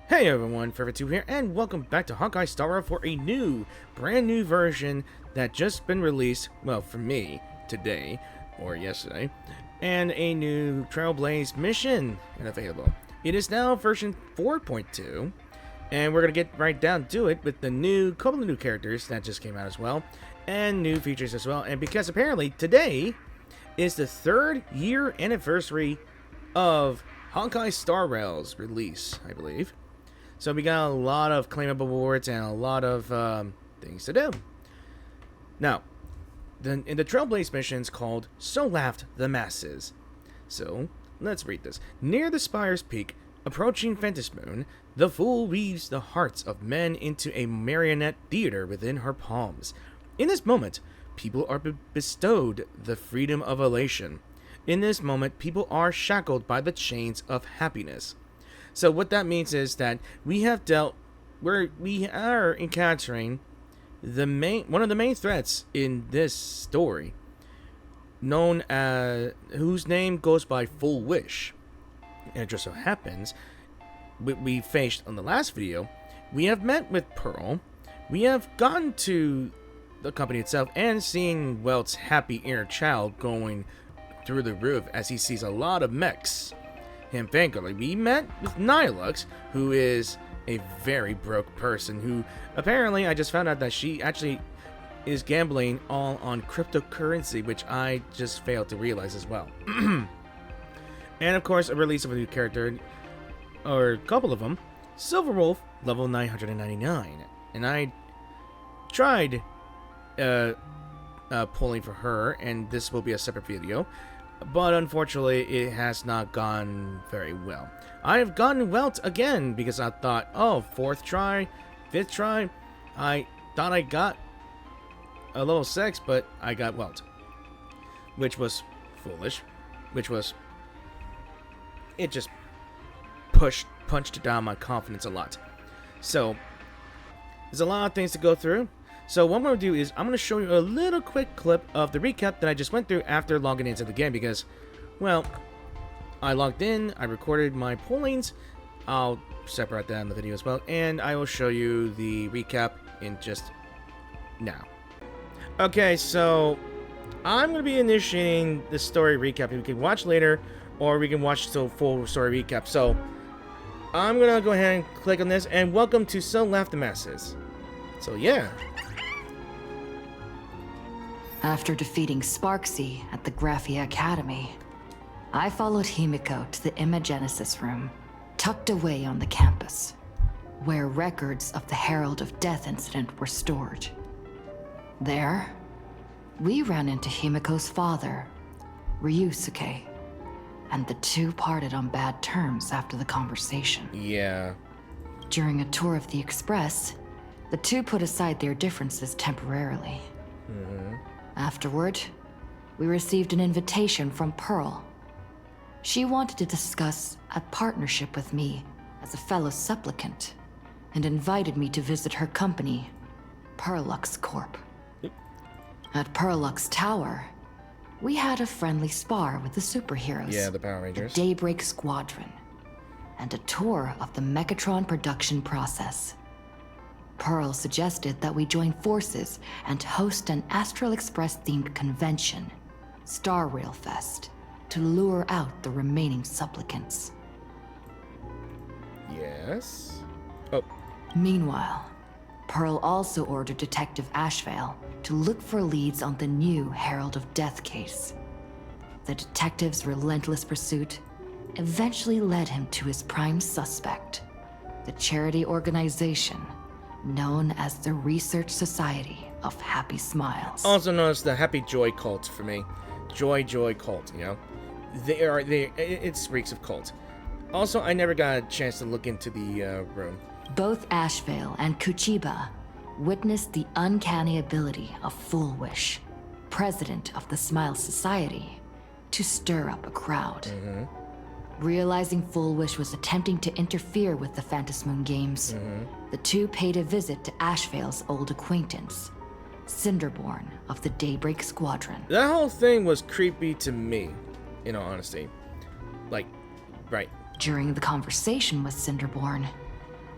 Hey everyone, Forever2 here, and welcome back to Honkai Star Rail for a brand new version that just been released, well, for me, today, or yesterday, and a new Trailblaze mission available. It is now version 4.2, and we're going to get right down to it with the couple of new characters that just came out as well, and new features as well, and because apparently today is the 3rd year anniversary of Honkai Star Rail's release, I believe. So we got a lot of claimable awards and a lot of things to do. Now, in the Trailblaze missions called So Laughed the Masses. So, let's read this. Near the spire's peak, approaching Moon, the fool weaves the hearts of men into a marionette theater within her palms. In this moment, people are bestowed the freedom of elation. In this moment, people are shackled by the chains of happiness. So what that means is that we are encountering one of the main threats in this story, known as whose name goes by Fulwish. And it just so happens, we faced on the last video, we have met with Pearl, we have gone to the company itself and seeing Welt's happy inner child going through the roof as he sees a lot of mechs. Thankfully, we met with Nihilux, who is a very broke person who apparently I just found out that she actually is gambling all on cryptocurrency, which I just failed to realize as well. And of course, a release of a new character, or a couple of them, Silverwolf, level 999. And I tried pulling for her, and this will be a separate video. But unfortunately, it has not gone very well. I have gotten Welt again because I thought, oh, 4th try, 5th try. I thought I got a level 6, but I got Welt, which was foolish. It just punched down my confidence a lot. So there's a lot of things to go through. So what I'm going to do is I'm going to show you a little quick clip of the recap that I just went through after logging into the game because, well, I logged in, I recorded my pollings, I'll separate that in the video as well, and I will show you the recap in just now. Okay, so I'm going to be initiating the story recap. We can watch later, or we can watch the full story recap. So I'm going to go ahead and click on this, and welcome to So Laughed the Masses. So yeah. After defeating Sparksy at the Graphia Academy, I followed Himiko to the Imagenesis room, tucked away on the campus, where records of the Herald of Death incident were stored. There, we ran into Himiko's father, Ryusuke, and the two parted on bad terms after the conversation. Yeah. During a tour of the Express, the two put aside their differences temporarily. Afterward, we received an invitation from Pearl. She wanted to discuss a partnership with me as a fellow supplicant, and invited me to visit her company, Perlux Corp. At Perlux Tower, we had a friendly spar with the superheroes. Yeah, the Power Rangers. The Daybreak Squadron, and a tour of the Mechatron production process. Pearl suggested that we join forces and host an Astral Express-themed convention, Star Rail Fest, to lure out the remaining supplicants. Yes? Oh. Meanwhile, Pearl also ordered Detective Ashvale to look for leads on the new Herald of Death case. The detective's relentless pursuit eventually led him to his prime suspect, the charity organization known as the Research Society of Happy Smiles. Also known as the Happy Joy Cult for me. Joy Cult, you know? It reeks of cult. Also, I never got a chance to look into the room. Both Ashvale and Kuchiba witnessed the uncanny ability of Fulwish, president of the Smile Society, to stir up a crowd. Realizing Fulwish was attempting to interfere with the Phantasmoon games, the two paid a visit to Ashvale's old acquaintance, Cinderborn of the Daybreak Squadron. That whole thing was creepy to me, in all honesty. Like, right. During the conversation with Cinderborn,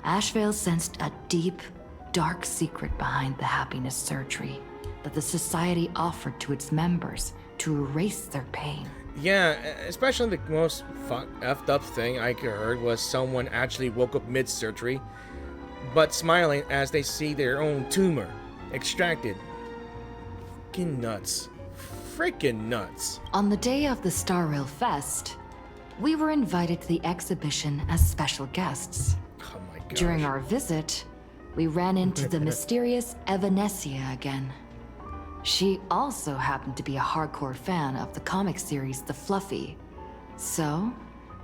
Ashvale sensed a deep, dark secret behind the happiness surgery that the Society offered to its members to erase their pain. Yeah, especially the most effed up thing I heard was someone actually woke up mid-surgery, but smiling as they see their own tumor extracted. Freaking nuts. Freaking nuts. On the day of the Star Rail Fest, we were invited to the exhibition as special guests. Oh my god. During our visit, we ran into the mysterious Evanesia again. She also happened to be a hardcore fan of the comic series The Fluffy. So,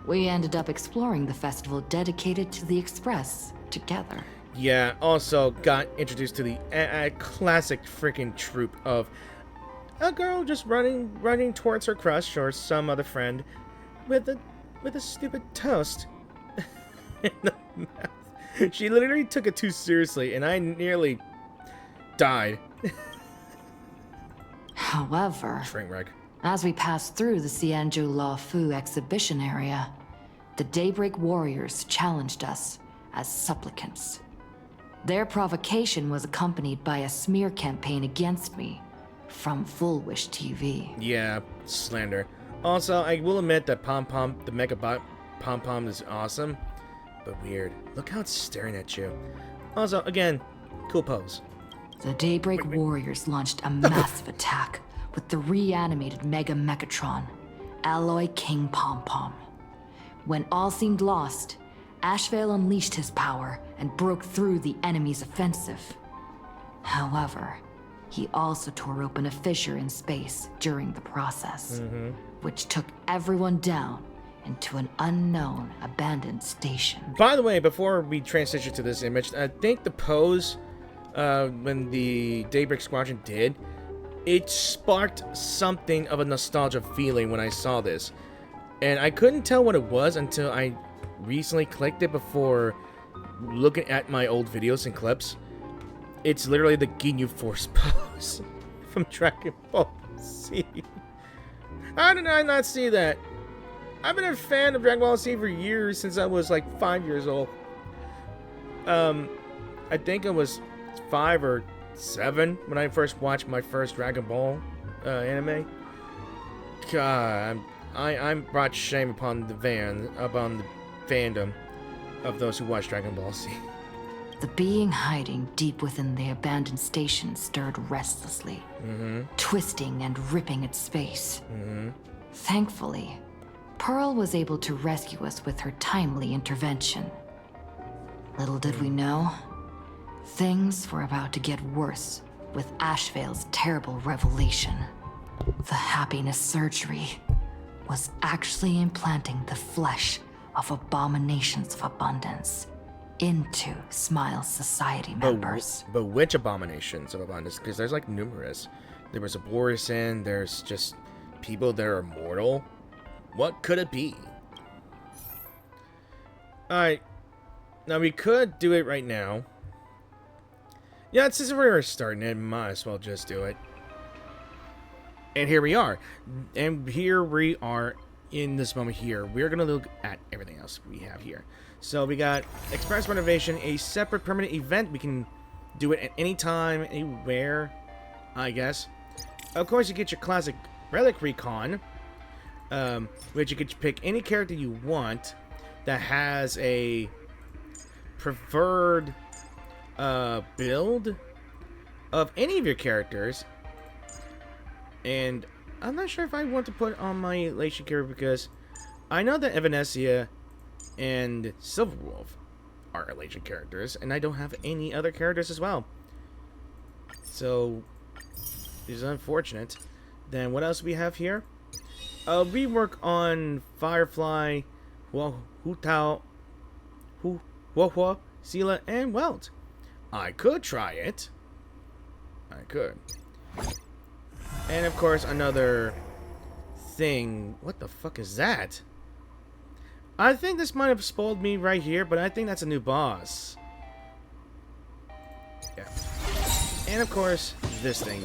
we ended up exploring the festival dedicated to the Express together. Yeah, also got introduced to the classic freaking trope of a girl just running towards her crush or some other friend with a stupid toast in the mouth. She literally took it too seriously, and I nearly died. However, Train wreck. as we passed through the Xianzhou La Fu exhibition area, the Daybreak Warriors challenged us as supplicants. Their provocation was accompanied by a smear campaign against me from Fulwish TV. Yeah, slander. Also, I will admit that the Megabot Pom-Pom is awesome, but weird. Look how it's staring at you. Also, again, cool pose. The Daybreak Warriors launched a massive attack with the reanimated Mega Mechatron, Alloy King Pom-Pom. When all seemed lost, Ashvale unleashed his power and broke through the enemy's offensive. However, he also tore open a fissure in space during the process, which took everyone down into an unknown abandoned station. By the way, before we transition to this image, I think the pose when the Daybreak Squadron did, it sparked something of a nostalgia feeling when I saw this. And I couldn't tell what it was until I recently clicked it before looking at my old videos and clips. It's literally the Ginyu Force pose from Dragon Ball Z. How did I not see that? I've been a fan of Dragon Ball Z for years, since I was like 5 years old. I think I was 5 or 7 when I first watched my first Dragon Ball anime. God, I'm brought shame upon the fandom of those who watch Dragon Ball Z. The being hiding deep within the abandoned station stirred restlessly, twisting and ripping its space. Thankfully, Pearl was able to rescue us with her timely intervention. Little did we know, things were about to get worse with Ashvale's terrible revelation. The happiness surgery was actually implanting the flesh of abominations of abundance into Smile's society members. But which abominations of abundance? Because there's like numerous. There was a Borison, there's just people that are mortal. What could it be? Alright. Now we could do it right now. Yeah, since we're starting it, might as well just do it. And here we are. And here we are in this moment here. We're going to look at everything else we have here. So we got Express Renovation, a separate permanent event. We can do it at any time, anywhere, I guess. Of course, you get your classic Relic Recon, which you could pick any character you want that has a preferred build of any of your characters. And I'm not sure if I want to put on my Lation character, because I know that Evanesia and Silverwolf are Legion characters, and I don't have any other characters as well. So, it's unfortunate. Then what else we have here? We work on Firefly, Hutao, Huohua, Sela, and Welt. I could try it. I could. And of course, another thing. What the fuck is that? I think this might have spoiled me right here, but I think that's a new boss. Yeah. And of course, this thing.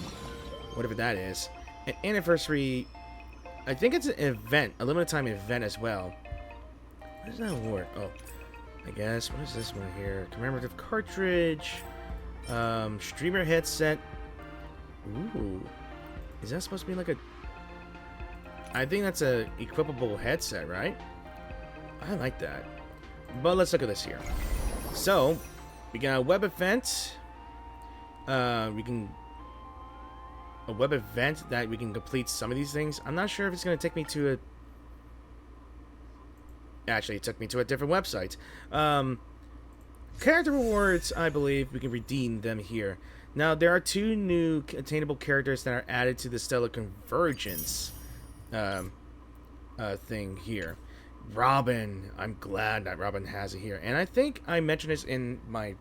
Whatever that is. An anniversary. I think it's an event. A limited time event as well. How does that work? Oh. I guess. What is this one here? Commemorative cartridge. Streamer headset. Ooh. Is that supposed to be like a... I think that's a equipable headset, right? I like that. But let's look at this here. So, we got a web event. We can... A web event that we can complete some of these things. I'm not sure if it's going to take me to a... Actually, it took me to a different website. Character rewards, I believe we can redeem them here. Now, there are 2 new attainable characters that are added to the Stellar Convergence thing here. Robin. I'm glad that Robin has it here. And I think I mentioned this in my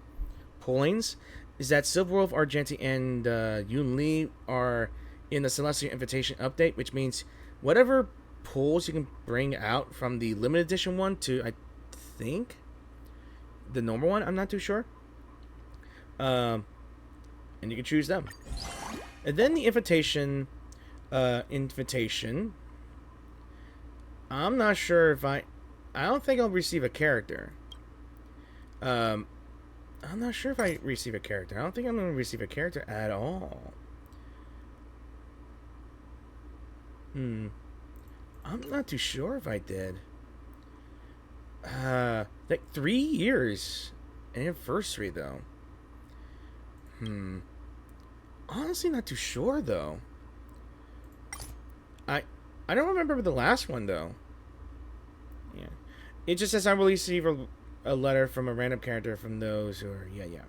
pollings, is that Silverwolf, Argenti, and Yun Li are in the Celestial Invitation update, which means whatever pulls you can bring out from the limited edition one to, I think, the normal one. I'm not too sure. And you can choose them. And then the invitation, I'm not sure if I don't think I'll receive a character. I'm not sure if I receive a character. I don't think I'm going to receive a character at all. I'm not too sure if I did. Like 3 years anniversary though. Honestly, not too sure though. I don't remember the last one though. Yeah, it just says I will receive a letter from a random character from those who are yeah.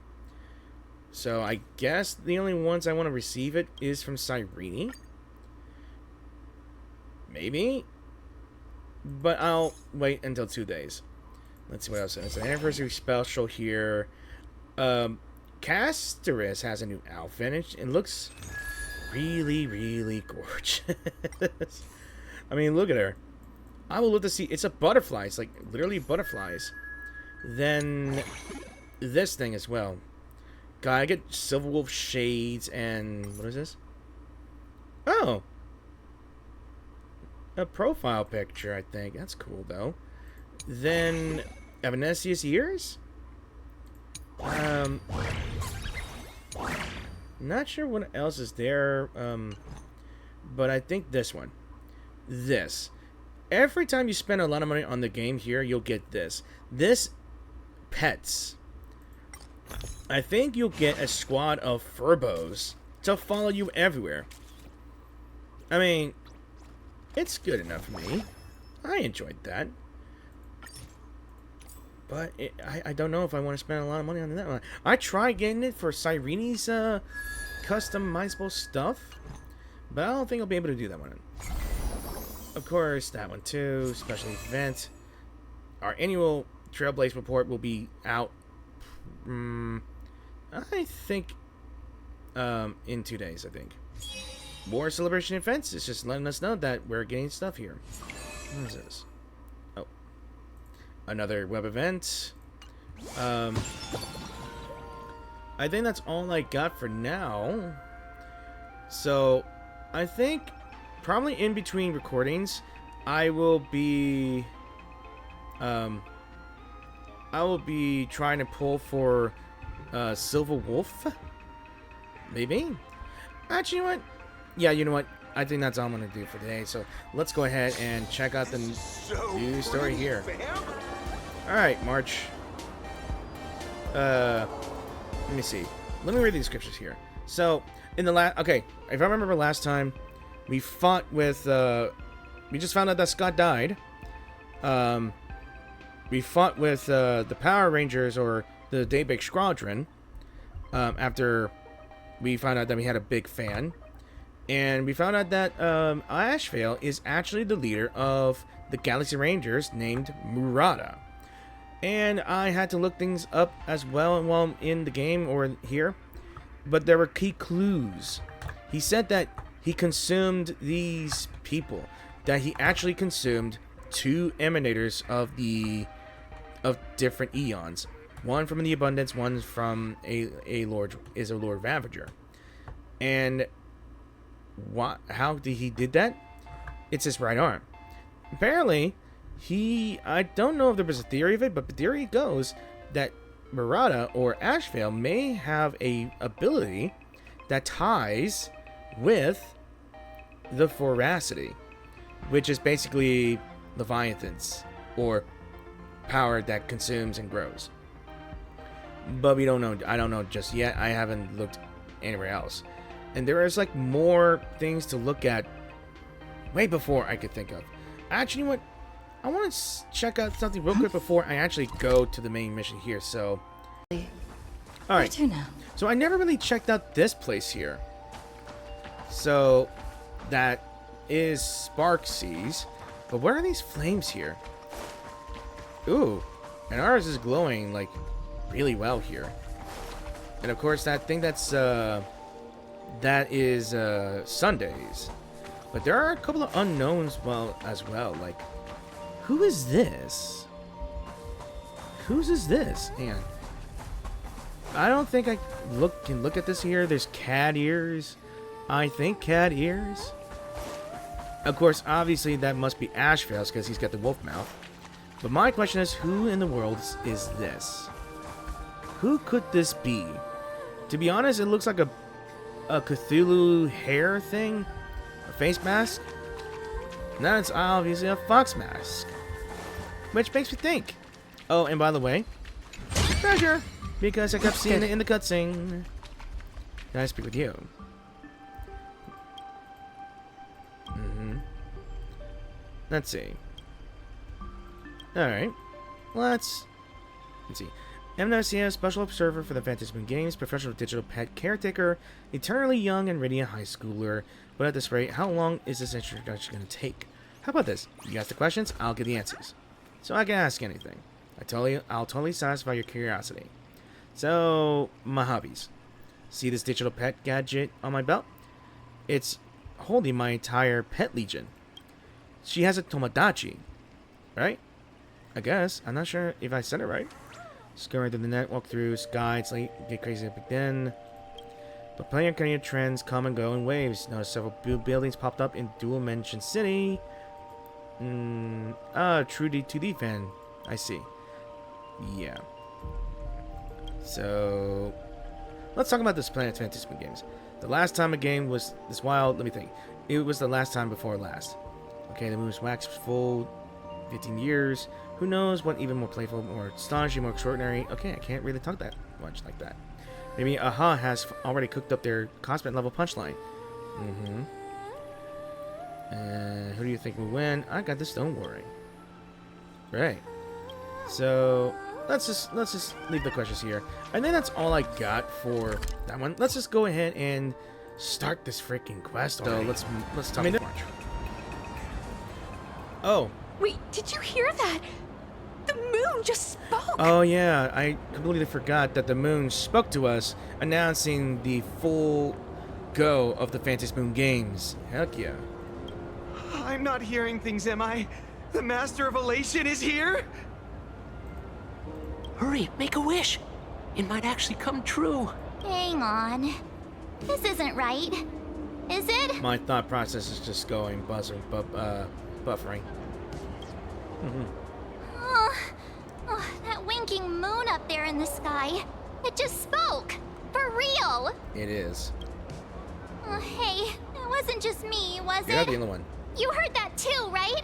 So I guess the only ones I want to receive it is from Cyrene. Maybe. But I'll wait until 2 days. Let's see what else. It's an anniversary special here. Casteris has a new outfit. It looks really, really gorgeous. I mean, look at her. I would love to see. It's a butterfly. It's like literally butterflies. Then this thing as well. God, I get Silverwolf shades and what is this? Oh. A profile picture, I think. That's cool, though. Then, Evanesius ears? Not sure what else is there, but I think this one. This. Every time you spend a lot of money on the game here, you'll get this. This pets. I think you'll get a squad of Furbos to follow you everywhere. I mean... It's good enough for me. I enjoyed that. But I don't know if I want to spend a lot of money on that one. I tried getting it for Cyrene's customizable stuff. But I don't think I'll be able to do that one. Of course, that one too. Special event. Our annual Trailblaze report will be out, I think, in 2 days, I think. More celebration events. It's just letting us know that we're getting stuff here. What is this? Oh. Another web event. I think that's all I got for now. So, I think probably in between recordings, I will be trying to pull for Silver Wolf. Maybe. Actually, you know what? Yeah, you know what? I think that's all I'm going to do for today. So let's go ahead and check out the new story here. Alright, March. Let me see. Let me read the descriptions here. So, in the last... Okay, if I remember last time, we fought with... we just found out that Scott died. We fought with the Power Rangers, or the Daybreak Squadron, after we found out that we had a big fan. And we found out that Ashvale is actually the leader of the Galaxy Rangers named Murata. And I had to look things up as well while I'm in the game or here. But there were key clues. He said that he consumed these people. That he actually consumed 2 emanators of different eons. One from the Abundance, one from a Lord Ravager. And how he did that? It's his right arm. Apparently, I don't know if there was a theory of it, but the theory goes that Murata or Ashvale may have a ability that ties with the Voracity, which is basically Leviathans, or power that consumes and grows. But we don't know. I don't know just yet. I haven't looked anywhere else. And there is like more things to look at way before I could think of. Actually, you know what? I want to check out something real quick before I actually go to the main mission here. So, all right. So I never really checked out this place here. So that is Sparkseas. But what are these flames here? Ooh, and ours is glowing like really well here. And of course that thing that's that is Sundays. But there are a couple of unknowns as well. Like, who is this? Whose is this? Hang on. I don't think I can look at this here. There's cat ears. I think cat ears. Of course, obviously that must be Ashvale's because he's got the wolf mouth. But my question is, who in the world is this? Who could this be? To be honest, it looks like a Cthulhu hair thing. A face mask. And that's obviously a fox mask. Which makes me think. Oh, and by the way, treasure! Because I kept seeing it in the cutscene. Can I speak with you? Let's see. Alright. Let's see. MNCO, special observer for the Fantasy Moon Games, professional digital pet caretaker, eternally young and radiant high schooler. But at this rate, how long is this introduction going to take? How about this? You ask the questions, I'll give the answers. So I can ask anything. I'll totally satisfy your curiosity. So, my hobbies. See this digital pet gadget on my belt? It's holding my entire pet legion. She has a Tomodachi, right? I guess. I'm not sure if I said it right. Scurry through the net, walk through skies, get crazy up again. But player career trends come and go in waves. Notice several buildings popped up in Dual Mansion City. True 2D fan. I see. Yeah. So, let's talk about this Planet Fantasy games. The last time a game was this wild, let me think. It was the last time before last. Okay, the moon's waxed full 15 years. Who knows what even more playful, more astonishing, more extraordinary. Okay, I can't really talk that much like that. Maybe Aha has already cooked up their cosmic level punchline. And who do you think will win? I got this, don't worry. Right. So let's just leave the questions here. I think that's all I got for that one. Let's just go ahead and start this freaking quest. So let's talk about March. Oh. Wait, did you hear that? The moon just spoke! Oh yeah, I completely forgot that the moon spoke to us, announcing the full go of the Fantasy Moon Games. Heck yeah. I'm not hearing things, am I? The Master of Elation is here? Hurry, make a wish. It might actually come true. Hang on. This isn't right. Is it? My thought process is just going buffering. Oh, that winking moon up there in the sky. It just spoke. For real. It is. Hey, it wasn't just me, was You're it? not the only one. You heard that too, right?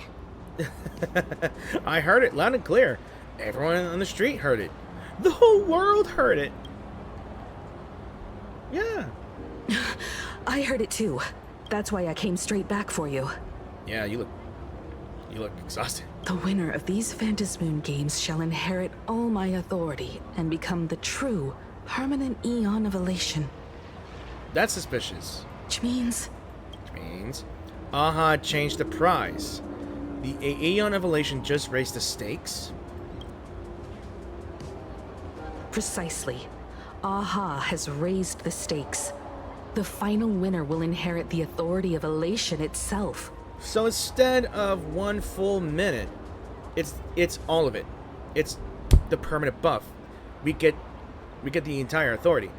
I heard it loud and clear. Everyone on the street heard it. The whole world heard it. Yeah. I heard it too. That's why I came straight back for you. Yeah, you look exhausted. The winner of these Fantasy Moon Games shall inherit all my authority and become the true, permanent Aeon of Elation. That's suspicious. Which means... Aha changed the prize. The Aeon of Elation just raised the stakes? Precisely. Aha has raised the stakes. The final winner will inherit the authority of Elation itself. So instead of 1 full minute, it's all of it. It's the permanent buff. We get the entire authority.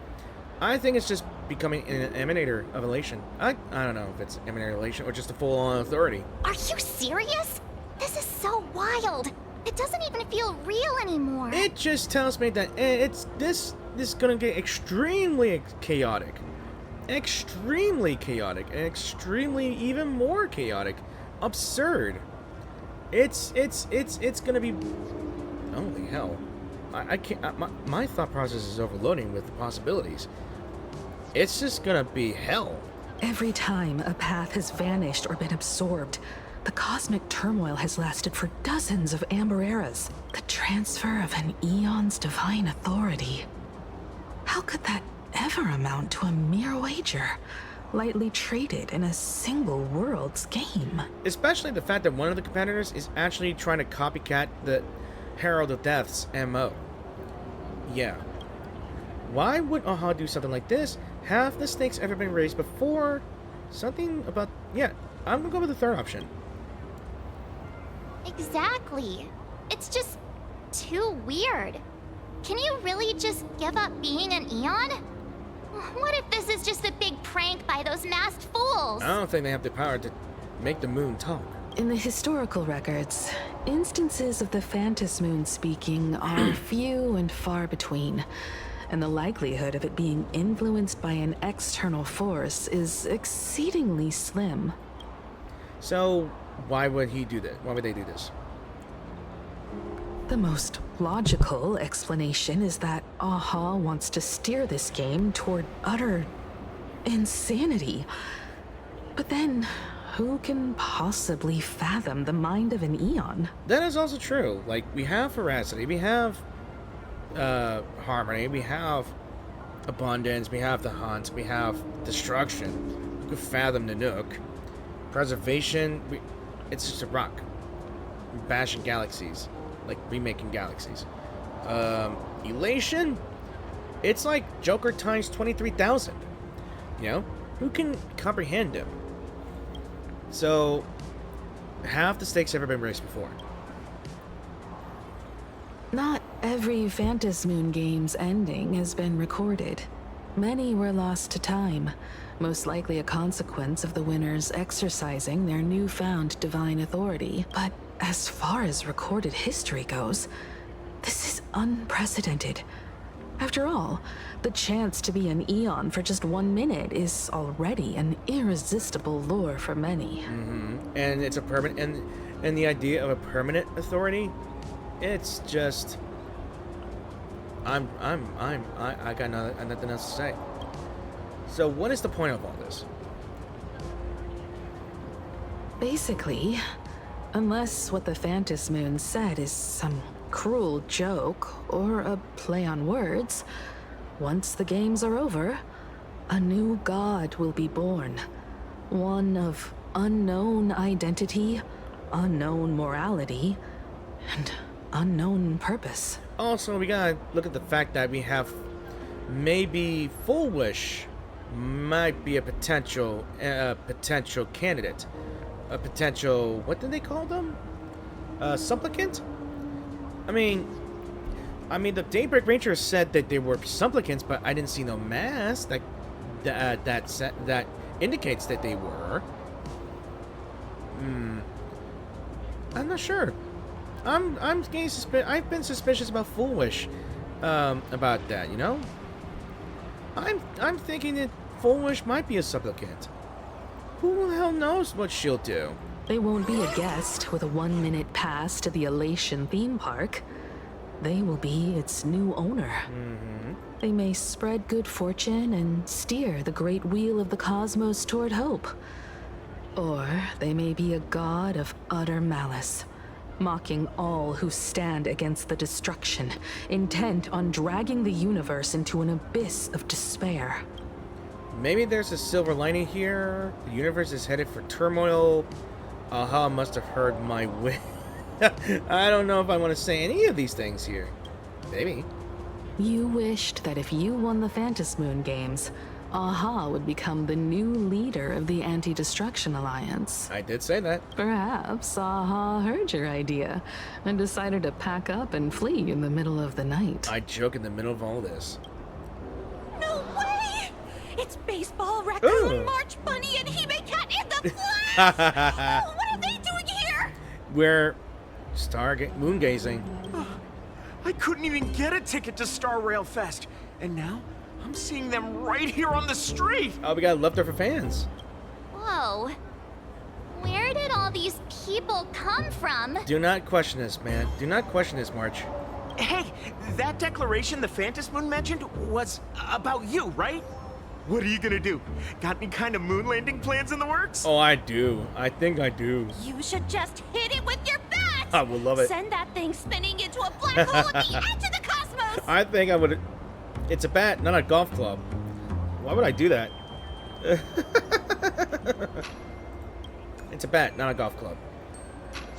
I think it's just becoming an emanator of Elation. I don't know if it's emanator of Elation or just a full-on authority. Are you serious? This is so wild. It doesn't even feel real anymore. It just tells me that this is gonna get extremely chaotic. Extremely chaotic. And extremely even more chaotic. Absurd. It's gonna be... Holy hell. I can't... my thought process is overloading with the possibilities. It's just gonna be hell. Every time a path has vanished or been absorbed, the cosmic turmoil has lasted for dozens of amber eras. The transfer of an eon's divine authority. How could that ever amount to a mere wager, lightly traded in a single world's game? Especially the fact that one of the competitors is actually trying to copycat the Herald of Death's MO. Yeah. Why would Aha do something like this? Have the stakes ever been raised before? Something about... Yeah, I'm gonna go with the third option. Exactly. It's just too weird. Can you really just give up being an Eon? What if this is just a big prank by those masked fools? I don't think they have the power to make the moon talk. In the historical records, instances of the Phantas Moon speaking are few and far between, and the likelihood of it being influenced by an external force is exceedingly slim. So, why would he do that? Why would they do this? The most logical explanation is that Aha wants to steer this game toward utter insanity. But then, who can possibly fathom the mind of an Eon? That is also true. Like, we have veracity, we have harmony, we have abundance, we have the hunt, we have destruction. Who could fathom the Nook? Preservation, it's just a rock. Bashing galaxies. Like, remaking galaxies. Elation? It's like Joker times 23,000. You know? Who can comprehend him? So, have the stakes ever been raised before? Not every Phantas Moon game's ending has been recorded. Many were lost to time, most likely a consequence of the winners exercising their newfound divine authority. But as far as recorded history goes, this is unprecedented. After all, the chance to be an Eon for just 1 minute is already an irresistible lure for many. And it's a permanent, and the idea of a permanent authority, it's just, I got nothing else to say. So what is the point of all this? Basically, unless what the Phantas Moon said is some cruel joke or a play on words, once the games are over, a new god will be born. One of unknown identity, unknown morality, and unknown purpose. Also, we gotta look at the fact that we have maybe Fulwish might be a potential candidate. A potential, what did they call them? Supplicant? I mean, the Daybreak Rangers said that they were supplicants, but I didn't see no mask that indicates that they were. I'm not sure. I'm getting I've been suspicious about Fulwish, about that. You know. I'm thinking that Fulwish might be a supplicant. Who the hell knows what she'll do? They won't be a guest with a 1 minute pass to the Elation theme park. They will be its new owner. They may spread good fortune and steer the great wheel of the cosmos toward hope. Or they may be a god of utter malice, mocking all who stand against the destruction, intent on dragging the universe into an abyss of despair. Maybe there's a silver lining here. The universe is headed for turmoil. Aha must have heard my wish. I don't know if I want to say any of these things here. Maybe. You wished that if you won the Phantas Moon games, Aha would become the new leader of the Anti-Destruction Alliance. I did say that. Perhaps Aha heard your idea and decided to pack up and flee in the middle of the night. I joke in the middle of all this. No way! It's Baseball, Raccoon, Ooh. March Bunny, and Hime Cat in the flesh! Oh, what are they doing here? We're Moon gazing. I couldn't even get a ticket to Star Rail Fest, and now I'm seeing them right here on the street. Oh, we got leftover fans. Whoa. Where did all these people come from? Do not question this, man. Do not question this, March. Hey, that declaration the Phantom Moon mentioned was about you, right? What are you gonna do? Got any kind of moon landing plans in the works? Oh, I do. I think I do. You should just hit it with your bat! I would love it. Send that thing spinning into a black hole at the edge of the cosmos! I think I would. It's a bat, not a golf club. Why would I do that? It's a bat, not a golf club.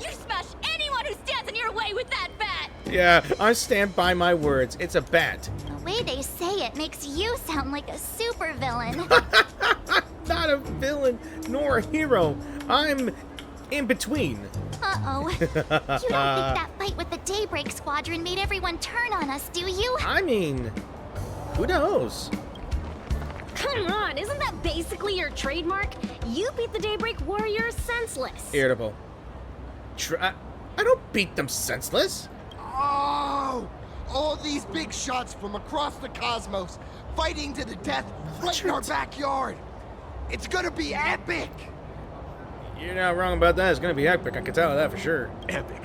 You smash anyone who stands in your way with that bat! Yeah, I stand by my words. It's a bat. The way they say it makes you sound like a supervillain. Not a villain nor a hero. I'm in between. Uh-oh. You don't think that fight with the Daybreak Squadron made everyone turn on us, do you? I mean, who knows? Come on, isn't that basically your trademark? You beat the Daybreak Warriors senseless. Irritable. I don't beat them senseless. Oh! All these big shots from across the cosmos, fighting to the death right in our backyard. It's gonna be epic! You're not wrong about that. It's gonna be epic. I can tell that for sure. Epic.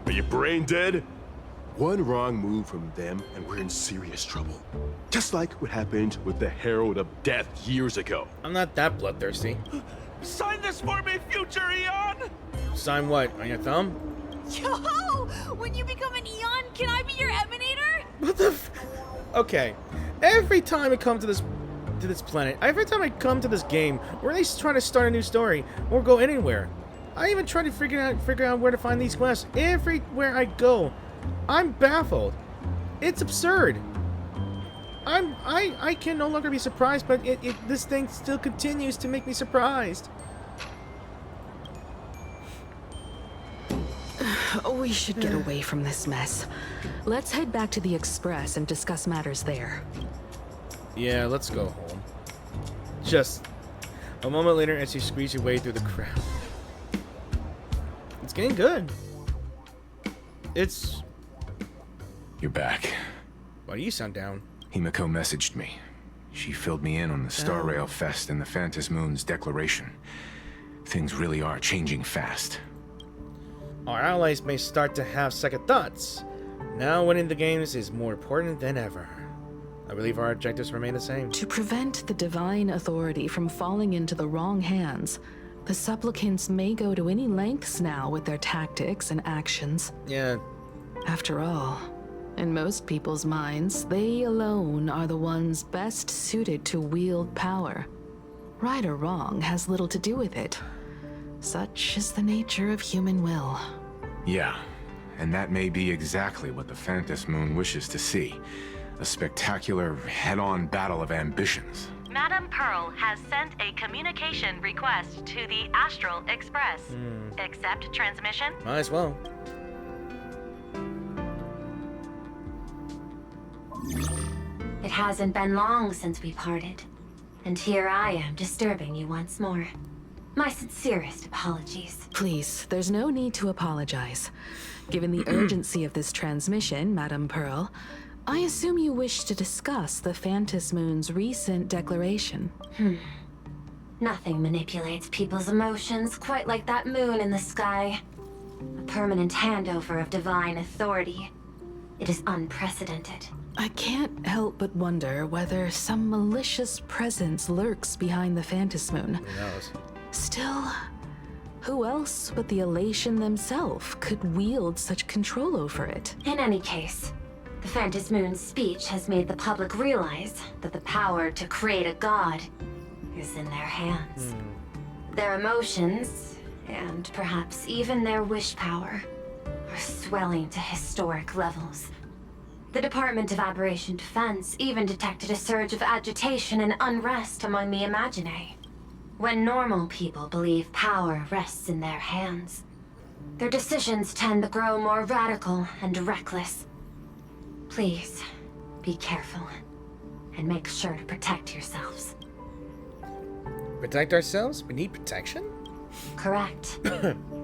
Are you brain dead? One wrong move from them and we're in serious trouble. Just like what happened with the Herald of Death years ago. I'm not that bloodthirsty. Sign this for me, future Eon! Sign what? On your thumb? Yo! When you become an Eon, can I be your Emanator? What the Okay. Every time I come to this planet, every time I come to this game, or at least try to start a new story, or go anywhere, I even try to figure out where to find these quests. Everywhere I go, I'm baffled. It's absurd. I can no longer be surprised, but this thing still continues to make me surprised. We should get away from this mess. Let's head back to the Express and discuss matters there. Yeah, let's go home. Just a moment later as you squeeze your way through the crowd. It's getting good. It's... You're back. Why do you sound down? Himiko messaged me. She filled me in on the Star Rail Fest and the Phantom Moon's declaration. Things really are changing fast. Our allies may start to have second thoughts. Now winning the games is more important than ever. I believe our objectives remain the same. To prevent the divine authority from falling into the wrong hands, the supplicants may go to any lengths now with their tactics and actions. Yeah. After all, in most people's minds, they alone are the ones best suited to wield power. Right or wrong has little to do with it. Such is the nature of human will. Yeah, and that may be exactly what the Phantom Moon wishes to see. A spectacular, head-on battle of ambitions. Madame Pearl has sent a communication request to the Astral Express. Accept transmission? Might as well. It hasn't been long since we parted, and here I am disturbing you once more. My sincerest apologies. Please, there's no need to apologize. Given the urgency of this transmission, Madame Pearl, I assume you wish to discuss the Phantom Moon's recent declaration. Nothing manipulates people's emotions quite like that moon in the sky. A permanent handover of divine authority. It is unprecedented. I can't help but wonder whether some malicious presence lurks behind the Phantom Moon. Who knows? Still, who else but the Elation themselves could wield such control over it? In any case, the Phantom Moon's speech has made the public realize that the power to create a god is in their hands. Their emotions, and perhaps even their wish power, are swelling to historic levels. The Department of Aberration Defense even detected a surge of agitation and unrest among the Imaginae. When normal people believe power rests in their hands, their decisions tend to grow more radical and reckless. Please, be careful, and make sure to protect yourselves. Protect ourselves? We need protection? Correct.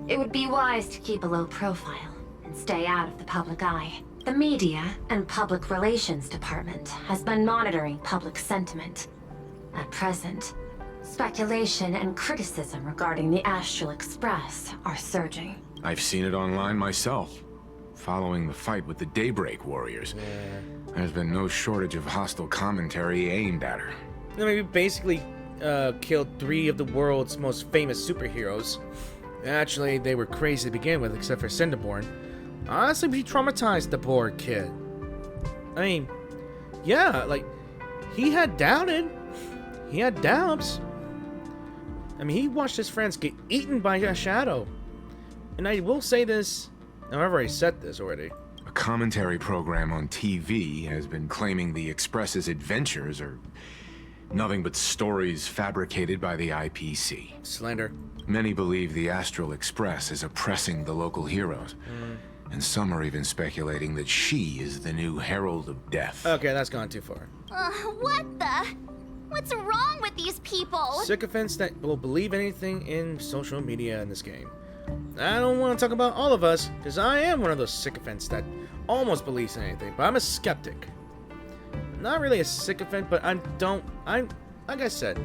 It would be wise to keep a low profile. and stay out of the public eye. The media and public relations department has been monitoring public sentiment. At present, speculation and criticism regarding the Astral Express are surging. I've seen it online myself. Following the fight with the Daybreak Warriors, there's been no shortage of hostile commentary aimed at her. I mean, we basically killed 3 of the world's most famous superheroes. Actually, they were crazy to begin with, except for Cinderborn. Honestly, we traumatized the poor kid. I mean, yeah, like, he had doubted. He had doubts. I mean, he watched his friends get eaten by a shadow. And I will say this, I've already said this already. A commentary program on TV has been claiming the Express's adventures are nothing but stories fabricated by the IPC. Slander. Many believe the Astral Express is oppressing the local heroes. And some are even speculating that she is the new Herald of Death. Okay, that's gone too far. What the? What's wrong with these people? Sycophants that will believe anything in social media in this game. I don't want to talk about all of us, because I am one of those sycophants that almost believes in anything, but I'm a skeptic. Not really a sycophant, but I'm like I said,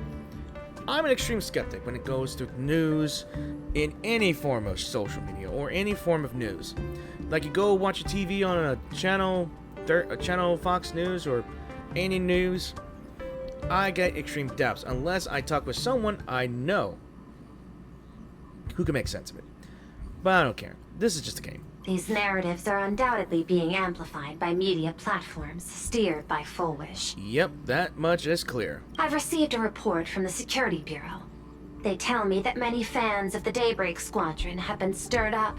I'm an extreme skeptic when it goes to news in any form of social media or any form of news. Like you go watch a TV on a channel Fox News or any news, I get extreme doubts unless I talk with someone I know who can make sense of it. But I don't care. This is just a game. These narratives are undoubtedly being amplified by media platforms steered by Fulwish. Yep, that much is clear. I've received a report from the Security Bureau. They tell me that many fans of the Daybreak Squadron have been stirred up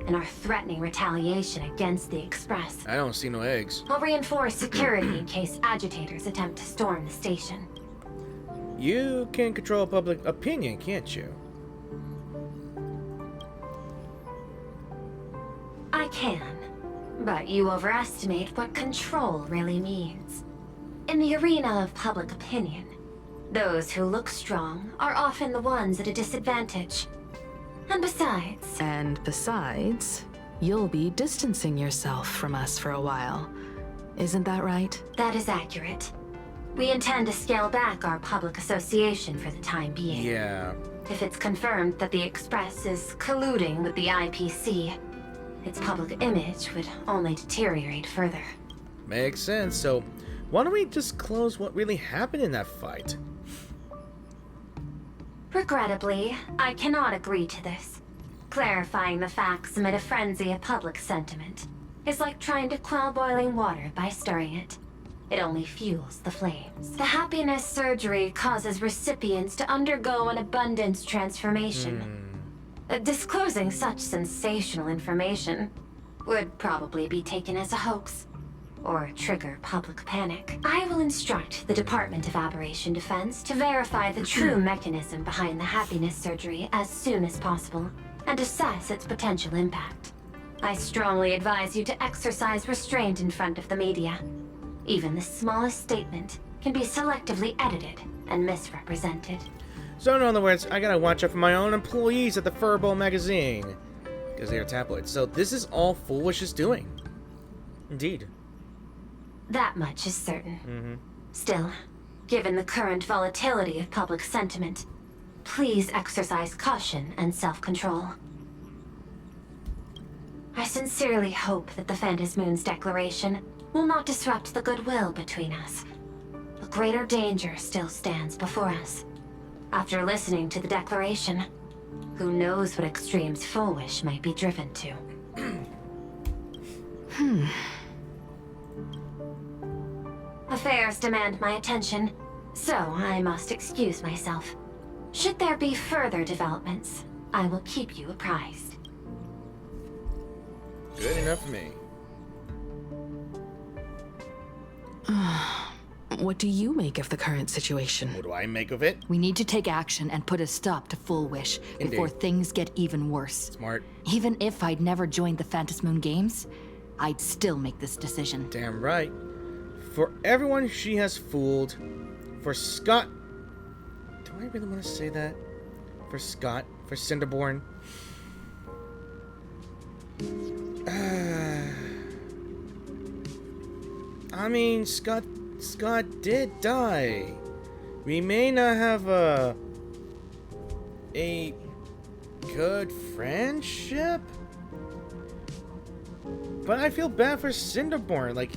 and are threatening retaliation against the Express. I don't see no eggs. I'll reinforce security in case agitators attempt to storm the station. You can control public opinion, can't you? I can, but you overestimate what control really means. In the arena of public opinion, those who look strong are often the ones at a disadvantage. And besides, you'll be distancing yourself from us for a while. Isn't that right? That is accurate. We intend to scale back our public association for the time being. Yeah. If it's confirmed that the Express is colluding with the IPC, its public image would only deteriorate further. Makes sense. So, why don't we just close what really happened in that fight? Regrettably, I cannot agree to this. Clarifying the facts amid a frenzy of public sentiment is like trying to quell boiling water by stirring it. It only fuels the flames. The happiness surgery causes recipients to undergo an abundance transformation. Disclosing such sensational information would probably be taken as a hoax, or trigger public panic. I will instruct the Department of Aberration Defense to verify the true mechanism behind the happiness surgery as soon as possible, and assess its potential impact. I strongly advise you to exercise restraint in front of the media. Even the smallest statement can be selectively edited and misrepresented. So in other words, I gotta watch out for my own employees at the Furball magazine, because they are tabloids. So this is all Fulwish is doing. Indeed. That much is certain. Still, given the current volatility of public sentiment, please exercise caution and self-control. I sincerely hope that the Phantasmoon's declaration will not disrupt the goodwill between us. A greater danger still stands before us. After listening to the declaration, who knows what extremes Fulwish might be driven to. Affairs demand my attention, so I must excuse myself. Should there be further developments, I will keep you apprised. Good enough for me. What do you make of the current situation? What do I make of it? We need to take action and put a stop to Fulwish before things get even worse. Smart. Even if I'd never joined the Phantasmoon Games, I'd still make this decision. Damn right. For everyone she has fooled, for Scott... Do I really want to say that? For Scott, for Cinderborn. I mean, Scott did die. We may not have a good friendship, but I feel bad for Cinderborn. Like,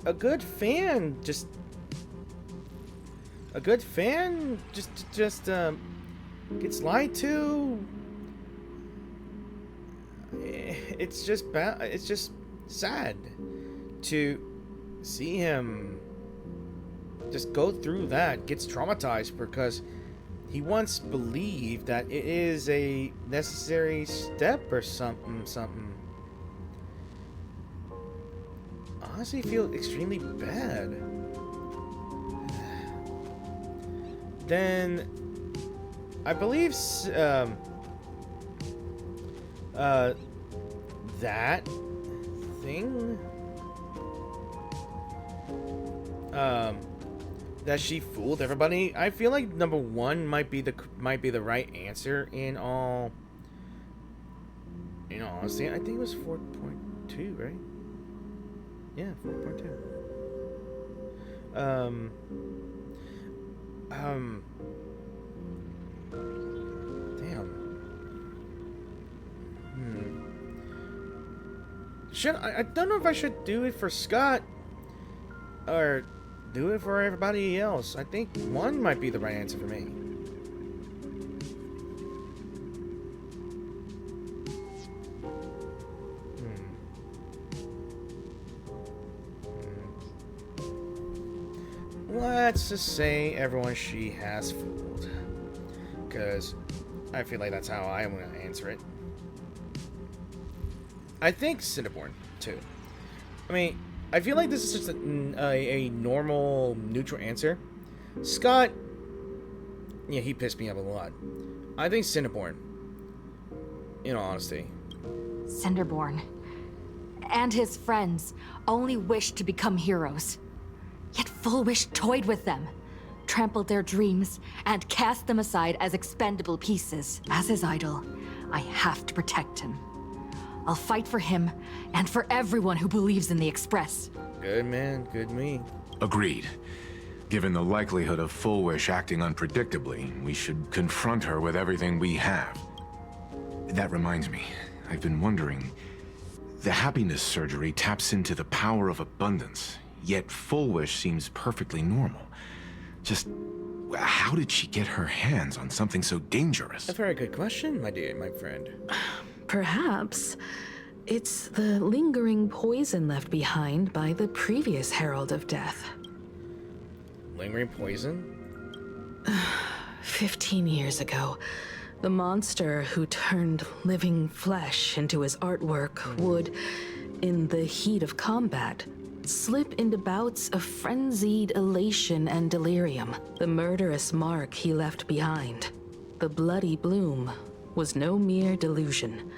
a good fan just gets lied to. It's just bad. It's just sad to see him just go through that, gets traumatized because he once believed that it is a necessary step or something. Honestly, I feel extremely bad. Then I believe that thing that she fooled everybody. I feel like number 1 might be the right answer in all honesty. I think it was 4.2, right? Yeah, 4.2. Damn. I don't know if I should do it for Scott or do it for everybody else. I think 1 might be the right answer for me. Let's just say everyone she has fooled, because I feel like that's how I want to answer it. I think Cinderborn too. I mean, I feel like this is just a normal, neutral answer. Scott, yeah, he pissed me off a lot. I think Cinderborn, in all honesty. Cinderborn and his friends only wished to become heroes. Yet Fulwish toyed with them, trampled their dreams, and cast them aside as expendable pieces. As his idol, I have to protect him. I'll fight for him and for everyone who believes in the Express. Good man, good me. Agreed. Given the likelihood of Fulwish acting unpredictably, we should confront her with everything we have. That reminds me, I've been wondering, the happiness surgery taps into the power of abundance, yet Fulwish seems perfectly normal. Just, how did she get her hands on something so dangerous? A very good question, my friend. Perhaps it's the lingering poison left behind by the previous Herald of Death. Lingering poison? 15 years ago, the monster who turned living flesh into his artwork would, in the heat of combat, slip into bouts of frenzied elation and delirium. The murderous mark he left behind, the bloody bloom, was no mere delusion.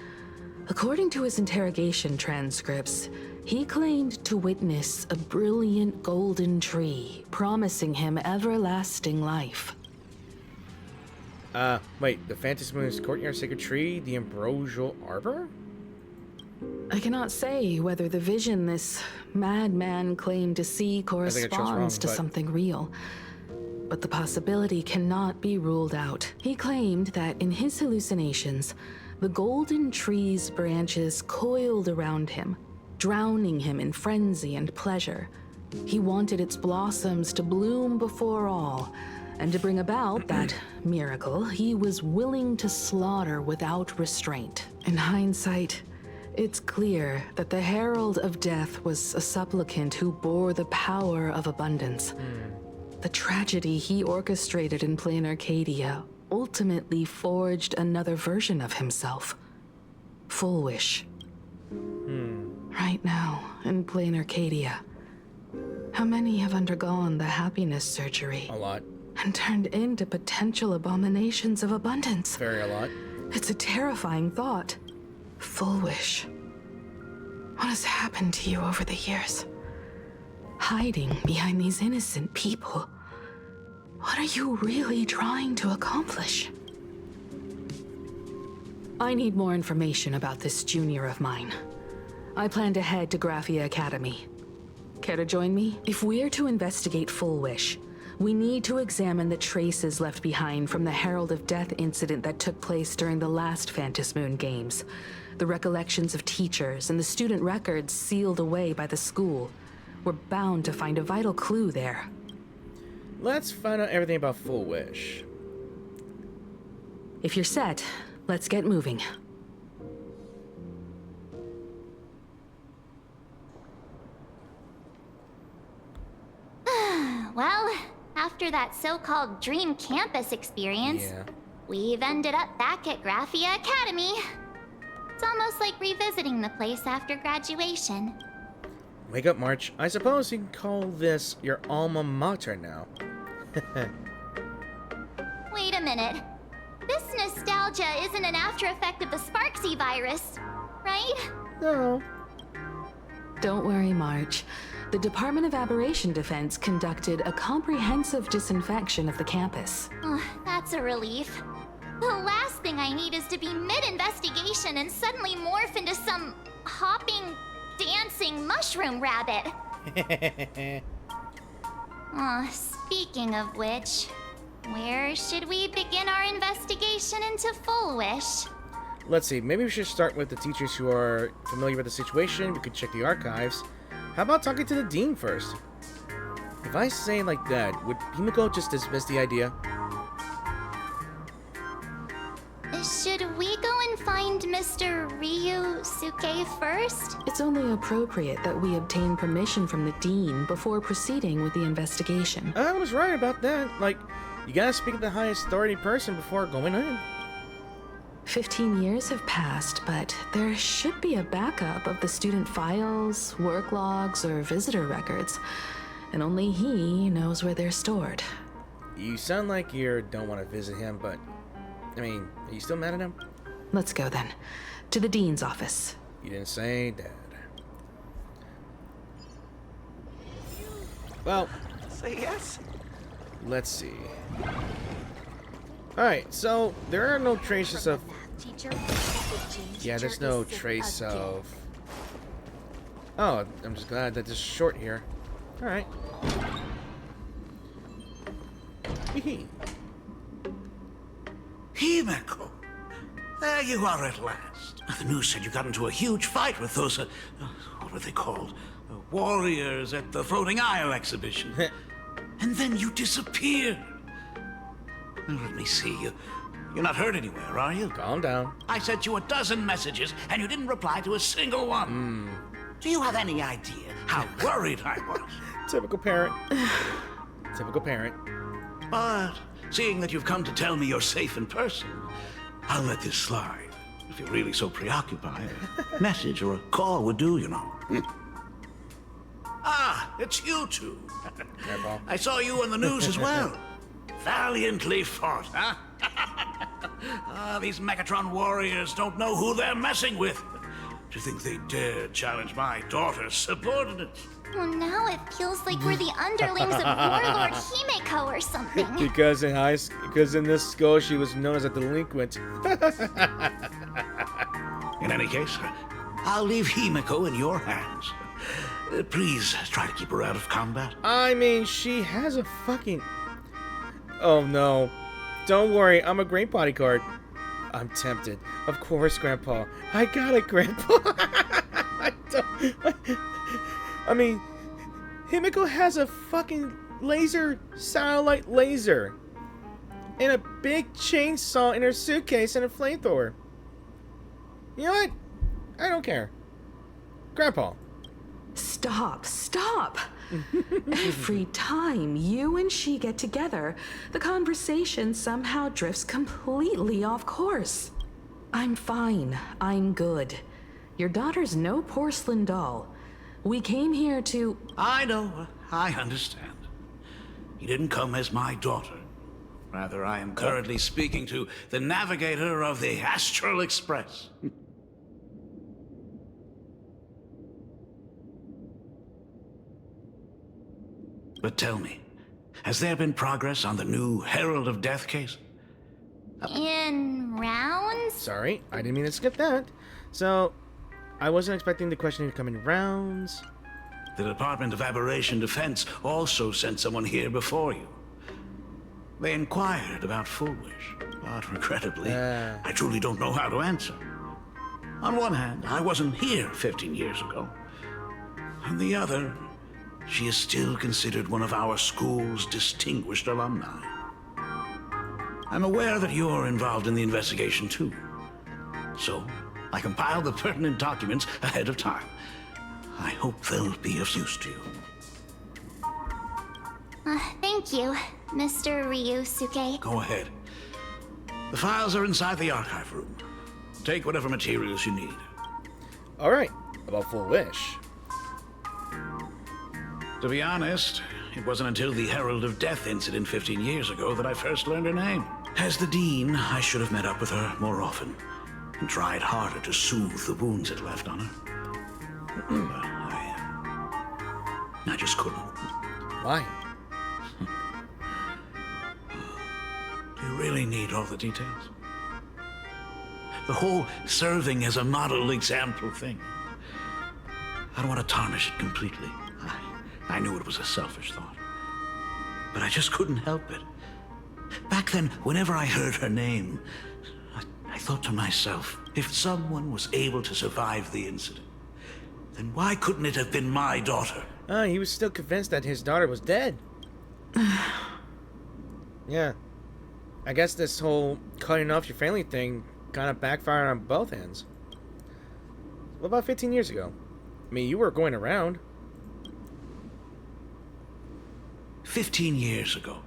According to his interrogation transcripts, he claimed to witness a brilliant golden tree, promising him everlasting life. Wait, the Phantom Moon's Courtyard Sacred Tree, the Ambrosial Arbor? I cannot say whether the vision this madman claimed to see corresponds to something real, but the possibility cannot be ruled out. He claimed that in his hallucinations, the golden tree's branches coiled around him, drowning him in frenzy and pleasure. He wanted its blossoms to bloom before all, and to bring about that miracle, he was willing to slaughter without restraint. In hindsight, it's clear that the Herald of Death was a supplicant who bore the power of abundance. The tragedy he orchestrated in plain Arcadia ultimately forged another version of himself. Fulwish. Right now, in plain Arcadia, how many have undergone the happiness surgery? A lot. And turned into potential abominations of abundance? Very a lot. It's a terrifying thought. Fulwish, what has happened to you over the years? Hiding behind these innocent people. What are you really trying to accomplish? I need more information about this junior of mine. I plan to head to Graphia Academy. Care to join me? If we're to investigate Fulwish, we need to examine the traces left behind from the Herald of Death incident that took place during the last Phantom Moon Games. The recollections of teachers and the student records sealed away by the school. We're bound to find a vital clue there. Let's find out everything about Fulwish. If you're set, let's get moving. Well, after that so-called dream campus experience, we've ended up back at Graphia Academy. It's almost like revisiting the place after graduation. Wake up, March. I suppose you can call this your alma mater now. Wait a minute. This nostalgia isn't an after effect of the Sparksy virus, right? No. Don't worry, March. The Department of Aberration Defense conducted a comprehensive disinfection of the campus. Oh, that's a relief. The last thing I need is to be mid-investigation and suddenly morph into some hopping, dancing mushroom rabbit. Speaking of which, where should we begin our investigation into Fulwish? Let's see, maybe we should start with the teachers who are familiar with the situation. We could check the archives. How about talking to the dean first? If I say it like that, would Himiko just dismiss the idea? Should we go and find Mr. Ryusuke first? It's only appropriate that we obtain permission from the dean before proceeding with the investigation. I was right about that. Like, you gotta speak to the highest authority person before going in. 15 years have passed, but there should be a backup of the student files, work logs, or visitor records. And only he knows where they're stored. You sound like you don't want to visit him, but... I mean, are you still mad at him? Let's go then. To the dean's office. You didn't say, Dad. Well... Say yes? Let's see. Alright, so there are no traces of... Yeah, there's no trace of... Oh, I'm just glad that this is short here. Alright. Hee. Himiko! There you are at last. The news said you got into a huge fight with those, what were they called? Warriors at the Floating Isle exhibition. And then you disappeared. Let me see. You're not hurt anywhere, are you? Calm down. I sent you a dozen messages, and you didn't reply to a single one. Do you have any idea how worried I was? Typical parent. Typical parent. But seeing that you've come to tell me you're safe in person, I'll let this slide. If you're really so preoccupied, a message or a call would do, you know. Ah, it's you two. I saw you on the news as well. Valiantly fought, huh? These Megatron warriors don't know who they're messing with. Do you think they dare challenge my daughter's subordinates? Well, now it feels like we're the underlings of Warlord Himiko or something. Because in this school she was known as a delinquent. In any case, I'll leave Himiko in your hands. Please try to keep her out of combat. I mean, she has a fucking... Oh no. Don't worry, I'm a great bodyguard. I'm tempted. Of course, Grandpa. I got it, Grandpa. I mean, Himiko has a fucking laser, satellite laser. And a big chainsaw in her suitcase and a flamethrower. You know what? I don't care. Grandpa. Stop, stop! Every time you and she get together, the conversation somehow drifts completely off course. I'm fine. I'm good. Your daughter's no porcelain doll. We came here to... I know. I understand. You didn't come as my daughter. Rather, I am currently speaking to the navigator of the Astral Express. But tell me, has there been progress on the new Herald of Death case? In rounds? Sorry, I didn't mean to skip that. So, I wasn't expecting the question to come in rounds. The Department of Aberration Defense also sent someone here before you. They inquired about Fulwish, but regrettably, I truly don't know how to answer. On one hand, I wasn't here 15 years ago. On the other, she is still considered one of our school's distinguished alumni. I'm aware that you're involved in the investigation too. So, I compiled the pertinent documents ahead of time. I hope they'll be of use to you. Thank you, Mr. Ryusuke. Go ahead. The files are inside the archive room. Take whatever materials you need. Alright, about Fulwish. To be honest, it wasn't until the Herald of Death incident 15 years ago that I first learned her name. As the Dean, I should have met up with her more often and tried harder to soothe the wounds it left on her. But I just couldn't. Why? Do you really need all the details? The whole serving as a model example thing. I don't want to tarnish it completely. I knew it was a selfish thought. But I just couldn't help it. Back then, whenever I heard her name, I thought to myself, if someone was able to survive the incident, then why couldn't it have been my daughter? He was still convinced that his daughter was dead. Yeah. I guess this whole cutting off your family thing kind of backfired on both ends. What about 15 years ago? I mean, you were going around. 15 years ago,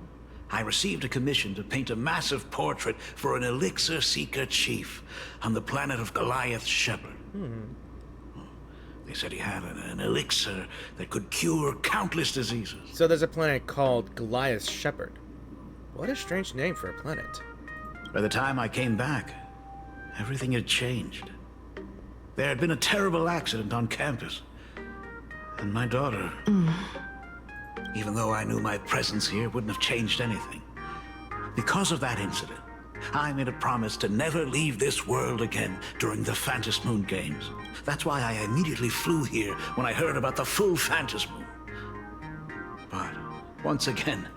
I received a commission to paint a massive portrait for an elixir seeker chief on the planet of Goliath Shepherd. They said he had an elixir that could cure countless diseases. So there's a planet called Goliath Shepherd. What a strange name for a planet. By the time I came back, everything had changed. There had been a terrible accident on campus. And my daughter, even though I knew my presence here wouldn't have changed anything, because of that incident, I made a promise to never leave this world again during the Phantom Moon Games. That's why I immediately flew here when I heard about the full Phantom Moon. But once again,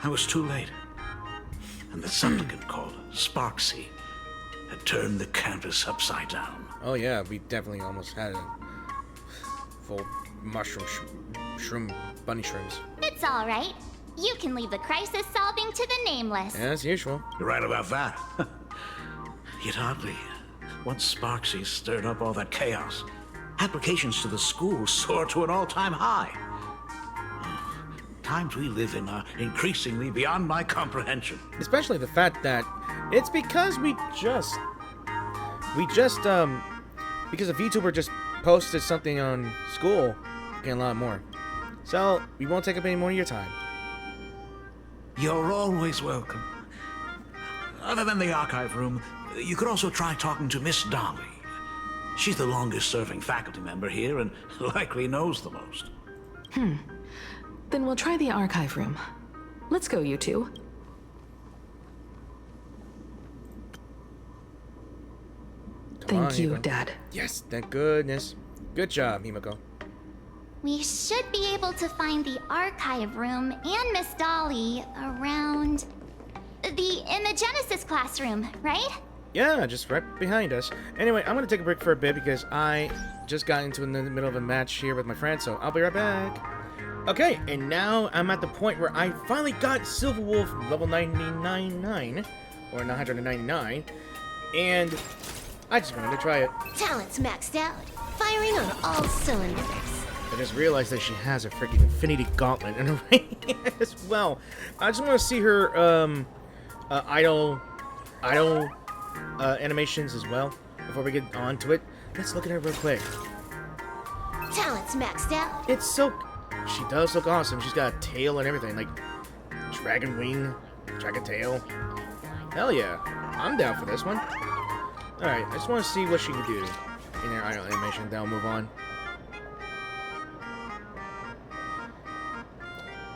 I was too late. And the supplicant called Sparksy had turned the campus upside down. Oh yeah, we definitely almost had a full mushroom, shroom, bunny shrooms. It's all right. You can leave the crisis solving to the nameless. Yeah, as usual. You're right about that. Yet oddly, once Sparksy stirred up all that chaos, applications to the school soared to an all-time high. Times we live in are increasingly beyond my comprehension. Especially the fact that it's because because a VTuber just posted something on school, getting a lot more. So, we won't take up any more of your time. You're always welcome. Other than the archive room, you could also try talking to Miss Dolly. She's the longest-serving faculty member here and likely knows the most. Then we'll try the archive room. Let's go, you two. Thank you, Dad. Yes, thank goodness. Good job, Himiko. We should be able to find the archive room and Miss Dolly around the Imagenesis classroom, right? Yeah, just right behind us. Anyway, I'm gonna take a break for a bit because I just got into the middle of a match here with my friend, so I'll be right back. Okay, and now I'm at the point where I finally got Silver Wolf level 99, or 999, and I just wanted to try it. Talent's maxed out, firing on all cylinders. I just realized that she has a freaking Infinity Gauntlet in her right as well. I just want to see her idle animations as well before we get on to it. Let's look at her real quick. Talent's maxed out. It's so... She does look awesome. She's got a tail and everything, like dragon wing, dragon tail. Hell yeah. I'm down for this one. Alright, I just want to see what she can do in her idle animation, then I'll move on.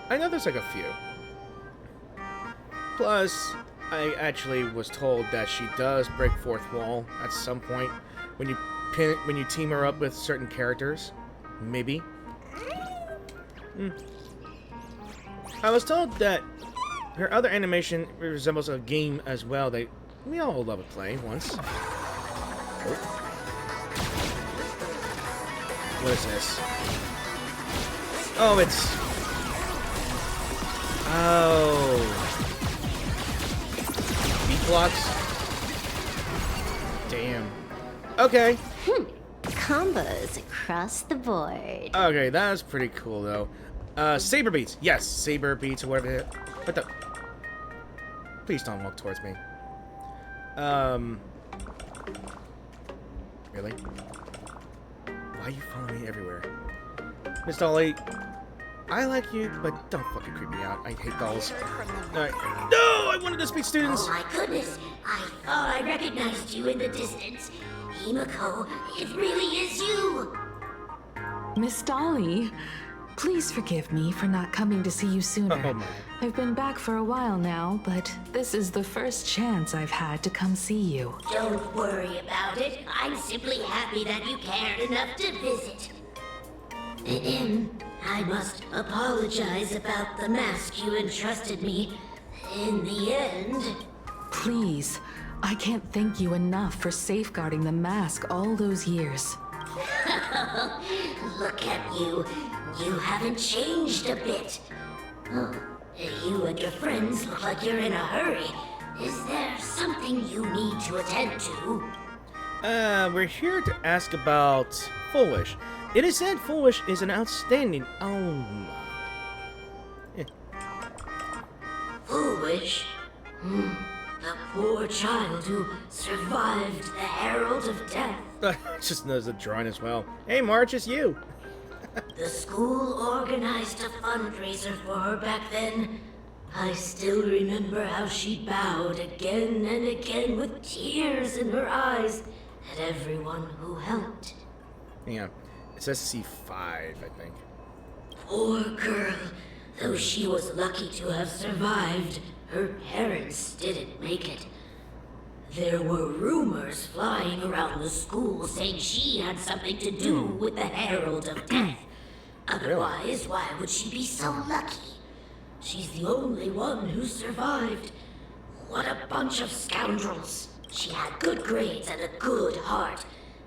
I know there's like a few. Plus, I actually was told that she does break fourth wall at some point when you team her up with certain characters. Maybe. I was told that her other animation resembles a game as well that we all love to play once. Oh. What is this? Oh, it's... Oh. Beat blocks? Damn. Okay. Combos across the board. Okay, that was pretty cool, though. Saber beats. Yes, saber beats or whatever. What the... Please don't walk towards me. Really? Why are you following me everywhere? Miss Dolly, I like you, but don't fucking creep me out. I hate dolls. Alright. No! I wanted to speak students! Oh my goodness! I thought I recognized you in the distance. Himiko, it really is you! Miss Dolly, please forgive me for not coming to see you sooner. Oh my. I've been back for a while now, but this is the first chance I've had to come see you. Don't worry about it. I'm simply happy that you cared enough to visit. I must apologize about the mask you entrusted me. In the end... Please, I can't thank you enough for safeguarding the mask all those years. Look at you. You haven't changed a bit. Oh, you and your friends look like you're in a hurry. Is there something you need to attend to? We're here to ask about Fulwish. It is said Fulwish is an outstanding... Fulwish? The poor child who survived the Herald of Death. Just knows the drawing as well. Hey, March, it's you. The school organized a fundraiser for her back then. I still remember how she bowed again and again with tears in her eyes at everyone who helped. Yeah, it says C5, I think. Poor girl. Though she was lucky to have survived, her parents didn't make it. There were rumors flying around the school saying she had something to do with the Herald of Death. Otherwise, why would she be so lucky? She's the only one who survived. What a bunch of scoundrels. She had good grades and a good heart.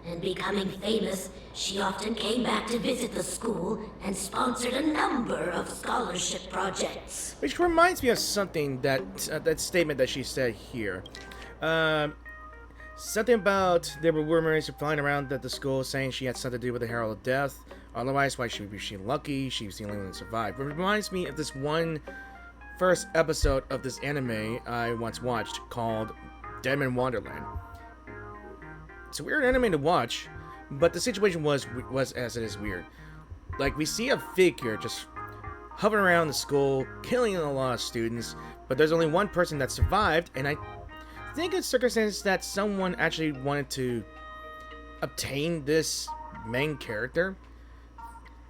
And becoming famous, she often came back to visit the school and sponsored a number of scholarship projects. Which reminds me of something that statement that she said here. Something about there were rumors flying around at the school saying she had something to do with the Herald of Death. Otherwise, why should she be lucky? She was the only one that survived. It reminds me of this one first episode of this anime I once watched called Dead Man Wonderland. It's a weird anime to watch, but the situation was as it is weird. Like, we see a figure just hovering around the school, killing a lot of students, but there's only one person that survived, and I think it's circumstances that someone actually wanted to obtain this main character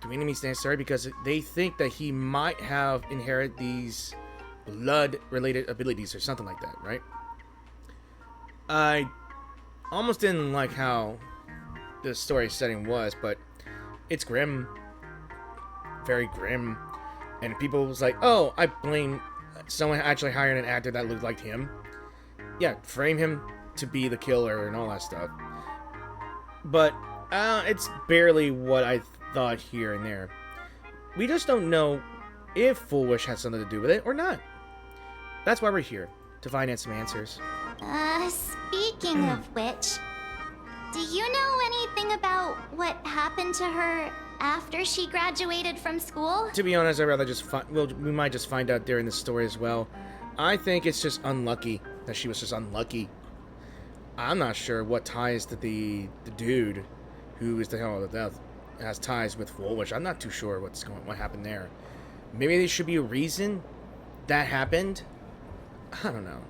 through any means necessary because they think that he might have inherited these blood-related abilities or something like that, right? I almost didn't like how the story setting was, but it's grim. Very grim. And people was like, oh, I blame someone actually hired an actor that looked like him. Yeah, frame him to be the killer and all that stuff. But it's barely what I thought here and there. We just don't know if Fulwish has something to do with it or not. That's why we're here, to find out some answers. Speaking of which, do you know anything about what happened to her after she graduated from school? To be honest, I'd rather just we might just find out during the story as well. I think it's just unlucky that she was just unlucky. I'm not sure what ties to the dude who is the Herald of Death has ties with Fulwish. I'm not too sure what happened there. Maybe there should be a reason that happened. I don't know.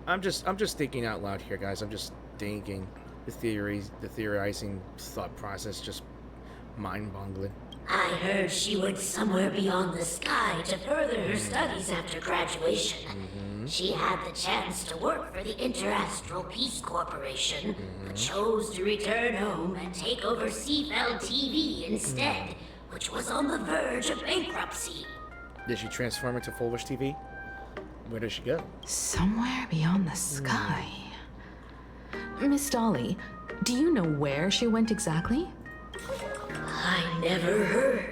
I'm just thinking out loud here, guys. I'm just thinking. The theorizing thought process just mind-boggling. I heard she went somewhere beyond the sky to further her studies after graduation. She had the chance to work for the Interastral Peace Corporation, but chose to return home and take over Seafeld TV instead, which was on the verge of bankruptcy. Did she transform into Fulwish TV? Where does she go? Somewhere beyond the sky. Miss Dolly, do you know where she went exactly? I never heard.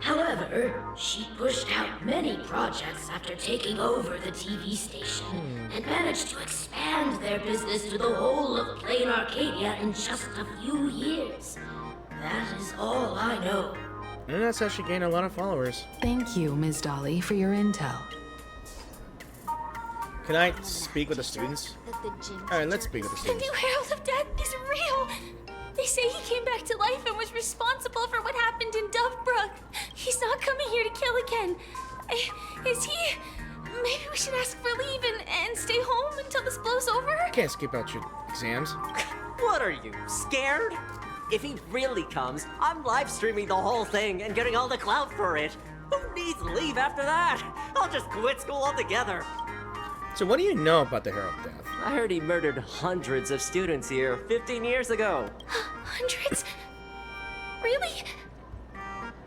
However, she pushed out many projects after taking over the TV station and managed to expand their business to the whole of Plain Arcadia in just a few years. That is all I know. And that's how she gained a lot of followers. Thank you, Ms. Dolly, for your intel. Can I speak with the students? Alright, let's speak with the The students. new Herald of Death is real! They say he came back to life and was responsible for what happened in Dovebrook. He's not coming here to kill again. Is he? Maybe we should ask for leave and stay home until this blows over? Can't skip out your exams. What are you, scared? If he really comes, I'm live streaming the whole thing and getting all the clout for it. Who needs leave after that? I'll just quit school altogether. So what do you know about the Herald of Death? I heard he murdered hundreds of students here 15 years ago. Hundreds? Really?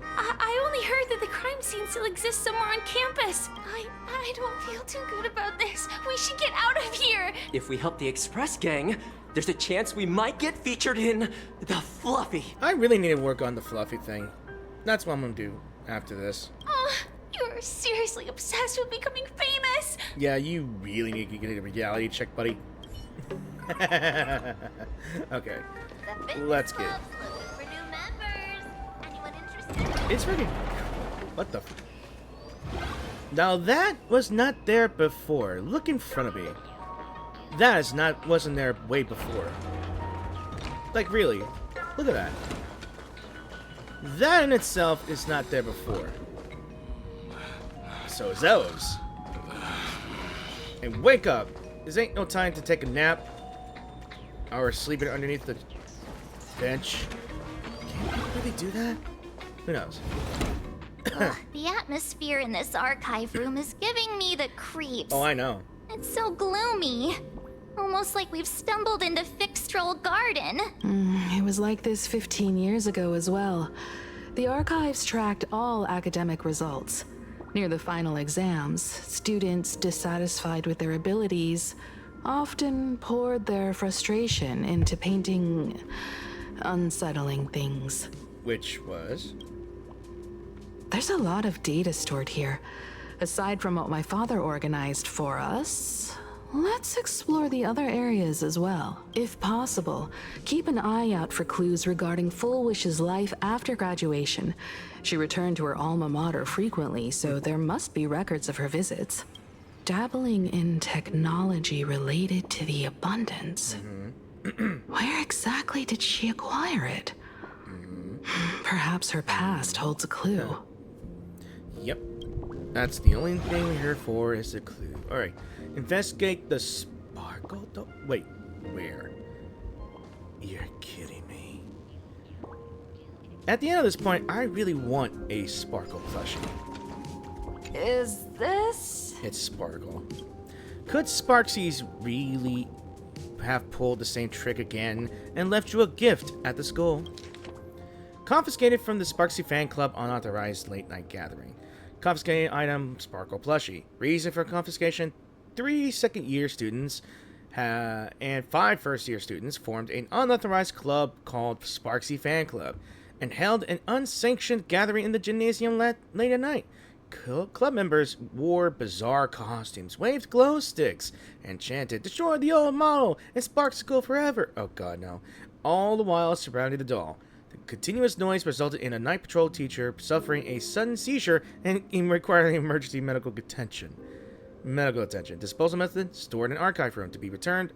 I only heard that the crime scene still exists somewhere on campus. I don't feel too good about this. We should get out of here. If we help the Express Gang, there's a chance we might get featured in the Fluffy. I really need to work on the Fluffy thing. That's what I'm gonna do after this. You're seriously obsessed with becoming famous. Yeah, you really need to get a reality check, buddy. Okay, let's get. It's ready. What the? Now that was not there before. Look in front of me. That is not wasn't there way before. Like really, look at that. That in itself is not there before. So is those. And wake up. This ain't no time to take a nap. Or sleeping underneath the bench. Can you really do that? Who knows? The atmosphere in this archive room is giving me the creeps. Oh, I know. It's so gloomy. Almost like we've stumbled into Fixtroll Garden. It was like this 15 years ago as well. The archives tracked all academic results. Near the final exams, students dissatisfied with their abilities often poured their frustration into painting unsettling things. Which was? There's a lot of data stored here. Aside from what my father organized for us, let's explore the other areas as well. If possible, keep an eye out for clues regarding Fulwish's life after graduation. She returned to her alma mater frequently, so there must be records of her visits. Dabbling in technology related to the abundance. Where exactly did she acquire it? Perhaps her past holds a clue. Yep. That's the only thing we're here for is a clue. Alright. Investigate the sparkle. Wait, where? You're kidding me. At the end of this point, I really want a Sparkle plushie. Is this? It's Sparkle. Could Sparksies really have pulled the same trick again and left you a gift at the school? Confiscated from the Sparksy fan club unauthorized late night gathering. Confiscated item Sparkle plushie. Reason for confiscation: 3 second-year students and 5 first-year students formed an unauthorized club called Sparksy Fan Club and held an unsanctioned gathering in the gymnasium late at night. Club members wore bizarre costumes, waved glow sticks, and chanted, "Destroy the old model and spark school forever." Oh god, no. All the while surrounding the doll. The continuous noise resulted in a night patrol teacher suffering a sudden seizure and requiring emergency medical attention. Disposal method: stored in an archive room to be returned.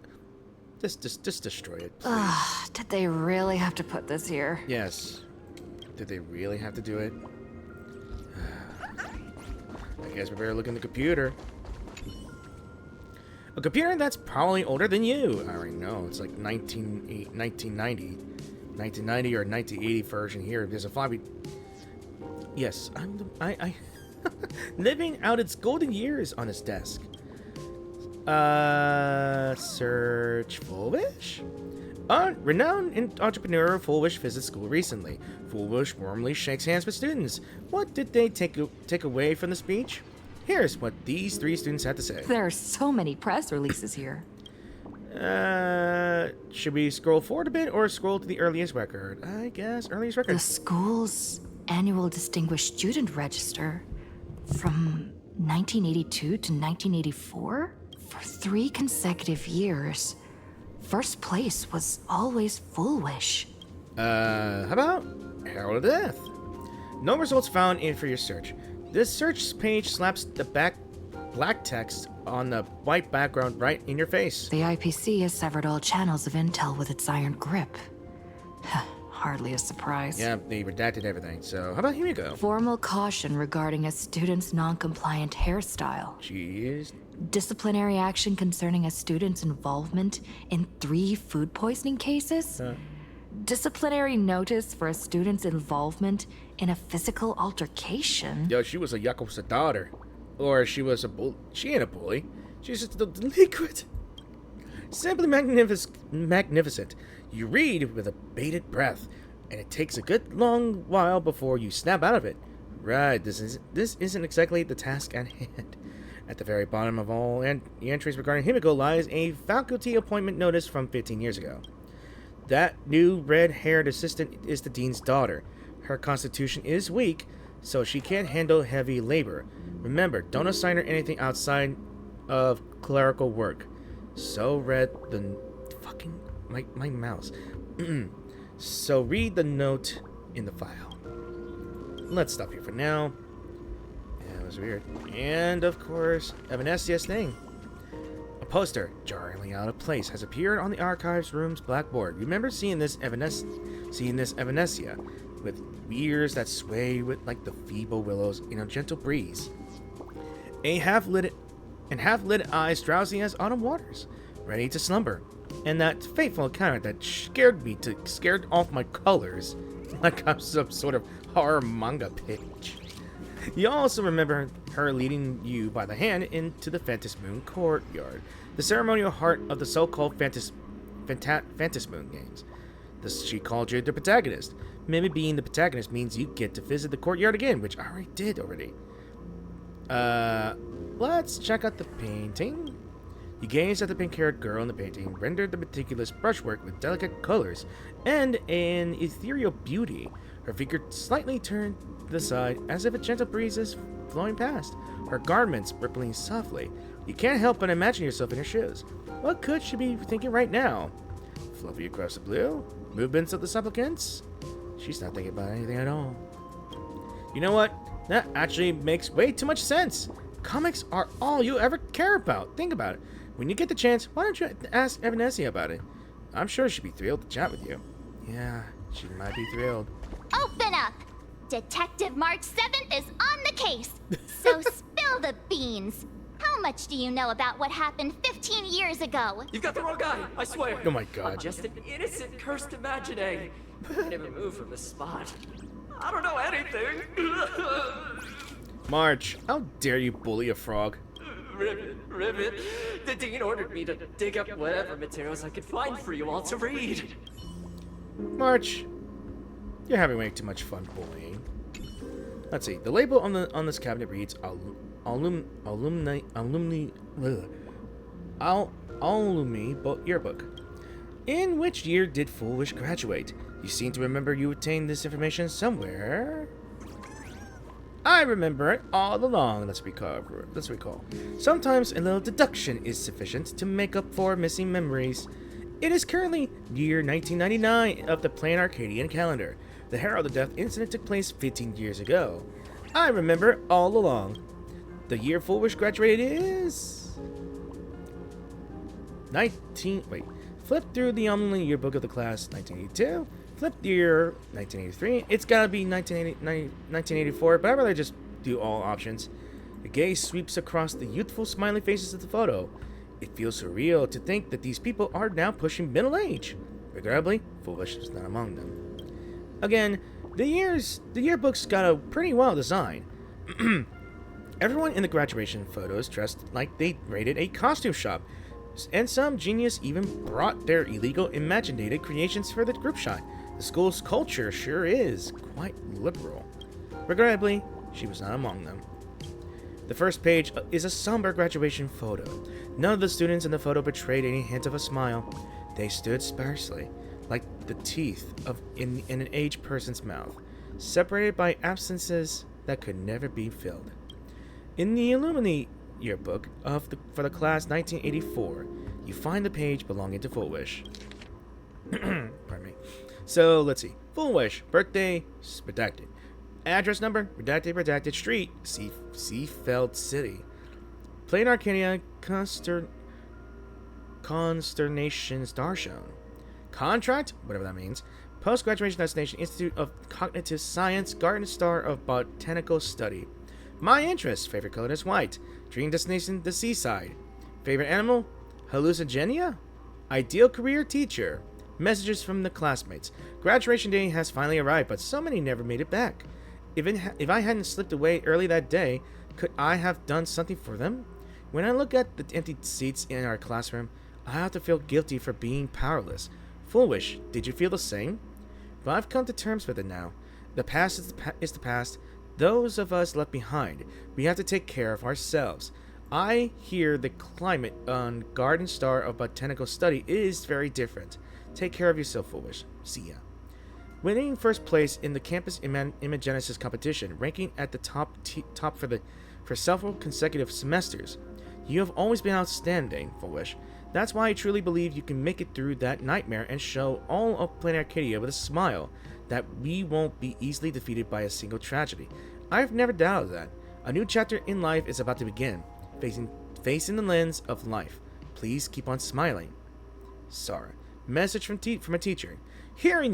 Just destroy it, please. Did they really have to put this here? Yes. Did they really have to do it? I guess we better look in the computer. A computer that's probably older than you. I already know. It's like 1990. 1990 or 1980 version here. There's a floppy. Yes, I living out its golden years on his desk. Search Fulwish? Renowned entrepreneur Fulwish visits school recently. Fulwish warmly shakes hands with students. What did they take away from the speech? Here's what these 3 students had to say. There are so many press releases here. Should we scroll forward a bit or scroll to the earliest record? I guess earliest record. The school's annual Distinguished Student Register from 1982 to 1984? For 3 consecutive years, first place was always Fulwish. How about Herald of Death? No results found in for your search. This search page slaps the black text on the white background right in your face. The IPC has severed all channels of intel with its iron grip. Hardly a surprise. Yeah, they redacted everything. So, how about Himiko? Formal caution regarding a student's non-compliant hairstyle. Jeez. Disciplinary action concerning a student's involvement in 3 food poisoning cases. Disciplinary notice for a student's involvement in a physical altercation. Yo, she was a Yakuza daughter. Or she was a bull. She ain't a bully. She's just a delinquent. Simply magnificent. You read with a bated breath, and it takes a good long while before you snap out of it. Right, this isn't exactly the task at hand. At the very bottom of all the entries regarding Himiko lies a faculty appointment notice from 15 years ago. That new red-haired assistant is the dean's daughter. Her constitution is weak, so she can't handle heavy labor. Remember, don't assign her anything outside of clerical work. So read the fucking my mouse. So read the note in the file. Let's stop here for now. Yeah, it was weird. And of course, Evanesia's thing. A poster, jarringly out of place, has appeared on the archives room's blackboard. Remember seeing this Evanesia with ears that sway with like the feeble willows in a gentle breeze. Half-lit eyes drowsy as autumn waters, ready to slumber. And that fateful encounter that scared off my colors like I'm some sort of horror manga page. You also remember her leading you by the hand into the Phantom Moon courtyard, the ceremonial heart of the so-called Phantom Moon games. She called you the protagonist. Maybe being the protagonist means you get to visit the courtyard again, which I already did already. Let's check out the painting. You gaze at the pink-haired girl in the painting, rendered the meticulous brushwork with delicate colors and an ethereal beauty. Her figure slightly turned to the side as if a gentle breeze is flowing past, her garments rippling softly. You can't help but imagine yourself in her shoes. What could she be thinking right now? Fluffy across the blue? Movements of the supplicants? She's not thinking about anything at all. You know what? That actually makes way too much sense. Comics are all you ever care about. Think about it. When you get the chance, why don't you ask Evanesia about it? I'm sure she'd be thrilled to chat with you. Yeah, she might be thrilled. Open up! Detective March 7th is on the case. So spill the beans. How much do you know about what happened 15 years ago? You've got the wrong guy, I swear. Oh my god. I'm just an innocent, cursed imaginary. I never moved from the spot. I don't know anything. March, how dare you bully a frog? Ribbit. The dean ordered me to dig up whatever materials I could find for you all to read. March, you're having way too much fun bullying. Let's see. The label on this cabinet reads alumni yearbook. In which year did Fulwish graduate? You seem to remember you obtained this information somewhere. I remember it all along. Let's recall. Sometimes a little deduction is sufficient to make up for missing memories. It is currently year 1999 of the plain Arcadian calendar. The Herald of Death incident took place 15 years ago. I remember it all along. The year Fulwish graduated is... Flip through the Omni yearbook of the class 1982. Flip the year 1983. It's gotta be 1984, but I'd rather just do all options. The gaze sweeps across the youthful, smiley faces of the photo. It feels surreal to think that these people are now pushing middle age. Regrettably, Fulwish is not among them. Again, the yearbook's got a pretty well design. Everyone in the graduation photos dressed like they raided a costume shop. And some genius even brought their illegal imaginated creations for the group shot. The school's culture sure is quite liberal. Regrettably, she was not among them. The first page is a somber graduation photo. None of the students in the photo betrayed any hint of a smile. They stood sparsely, like the teeth in an aged person's mouth, separated by absences that could never be filled. In the alumni yearbook for the class 1984, you find the page belonging to Fulwish. Pardon me. So, let's see. Fulwish, birthday, redacted. Address number, redacted, street, Seafeld City. Plain Arcadia, Consternation Star Shown. Contract, whatever that means. Post-graduation destination, Institute of Cognitive Science, Garden Star of Botanical Study. My interest, favorite color is white. Dream destination, the seaside. Favorite animal, hallucinogenia. Ideal career, teacher. Messages from the classmates. Graduation day has finally arrived, but so many never made it back. If I hadn't slipped away early that day, could I have done something for them? When I look at the empty seats in our classroom, I have to feel guilty for being powerless. Fulwish, did you feel the same? But I've come to terms with it now. The past is the past. Those of us left behind, we have to take care of ourselves. I hear the climate on Garden Star of Botanical Study is very different. Take care of yourself, Fulwish. See ya. Winning first place in the campus Imagenesis competition, ranking at the top for several consecutive semesters. You have always been outstanding, Fulwish. That's why I truly believe you can make it through that nightmare and show all of Planet Arcadia with a smile that we won't be easily defeated by a single tragedy. I've never doubted that. A new chapter in life is about to begin, facing the lens of life. Please keep on smiling. Sarah. Message from a teacher. Hearing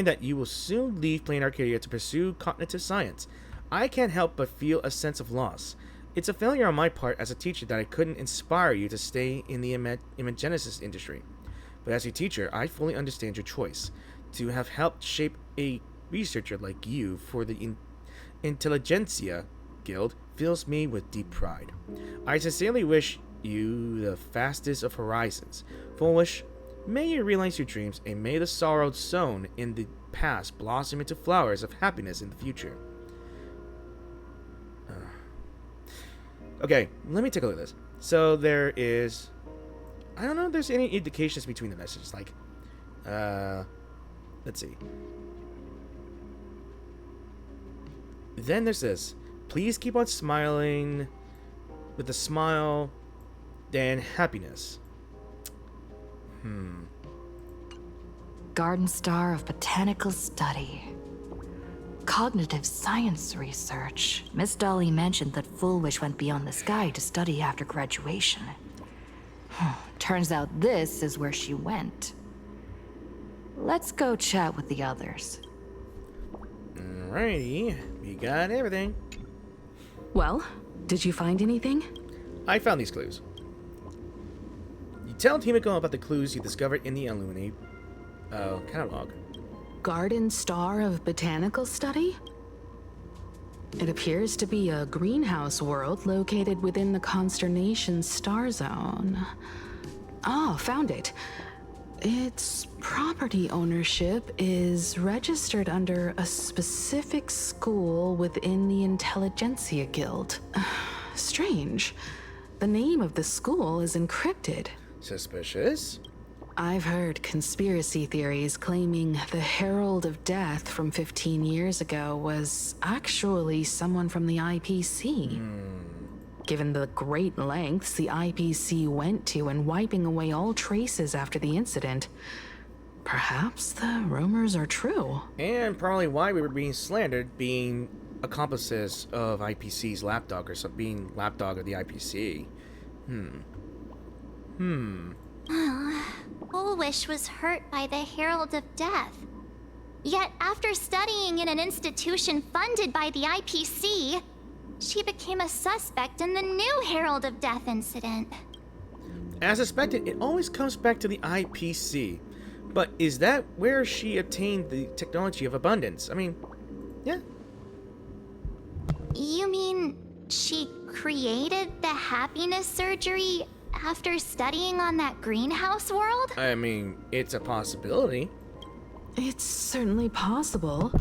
that you will soon leave Plain Arcadia to pursue cognitive science, I can't help but feel a sense of loss. It's a failure on my part as a teacher that I couldn't inspire you to stay in the Imagenesis industry. But as a teacher, I fully understand your choice. To have helped shape a researcher like you for the Intelligentsia Guild fills me with deep pride. I sincerely wish you the fastest of horizons. Fulwish, may you realize your dreams, and may the sorrow sown in the past blossom into flowers of happiness in the future. Okay, let me take a look at this. So there is... I don't know if there's any indications between the messages. Like, let's see. Then there's this. Please keep on smiling with a smile and happiness. Garden Star of Botanical Study. Cognitive science research. Miss Dolly mentioned that Fulwish went beyond the sky to study after graduation. Turns out this is where she went. Let's go chat with the others. Alrighty, we got everything. Well, did you find anything? I found these clues. You tell Himiko about the clues you discovered in the alumni catalog. Garden Star of Botanical Study? It appears to be a greenhouse world located within the Consternation Star Zone. Oh, found it. Its property ownership is registered under a specific school within the Intelligentsia Guild. Strange. The name of the school is encrypted. Suspicious? I've heard conspiracy theories claiming the Herald of Death from 15 years ago was actually someone from the IPC. Given the great lengths the IPC went to in wiping away all traces after the incident, perhaps the rumors are true. And probably why we were being slandered, being accomplices of IPC's lapdog, or some being lapdog of the IPC. Fulwish was hurt by the Herald of Death. Yet, after studying in an institution funded by the IPC, she became a suspect in the new Herald of Death incident. As suspected, it always comes back to the IPC. But is that where she obtained the technology of abundance? I mean, yeah. You mean she created the happiness surgery After studying on that greenhouse world? I mean, it's a possibility. It's certainly possible,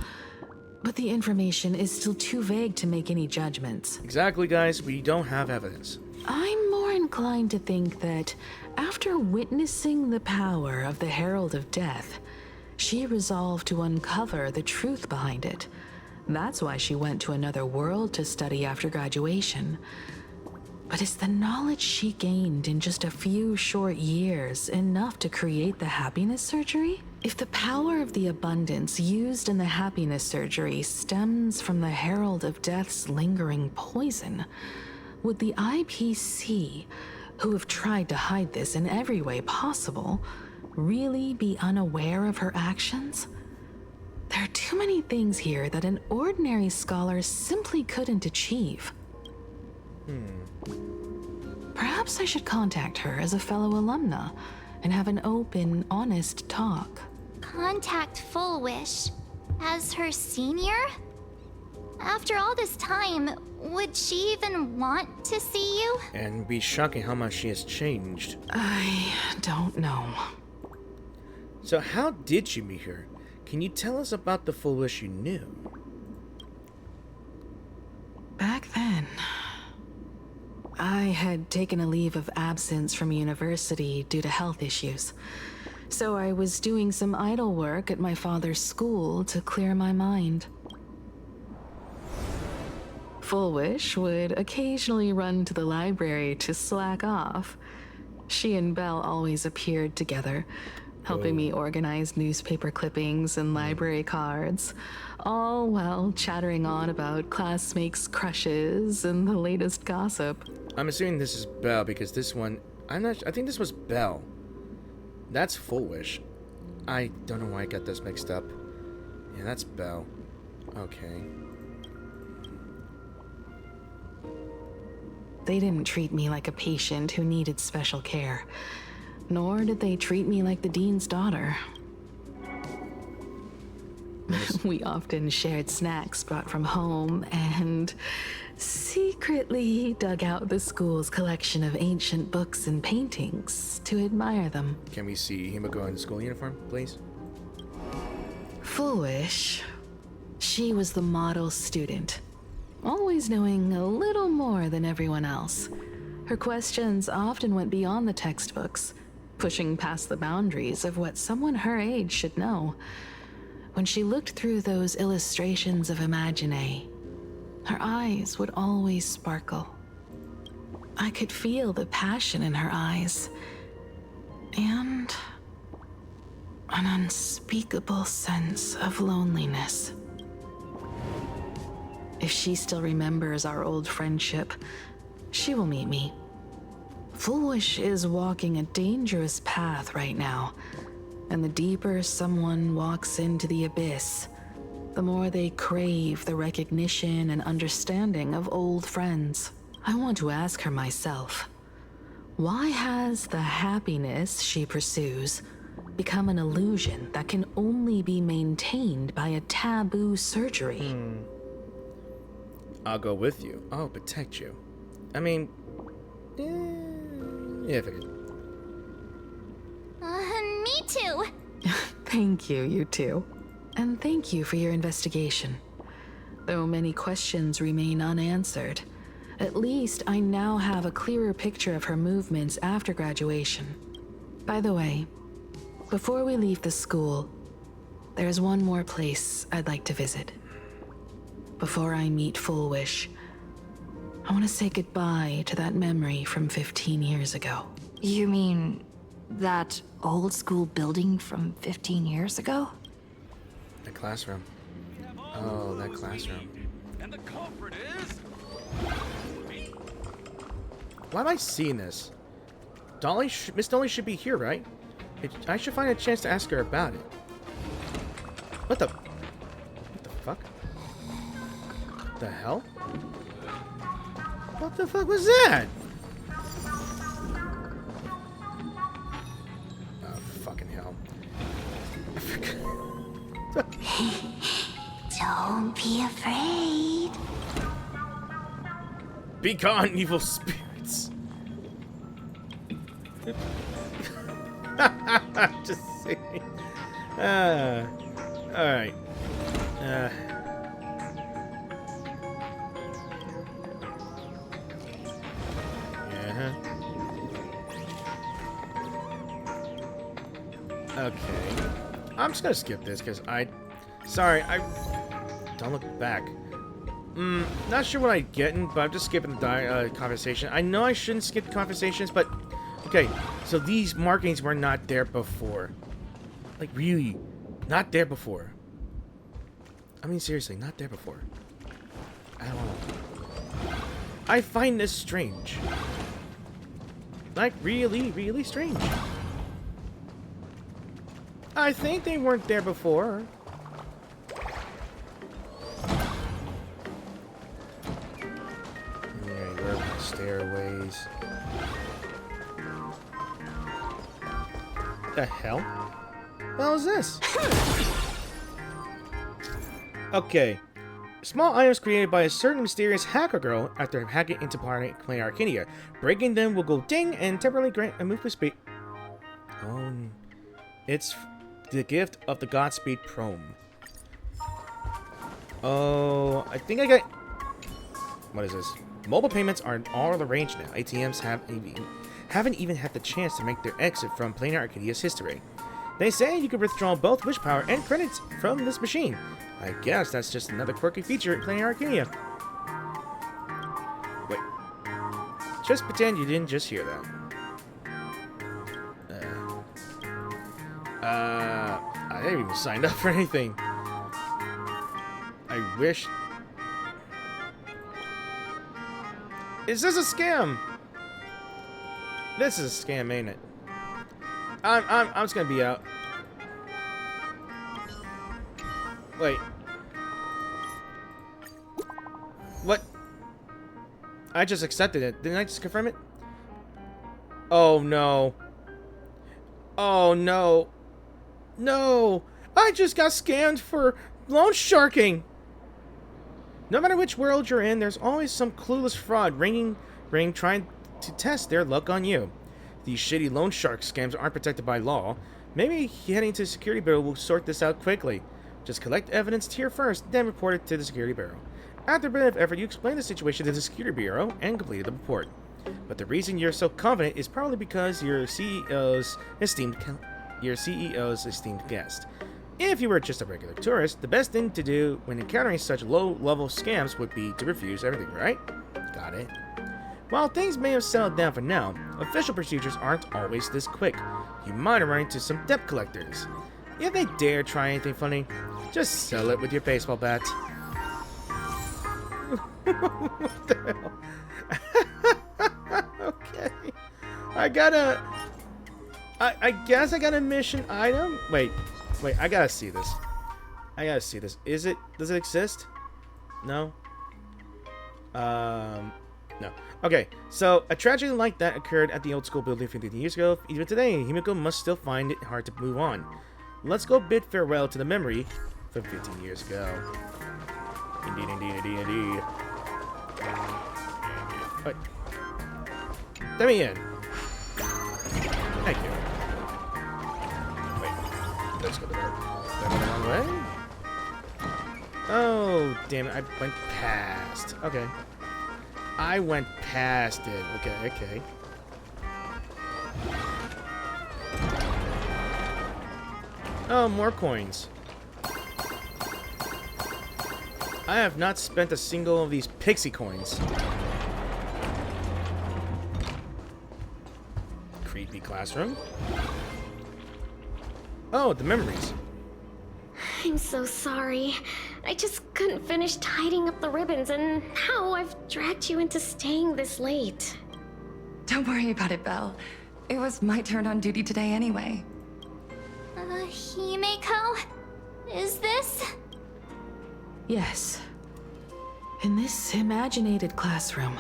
but the information is still too vague to make any judgments. Exactly, guys. We don't have evidence. I'm more inclined to think that after witnessing the power of the Herald of Death, she resolved to uncover the truth behind it. That's why she went to another world to study after graduation. But is the knowledge she gained in just a few short years enough to create the happiness surgery? If the power of the abundance used in the happiness surgery stems from the Herald of Death's lingering poison, would the IPC, who have tried to hide this in every way possible, really be unaware of her actions? There are too many things here that an ordinary scholar simply couldn't achieve. Perhaps I should contact her as a fellow alumna and have an open, honest talk. Contact Fulwish as her senior? After all this time, would she even want to see you? And be shocking how much she has changed. I don't know. So how did you meet her? Can you tell us about the Fulwish you knew? Back then, I had taken a leave of absence from university due to health issues. So I was doing some idle work at my father's school to clear my mind. Fulwish would occasionally run to the library to slack off. She and Belle always appeared together, helping me organize newspaper clippings and library cards, all while chattering on about classmates' crushes and the latest gossip. I'm assuming this is Belle because this one, I think this was Belle. That's Fulwish. I don't know why I got this mixed up. Yeah, that's Belle. Okay. They didn't treat me like a patient who needed special care, nor did they treat me like the dean's daughter. We often shared snacks brought from home and secretly dug out the school's collection of ancient books and paintings to admire them. Can we see Himiko in school uniform, please? Fulwish. She was the model student, always knowing a little more than everyone else. Her questions often went beyond the textbooks, pushing past the boundaries of what someone her age should know. When she looked through those illustrations of Imagine, her eyes would always sparkle. I could feel the passion in her eyes, and an unspeakable sense of loneliness. If she still remembers our old friendship, she will meet me. Fulwish is walking a dangerous path right now, and the deeper someone walks into the abyss, the more they crave the recognition and understanding of old friends. I want to ask her myself, why has the happiness she pursues become an illusion that can only be maintained by a taboo surgery? I'll go with you. I'll protect you. I mean, yeah, if I could. Me too. Thank you, you two. And thank you for your investigation. Though many questions remain unanswered, at least I now have a clearer picture of her movements after graduation. By the way, before we leave the school, there's one more place I'd like to visit. Before I meet Fulwish, I want to say goodbye to that memory from 15 years ago. You mean that old school building from 15 years ago? The classroom. Oh, that classroom. And the culprit is... Why am I seeing this? Miss Dolly should be here, right? I should find a chance to ask her about it. What the fuck? The hell? What the fuck was that? Oh, fucking hell. Don't be afraid. Be gone, evil spirits. Just saying. Alright. Okay. I'm just gonna skip this because sorry, I don't look back. Not sure what I'm getting, but I'm just skipping the conversation. I know I shouldn't skip conversations, but okay. So these markings were not there before. Like really, not there before. I mean seriously, not there before. I don't know. I find this strange. Like really, really strange. I think they weren't there before. Yeah, where are my stairways? The hell? What is this? Okay. Small items created by a certain mysterious hacker girl after hacking into Planet Arcadia. Breaking them will go ding and temporarily grant a movement speed. Oh, it's the gift of the Godspeed Prome. Oh, I think I got... What is this? Mobile payments are all the range now. ATMs haven't even had the chance to make their exit from Planet Arcadia's history. They say you can withdraw both wish power and credits from this machine. I guess that's just another quirky feature in Planet Arcadia. Wait. Just pretend you didn't just hear that. I didn't even sign up for anything. I wish... Is this a scam? This is a scam, ain't it? I'm just gonna be out. Wait. What? I just accepted it. Didn't I just confirm it? Oh no. Oh no. No! I just got scammed for loan sharking! No matter which world you're in, there's always some clueless fraud ring trying to test their luck on you. These shitty loan shark scams aren't protected by law. Maybe heading to the Security Bureau will sort this out quickly. Just collect evidence here first, then report it to the Security Bureau. After a bit of effort, you explain the situation to the Security Bureau and completed the report. But the reason you're so confident is probably because your CEO's esteemed guest. If you were just a regular tourist, the best thing to do when encountering such low-level scams would be to refuse everything, right? Got it. While things may have settled down for now, official procedures aren't always this quick. You might run into some debt collectors. If they dare try anything funny, just sell it with your baseball bat. What the hell? Okay. I guess I got a mission item? Wait, I gotta see this. Does it exist? No? No. Okay, so a tragedy like that occurred at the old school building 15 years ago. Even today, Himiko must still find it hard to move on. Let's go bid farewell to the memory from 15 years ago. Indeed. Wait. Let me in. Thank you. Wait. Let's go the wrong way? Oh, damn it. I went past. Okay. I went past it. Okay. Oh, more coins. I have not spent a single of these pixie coins. Creepy classroom. Oh, the memories. I'm so sorry. I just couldn't finish tidying up the ribbons, and now I've dragged you into staying this late. Don't worry about it, Belle. It was my turn on duty today anyway. Himiko? Is this? Yes. In this imaginated classroom,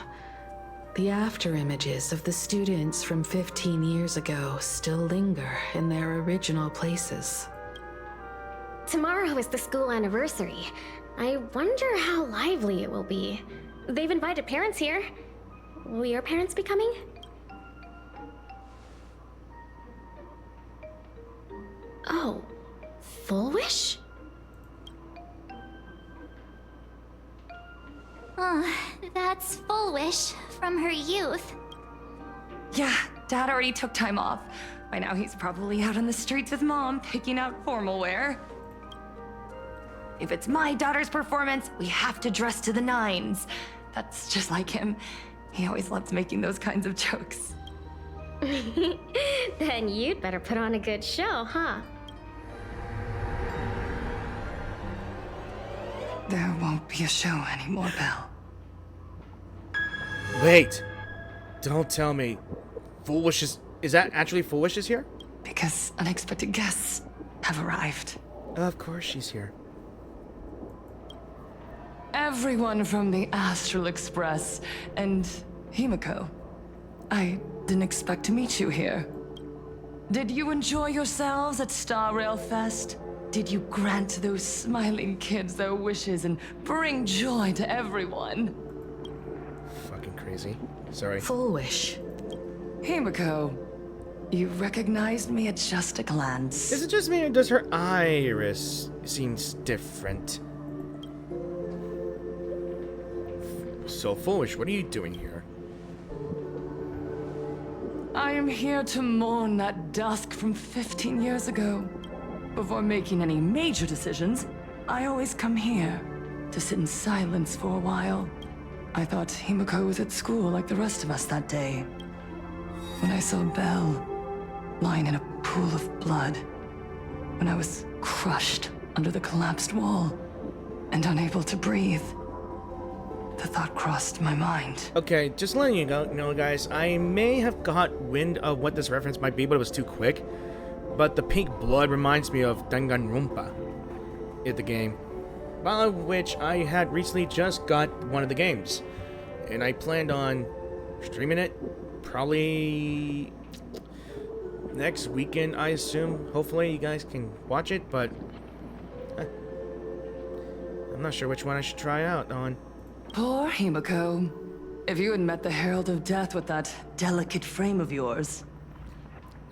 the after images of the students from 15 years ago still linger in their original places. Tomorrow is the school anniversary. I wonder how lively it will be. They've invited parents here. Will your parents be coming? Oh, Fulwish? That's Fulwish from her youth. Yeah, Dad already took time off. By now he's probably out on the streets with Mom, picking out formal wear. If it's my daughter's performance, we have to dress to the nines. That's just like him. He always loves making those kinds of jokes. Then you'd better put on a good show, huh? There won't be a show anymore, Belle. Wait! Don't tell me. Fulwish is that actually Fulwish is here? Because unexpected guests have arrived. Of course she's here. Everyone from the Astral Express and Himiko. I didn't expect to meet you here. Did you enjoy yourselves at Star Rail Fest? Did you grant those smiling kids their wishes and bring joy to everyone? Fucking crazy. Sorry. Fulwish. Himiko, you recognized me at just a glance. Is it just me or does her iris seems different? So Fulwish, what are you doing here? I am here to mourn that dusk from 15 years ago. Before making any major decisions, I always come here to sit in silence for a while. I thought Himiko was at school like the rest of us that day. When I saw Belle lying in a pool of blood, when I was crushed under the collapsed wall and unable to breathe, the thought crossed my mind. Okay, just letting you know, guys, I may have got wind of what this reference might be, but it was too quick. But the pink blood reminds me of Danganronpa in the game, by which I had recently just got one of the games. And I planned on streaming it probably next weekend, I assume. Hopefully you guys can watch it, but I'm not sure which one I should try out on. Poor Himiko. If you had met the Herald of Death with that delicate frame of yours.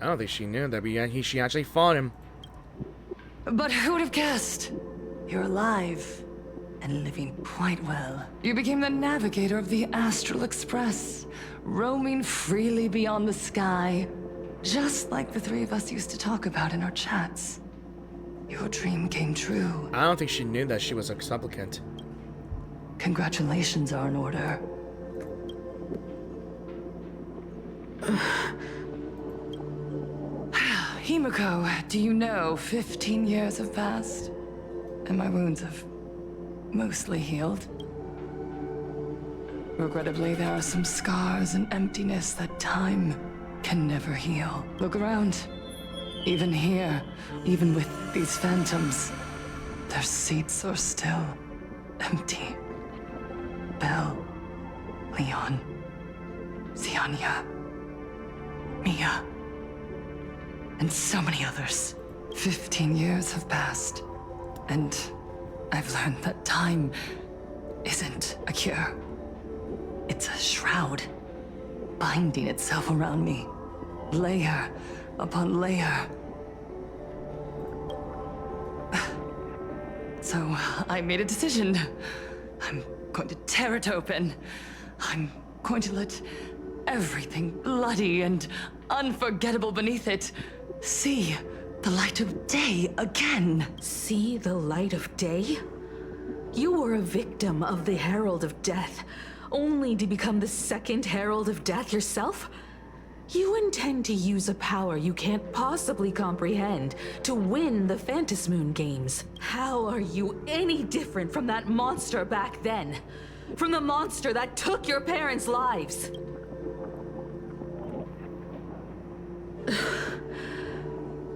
I don't think she knew that she actually fought him. But who would have guessed? You're alive and living quite well. You became the navigator of the Astral Express, roaming freely beyond the sky, just like the three of us used to talk about in our chats. Your dream came true. I don't think she knew that she was a supplicant. Congratulations are in order. Himiko, do you know 15 years have passed? And my wounds have mostly healed. Regrettably, there are some scars and emptiness that time can never heal. Look around. Even here, even with these phantoms, their seats are still empty. Belle, Leon, Ziania, Mia, and so many others. 15 years have passed, and I've learned that time isn't a cure. It's a shroud, binding itself around me, layer upon layer. So I made a decision. I'm going to tear it open. I'm going to let everything bloody and unforgettable beneath it see the light of day again. See the light of day? You were a victim of the Herald of Death, only to become the second Herald of Death yourself? You intend to use a power you can't possibly comprehend to win the Phantasmoon games. How are you any different from that monster back then? From the monster that took your parents' lives?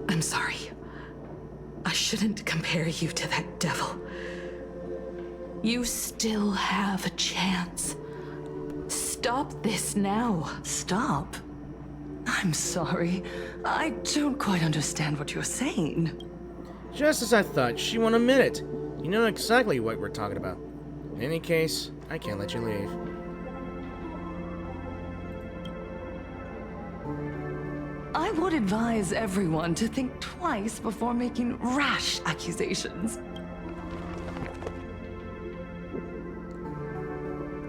I'm sorry. I shouldn't compare you to that devil. You still have a chance. Stop this now. Stop? I'm sorry. I don't quite understand what you're saying. Just as I thought, she won't admit it. You know exactly what we're talking about. In any case, I can't let you leave. I would advise everyone to think twice before making rash accusations.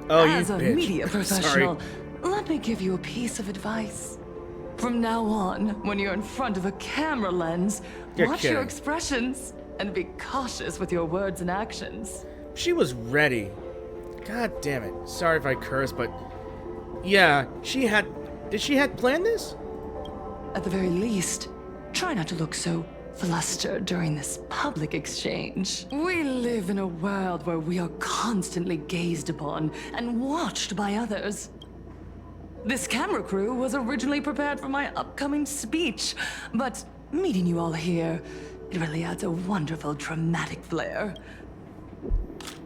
Oh, As you a bitch. media Sorry. professional, let me give you a piece of advice. From now on, when you're in front of a camera lens, You're watch your kidding. expressions and be cautious with your words and actions. She was ready. God damn it. Sorry if I curse, but yeah, she had. Did she had planned this? At the very least, try not to look so flustered during this public exchange. We live in a world where we are constantly gazed upon and watched by others. This camera crew was originally prepared for my upcoming speech, but meeting you all here, it really adds a wonderful dramatic flair.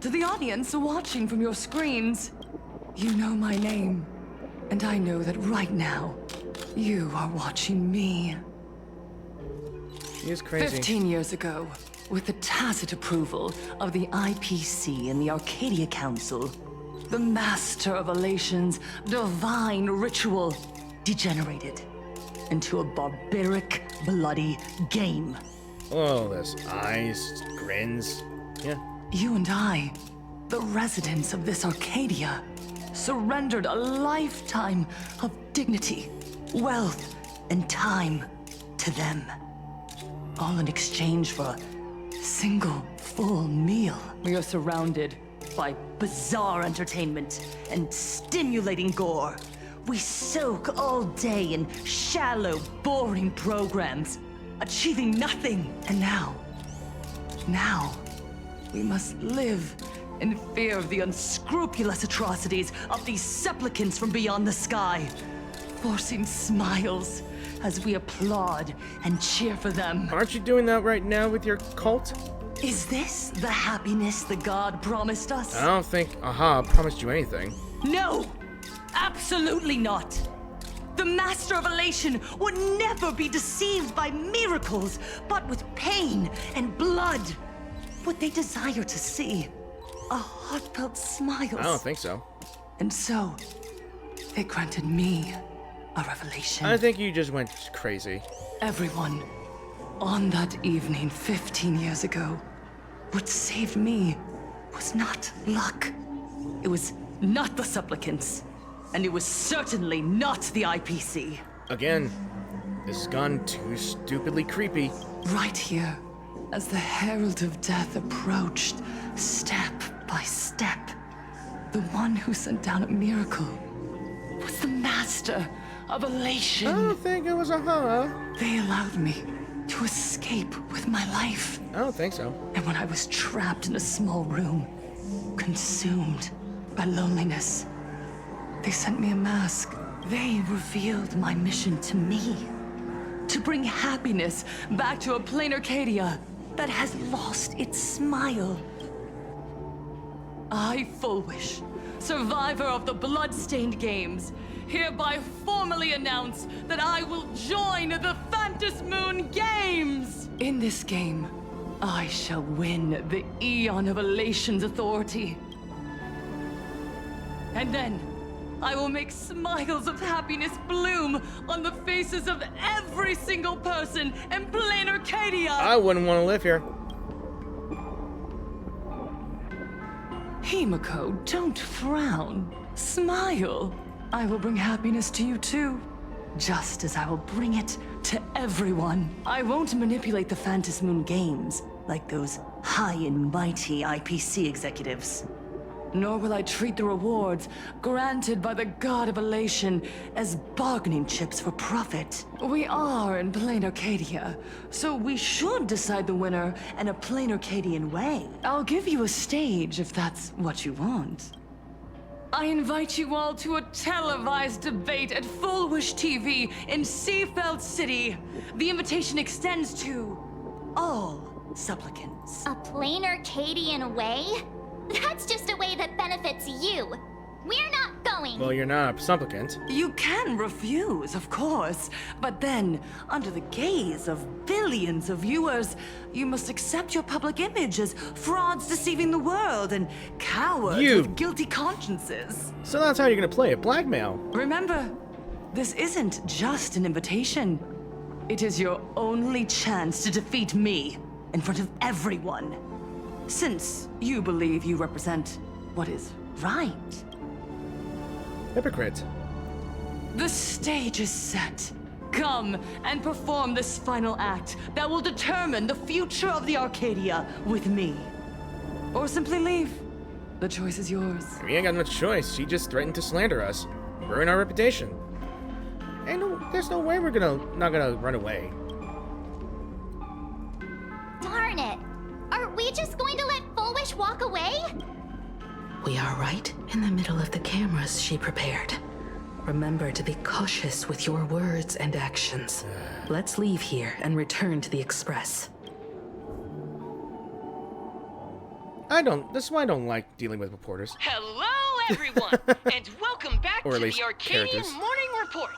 To the audience watching from your screens, you know my name, and I know that right now, you are watching me. He is crazy. 15 years ago, with the tacit approval of the IPC and the Arcadia Council, the Master of Elation's divine ritual degenerated into a barbaric, bloody game. Oh, there's eyes, grins. Yeah. You and I, the residents of this Arcadia, surrendered a lifetime of dignity, wealth, and time to them. All in exchange for a single full meal. We are surrounded by bizarre entertainment and stimulating gore. We soak all day in shallow, boring programs, achieving nothing. And now, we must live in fear of the unscrupulous atrocities of these supplicants from beyond the sky, forcing smiles as we applaud and cheer for them. Aren't you doing that right now with your cult? Is this the happiness the god promised us? I don't think Aha promised you anything. No! Absolutely not! The Master of Elation would never be deceived by miracles, but with pain and blood. What they desire to see are heartfelt smiles. I don't think so. And so, they granted me a revelation. I think you just went crazy. Everyone, on that evening 15 years ago, what saved me was not luck. It was not the supplicants, and it was certainly not the IPC. Again, this has gone too stupidly creepy. Right here, as the Herald of Death approached, step by step, the one who sent down a miracle was the Master of Elation. I don't think it was Aha. They allowed me to escape with my life. I don't think so. And when I was trapped in a small room, consumed by loneliness, they sent me a mask. They revealed my mission to me. To bring happiness back to a plain Arcadia that has lost its smile. I, Fulwish, survivor of the Bloodstained Games, hereby formally announce that I will join the Phantasmoon Games! In this game, I shall win the Eon of Elation's authority. And then, I will make smiles of happiness bloom on the faces of every single person in plain Arcadia! I wouldn't want to live here. Himiko, don't frown. Smile. I will bring happiness to you too. Just as I will bring it to everyone. I won't manipulate the Phantasmoon Games like those high and mighty IPC executives. Nor will I treat the rewards granted by the God of Elation as bargaining chips for profit. We are in plain Arcadia, so we should decide the winner in a plain Arcadian way. I'll give you a stage if that's what you want. I invite you all to a televised debate at Fulwish TV in Seafeld City. The invitation extends to all supplicants. A plain Arcadian way? That's just a way that benefits you. We're not going. Well, you're not a supplicant. You can refuse, of course, but then, under the gaze of billions of viewers, you must accept your public image as frauds deceiving the world and cowards with guilty consciences. So that's how you're gonna play it, blackmail. Remember, This isn't just an invitation. It is your only chance to defeat me in front of everyone. Since you believe you represent what is right. Hypocrite. The stage is set. Come and perform this final act that will determine the future of the Arcadia with me. Or simply leave. The choice is yours. We ain't got no choice. She just threatened to slander us. Ruin our reputation. There's no way we're not gonna run away. Darn it! Are we just going to let Fulwish walk away? We are right in the middle of the cameras she prepared. Remember to be cautious with your words and actions. Let's leave here and return to the Express. This is why I don't like dealing with reporters. Hello, everyone, and welcome back Or to at least the Arcadian characters. Morning Report.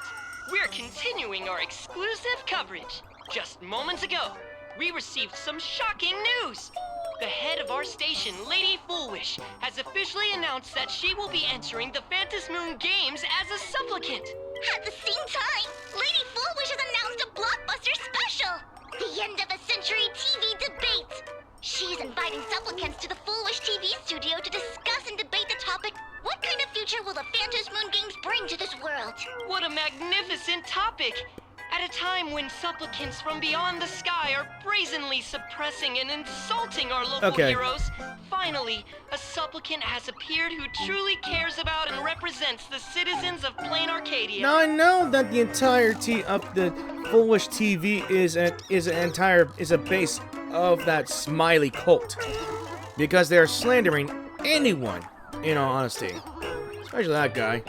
We're continuing our exclusive coverage. Just moments ago, we received some shocking news. The head of our station, Lady Fulwish, has officially announced that she will be entering the Phantom Moon Games as a supplicant. At the same time, Lady Fulwish has announced a blockbuster special, the end of a century TV debate. She's inviting supplicants to the Fulwish TV studio to discuss and debate the topic, what kind of future will the Phantom Moon Games bring to this world? What a magnificent topic! At a time when supplicants from beyond the sky are brazenly suppressing and insulting our local heroes, finally, a supplicant has appeared who truly cares about and represents the citizens of Plain Arcadia. Now I know that the entirety of the Fulwish TV is a base of that smiley cult, because they are slandering anyone, in all honesty, especially that guy.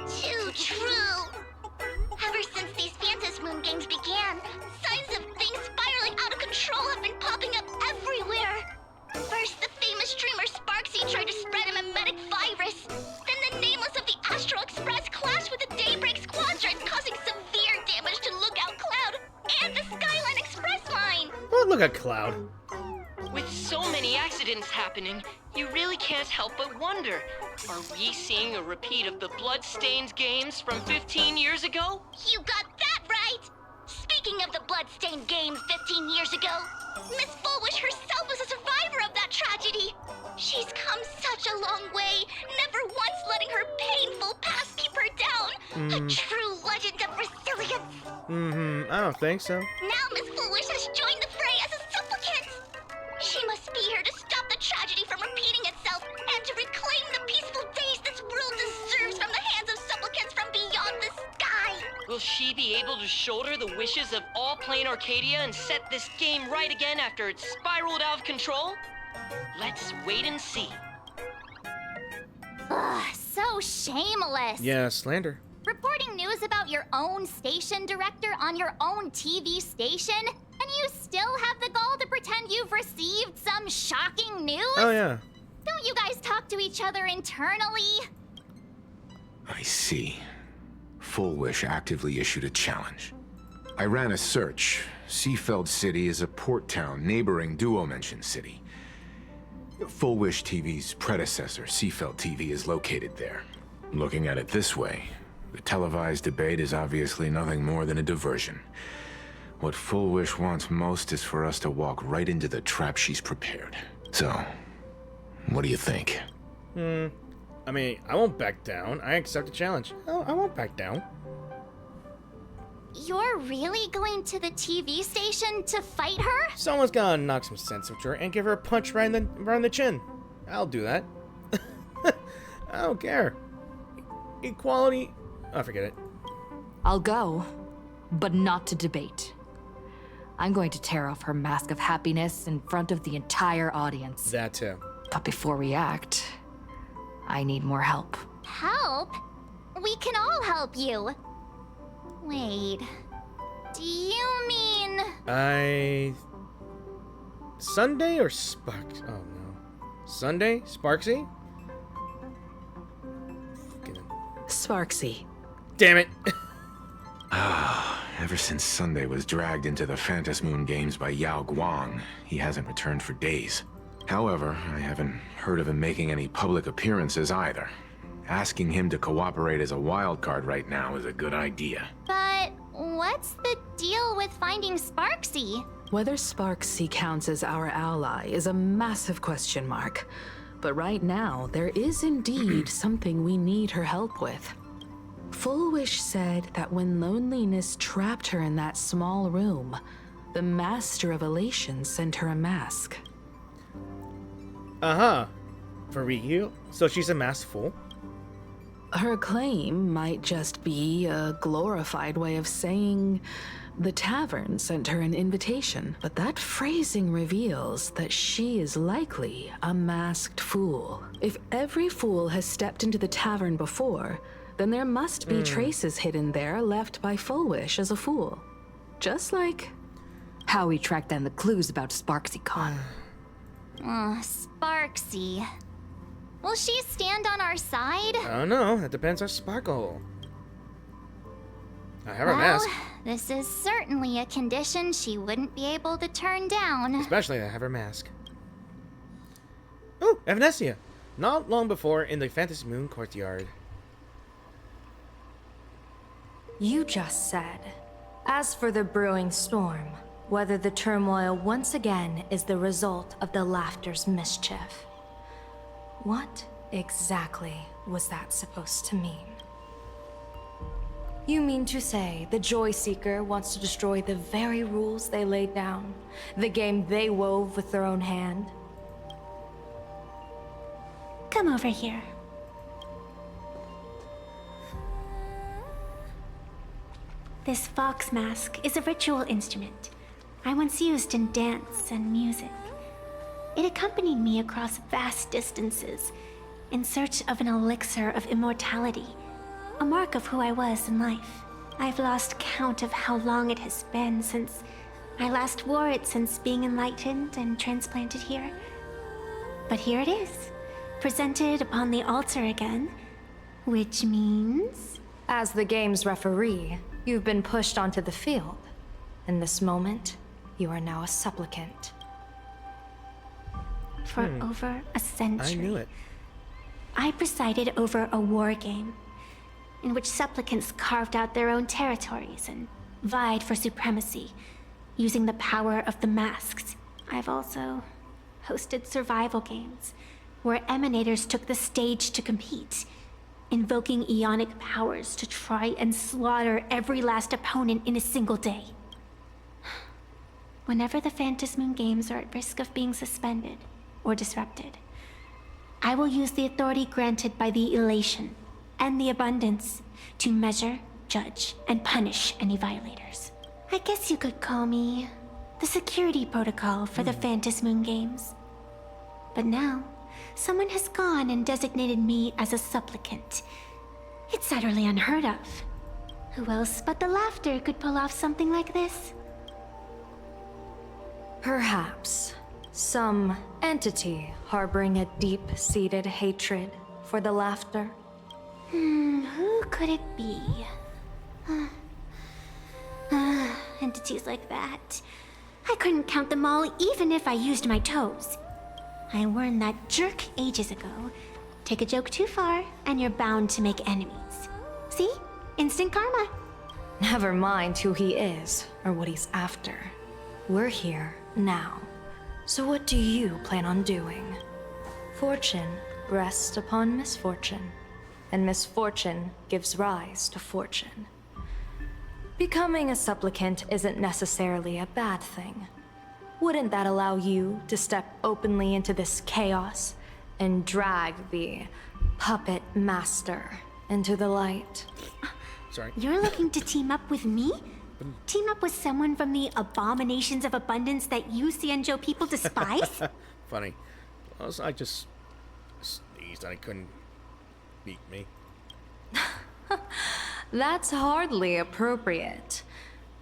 Too true. Ever since these Phantom Moon Games began, signs of things spiraling out of control have been popping up everywhere. First, the famous streamer Sparksy tried to spread a mimetic virus. Then the nameless of the Astral Express clashed with the Daybreak Squadron, causing severe damage to Lookout Cloud and the Skyline Express line. Oh, look at Cloud. With so many accidents happening, you really can't help but wonder, are we seeing a repeat of the Bloodstained games from 15 years ago? You got that right! Speaking of the Bloodstained Games 15 years ago, Miss Fulwish herself was a survivor of that tragedy. She's come such a long way, never once letting her painful past keep her down. A true legend of resilience. I don't think so. Now Miss Fulwish has joined the fray as a supplicant. She must be here to stop the tragedy from repeating itself and to reclaim the peaceful days this world deserves from the hands of supplicants from beyond the sky. Will she be able to shoulder the wishes of all Plain Arcadia and set this game right again after it's spiraled out of control? Let's wait and see. Ugh, so shameless. Yeah, slander. Reporting news about your own station director on your own TV station, and you still have the gall to pretend you've received some shocking news? Oh, yeah. Don't you guys talk to each other internally? I see. Fulwish actively issued a challenge. I ran a search. Seafeld City is a port town neighboring Duo-Mention City. Fulwish TV's predecessor, Seafeld TV, is located there. Looking at it this way, the televised debate is obviously nothing more than a diversion. What Fulwish wants most is for us to walk right into the trap she's prepared. So, what do you think? I mean, I won't back down. I accept the challenge. I won't back down. You're really going to the TV station to fight her? Someone's gotta knock some sense into her and give her a punch right in the chin. I'll do that. I don't care. Equality. Oh, forget it. I'll go, but not to debate. I'm going to tear off her mask of happiness in front of the entire audience. That too. But before we act, I need more help. Help? We can all help you. Wait. Do you mean... Sunday or Sparks? Oh no. Sunday? Sparksy? Sparksy. Damn it. Ever since Sunday was dragged into the Phantom Moon Games by Yao Guang, he hasn't returned for days. However, I haven't heard of him making any public appearances either. asking him to cooperate as a wild card right now is a good idea. But what's the deal with finding Sparksy? Whether Sparksy counts as our ally is a massive question mark. But right now, there is indeed something we need her help with. Fulwish said that when loneliness trapped her in that small room, the Master of Elation sent her a mask. Uh-huh. For real? So she's a masked fool? Her claim might just be a glorified way of saying the tavern sent her an invitation, but that phrasing reveals that she is likely a masked fool. If every fool has stepped into the tavern before, then there must be traces hidden there left by Fulwish as a fool. Just like how we tracked down the clues about Sparksy Con. Sparksy. Will she stand on our side? I don't know. That depends on Sparkle. I have her mask. This is certainly a condition she wouldn't be able to turn down. Especially I have her mask. Oh, Evanesia. Not long before in the Fantasy Moon courtyard. You just said, as for the brewing storm, whether the turmoil once again is the result of the Laughter's mischief. What exactly was that supposed to mean? You mean to say the Joy Seeker wants to destroy the very rules they laid down, the game they wove with their own hand? Come over here. This fox mask is a ritual instrument I once used in dance and music. It accompanied me across vast distances in search of an elixir of immortality, a mark of who I was in life. I've lost count of how long it has been since I last wore it since being enlightened and transplanted here. But here it is, presented upon the altar again, which means... As the game's referee, you've been pushed onto the field. In this moment, you are now a supplicant. For over a century. I knew it. I presided over a war game in which supplicants carved out their own territories and vied for supremacy, using the power of the masks. I've also hosted survival games where emanators took the stage to compete, invoking eonic powers to try and slaughter every last opponent in a single day. Whenever the Phantasmoon games are at risk of being suspended or disrupted, I will use the authority granted by the Elation and the Abundance to measure, judge, and punish any violators. I guess you could call me the security protocol for the Phantasmoon games. But now, someone has gone and designated me as a supplicant. It's utterly unheard of. Who else but the Laughter could pull off something like this? Perhaps some entity harboring a deep-seated hatred for the Laughter. Who could it be? Entities like that. I couldn't count them all even if I used my toes. I learned that jerk ages ago. Take a joke too far, and you're bound to make enemies. See? Instant karma. Never mind who he is or what he's after. We're here now. So what do you plan on doing? Fortune rests upon misfortune, and misfortune gives rise to fortune. Becoming a supplicant isn't necessarily a bad thing. Wouldn't that allow you to step openly into this chaos and drag the puppet master into the light? Sorry. You're looking to team up with me? Team up with someone from the abominations of abundance that you Xianzhou people despise? Funny. I just sneezed. I couldn't beat me. That's hardly appropriate.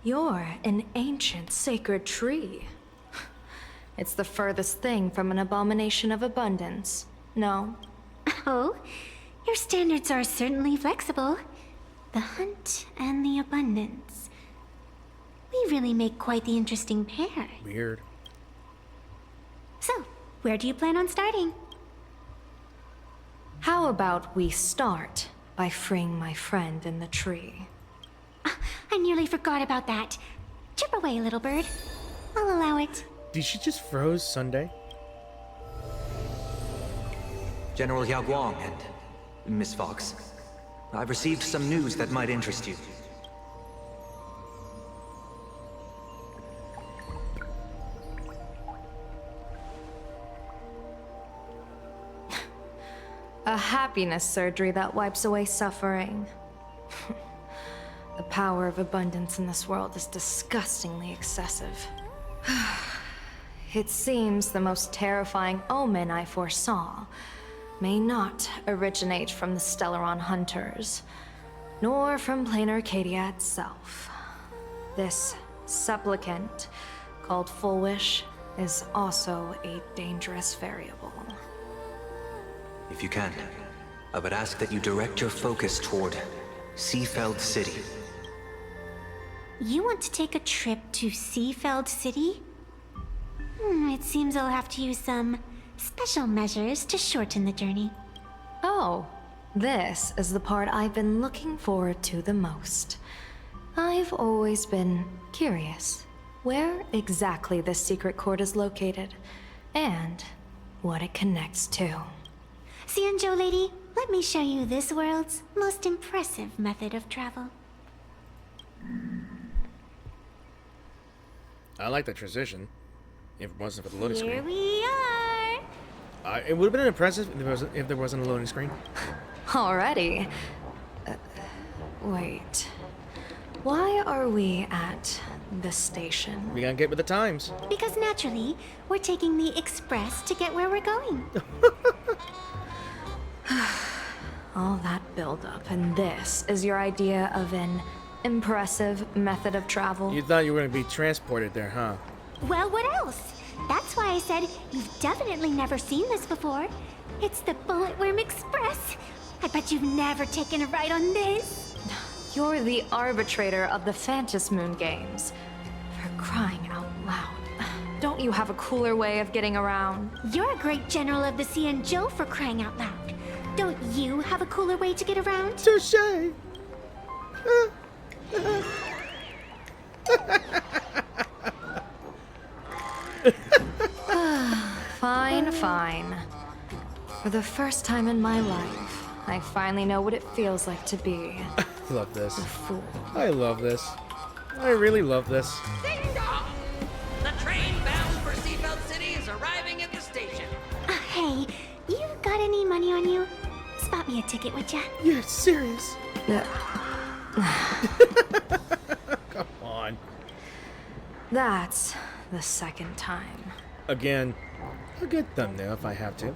You're an ancient sacred tree. It's the furthest thing from an abomination of abundance, no? Oh, your standards are certainly flexible. The hunt and the abundance. We really make quite the interesting pair. Weird. So, where do you plan on starting? How about we start by freeing my friend in the tree? I nearly forgot about that. Chip away, little bird. I'll allow it. Did she just froze Sunday? General Yao Guang and Miss Fox, I've received some news that might interest you. A happiness surgery that wipes away suffering. The power of abundance in this world is disgustingly excessive. It seems the most terrifying omen I foresaw may not originate from the Stellaron hunters, nor from plain Arcadia itself. This supplicant, called Fulwish, is also a dangerous variable. If you can, I would ask that you direct your focus toward Seafeld City. You want to take a trip to Seafeld City? It seems I'll have to use some special measures to shorten the journey. Oh, this is the part I've been looking forward to the most. I've always been curious where exactly this secret court is located, and what it connects to. Xianzhou lady, let me show you this world's most impressive method of travel. I like that transition. If it wasn't for the loading screen. Here we are! It would have been impressive if there wasn't a loading screen. Already? Wait. Why are we at the station? We gotta get with the times. Because naturally, we're taking the express to get where we're going. All that buildup, and this is your idea of an impressive method of travel? You thought you were gonna be transported there, huh? Well, what else? That's why I said you've definitely never seen this before. It's the Bulletworm Express. I bet you've never taken a ride on this. You're the arbitrator of the Phantom Moon games. For crying out loud. Don't you have a cooler way of getting around? You're a great general of the Xianzhou, for crying out loud. Don't you have a cooler way to get around? Touché! Fine, fine. For the first time in my life, I finally know what it feels like to be I love this. a fool. I love this. I really love this. Ding dong! The train bound for Seafeld City is arriving at the station. Hey, you got any money on you? Spot me a ticket, would ya? You're serious? Come on. That's the second time. Again, a good thumbnail if I have to.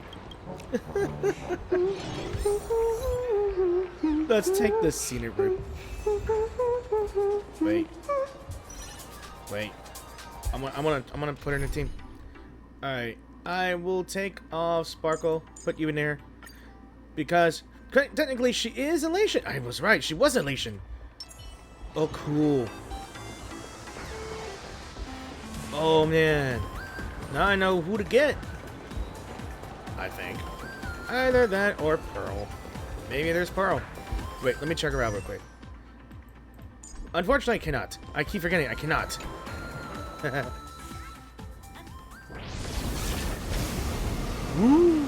Let's take this scenic route. Wait. I'm gonna put her in a team. Alright. I will take off Sparkle, put you in there. Because technically she is Elation. I was right, she was Elation. Oh, cool. Oh man. Now I know who to get. I think. Either that or Pearl. Maybe there's Pearl. Wait, let me check her out real quick. Unfortunately, I cannot. I keep forgetting I cannot. Woo!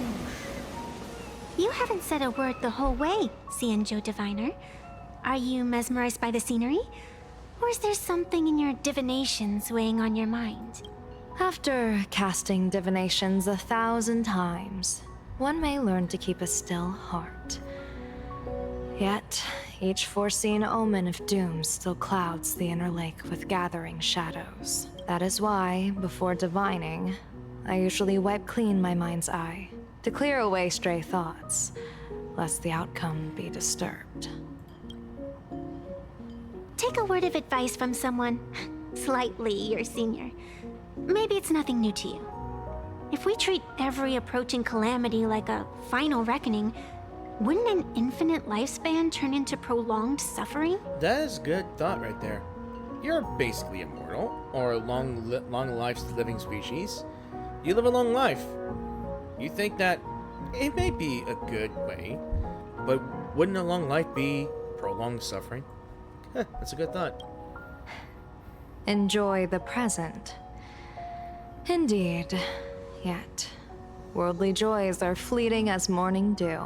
You haven't said a word the whole way, Xianzhou Diviner. Are you mesmerized by the scenery? Or is there something in your divinations weighing on your mind? After casting divinations 1,000 times, one may learn to keep a still heart. Yet, each foreseen omen of doom still clouds the inner lake with gathering shadows. That is why, before divining, I usually wipe clean my mind's eye to clear away stray thoughts, lest the outcome be disturbed. Take a word of advice from someone slightly your senior. Maybe it's nothing new to you. If we treat every approaching calamity like a final reckoning, wouldn't an infinite lifespan turn into prolonged suffering? That is good thought right there. You're basically immortal, or a long life living species. You live a long life. You think that It may be a good way, but wouldn't a long life be prolonged suffering? That's a good thought. Enjoy the present. Indeed. Yet, worldly joys are fleeting as morning dew,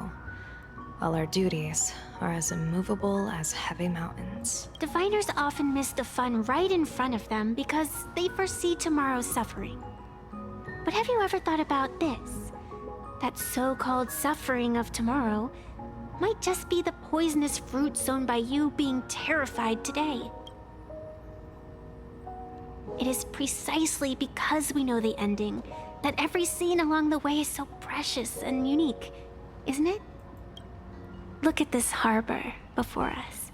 while our duties are as immovable as heavy mountains. Diviners often miss the fun right in front of them because they foresee tomorrow's suffering. But have you ever thought about this? That so-called suffering of tomorrow might just be the poisonous fruit sown by you being terrified today. It is precisely because we know the ending that every scene along the way is so precious and unique, isn't it? Look at this harbor before us.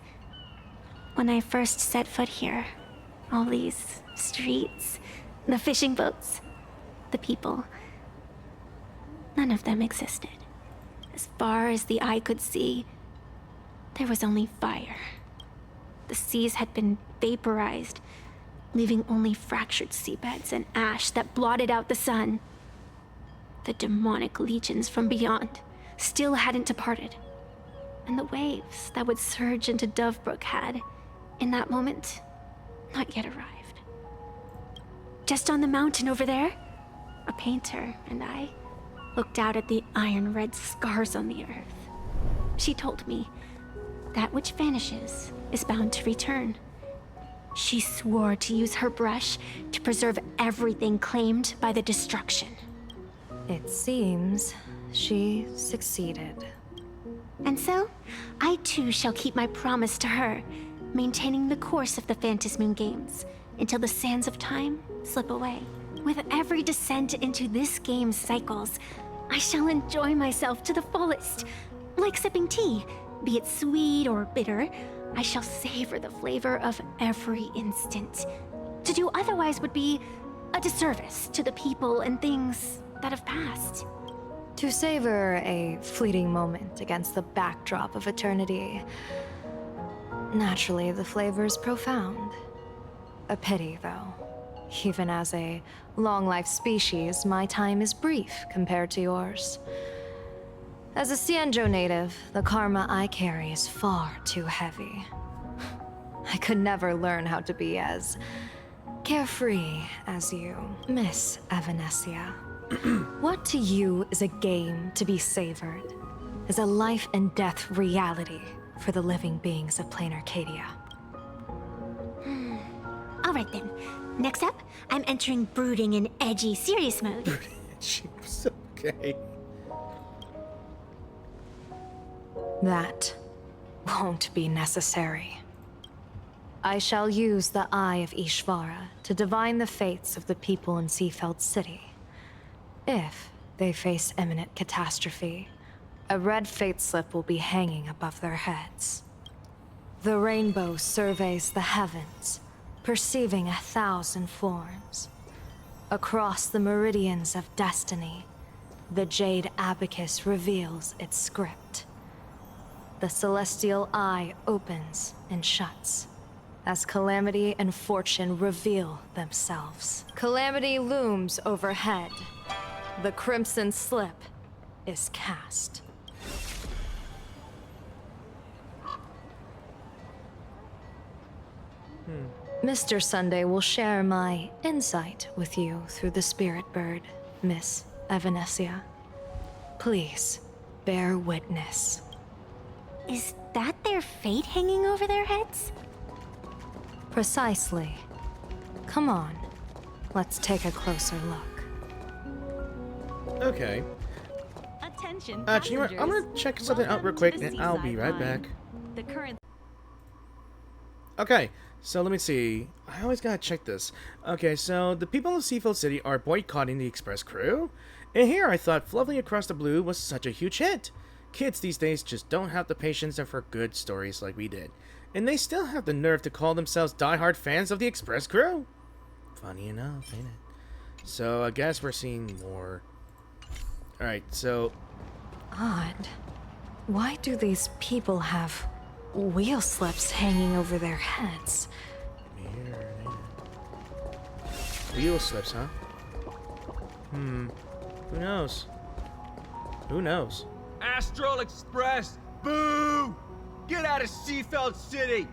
When I first set foot here, all these streets, the fishing boats, the people, none of them existed. As far as the eye could see, there was only fire. The seas had been vaporized, leaving only fractured seabeds and ash that blotted out the sun. The demonic legions from beyond still hadn't departed, and the waves that would surge into Dovebrook had, in that moment, not yet arrived. Just on the mountain over there, a painter and I looked out at the iron-red scars on the earth. She told me, that which vanishes is bound to return. She swore to use her brush to preserve everything claimed by the destruction. It seems she succeeded. And so, I too shall keep my promise to her, maintaining the course of the Phantasmoon Games until the sands of time slip away. With every descent into this game's cycles, I shall enjoy myself to the fullest. Like sipping tea, be it sweet or bitter, I shall savor the flavor of every instant. To do otherwise would be a disservice to the people and things that have passed. To savor a fleeting moment against the backdrop of eternity. Naturally, the flavor is profound. A pity, though. Even as a long-life species, my time is brief compared to yours. As a Cienjo native, the karma I carry is far too heavy. I could never learn how to be as carefree as you, Miss Evanescia. What to you is a game to be savored, is a life and death reality for the living beings of plain Arcadia. All right then. Next up, I'm entering brooding and edgy serious mode. Okay. That won't be necessary. I shall use the Eye of Ishvara to divine the fates of the people in Seafeld City. If they face imminent catastrophe, a red fate slip will be hanging above their heads. The rainbow surveys the heavens, perceiving 1,000 forms. Across the meridians of destiny, the jade abacus reveals its script. The celestial eye opens and shuts as calamity and fortune reveal themselves. Calamity looms overhead. The crimson slip is cast. Mr. Sunday will share my insight with you through the spirit bird, Miss Evanescia. Please, bear witness. Is that their fate hanging over their heads? Precisely. Come on, let's take a closer look. Okay. Attention, Actually, you know what? I'm gonna check something out real quick, and I'll be right back. The current. Okay, so let me see. I always gotta check this. Okay, so the people of Seafield City are boycotting the Express crew? And here I thought Fluffy Across the Blue was such a huge hit. Kids these days just don't have the patience for good stories like we did. And they still have the nerve to call themselves diehard fans of the Express crew. Funny enough, ain't it? So I guess we're seeing more. Alright, so... Odd. Why do these people have wheel slips hanging over their heads? Weird, ain't it? Wheel slips, huh? Who knows? Who knows? Astral Express, boo! Get out of Seafeld City!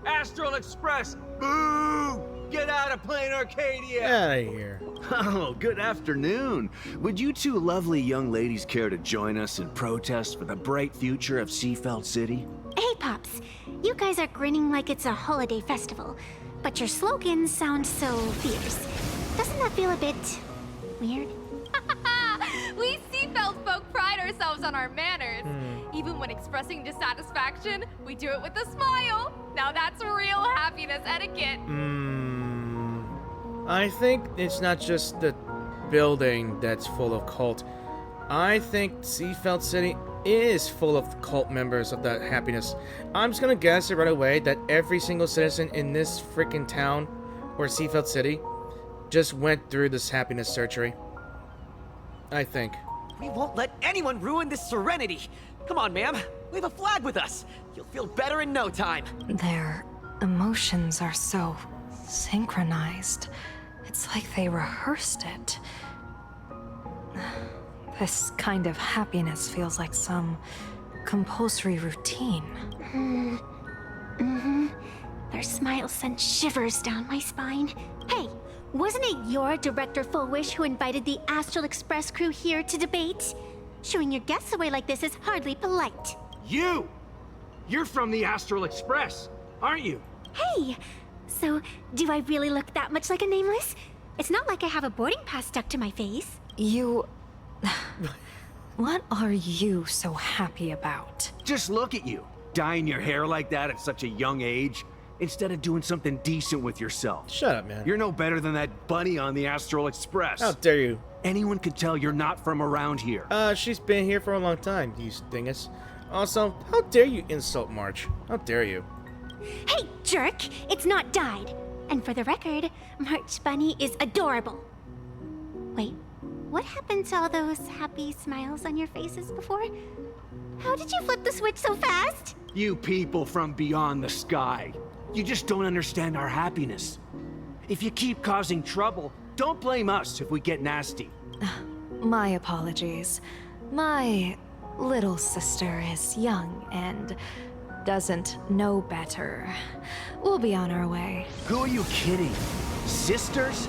Astral Express, boo! Get out of Plain Arcadia! Get out of here. Oh, good afternoon. Would you two lovely young ladies care to join us in protest for the bright future of Seafeld City? Hey, Pops. You guys are grinning like it's a holiday festival, but your slogans sound so fierce. Doesn't that feel a bit weird? We Seafeld folk pride ourselves on our manners. Even when expressing dissatisfaction, we do it with a smile. Now that's real happiness etiquette. I think it's not just the building that's full of cult. I think Seafeld City is full of cult members of that happiness. I'm just gonna guess it right away that every single citizen in this freaking town, or Seafeld City, just went through this happiness surgery. I think. We won't let anyone ruin this serenity. Come on, ma'am. We have a flag with us. You'll feel better in no time. Their emotions are so synchronized. It's like they rehearsed it. This kind of happiness feels like some compulsory routine. Their smiles sent shivers down my spine. Hey, wasn't it your Director Fulwish who invited the Astral Express crew here to debate? Showing your guests away like this is hardly polite. You! You're from the Astral Express, aren't you? Hey! So, do I really look that much like a nameless? It's not like I have a boarding pass stuck to my face. You... What are you so happy about? Just look at you, dyeing your hair like that at such a young age, instead of doing something decent with yourself. Shut up, man. You're no better than that bunny on the Astral Express. How dare you? Anyone could tell you're not from around here. She's been here for a long time, you dingus. Also, how dare you insult March? How dare you? Hey, jerk! It's not dyed. And for the record, March Bunny is adorable. Wait, what happened to all those happy smiles on your faces before? How did you flip the switch so fast? You people from beyond the sky. You just don't understand our happiness. If you keep causing trouble, don't blame us if we get nasty. My apologies. My little sister is young and doesn't know better. We'll be on our way. Who are you kidding? Sisters?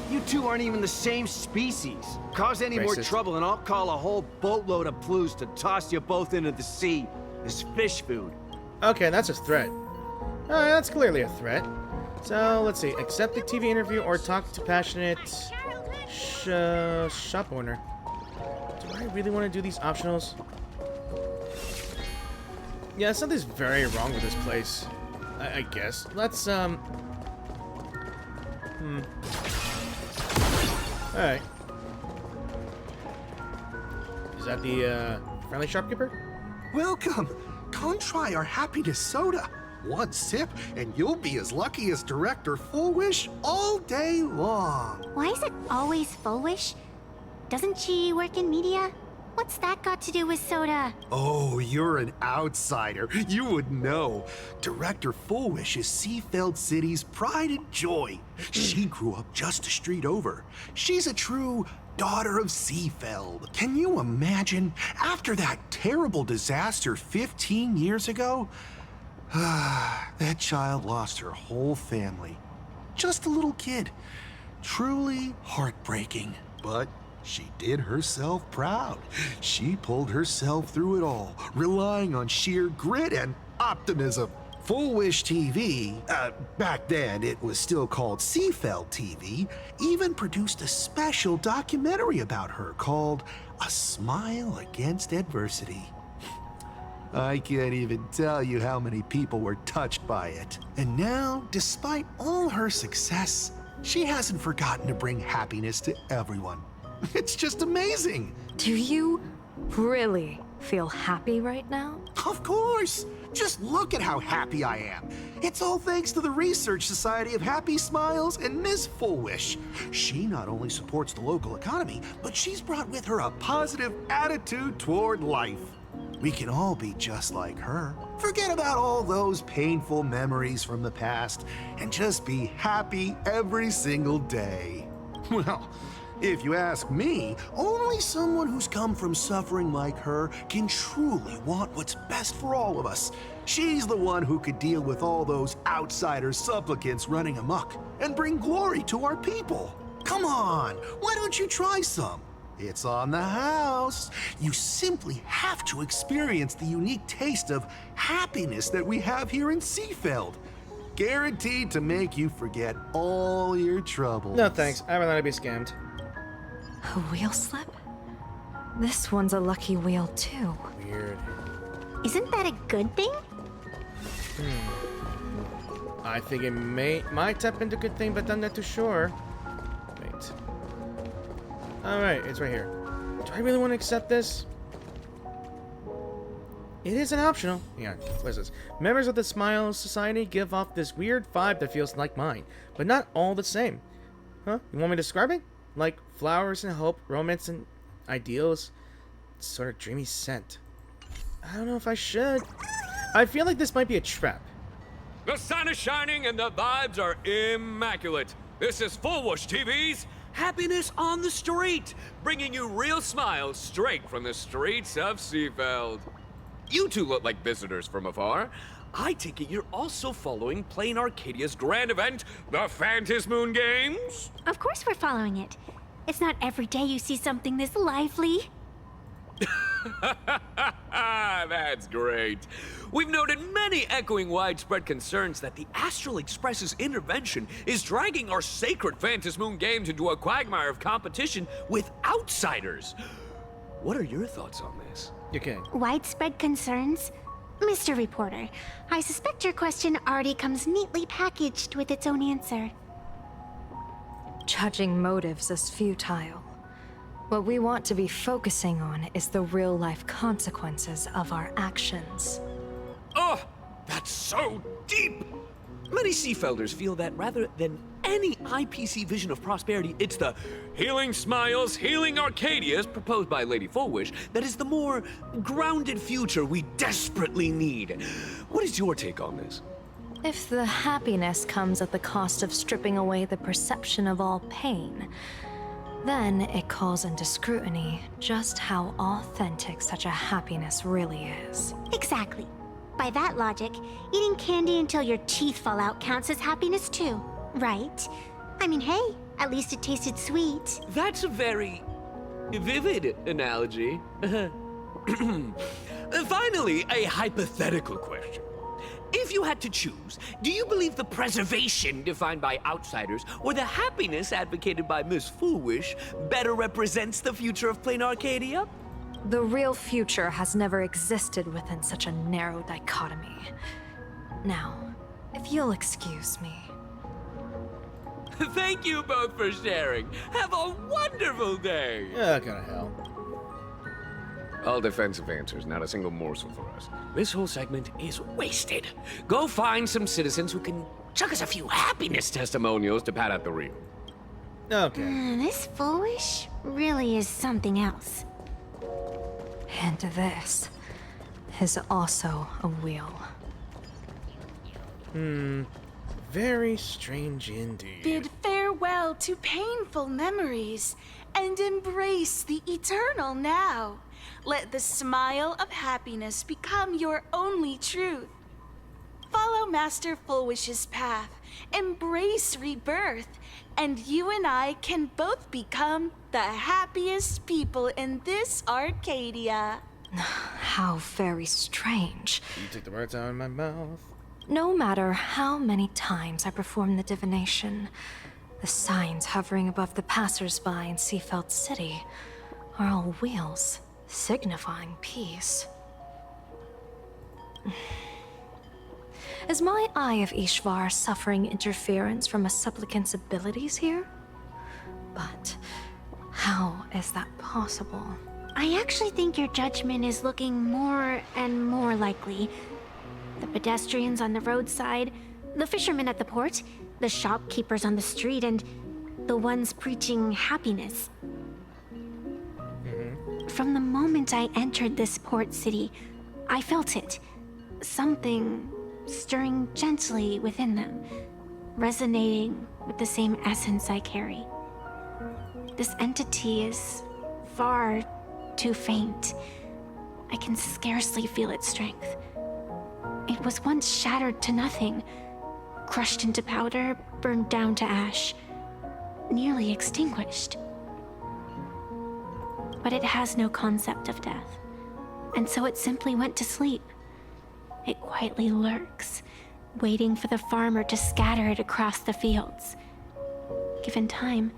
You two aren't even the same species. Cause any more trouble and I'll call a whole boatload of blues to toss you both into the sea as fish food. Okay, that's a threat. That's clearly a threat. So, let's see. Accept the TV interview or talk to passionate shop owner. Do I really want to do these optionals? Yeah, something's very wrong with this place. I guess. Let's, Alright. Is that the, friendly shopkeeper? Welcome! Come try our happiness soda. One sip, and you'll be as lucky as Director Fulwish all day long. Why is it always Fulwish? Doesn't she work in media? What's that got to do with soda? Oh, you're an outsider. You would know. Director Fulwish is Seafeld City's pride and joy. She grew up just a street over. She's a true daughter of Seafeld. Can you imagine? After that terrible disaster 15 years ago, that child lost her whole family. Just a little kid. Truly heartbreaking. But she did herself proud. She pulled herself through it all, relying on sheer grit and optimism. Fulwish TV, back then it was still called Seafeld TV, even produced a special documentary about her called A Smile Against Adversity. I can't even tell you how many people were touched by it. And now, despite all her success, she hasn't forgotten to bring happiness to everyone. It's just amazing. Do you really feel happy right now? Of course. Just look at how happy I am. It's all thanks to the Research Society of Happy Smiles and Miss Fulwish. She not only supports the local economy, but she's brought with her a positive attitude toward life. We can all be just like her. Forget about all those painful memories from the past and just be happy every single day. Well, If you ask me, only someone who's come from suffering like her can truly want what's best for all of us. She's the one who could deal with all those outsider supplicants running amok and bring glory to our people. Come on, why don't you try some? It's on the house. You simply have to experience the unique taste of happiness that we have here in Seafeld. Guaranteed to make you forget all your troubles. No thanks, I'd rather not be scammed. A wheel slip? This one's a lucky wheel too. Weird. Isn't that a good thing? I think it might tap into good thing, but I'm not too sure. Wait. Alright, it's right here. Do I really want to accept this? It isn't optional. Yeah, what is this? Members of the Smile Society give off this weird vibe that feels like mine, but not all the same. Huh? You want me to describe it? Like flowers and hope, romance and ideals. Sort of dreamy scent. I don't know if I should. I feel like this might be a trap. The sun is shining and the vibes are immaculate. This is Fulwish TV's Happiness on the Street, bringing you real smiles straight from the streets of Seafeld. You two look like visitors from afar. I take it you're also following Plain Arcadia's grand event, the Phantasmoon Games? Of course we're following it. It's not every day you see something this lively. That's great. We've noted many echoing widespread concerns that the Astral Express's intervention is dragging our sacred Phantasmoon Games into a quagmire of competition with outsiders. What are your thoughts on this? Okay. Widespread concerns? Mr. Reporter, I suspect your question already comes neatly packaged with its own answer. Judging motives is futile. What we want to be focusing on is the real-life consequences of our actions. Oh, that's so deep! Many Seafelders feel that rather than any IPC vision of prosperity, it's the healing smiles, healing Arcadias proposed by Lady Fulwish that is the more grounded future we desperately need. What is your take on this? If the happiness comes at the cost of stripping away the perception of all pain, then it calls into scrutiny just how authentic such a happiness really is. Exactly. By that logic, eating candy until your teeth fall out counts as happiness too, right? I mean, hey, at least it tasted sweet. That's a very vivid analogy. Finally, a hypothetical question. If you had to choose, do you believe the preservation defined by outsiders or the happiness advocated by Miss Fulwish better represents the future of Plain Arcadia? The real future has never existed within such a narrow dichotomy. Now, if you'll excuse me. Thank you both for sharing. Have a wonderful day. Yeah, kind of hell. All defensive answers, not a single morsel for us. This whole segment is wasted. Go find some citizens who can chuck us a few happiness testimonials to pad out the real. Okay. This Fulwish really is something else. And this is also a wheel. Very strange indeed. Bid farewell to painful memories and embrace the eternal now. Let the smile of happiness become your only truth. Follow Master Fulwish's path, embrace rebirth, and you and I can both become the happiest people in this Arcadia. How very strange. You took the words out of my mouth. No matter how many times I perform the divination, the signs hovering above the passers-by in Seafeld City are all wheels, signifying peace. Is my Eye of Ishvar suffering interference from a supplicant's abilities here? But how is that possible? I actually think your judgment is looking more and more likely. The pedestrians on the roadside, the fishermen at the port, the shopkeepers on the street, and the ones preaching happiness. From the moment I entered this port city, I felt it. Something stirring gently within them, resonating with the same essence I carry. This entity is far too faint. I can scarcely feel its strength. It was once shattered to nothing, crushed into powder, burned down to ash, nearly extinguished. But it has no concept of death, and so it simply went to sleep. It quietly lurks, waiting for the farmer to scatter it across the fields. Given time,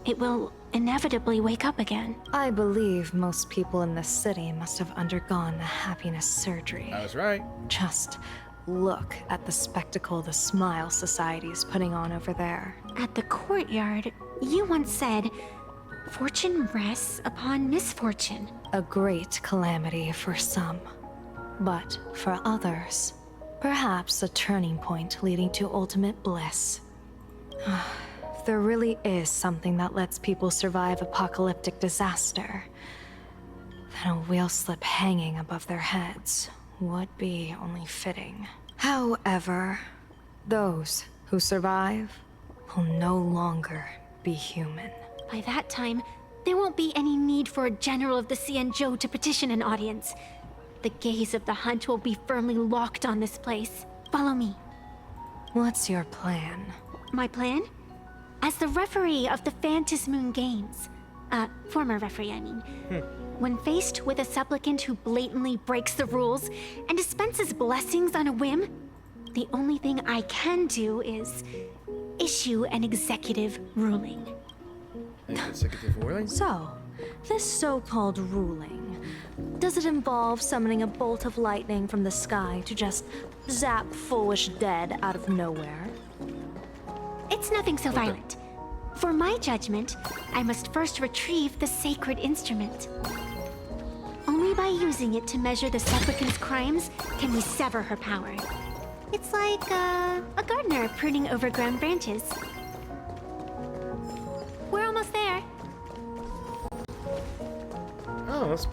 it will inevitably wake up again. I believe most people in this city must have undergone the happiness surgery. I was right. Just look at the spectacle the Smile Society's putting on over there. At the courtyard, you once said, "Fortune rests upon misfortune." A great calamity for some, but for others, perhaps a turning point leading to ultimate bliss. If there really is something that lets people survive apocalyptic disaster, then a wheel slip hanging above their heads would be only fitting. However, those who survive will no longer be human. By that time, there won't be any need for a general of the Xianzhou to petition an audience. The gaze of the hunt will be firmly locked on this place. Follow me. What's your plan? My plan? As the referee of the Phantom Moon Games, former referee, I mean, when faced with a supplicant who blatantly breaks the rules and dispenses blessings on a whim, the only thing I can do is issue an executive ruling. Executive ruling? So, this so-called ruling, does it involve summoning a bolt of lightning from the sky to just zap Fulwish dead out of nowhere? It's nothing so violent. For my judgment, I must first retrieve the sacred instrument. Only by using it to measure the supplicant's crimes can we sever her power. It's like a gardener pruning overgrown branches. We're almost there. Oh, that's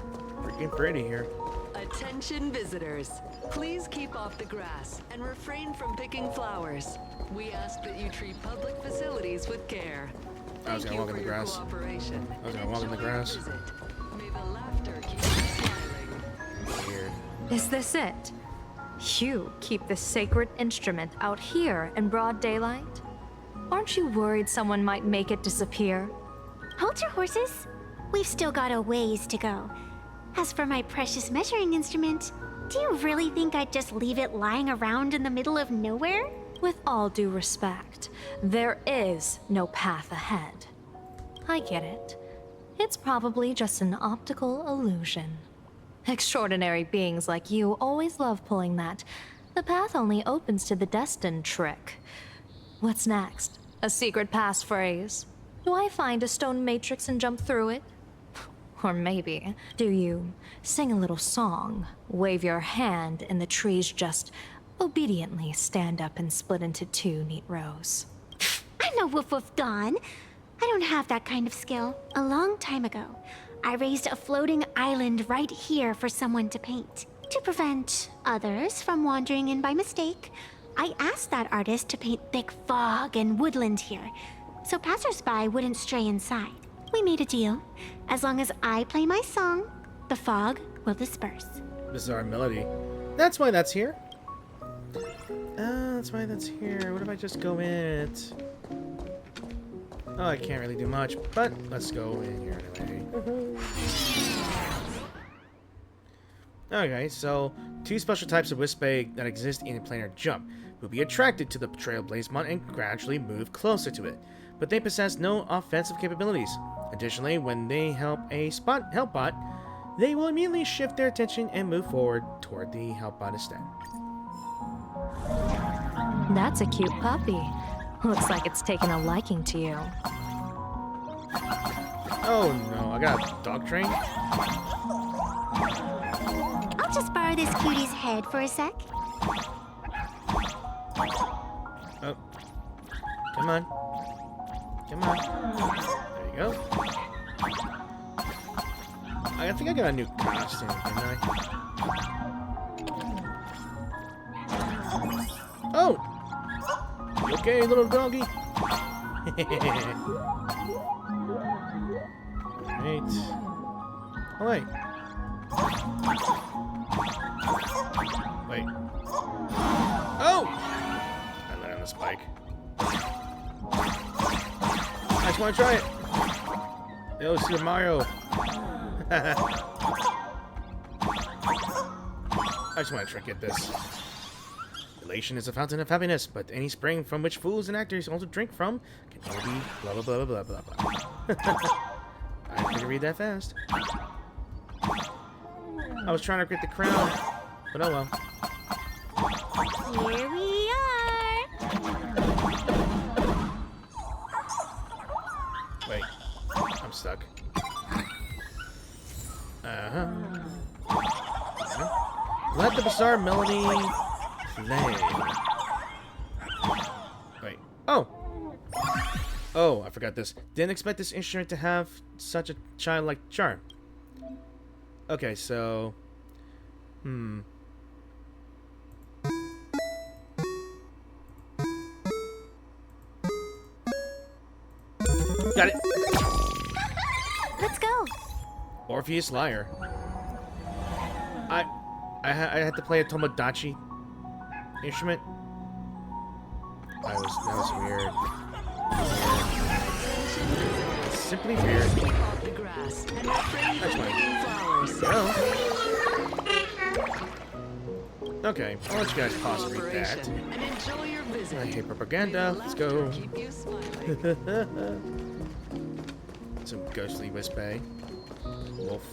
freaking pretty here. Attention visitors. Please keep off the grass and refrain from picking flowers. We ask that you treat public facilities with care. I was gonna walk in the grass. I was gonna walk in the grass. May the laughter keep you smiling. Weird. Is this it? You keep the sacred instrument out here in broad daylight? Aren't you worried someone might make it disappear? Hold your horses. We've still got a ways to go. As for my precious measuring instrument, do you really think I'd just leave it lying around in the middle of nowhere? With all due respect, there is no path ahead. I get it. It's probably just an optical illusion. Extraordinary beings like you always love pulling that "the path only opens to the destined" trick. What's next? A secret passphrase? Do I find a stone matrix and jump through it? Or maybe, do you sing a little song, wave your hand, and the trees just obediently stand up and split into two neat rows? I'm no woof woof gone. I don't have that kind of skill. A long time ago, I raised a floating island right here for someone to paint. To prevent others from wandering in by mistake, I asked that artist to paint thick fog and woodland here, so passersby wouldn't stray inside. We made a deal. As long as I play my song, the fog will disperse. Bizarre melody. That's why that's here. That's why that's here. What if I just go in it? Oh, I can't really do much, but let's go in here anyway. Okay, so two special types of Wispay that exist in a planar jump will be attracted to the Trailblazemon and gradually move closer to it, but they possess no offensive capabilities. Additionally, when they help a helpbot, they will immediately shift their attention and move forward toward the helpbot instead. That's a cute puppy. Looks like it's taken a liking to you. Oh no, I got a dog train? I'll just borrow this cutie's head for a sec. Oh. Come on. Come on. There you go. I think I got a new costume, didn't I? Oh! You okay, little doggy? Right. Oh, wait. Wait. Oh! I landed on the spike. I just want to try it. Yo, Super Mario. I just want to get this. Elation is a fountain of happiness, but any spring from which fools and actors also drink from can only be blah blah blah blah blah blah. I couldn't read that fast. I was trying to get the crown, but oh well. Here we are. Wait, I'm stuck. Let the bizarre melody play. Wait. Oh! Oh, I forgot this. Didn't expect this instrument to have such a childlike charm. Okay, so... Got it! Let's go. Orpheus Lyre. I had to play a Tomodachi instrument. That was weird. Simply weird. That's fine. Oh. Okay, I'll let you guys pause and read that. I hate propaganda. Let's go. Some ghostly Wisp-A. Wolf.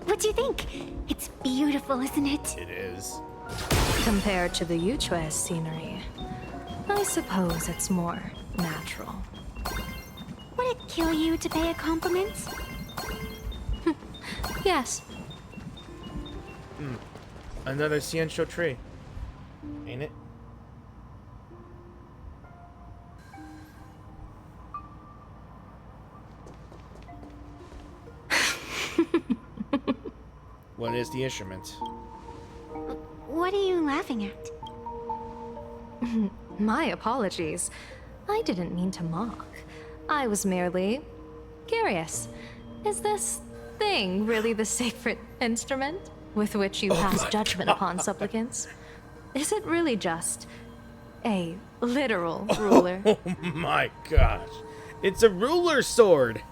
What do you think? It's beautiful, isn't it? It is. Compared to the Yuchue scenery, I suppose it's more natural. Would it kill you to pay a compliment? Yes. Another Ciancho tree. Ain't it? What is the instrument? What are you laughing at? My apologies. I didn't mean to mock. I was merely curious. Is this thing really the sacred instrument with which you pass judgment upon supplicants? Is it really just a literal ruler? Oh my gosh. It's a ruler sword.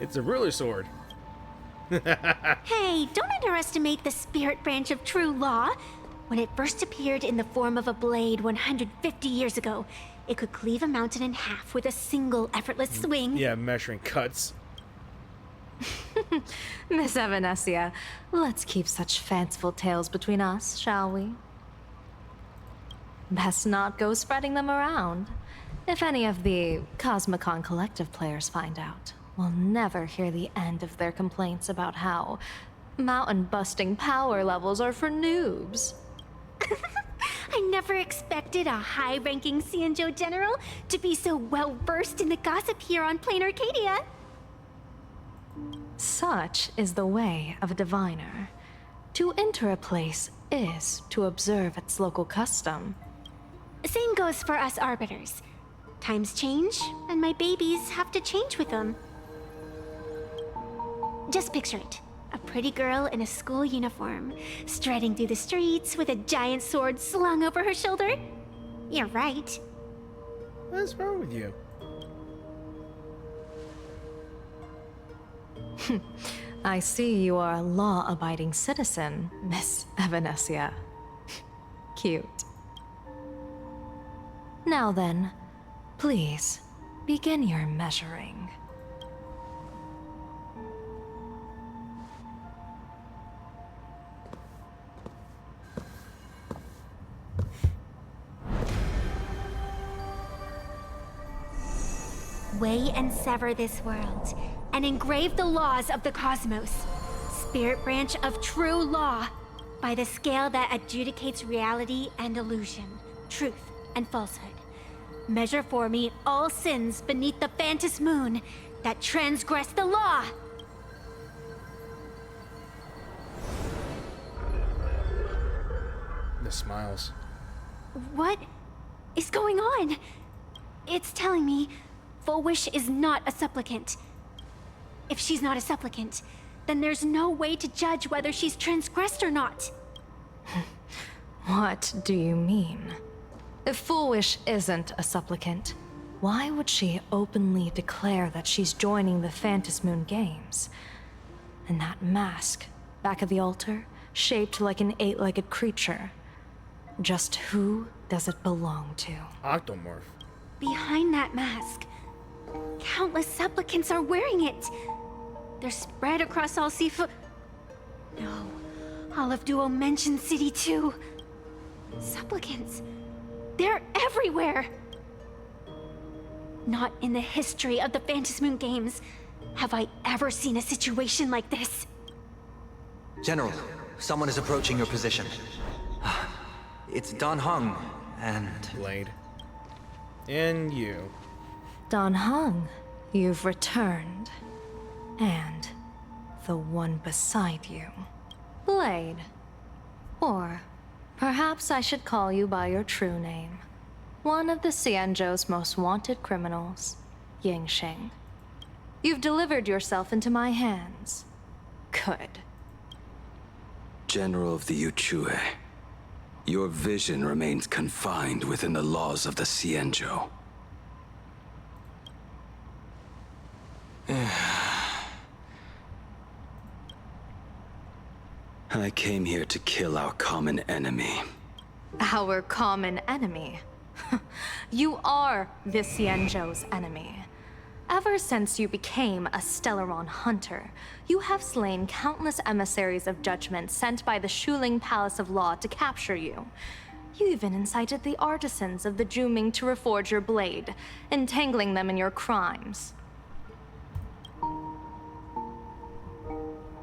It's a ruler sword. Hey, don't underestimate the spirit branch of true law. When it first appeared in the form of a blade 150 years ago, it could cleave a mountain in half with a single effortless swing. Yeah, measuring cuts. Miss Evanesia, let's keep such fanciful tales between us, shall we? Best not go spreading them around. If any of the Cosmicon Collective players find out, we'll never hear the end of their complaints about how mountain-busting power levels are for noobs. I never expected a high-ranking Cianjo general to be so well-versed in the gossip here on Plain Arcadia. Such is the way of a diviner. To enter a place is to observe its local custom. Same goes for us arbiters. Times change, and my babies have to change with them. Just picture it. A pretty girl in a school uniform, striding through the streets with a giant sword slung over her shoulder. You're right. What's wrong with you? I see you are a law-abiding citizen, Miss Evanesia. Cute. Now then, please, begin your measuring. Weigh and sever this world, and engrave the laws of the cosmos. Spirit branch of true law, by the scale that adjudicates reality and illusion, truth and falsehood. Measure for me all sins beneath the Phantom moon that transgress the law. The smiles. What is going on? It's telling me Fulwish is not a supplicant. If she's not a supplicant, then there's no way to judge whether she's transgressed or not. What do you mean? If Fulwish isn't a supplicant, why would she openly declare that she's joining the Phantom Moon Games? And that mask, back of the altar, shaped like an 8-legged creature. Just who does it belong to? Octomorph. Behind that mask, countless supplicants are wearing it. They're spread across all Seafood. No, Olive Duo mentioned City too. Supplicants. They're everywhere. Not in the history of the Phantom Moon Games have I ever seen a situation like this. General, someone is approaching your position. It's Dan Heng, and... Blade. And you. Dan Heng, you've returned. And the one beside you. Blade. Or perhaps I should call you by your true name. One of the Xianzhou's most wanted criminals, Yingxing. You've delivered yourself into my hands. Good. General of the Yuchue, your vision remains confined within the laws of the Xianzhou. I came here to kill our common enemy. Our common enemy? You are the Xianzhou's enemy. Ever since you became a Stellaron hunter, you have slain countless emissaries of judgment sent by the Shuling Palace of Law to capture you. You even incited the artisans of the Juming to reforge your blade, entangling them in your crimes.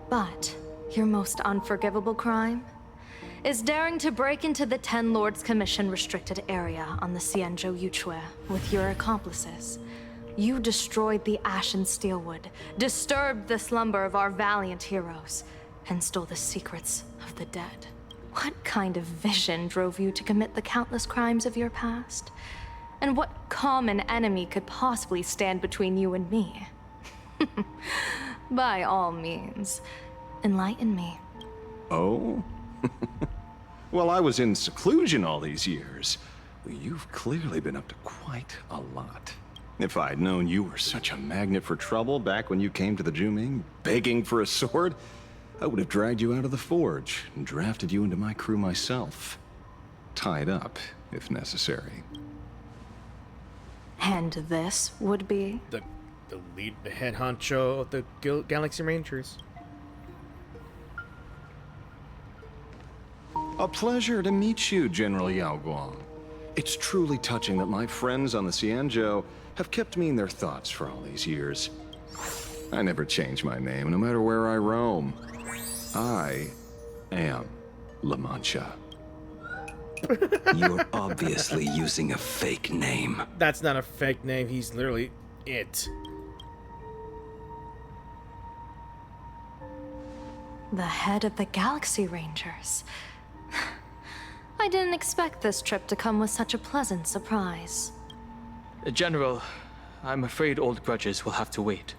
But your most unforgivable crime is daring to break into the Ten Lords Commission restricted area on the Xianzhou Yuchue with your accomplices. You destroyed the Ashen Steelwood, disturbed the slumber of our valiant heroes, and stole the secrets of the dead. What kind of vision drove you to commit the countless crimes of your past? And what common enemy could possibly stand between you and me? By all means, enlighten me. Oh? Well, I was in seclusion all these years. You've clearly been up to quite a lot. If I'd known you were such a magnet for trouble back when you came to the Juming, begging for a sword, I would have dragged you out of the forge and drafted you into my crew myself. Tied up, if necessary. And this would be? The head honcho of the Galaxy Rangers. A pleasure to meet you, General Yao Guang. It's truly touching that my friends on the Xianzhou have kept me in their thoughts for all these years. I never change my name, no matter where I roam. I am La Mancha. You're obviously using a fake name. That's not a fake name, he's literally it. The head of the Galaxy Rangers. I didn't expect this trip to come with such a pleasant surprise. General, I'm afraid old grudges will have to wait.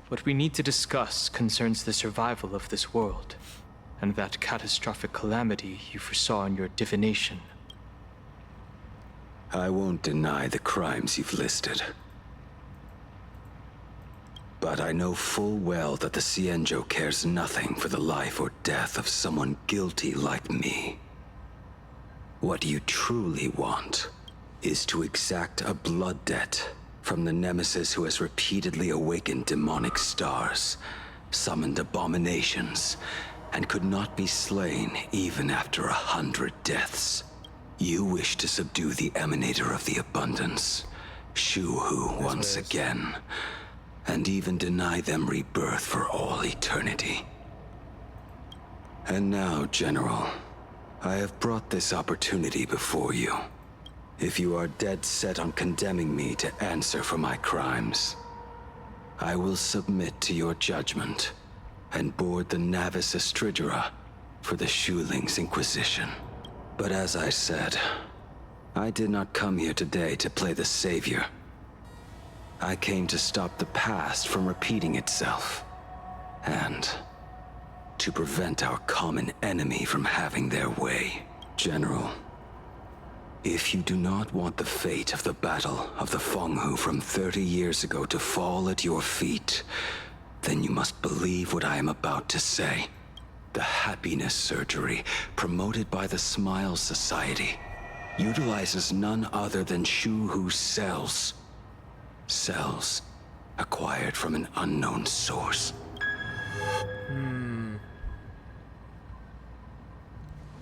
What we need to discuss concerns the survival of this world, and that catastrophic calamity you foresaw in your divination. I won't deny the crimes you've listed. But I know full well that the Xianzhou cares nothing for the life or death of someone guilty like me. What you truly want is to exact a blood debt from the nemesis who has repeatedly awakened demonic stars, summoned abominations, and could not be slain even after 100 deaths. You wish to subdue the emanator of the abundance, Shu-Hu, once again, and even deny them rebirth for all eternity. And now, General, I have brought this opportunity before you. If you are dead set on condemning me to answer for my crimes, I will submit to your judgment and board the Navis Astridura for the Shuling's Inquisition. But as I said, I did not come here today to play the savior. I came to stop the past from repeating itself. And to prevent our common enemy from having their way. General, if you do not want the fate of the Battle of the Fenghu from 30 years ago to fall at your feet, then you must believe what I am about to say. The happiness surgery, promoted by the Smile Society, utilizes none other than Shu-Hu's cells. Cells acquired from an unknown source.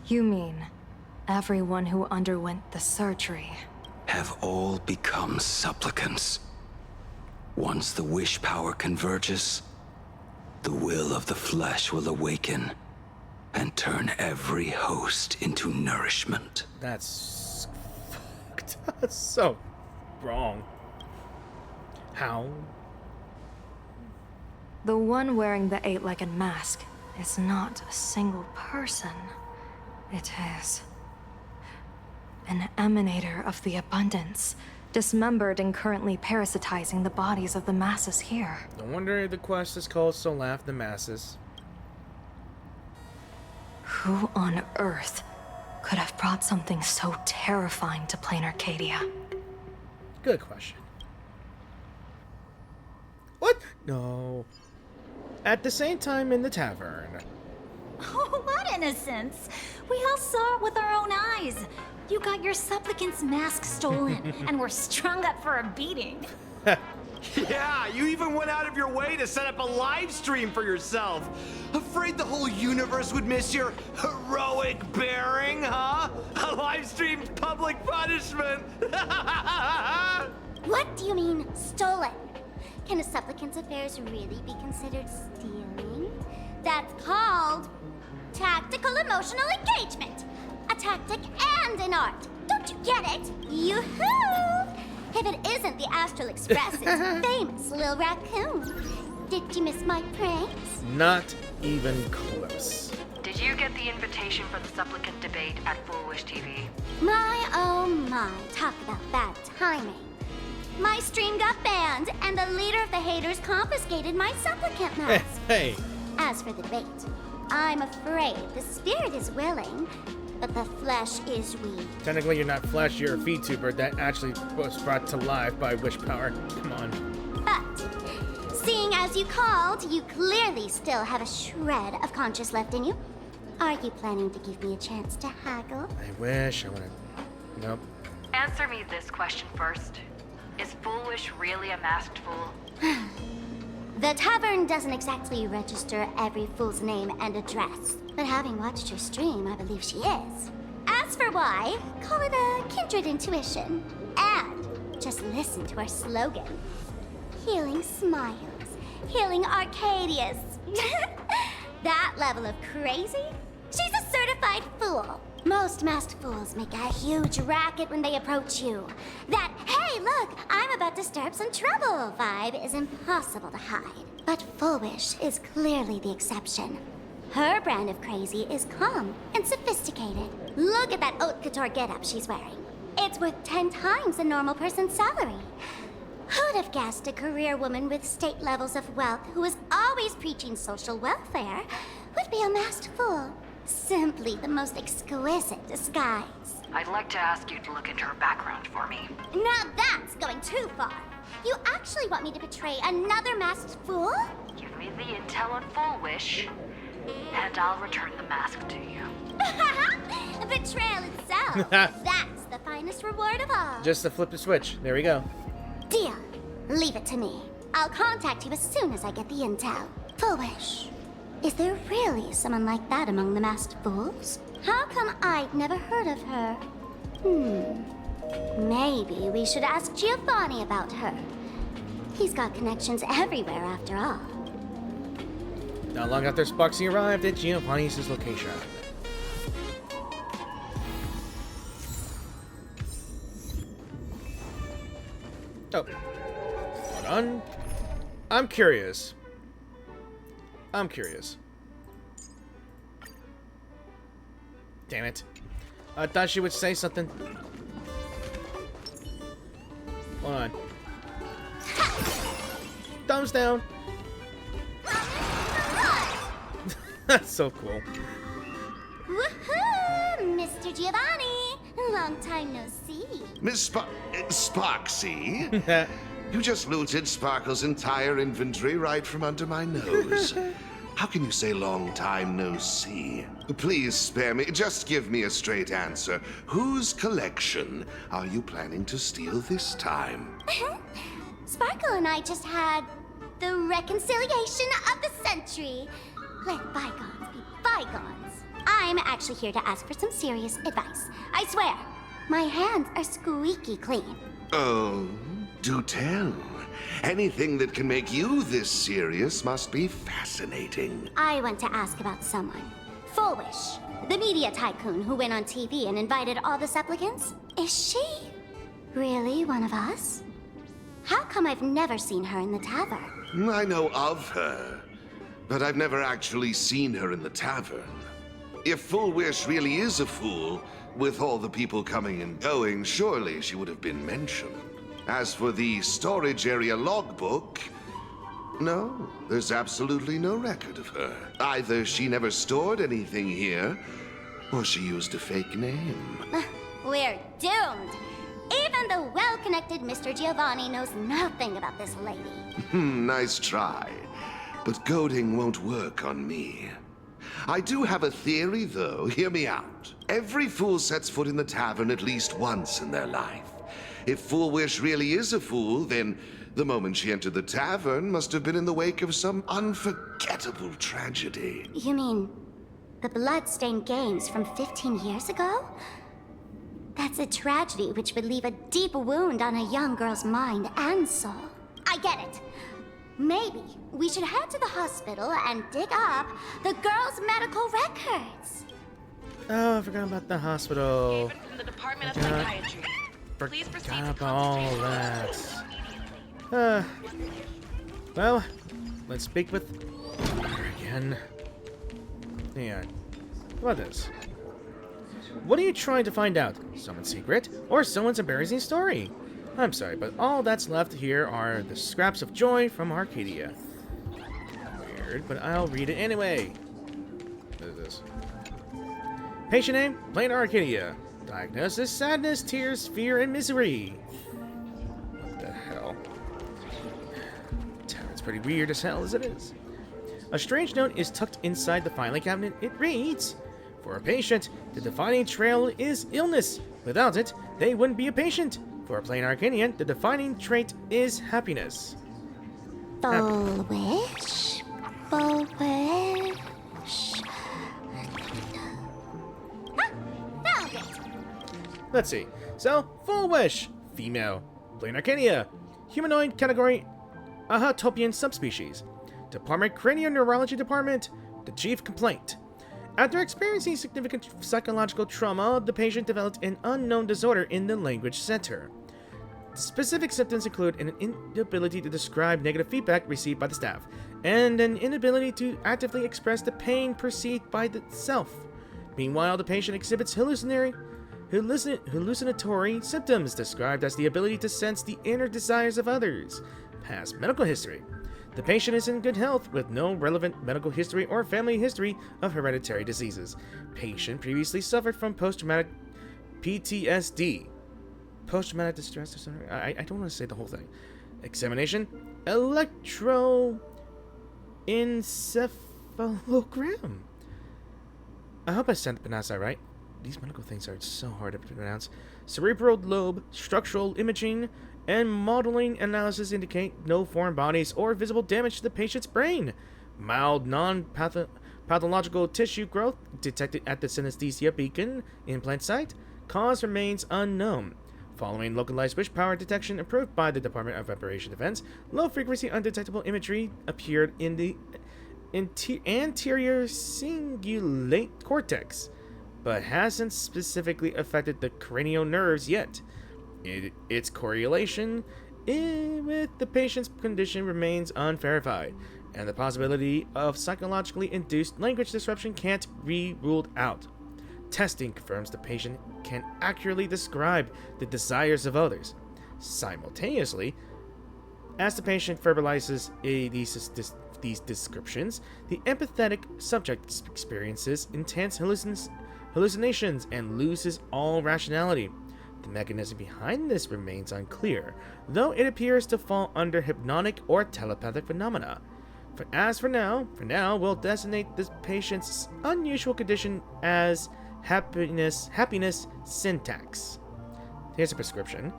You mean everyone who underwent the surgery Have all become supplicants. Once the wish power converges, the will of the flesh will awaken and turn every host into nourishment. That's fucked. That's so wrong. How? The one wearing the eight-legged mask is not a single person. It is an emanator of the abundance, dismembered and currently parasitizing the bodies of the masses here. No wonder the quest is called So Laugh the Masses. Who on earth could have brought something so terrifying to plain Arcadia? Good question. What? No. At the same time in the tavern. Oh, what innocence! We all saw it with our own eyes. You got your supplicant's mask stolen, and were strung up for a beating. Yeah, you even went out of your way to set up a live stream for yourself. Afraid the whole universe would miss your heroic bearing, huh? A live streamed public punishment. What do you mean, stolen? Can a supplicant's affairs really be considered stealing? That's called tactical emotional engagement. A tactic and an art. Don't you get it? Yoo-hoo! If it isn't the Astral Express's famous little raccoon. Did you miss my pranks? Not even close. Did you get the invitation for the supplicant debate at Fulwish TV? My, oh my, talk about bad timing. My stream got banned, and the leader of the haters confiscated my supplicant mask. Hey. As for the debate, I'm afraid the spirit is willing, but the flesh is weak. Technically, you're not flesh, you're a VTuber that actually was brought to life by wish power. Come on. But, seeing as you called, you clearly still have a shred of conscience left in you. Are you planning to give me a chance to haggle? I wish I would've... Nope. Answer me this question first. Is Fulwish really a masked fool? The tavern doesn't exactly register every fool's name and address, but having watched her stream, I believe she is. As for why, call it a kindred intuition. And just listen to our slogan. Healing smiles, healing Arcadius. That level of crazy? She's a certified fool. Most masked fools make a huge racket when they approach you. That, hey, look, I'm about to stir up some trouble vibe is impossible to hide. But Fulwish is clearly the exception. Her brand of crazy is calm and sophisticated. Look at that haute couture getup she's wearing. It's worth 10 times a normal person's salary. Who'd have guessed a career woman with state levels of wealth who is always preaching social welfare would be a masked fool? Simply the most exquisite disguise. I'd like to ask you to look into her background for me. Now that's going too far. You actually want me to betray another masked fool? Give me the intel on Fulwish, and I'll return the mask to you. Betrayal itself. That's the finest reward of all. Just to flip the switch. There we go. Deal. Leave it to me. I'll contact you as soon as I get the intel. Fulwish. Is there really someone like that among the masked fools? How come I'd never heard of her? Maybe we should ask Giovanni about her. He's got connections everywhere after all. Not long after Sparksy arrived at Giovanni's location. Oh. Hold on. I'm curious. Damn it. I thought she would say something. Hold on. Thumbs down. That's so cool. Woohoo! Mr. Giovanni! Long time no see. Miss Sparksy? You just looted Sparkle's entire inventory right from under my nose. How can you say long time no see? Please spare me. Just give me a straight answer. Whose collection are you planning to steal this time? Sparkle and I just had the reconciliation of the century. Let bygones be bygones. I'm actually here to ask for some serious advice. I swear, my hands are squeaky clean. Oh, do tell. Anything that can make you this serious must be fascinating. I want to ask about someone. Fulwish, the media tycoon who went on TV and invited all the supplicants. Is she really one of us? How come I've never seen her in the tavern? I know of her, but I've never actually seen her in the tavern. If Fulwish really is a fool, with all the people coming and going, surely she would have been mentioned. As for the storage area logbook, no, there's absolutely no record of her. Either she never stored anything here, or she used a fake name. We're doomed. Even the well-connected Mr. Giovanni knows nothing about this lady. Nice try. But goading won't work on me. I do have a theory, though. Hear me out. Every fool sets foot in the tavern at least once in their life. If Fulwish really is a fool, then the moment she entered the tavern must have been in the wake of some unforgettable tragedy. You mean the blood-stained games from 15 years ago? That's a tragedy which would leave a deep wound on a young girl's mind and soul. I get it. Maybe we should head to the hospital and dig up the girl's medical records. Oh, I forgot about the hospital. From the Department of Psychiatry. Please proceed to Forgot all that. Well, let's speak with her again. Yeah. How about this? What are you trying to find out? Someone's secret? Or someone's embarrassing story? I'm sorry, but all that's left here are the scraps of joy from Arcadia. Weird, but I'll read it anyway. What is this? Patient name, Plain Arcadia. Diagnosis, sadness, tears, fear, and misery. What the hell? It's pretty weird as hell as it is. A strange note is tucked inside the filing cabinet. It reads, for a patient, the defining trail is illness. Without it, they wouldn't be a patient. For a plain Arcanian, the defining trait is happiness. Fulwish. Fulwish. Found it. Let's see. So, Fulwish, female. Plain Arcania, humanoid category, Ahatopian subspecies. Department Cranioneurology Department, the chief complaint. After experiencing significant psychological trauma, the patient developed an unknown disorder in the language center. Specific symptoms include an inability to describe negative feedback received by the staff, and an inability to actively express the pain perceived by the self. Meanwhile, the patient exhibits hallucinatory symptoms described as the ability to sense the inner desires of others. Past medical history. The patient is in good health with no relevant medical history or family history of hereditary diseases. Patient previously suffered from post-traumatic PTSD. Post-traumatic distress disorder? I don't want to say the whole thing. Examination. Electroencephalogram. I hope I pronounced that right. These medical things are so hard to pronounce. Cerebral lobe, structural imaging, and modeling analysis indicate no foreign bodies or visible damage to the patient's brain. Mild non-pathological tissue growth detected at the synesthesia beacon implant site. Cause remains unknown. Following localized wish power detection approved by the Department of Operation Defense, low-frequency undetectable imagery appeared in the anterior cingulate cortex, but hasn't specifically affected the cranial nerves yet. Its correlation with the patient's condition remains unverified, and the possibility of psychologically induced language disruption can't be ruled out. Testing confirms the patient can accurately describe the desires of others. Simultaneously, As the patient verbalizes these descriptions, the empathetic subject experiences intense hallucinations and loses all rationality. The mechanism behind this remains unclear, though it appears to fall under hypnotic or telepathic phenomena. For now, we'll designate this patient's unusual condition as happiness syntax. Here's a prescription.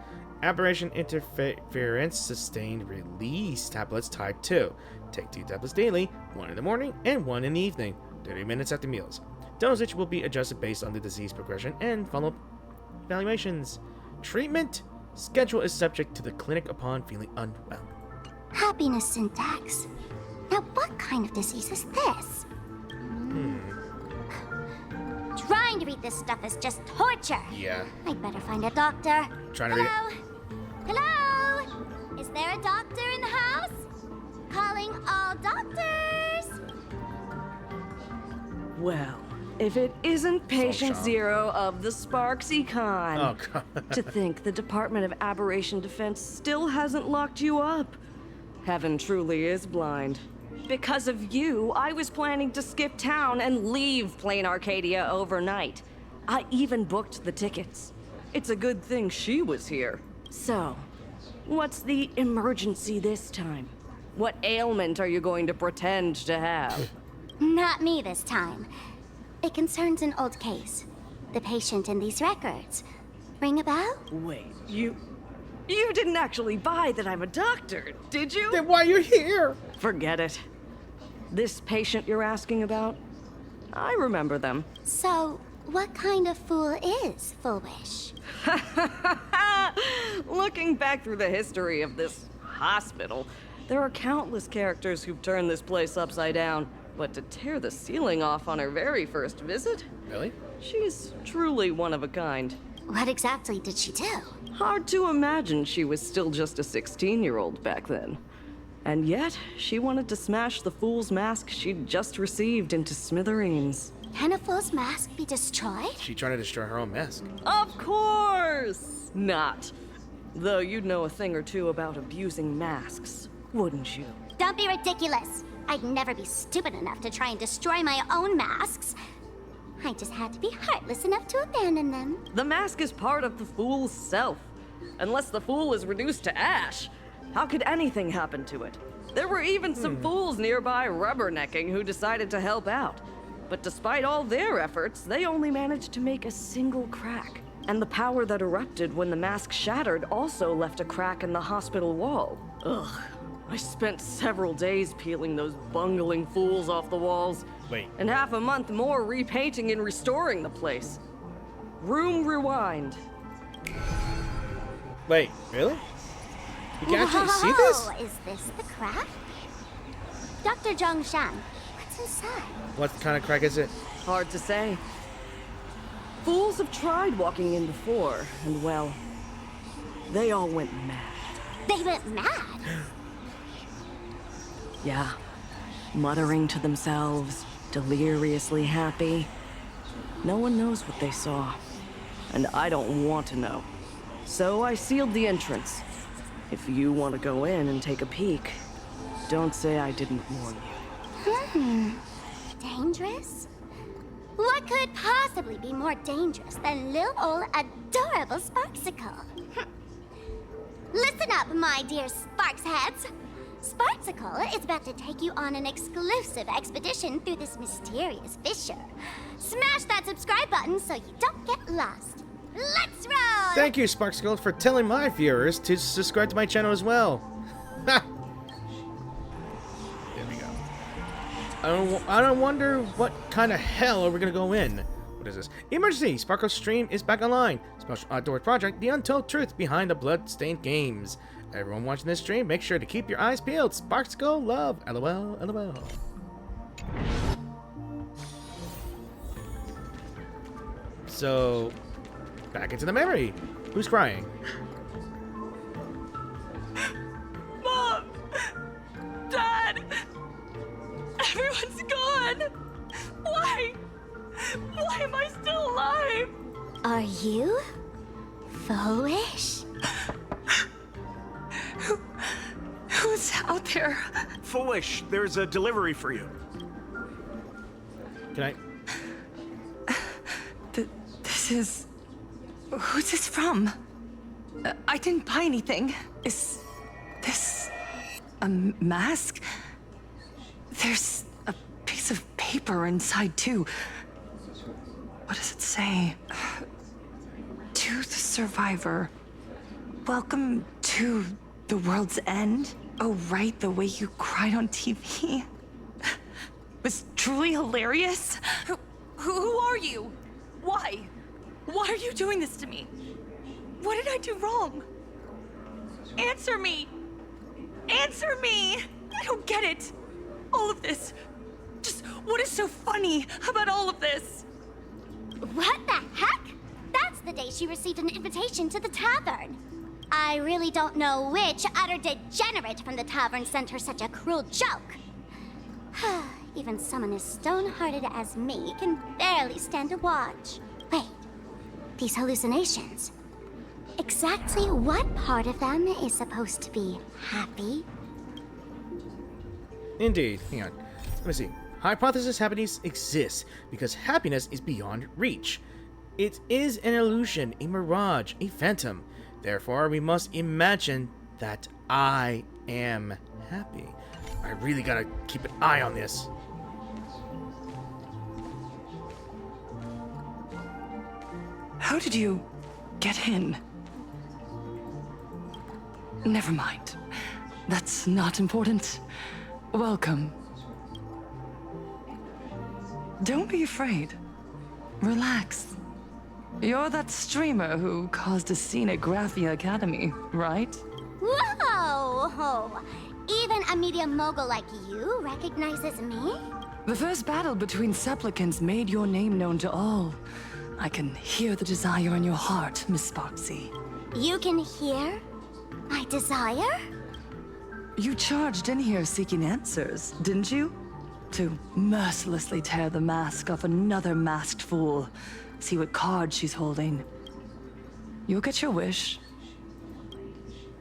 Aberration interference sustained release tablets type 2. Take 2 tablets daily, 1 in the morning and 1 in the evening, 30 minutes after meals. Dosage will be adjusted based on the disease progression and follow-up evaluations. Treatment schedule is subject to the clinic upon feeling unwell. Happiness syntax. Now what kind of disease is this? Trying to read this stuff is just torture. Yeah. I'd better find a doctor. Trying to read it. Hello? Is there a doctor in the house? Calling all doctors. Well, if it isn't Patient Zero of the Sparksy Con. Oh, God. To think the Department of Aberration Defense still hasn't locked you up. Heaven truly is blind. Because of you, I was planning to skip town and leave Plain Arcadia overnight. I even booked the tickets. It's a good thing she was here. So, what's the emergency this time? What ailment are you going to pretend to have? Not me this time. It concerns an old case. The patient in these records. Ring a bell? Wait, you didn't actually buy that I'm a doctor, did you? Then why are you here? Forget it. This patient you're asking about? I remember them. So, what kind of fool is Fulwish? Looking back through the history of this hospital, there are countless characters who've turned this place upside down. But to tear the ceiling off on her very first visit? Really? She's truly one of a kind. What exactly did she do? Hard to imagine she was still just a 16-year-old back then. And yet, she wanted to smash the fool's mask she'd just received into smithereens. Can a fool's mask be destroyed? She tried to destroy her own mask. Of course not. Though you'd know a thing or two about abusing masks, wouldn't you? Don't be ridiculous. I'd never be stupid enough to try and destroy my own masks. I just had to be heartless enough to abandon them. The mask is part of the fool's self. Unless the fool is reduced to ash, how could anything happen to it? There were even some fools nearby rubbernecking who decided to help out. But despite all their efforts, they only managed to make a single crack. And the power that erupted when the mask shattered also left a crack in the hospital wall. Ugh. I spent several days peeling those bungling fools off the walls. Wait. And half a month more repainting and restoring the place. Room rewind. Wait, really? You can actually see this? Is this the crack? Dr. Zhongshan, what's inside? What kind of crack is it? Hard to say. Fools have tried walking in before, and well, they all went mad. They went mad? Yeah, muttering to themselves, deliriously happy. No one knows what they saw, and I don't want to know. So I sealed the entrance. If you want to go in and take a peek, don't say I didn't warn you. Dangerous? What could possibly be more dangerous than little old adorable Sparksicle? Listen up, my dear Sparks heads. Sparksicle is about to take you on an exclusive expedition through this mysterious fissure. Smash that subscribe button so you don't get lost. Let's roll! Thank you, Sparksicle, for telling my viewers to subscribe to my channel as well. There we go. I don't wonder what kind of hell are we gonna go in. What is this? Emergency! Sparkle's stream is back online. Special outdoor project: The Untold Truth Behind the Bloodstained Games. Everyone watching this stream, make sure to keep your eyes peeled. Sparksicle, love. LOL, LOL. So, back into the memory. Who's crying? Mom! Dad! Everyone's gone! Why? Why am I still alive? Are you Fulwish? Who out there? Fulwish, there's a delivery for you. Can I? This is... Who's this from? I didn't buy anything. Is this a mask? There's a piece of paper inside, too. What does it say? To the survivor. Welcome to the world's end. Oh, right, the way you cried on TV. Was truly hilarious. Who are you? Why? Why are you doing this to me? What did I do wrong? Answer me! Answer me! I don't get it. All of this. Just what is so funny about all of this? What the heck? That's the day she received an invitation to the tavern. I really don't know which utter degenerate from the tavern sent her such a cruel joke. Even someone as stone-hearted as me can barely stand to watch. Wait, these hallucinations. Exactly what part of them is supposed to be happy? Indeed. Hang on. Let me see. Hypothesis happiness exists because happiness is beyond reach. It is an illusion, a mirage, a phantom. Therefore, we must imagine that I am happy. I really gotta keep an eye on this. How did you get in? Never mind. That's not important. Welcome. Don't be afraid. Relax. You're that streamer who caused a scene at Graphia Academy, right? Whoa! Even a media mogul like you recognizes me? The first battle between supplicants made your name known to all. I can hear the desire in your heart, Miss Sparksy. You can hear my desire? You charged in here seeking answers, didn't you? To mercilessly tear the mask off another masked fool. See what card she's holding. You'll get your wish.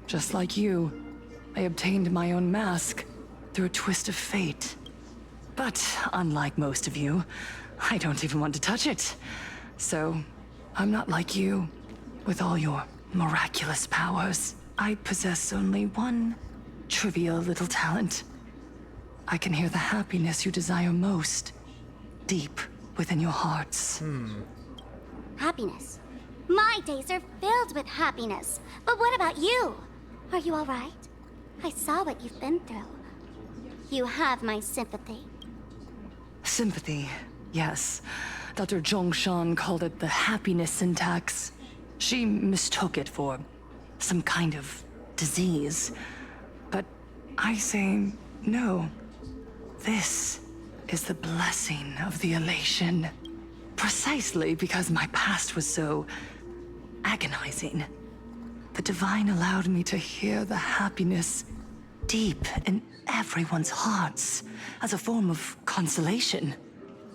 Just like you, I obtained my own mask through a twist of fate. But unlike most of you, I don't even want to touch it. So, I'm not like you, with all your miraculous powers. I possess only one trivial little talent. I can hear the happiness you desire most, deep within your hearts. Happiness. My days are filled with happiness. But what about you? Are you all right? I saw what you've been through. You have my sympathy. Sympathy, yes. Dr. Zhongshan called it the happiness syntax. She mistook it for some kind of disease. But I say no. This is the blessing of the elation. Precisely because my past was so agonizing. The Divine allowed me to hear the happiness deep in everyone's hearts as a form of consolation.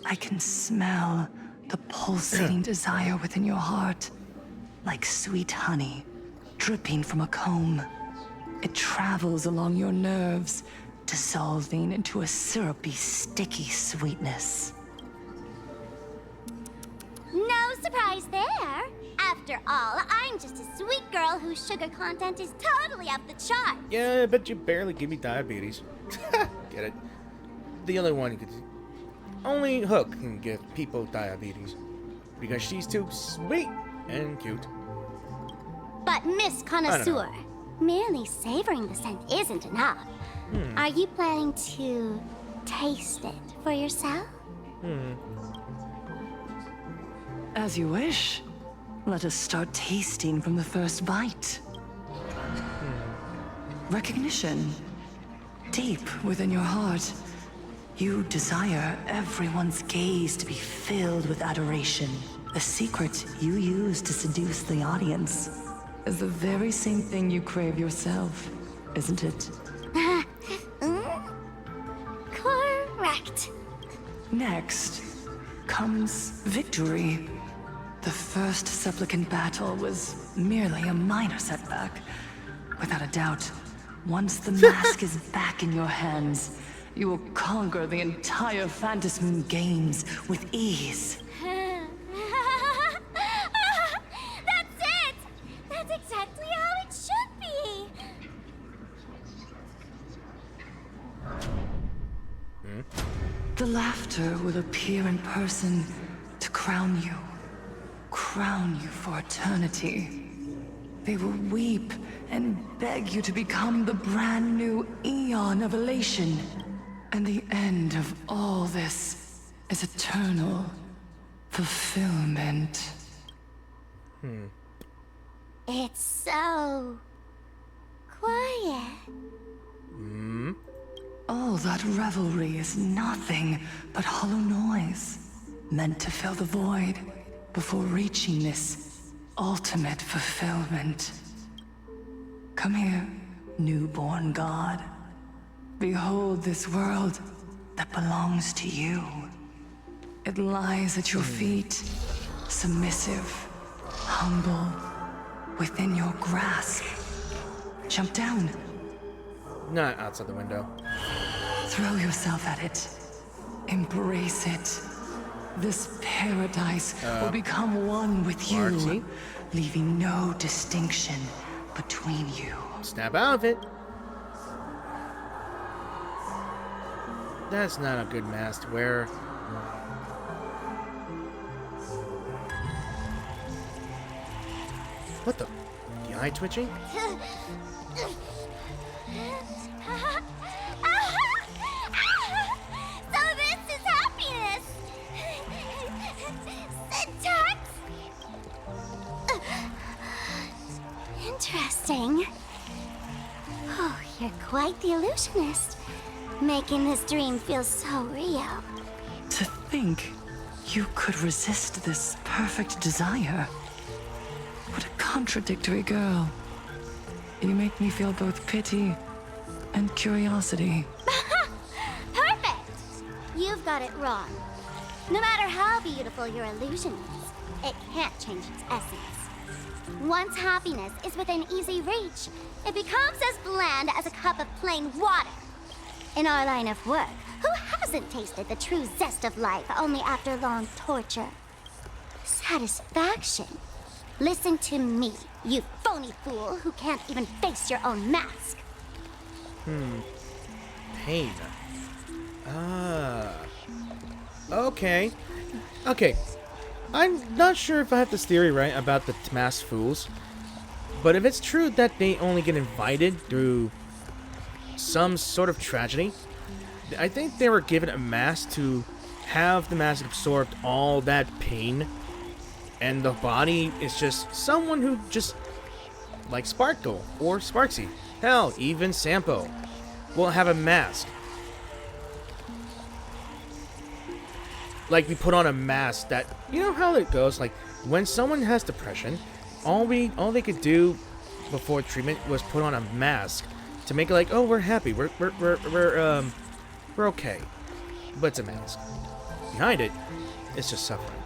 I can smell the pulsating desire within your heart, like sweet honey dripping from a comb. It travels along your nerves, dissolving into a syrupy, sticky sweetness. No surprise there. After all, I'm just a sweet girl whose sugar content is totally off the chart. Yeah, but you barely give me diabetes. Get it? The other one could... Only Hook can give people diabetes. Because she's too sweet and cute. But Miss Connoisseur, merely savoring the scent isn't enough. Are you planning to taste it for yourself? As you wish. Let us start tasting from the first bite. Recognition. Deep within your heart, you desire everyone's gaze to be filled with adoration. The secret you use to seduce the audience is the very same thing you crave yourself, isn't it? Correct. Next comes victory. The first supplicant battle was merely a minor setback. Without a doubt, Once the mask is back in your hands, you will conquer the entire Phantom Moon games with ease. That's it! That's exactly how it should be! The laughter will appear in person to crown you for eternity. They will weep and beg you to become the brand new Eon of Elation. And the end of all this is eternal fulfillment. It's so quiet. All that revelry is nothing but hollow noise, meant to fill the void before reaching this ultimate fulfillment. Come here, newborn god. Behold this world that belongs to you. It lies at your feet, submissive, humble, within your grasp. Jump down. Not outside the window. Throw yourself at it. Embrace it. This paradise will become one with you, Marty? leaving no distinction between you. Snap out of it. That's not a good mask to wear. What the? The eye twitching? So this is happiness! Syntax! Interesting. Oh, you're quite the illusionist. Making this dream feel so real. To think you could resist this perfect desire. What a contradictory girl. You make me feel both pity and curiosity. Perfect! You've got it wrong. No matter how beautiful your illusion is, it can't change its essence. Once happiness is within easy reach, it becomes as bland as a cup of plain water. In our line of work, who hasn't tasted the true zest of life only after long torture? Satisfaction. Listen to me, you phony fool who can't even face your own mask. Pain. Okay. Okay. I'm not sure if I have this theory right about the masked fools, but if it's true that they only get invited through some sort of tragedy, I think they were given a mask to have the mask absorb all that pain, and the body is just someone who just, like Sparkle or Sparksy, hell, even Sampo, will have a mask. Like, we put on a mask that, you know how it goes, like, when someone has depression, all they could do before treatment was put on a mask to make it like, oh, we're happy, we're okay. But it's a mask. Behind it, it's just suffering.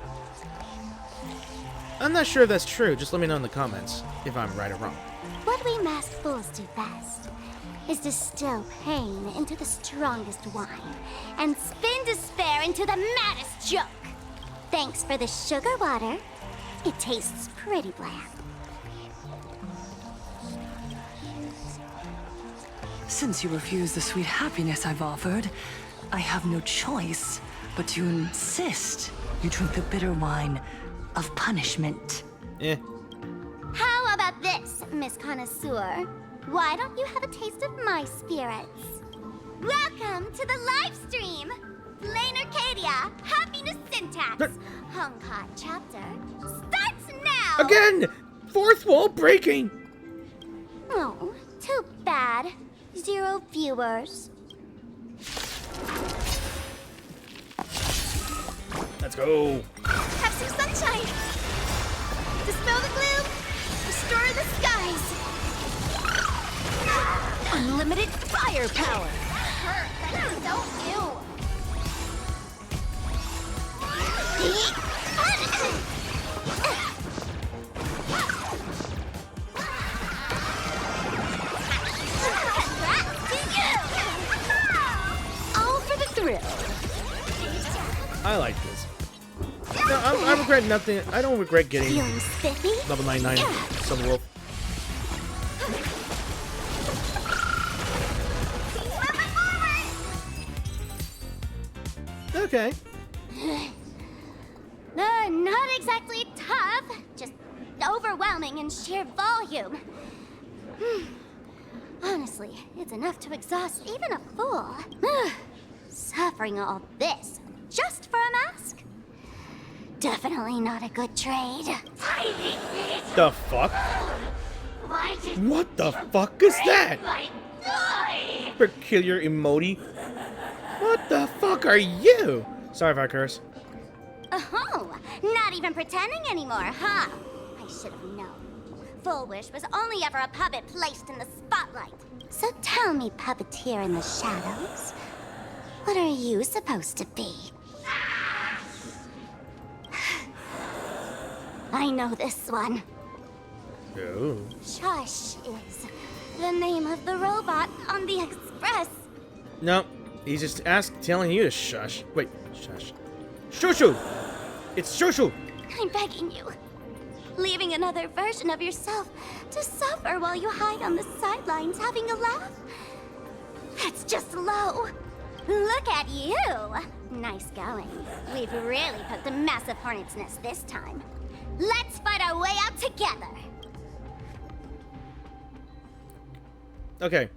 I'm not sure if that's true, just let me know in the comments if I'm right or wrong. What we masked fools do best is distill pain into the strongest wine and spin despair into the maddest joke. Thanks for the sugar water. It tastes pretty bland. Since you refuse the sweet happiness I've offered, I have no choice but to insist you drink the bitter wine of punishment. How about this, Miss Connoisseur? Why don't you have a taste of my spirits? Welcome to the live stream! Lane Arcadia, Happiness Syntax, Honkai chapter, starts now! Again! Fourth wall breaking! Oh, too bad. 0 viewers. Let's go! Have some sunshine! Dispel the gloom! Restore the skies! Unlimited firepower! That's so ew! I like this. No, I regret nothing. I don't regret getting Feeling spiffy? level 99 Silver Wolf. Okay. Not exactly tough, just overwhelming in sheer volume. Honestly, it's enough to exhaust even a fool. Suffering all this just for a mask? Definitely not a good trade. The fuck? What the fuck is that? Peculiar emoji. What the fuck are you? Sorry if I curse. Oh, not even pretending anymore, huh? I should have known. Fulwish was only ever a puppet placed in the spotlight. So tell me, puppeteer in the shadows, what are you supposed to be? I know this one. Oh. Shush is the name of the robot on the express. No, he's just telling you to shush. Wait, shush. Shushu! It's Shushu! I'm begging you. Leaving another version of yourself to suffer while you hide on the sidelines having a laugh? That's just low. Look at you. Nice going. We've really put the massive hornet's nest this time. Let's fight our way out together. Okay.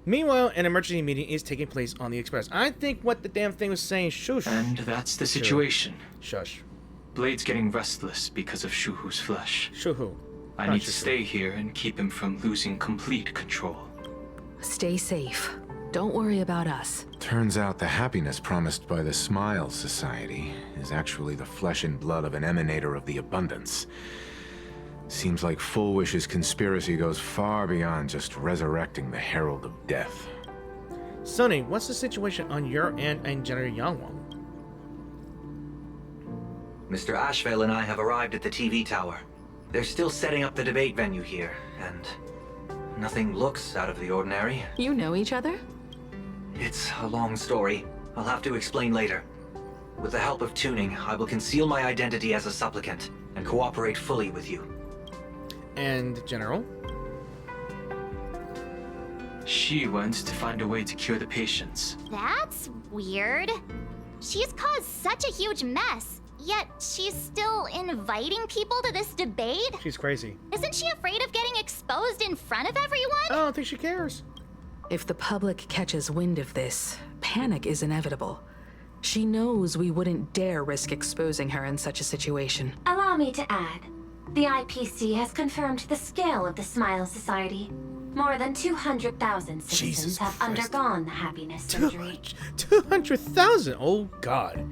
Meanwhile, an emergency meeting is taking place on the Express. I think what the damn thing was saying, shush. And that's the situation. Shush. Blade's getting restless because of Shuhu's flesh. Shuhu. I need to stay here and keep him from losing complete control. Stay safe. Don't worry about us. Turns out the happiness promised by the Smile Society is actually the flesh and blood of an emanator of the abundance. Seems like Fulwish's conspiracy goes far beyond just resurrecting the Herald of Death. Sonny, what's the situation on your end and General Yangwang? Mr. Ashvale and I have arrived at the TV tower. They're still setting up the debate venue here, and nothing looks out of the ordinary. You know each other? It's a long story. I'll have to explain later. With the help of tuning, I will conceal my identity as a supplicant and cooperate fully with you. And General? She wants to find a way to cure the patients. That's weird. She's caused such a huge mess, yet she's still inviting people to this debate? She's crazy. Isn't she afraid of getting exposed in front of everyone? I don't think she cares. If the public catches wind of this, panic is inevitable. She knows we wouldn't dare risk exposing her in such a situation. Allow me to add, the IPC has confirmed the scale of the Smile Society. More than 200,000 citizens have undergone the happiness surgery. 200,000? Oh, God.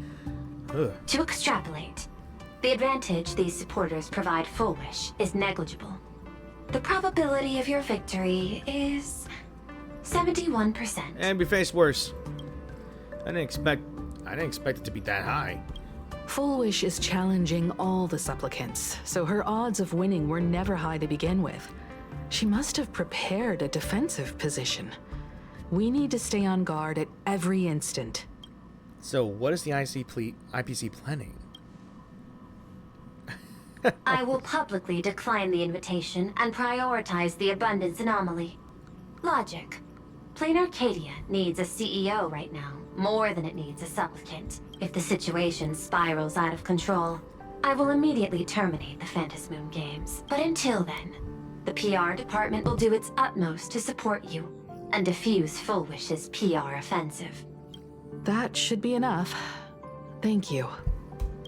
Ugh. To extrapolate, the advantage these supporters provide Fulwish is negligible. The probability of your victory is 71%. And we face worse. I didn't expect it to be that high. Fulwish is challenging all the supplicants, so her odds of winning were never high to begin with. She must have prepared a defensive position. We need to stay on guard at every instant. So what is the IPC planning? I will publicly decline the invitation and prioritize the abundance anomaly. Logic. Plain Arcadia needs a CEO right now, more than it needs a supplicant. If the situation spirals out of control, I will immediately terminate the Phantasmoon Games. But until then, the PR department will do its utmost to support you and defuse Fulwish's PR offensive. That should be enough. Thank you.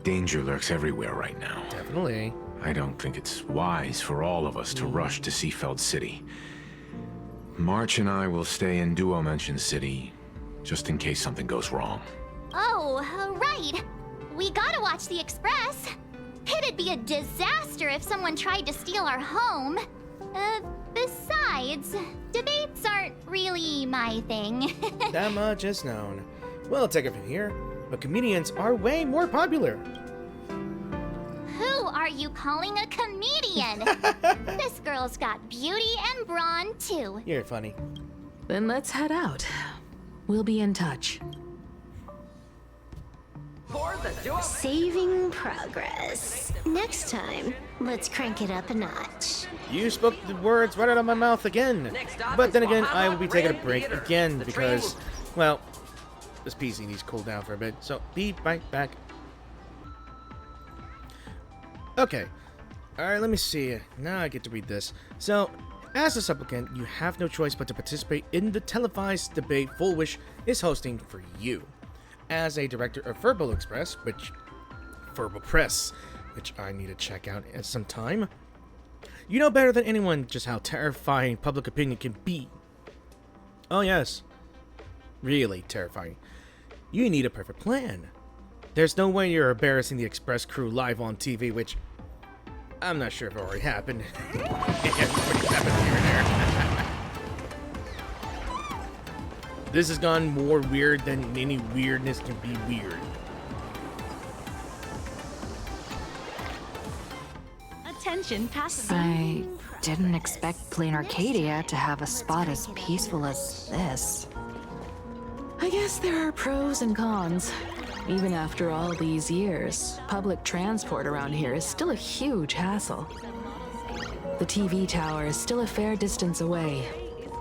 Danger lurks everywhere right now. Definitely. I don't think it's wise for all of us to rush to Seafeld City. March and I will stay in Duo Mention City, just in case something goes wrong. Oh, right. We gotta watch the Express. It'd be a disaster if someone tried to steal our home. Besides, debates aren't really my thing. That much is known. We'll take it from here, but comedians are way more popular. Who are you calling a comedian? This girl's got beauty and brawn, too. You're funny. Then let's head out. We'll be in touch. Saving progress. Next time, let's crank it up a notch. You spoke the words right out of my mouth again. But then again, I will be taking a break again because, well, this PC needs to cool down for a bit. So, be right back. Okay. Alright, let me see. Now I get to read this. So, as a supplicant, you have no choice but to participate in the televised debate Fulwish is hosting for you. As a director of Verbal Press, which I need to check out at some time, you know better than anyone just how terrifying public opinion can be. Oh yes, really terrifying. You need a perfect plan. There's no way you're embarrassing the Express crew live on TV, which I'm not sure if it already happened. It happened here and there. This has gone more weird than any weirdness can be weird. Attention, passengers. I didn't expect Plain Arcadia to have a spot as peaceful as this. I guess there are pros and cons. Even after all these years, public transport around here is still a huge hassle. The TV tower is still a fair distance away.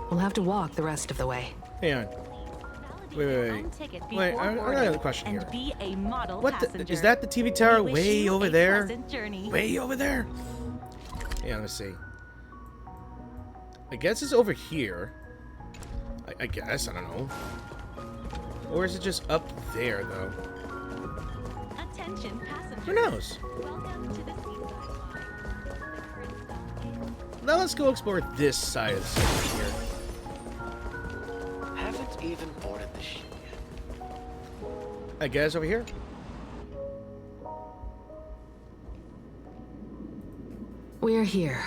We'll have to walk the rest of the way. Hang on. Wait, I got a question here. Is that the TV tower way over there? Way over there? Yeah, let's see. I guess it's over here. I guess, I don't know. Or is it just up there, though? Attention, passengers. Who knows? Now let's go explore this side of the city here. Haven't even boarded the ship yet. I guess over here? We're here.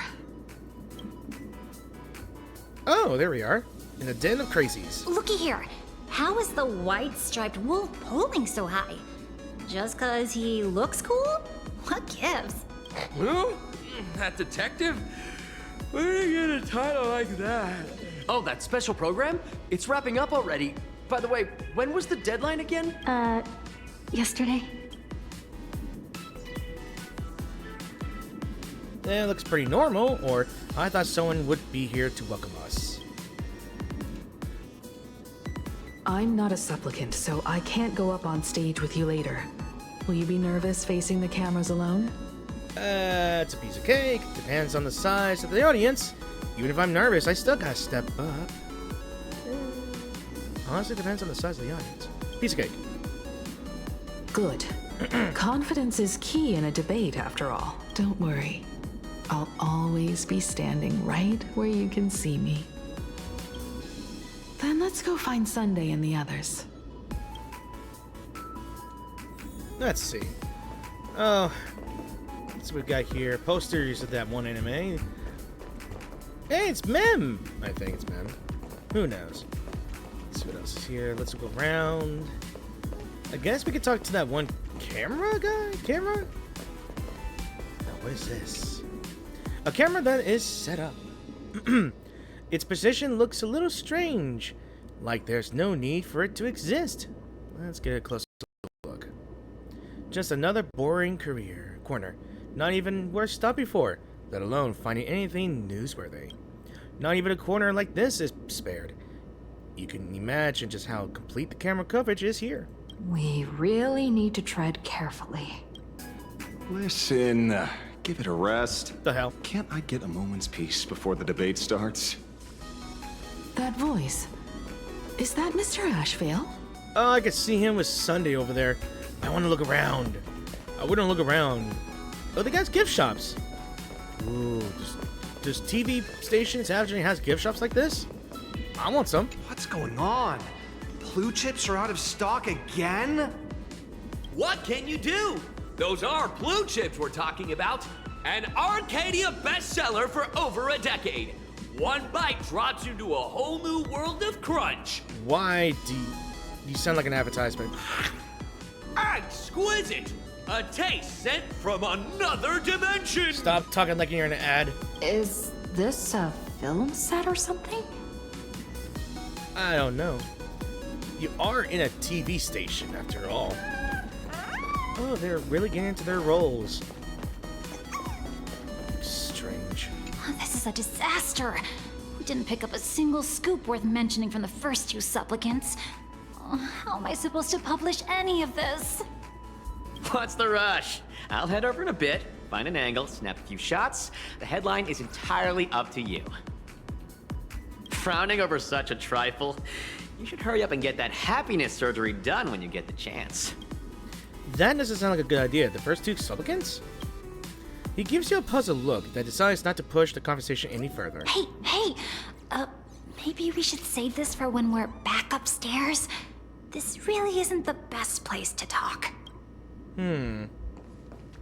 Oh, there we are. In the den of crazies. Looky here. How is the white striped wolf pulling so high? Just cause he looks cool? What gives? Who? That detective? Where did you get a title like that? Oh, that special program? It's wrapping up already. By the way, when was the deadline again? Yesterday. It looks pretty normal, or I thought someone would be here to welcome us. I'm not a supplicant, so I can't go up on stage with you later. Will you be nervous facing the cameras alone? It's a piece of cake. Depends on the size of the audience. Even if I'm nervous, I still gotta step up. Honestly, depends on the size of the audience. Piece of cake. Good. Confidence is key in a debate, after all. Don't worry. I'll always be standing right where you can see me. Then let's go find Sunday and the others. Let's see. Oh, that's what we got here. Posters of that one anime. Hey, it's Mem! I think it's Mem. Who knows? Let's see what else is here. Let's go around. I guess we could talk to that one camera guy? Camera? Now, what is this? A camera that is set up. Its position looks a little strange. Like there's no need for it to exist. Let's get a closer look. Just another boring career corner. Not even worth stopping for, let alone finding anything newsworthy. Not even a corner like this is spared. You can imagine just how complete the camera coverage is here. We really need to tread carefully. Listen, give it a rest. The hell? Can't I get a moment's peace before the debate starts? That voice. Is that Mr. Ashvale? Oh, I could see him with Sunday over there. I want to look around. I wouldn't look around. Oh, they got gift shops. Ooh, does TV stations actually has gift shops like this? I want some. What's going on? Blue chips are out of stock again? What can you do? Those are blue chips we're talking about. An Arcadia bestseller for over a decade. One bite drops you into a whole new world of crunch. Why do you sound like an advertisement? Exquisite! A taste sent from another dimension! Stop talking like you're in an ad. Is this a film set or something? I don't know. You are in a TV station after all. Oh, they're really getting into their roles. Strange. This is a disaster. We didn't pick up a single scoop worth mentioning from the first two supplicants. How am I supposed to publish any of this? What's the rush? I'll head over in a bit, find an angle, snap a few shots. The headline is entirely up to you. Frowning over such a trifle? You should hurry up and get that happiness surgery done when you get the chance. That doesn't sound like a good idea. The first two supplicants? He gives you a puzzled look that decides not to push the conversation any further. Hey, maybe we should save this for when we're back upstairs? This really isn't the best place to talk.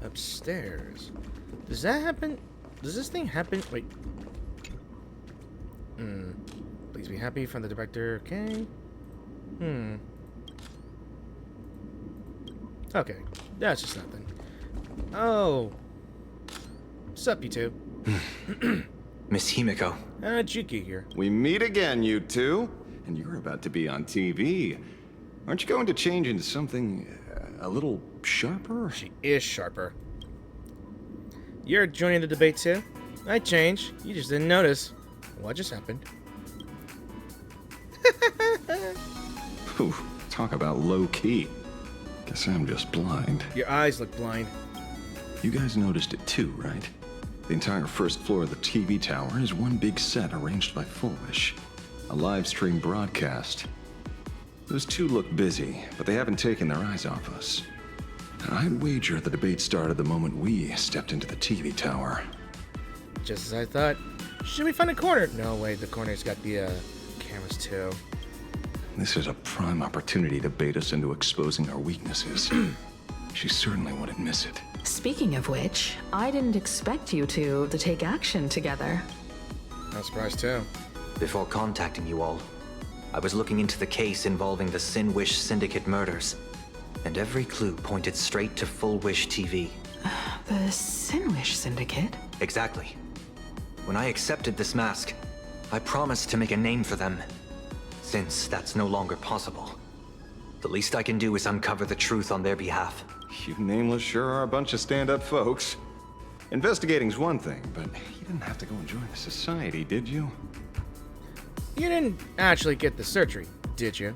Upstairs. Does that happen? Does this thing happen? Wait. Please be happy from the director. Okay. Okay. That's just nothing. Oh. Sup, you two? Miss Himiko. Juki here. We meet again, you two. And you're about to be on TV. Aren't you going to change into something a little sharper? She is sharper. You're joining the debate too? I changed. You just didn't notice. What just happened? Whew, talk about low-key. Guess I'm just blind. Your eyes look blind. You guys noticed it too, right? The entire first floor of the TV tower is one big set arranged by Fulwish. A live stream broadcast. Those two look busy, but they haven't taken their eyes off us. I'd wager the debate started the moment we stepped into the TV tower. Just as I thought. Should we find a corner? No way, the corner's got the cameras too. This is a prime opportunity to bait us into exposing our weaknesses. She certainly wouldn't miss it. Speaking of which, I didn't expect you two to take action together. I'm surprised too. Before contacting you all, I was looking into the case involving the Sinwish Syndicate murders, and every clue pointed straight to Fulwish TV. The Sinwish Syndicate? Exactly. When I accepted this mask, I promised to make a name for them. Since that's no longer possible, the least I can do is uncover the truth on their behalf. You nameless sure are a bunch of stand-up folks. Investigating's one thing, but you didn't have to go and join the society, did you? You didn't actually get the surgery, did you?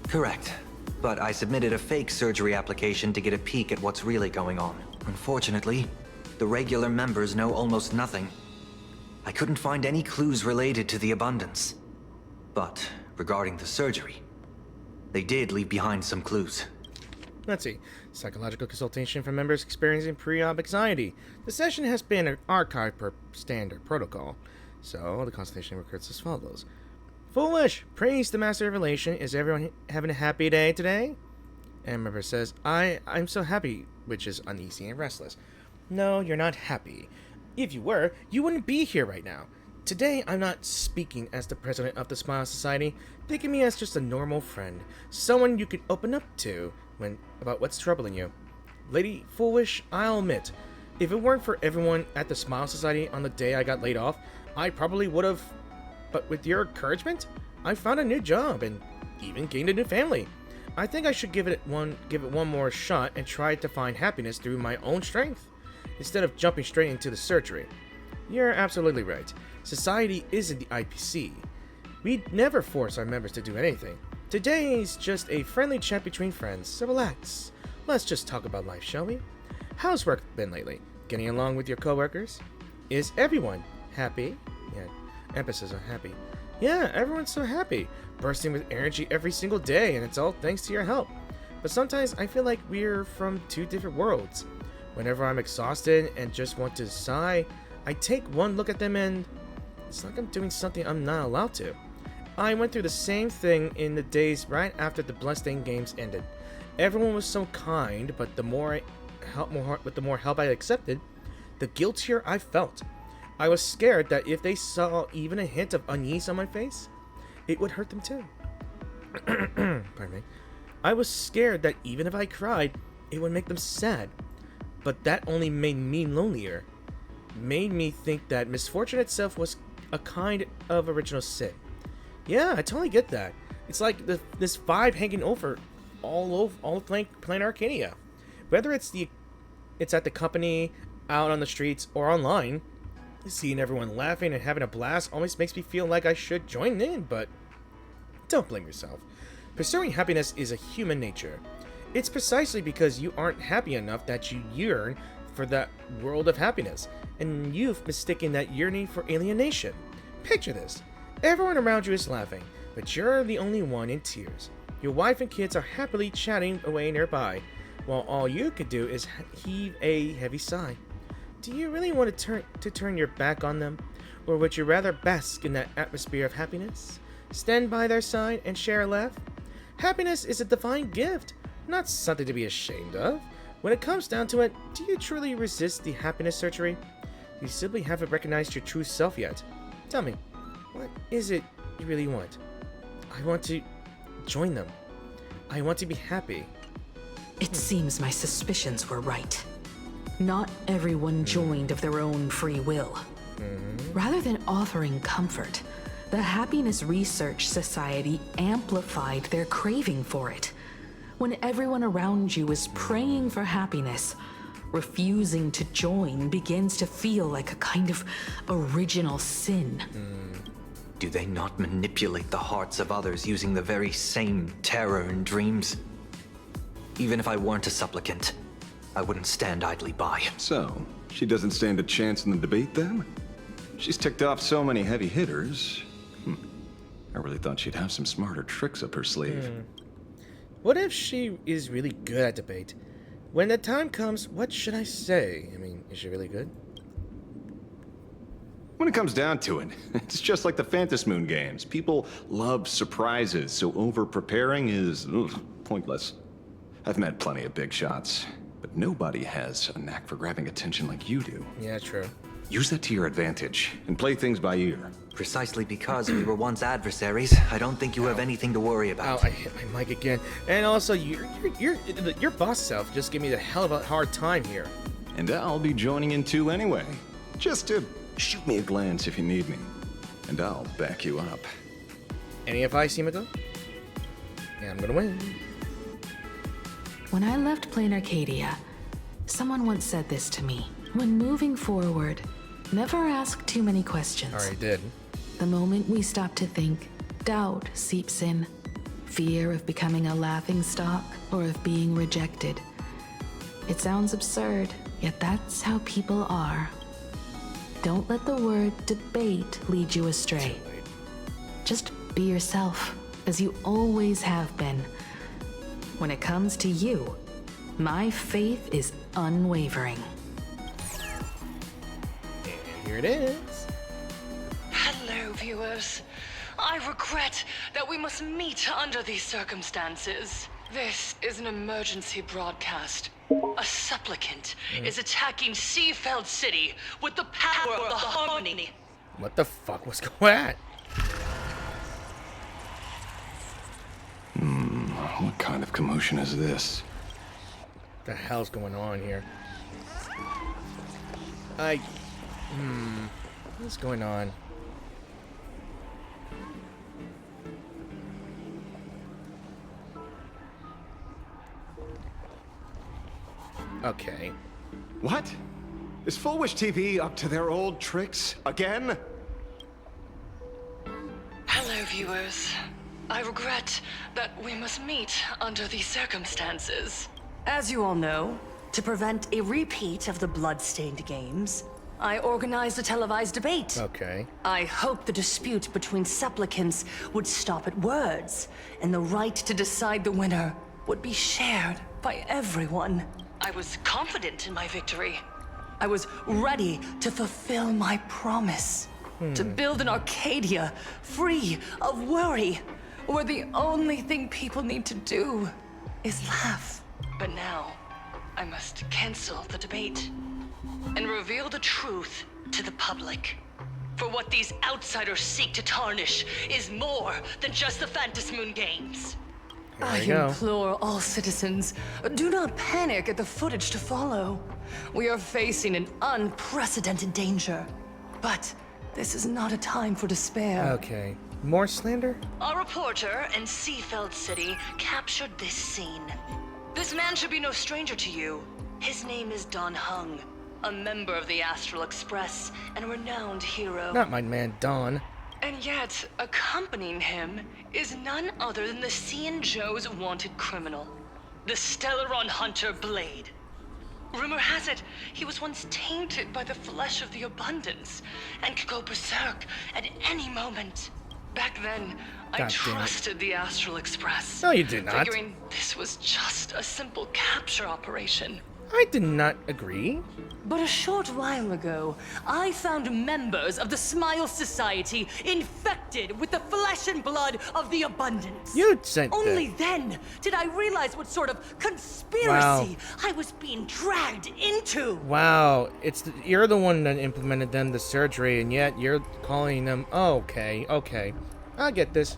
Correct. But I submitted a fake surgery application to get a peek at what's really going on. Unfortunately, the regular members know almost nothing. I couldn't find any clues related to the abundance. But regarding the surgery, they did leave behind some clues. Let's see. Psychological consultation for members experiencing pre-op anxiety. The session has been archived per standard protocol. So, the consultation occurs as follows. Fulwish, praise the Master of Relation. Is everyone having a happy day today? And member says, I'm so happy, which is uneasy and restless. No, you're not happy. If you were, you wouldn't be here right now. Today, I'm not speaking as the president of the Smile Society. Think of me as just a normal friend. Someone you could open up to about what's troubling you. Lady Fulwish, I'll admit, if it weren't for everyone at the Smile Society on the day I got laid off, I probably would have. But with your encouragement, I found a new job and even gained a new family. I think I should give it one more shot and try to find happiness through my own strength, instead of jumping straight into the surgery. You're absolutely right. Society isn't the IPC. We'd never force our members to do anything. Today's just a friendly chat between friends, so relax. Let's just talk about life, shall we? How's work been lately? Getting along with your coworkers? Is everyone happy? Yeah, emphasis on happy. Yeah, everyone's so happy, bursting with energy every single day, and it's all thanks to your help. But sometimes I feel like we're from two different worlds. Whenever I'm exhausted and just want to sigh, I take one look at them and it's like I'm doing something I'm not allowed to. I went through the same thing in the days right after the Bloodstained Games ended. Everyone was so kind, but the more help I accepted, the guiltier I felt. I was scared that if they saw even a hint of unease on my face, it would hurt them too. Pardon me. I was scared that even if I cried, it would make them sad. But that only made me lonelier. Made me think that misfortune itself was a kind of original sin. Yeah, I totally get that. It's like this vibe hanging over all plain Arcadia. Whether it's at the company, out on the streets, or online, seeing everyone laughing and having a blast always makes me feel like I should join in, but don't blame yourself. Pursuing happiness is a human nature. It's precisely because you aren't happy enough that you yearn for that world of happiness, and you've mistaken that yearning for alienation. Picture this. Everyone around you is laughing, but you're the only one in tears. Your wife and kids are happily chatting away nearby, while all you could do is heave a heavy sigh. Do you really want to turn your back on them? Or would you rather bask in that atmosphere of happiness? Stand by their side and share a laugh? Happiness is a divine gift, not something to be ashamed of. When it comes down to it, do you truly resist the happiness surgery? You simply haven't recognized your true self yet. Tell me, what is it you really want? I want to join them. I want to be happy. It seems my suspicions were right. Not everyone joined of their own free will. Rather than offering comfort, the Happiness Research Society amplified their craving for it. When everyone around you is praying for happiness, refusing to join begins to feel like a kind of original sin. Do they not manipulate the hearts of others using the very same terror and dreams? Even if I weren't a supplicant, I wouldn't stand idly by. So, she doesn't stand a chance in the debate then? She's ticked off so many heavy hitters. I really thought she'd have some smarter tricks up her sleeve. What if she is really good at debate? When the time comes, what should I say? I mean, is she really good? When it comes down to it, it's just like the Phantom Moon games. People love surprises, so over-preparing is pointless. I've met plenty of big shots, but nobody has a knack for grabbing attention like you do. Yeah, true. Use that to your advantage, and play things by ear. Precisely because we were once adversaries, I don't think you have anything to worry about. Oh, I hit my mic again. And also, your boss self just gave me the hell of a hard time here. And I'll be joining in too anyway. Just to shoot me a glance if you need me, and I'll back you up. Any advice, Himiko? Yeah, I'm gonna win. When I left Plain Arcadia, someone once said this to me. When moving forward, never ask too many questions. Already did. The moment we stop to think, doubt seeps in. Fear of becoming a laughingstock or of being rejected. It sounds absurd, yet that's how people are. Don't let the word debate lead you astray. Just be yourself, as you always have been. When it comes to you, my faith is unwavering. And here it is. Hello, viewers. I regret that we must meet under these circumstances. This is an emergency broadcast. A supplicant is attacking Seafeld City with the power of the Harmony. What the fuck was going on? What kind of commotion is this? What the hell's going on here? What's going on? Okay. What? Is Fulwish TV up to their old tricks again? Hello, viewers. I regret that we must meet under these circumstances. As you all know, to prevent a repeat of the blood-stained games, I organized a televised debate. Okay. I hoped the dispute between supplicants would stop at words, and the right to decide the winner would be shared by everyone. I was confident in my victory. I was ready to fulfill my promise. To build an Arcadia free of worry, where the only thing people need to do is laugh. But now, I must cancel the debate and reveal the truth to the public. For what these outsiders seek to tarnish is more than just the Phantom Moon games. I implore all citizens, do not panic at the footage to follow. We are facing an unprecedented danger. But this is not a time for despair. Okay. More slander? A reporter in Seafeld City captured this scene. This man should be no stranger to you. His name is Don Hung, a member of the Astral Express and a renowned hero. Not my man, Don. And yet, accompanying him is none other than the Cian Joe's wanted criminal, the Stellaron hunter Blade. Rumor has it, he was once tainted by the flesh of the Abundance and could go berserk at any moment. Back then, I trusted the Astral Express. No, you did not. Figuring this was just a simple capture operation. I did not agree. But a short while ago, I found members of the Smile Society infected with the flesh and blood of the Abundance. You said that. Only then did I realize what sort of conspiracy I was being dragged into. Wow, you're the one that implemented them, the surgery, and yet you're calling them... Oh, okay. I get this.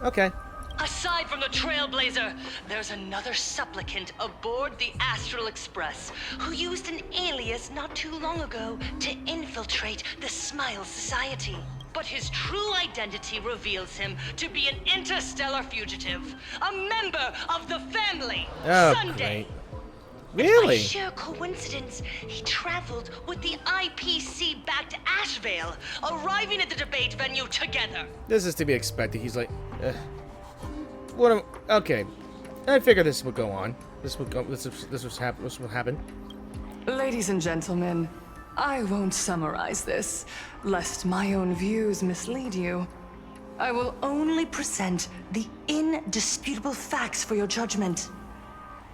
Okay. Aside from the Trailblazer, there's another supplicant aboard the Astral Express who used an alias not too long ago to infiltrate the Smile Society. But his true identity reveals him to be an interstellar fugitive, a member of the family. Oh, Sunday. Great. Really? By sheer coincidence, he traveled with the IPC back to Ashvale, arriving at the debate venue together. This is to be expected. He's like... Okay, I figured this would go on. This would happen. Ladies and gentlemen, I won't summarize this, lest my own views mislead you. I will only present the indisputable facts for your judgment.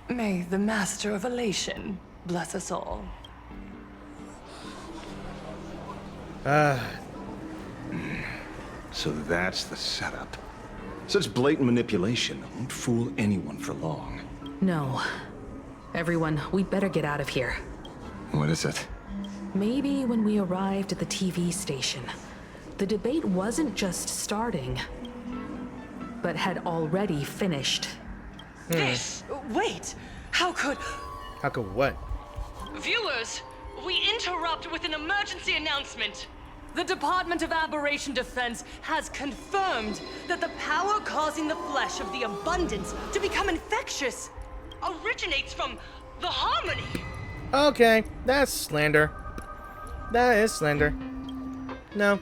May the Master of Elation bless us all. So that's the setup. Such blatant manipulation won't fool anyone for long. No. Everyone, we'd better get out of here. What is it? Maybe when we arrived at the TV station, the debate wasn't just starting, but had already finished. Wait! How could what? Viewers, we interrupt with an emergency announcement. The Department of Aberration Defense has confirmed that the power causing the flesh of the Abundance to become infectious originates from the Harmony. Okay, that's slander. That is slander. No,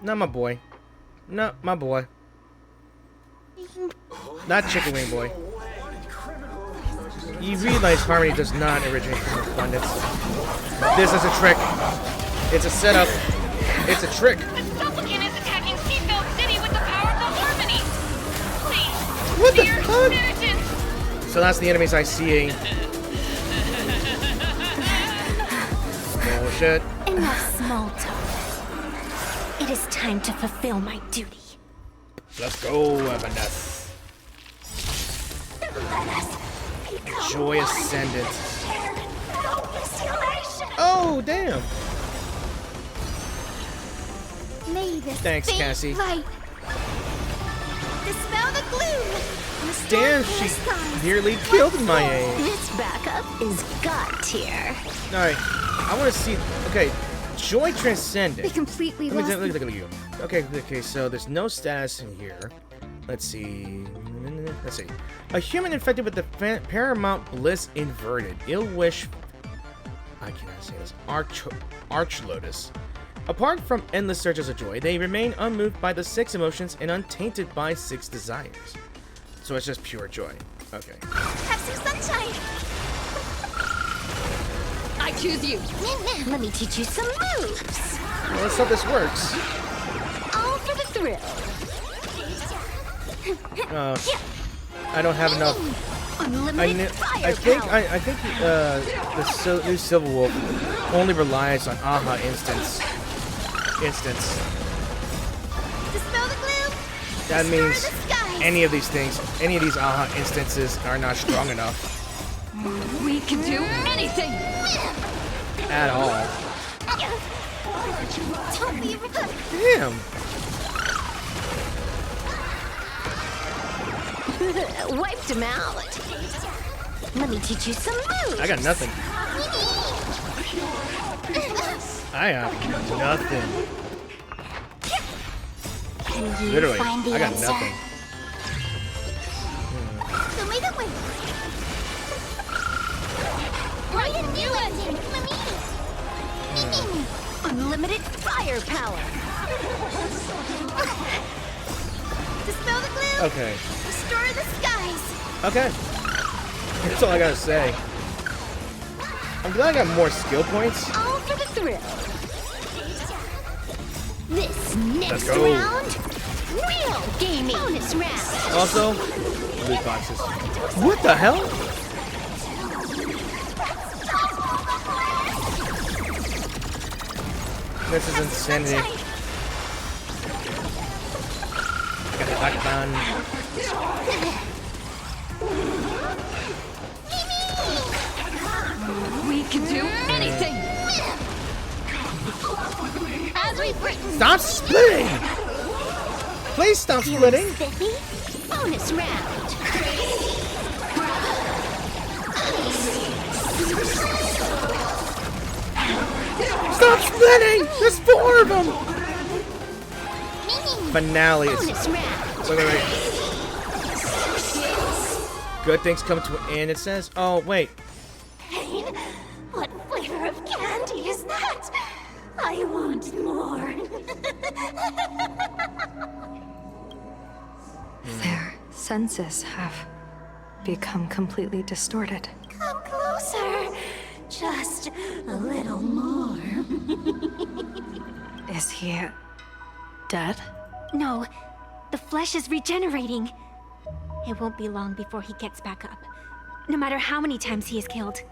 not my boy. Not my boy. Not Chicken Wing Boy. You realize Harmony does not originate from Abundance. This is a trick. It's a setup. It's a trick. The supplicant is attacking Seafeld City with the power of the Harmony. Please, what the fuck? Citizens. So that's the enemies I see. Bullshit. Enough small talk. It is time to fulfill my duty. Let's go, Abundance. Joy Ascendant. Oh, damn. Thanks, Cassie. Light. Dispel the gloom. Damn, she nearly killed my aim. This backup is god tier. Alright, I want to see... Okay, Joy Transcendent. They completely Look lost at you. Okay, so there's no status in here. Let's see. A human infected with the Paramount Bliss inverted. Ill wish... I cannot say this. Arch Lotus. Apart from endless searches of joy, they remain unmoved by the 6 emotions and untainted by 6 desires. So it's just pure joy. Okay. Have some sunshine. I choose you. Let me teach you some moves. Well, let's hope this works. All for the thrill. I don't have enough. Unlimited I think the new Civil Wolf only relies on Aha instance. Dispel the gloom. That means any of these things, any of these Aha instances are not strong enough. We can do anything. At all. Damn. Wiped him out. Let me teach you some moves. I got nothing. I have nothing. Can you Literally, find the I got answer? nothing. Show me the way. Right in new ending. Unlimited firepower. Dispel the glue. Okay. Restore the skies. Okay. That's all I gotta say. I'm glad I got more skill points. All for the thrill. This next go. round, real gaming. Bonus round. Also, loot boxes. What the hell? This is insanity. I got the back band. We can do anything. As we've written. Stop splitting! Please stop splitting. Spiffy? Bonus round. Stop splitting! There's 4 of them! Finale. Bonus round. Wait. Good things come to an end, it says. Oh, wait. Pain? What flavor of candy is that? I want more. Their senses have become completely distorted. Come closer. Just a little more. Is he dead? No, the flesh is regenerating. It won't be long before he gets back up, no matter how many times he is killed.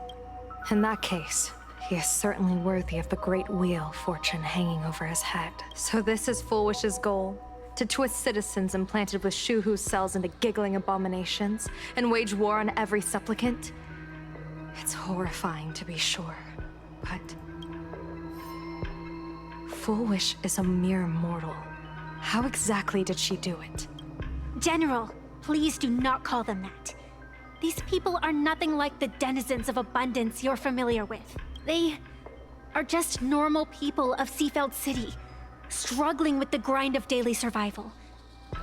In that case, he is certainly worthy of the great wheel fortune hanging over his head. So this is Fulwish's goal? To twist citizens implanted with Shuhu cells into giggling abominations and wage war on every supplicant? It's horrifying to be sure, but Fulwish is a mere mortal. How exactly did she do it? General, please do not call them that. These people are nothing like the denizens of abundance you're familiar with. They are just normal people of Seafeld City, struggling with the grind of daily survival.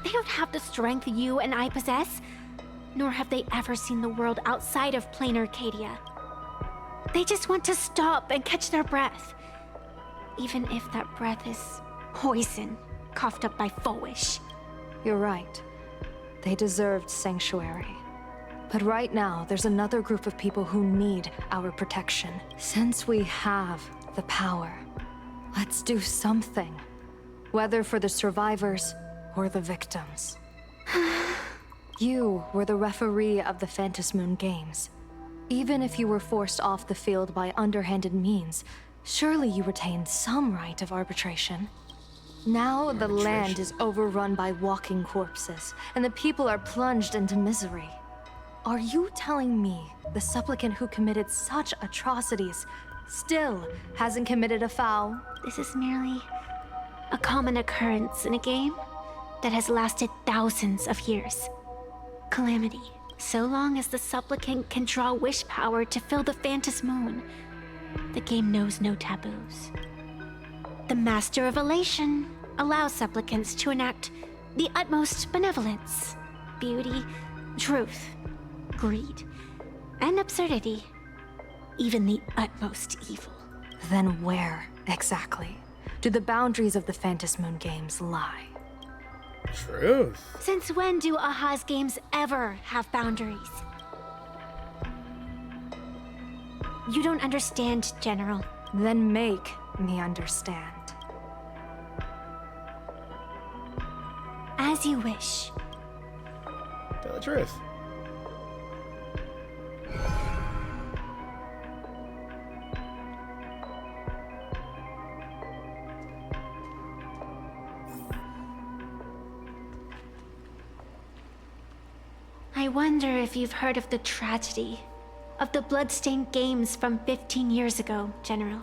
They don't have the strength you and I possess, nor have they ever seen the world outside of plain Arcadia. They just want to stop and catch their breath, even if that breath is poison coughed up by Fulwish. You're right. They deserved sanctuary. But right now, there's another group of people who need our protection. Since we have the power, let's do something. Whether for the survivors or the victims. You were the referee of the Phantom Moon Games. Even if you were forced off the field by underhanded means, surely you retained some right of arbitration. Now the land is overrun by walking corpses, and the people are plunged into misery. Are you telling me the supplicant who committed such atrocities still hasn't committed a foul? This is merely a common occurrence in a game that has lasted thousands of years. Calamity. So long as the supplicant can draw wish power to fill the Phantom Moon, the game knows no taboos. The Master of Elation allows supplicants to enact the utmost benevolence, beauty, truth, greed, and absurdity, even the utmost evil. Then where, exactly, do the boundaries of the Phantom Moon Games lie? Truth. Since when do Aha's games ever have boundaries? You don't understand, General. Then make me understand. As you wish. Tell the truth. I wonder if you've heard of the tragedy of the bloodstained games from 15 years ago, General.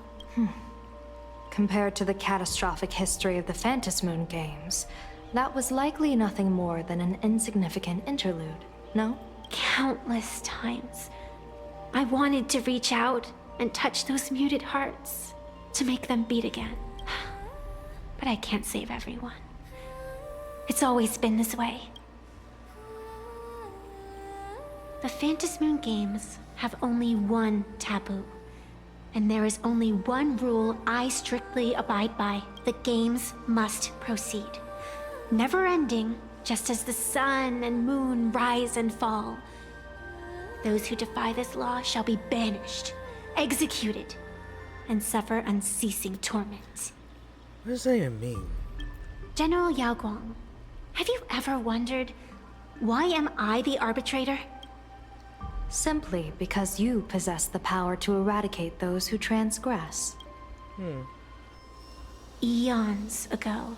Compared to the catastrophic history of the Phantom Moon Games, that was likely nothing more than an insignificant interlude, no? Countless times, I wanted to reach out and touch those muted hearts to make them beat again. But I can't save everyone. It's always been this way. The Phantasmoon Games have only one taboo. And there is only one rule I strictly abide by. The games must proceed. Never ending, just as the sun and moon rise and fall. Those who defy this law shall be banished, executed, and suffer unceasing torment. What does that even mean? General Yao Guang, have you ever wondered, why am I the arbitrator? Simply because you possess the power to eradicate those who transgress. Eons ago,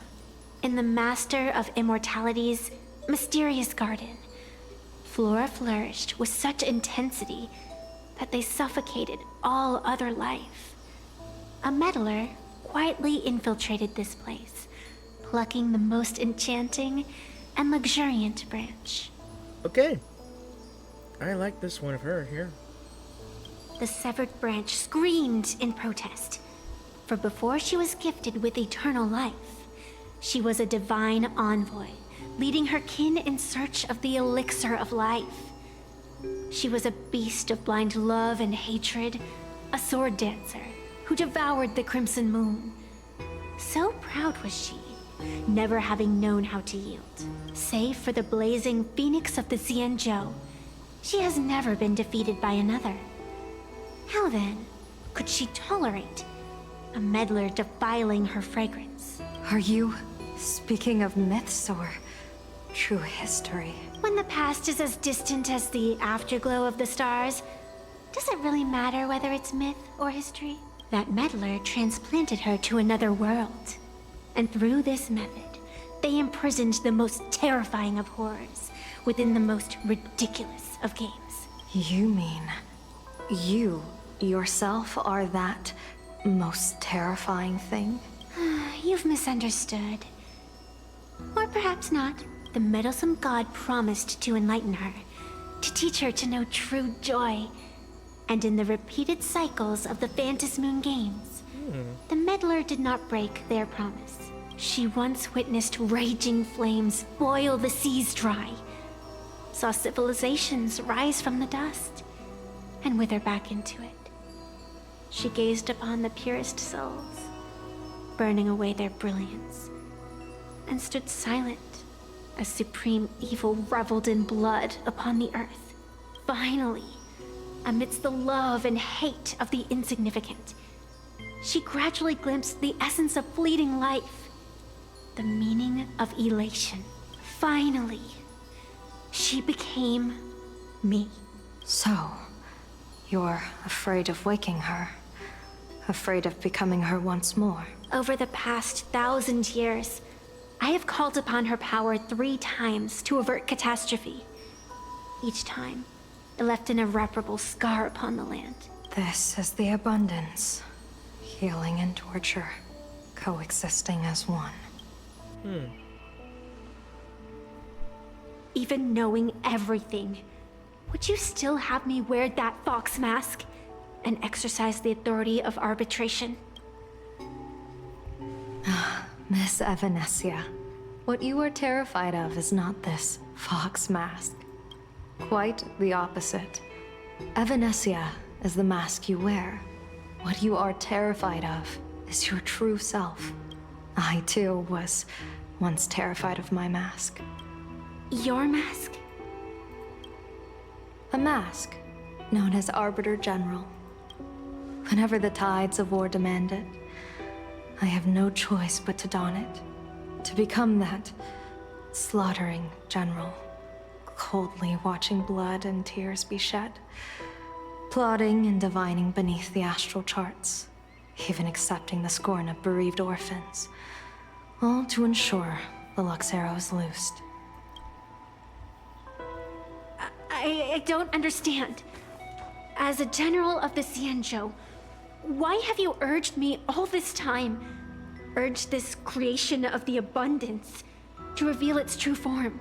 in the Master of Immortality's mysterious garden, flora flourished with such intensity that they suffocated all other life. A meddler quietly infiltrated this place, plucking the most enchanting and luxuriant branch. Okay. I like this one of her here. The severed branch screamed in protest, for before she was gifted with eternal life, she was a divine envoy, leading her kin in search of the elixir of life. She was a beast of blind love and hatred, a sword dancer who devoured the crimson moon. So proud was she, never having known how to yield. Save for the blazing phoenix of the Xianzhou, she has never been defeated by another. How then could she tolerate a meddler defiling her fragrance? Are you speaking of myths or true history? When the past is as distant as the afterglow of the stars, does it really matter whether it's myth or history? That meddler transplanted her to another world. And through this method, they imprisoned the most terrifying of horrors within the most ridiculous of games. You mean you yourself are that most terrifying thing? You've misunderstood. Or perhaps not. The meddlesome god promised to enlighten her, to teach her to know true joy. And in the repeated cycles of the Phantasmoon Games, the meddler did not break their promise. She once witnessed raging flames boil the seas dry, saw civilizations rise from the dust, and wither back into it. She gazed upon the purest souls, burning away their brilliance, and stood silent as supreme evil reveled in blood upon the earth. Finally, amidst the love and hate of the insignificant, she gradually glimpsed the essence of fleeting life, the meaning of elation. Finally, she became me. So, you're afraid of waking her? Afraid of becoming her once more? Over the past 1,000 years, I have called upon her power 3 times to avert catastrophe. Each time, it left an irreparable scar upon the land. This is the abundance. Healing and torture, coexisting as one. Even knowing everything, would you still have me wear that fox mask and exercise the authority of arbitration? Miss Evanesia, what you are terrified of is not this fox mask. Quite the opposite. Evanesia is the mask you wear. What you are terrified of is your true self. I, too, was once terrified of my mask. Your mask? A mask known as Arbiter General. Whenever the tides of war demand it, I have no choice but to don it. To become that slaughtering general, coldly watching blood and tears be shed, plotting and divining beneath the astral charts, even accepting the scorn of bereaved orphans, all to ensure the Luxero is loosed. I don't understand. As a general of the Xianzhou, why have you urged me all this time, urged this creation of the abundance, to reveal its true form?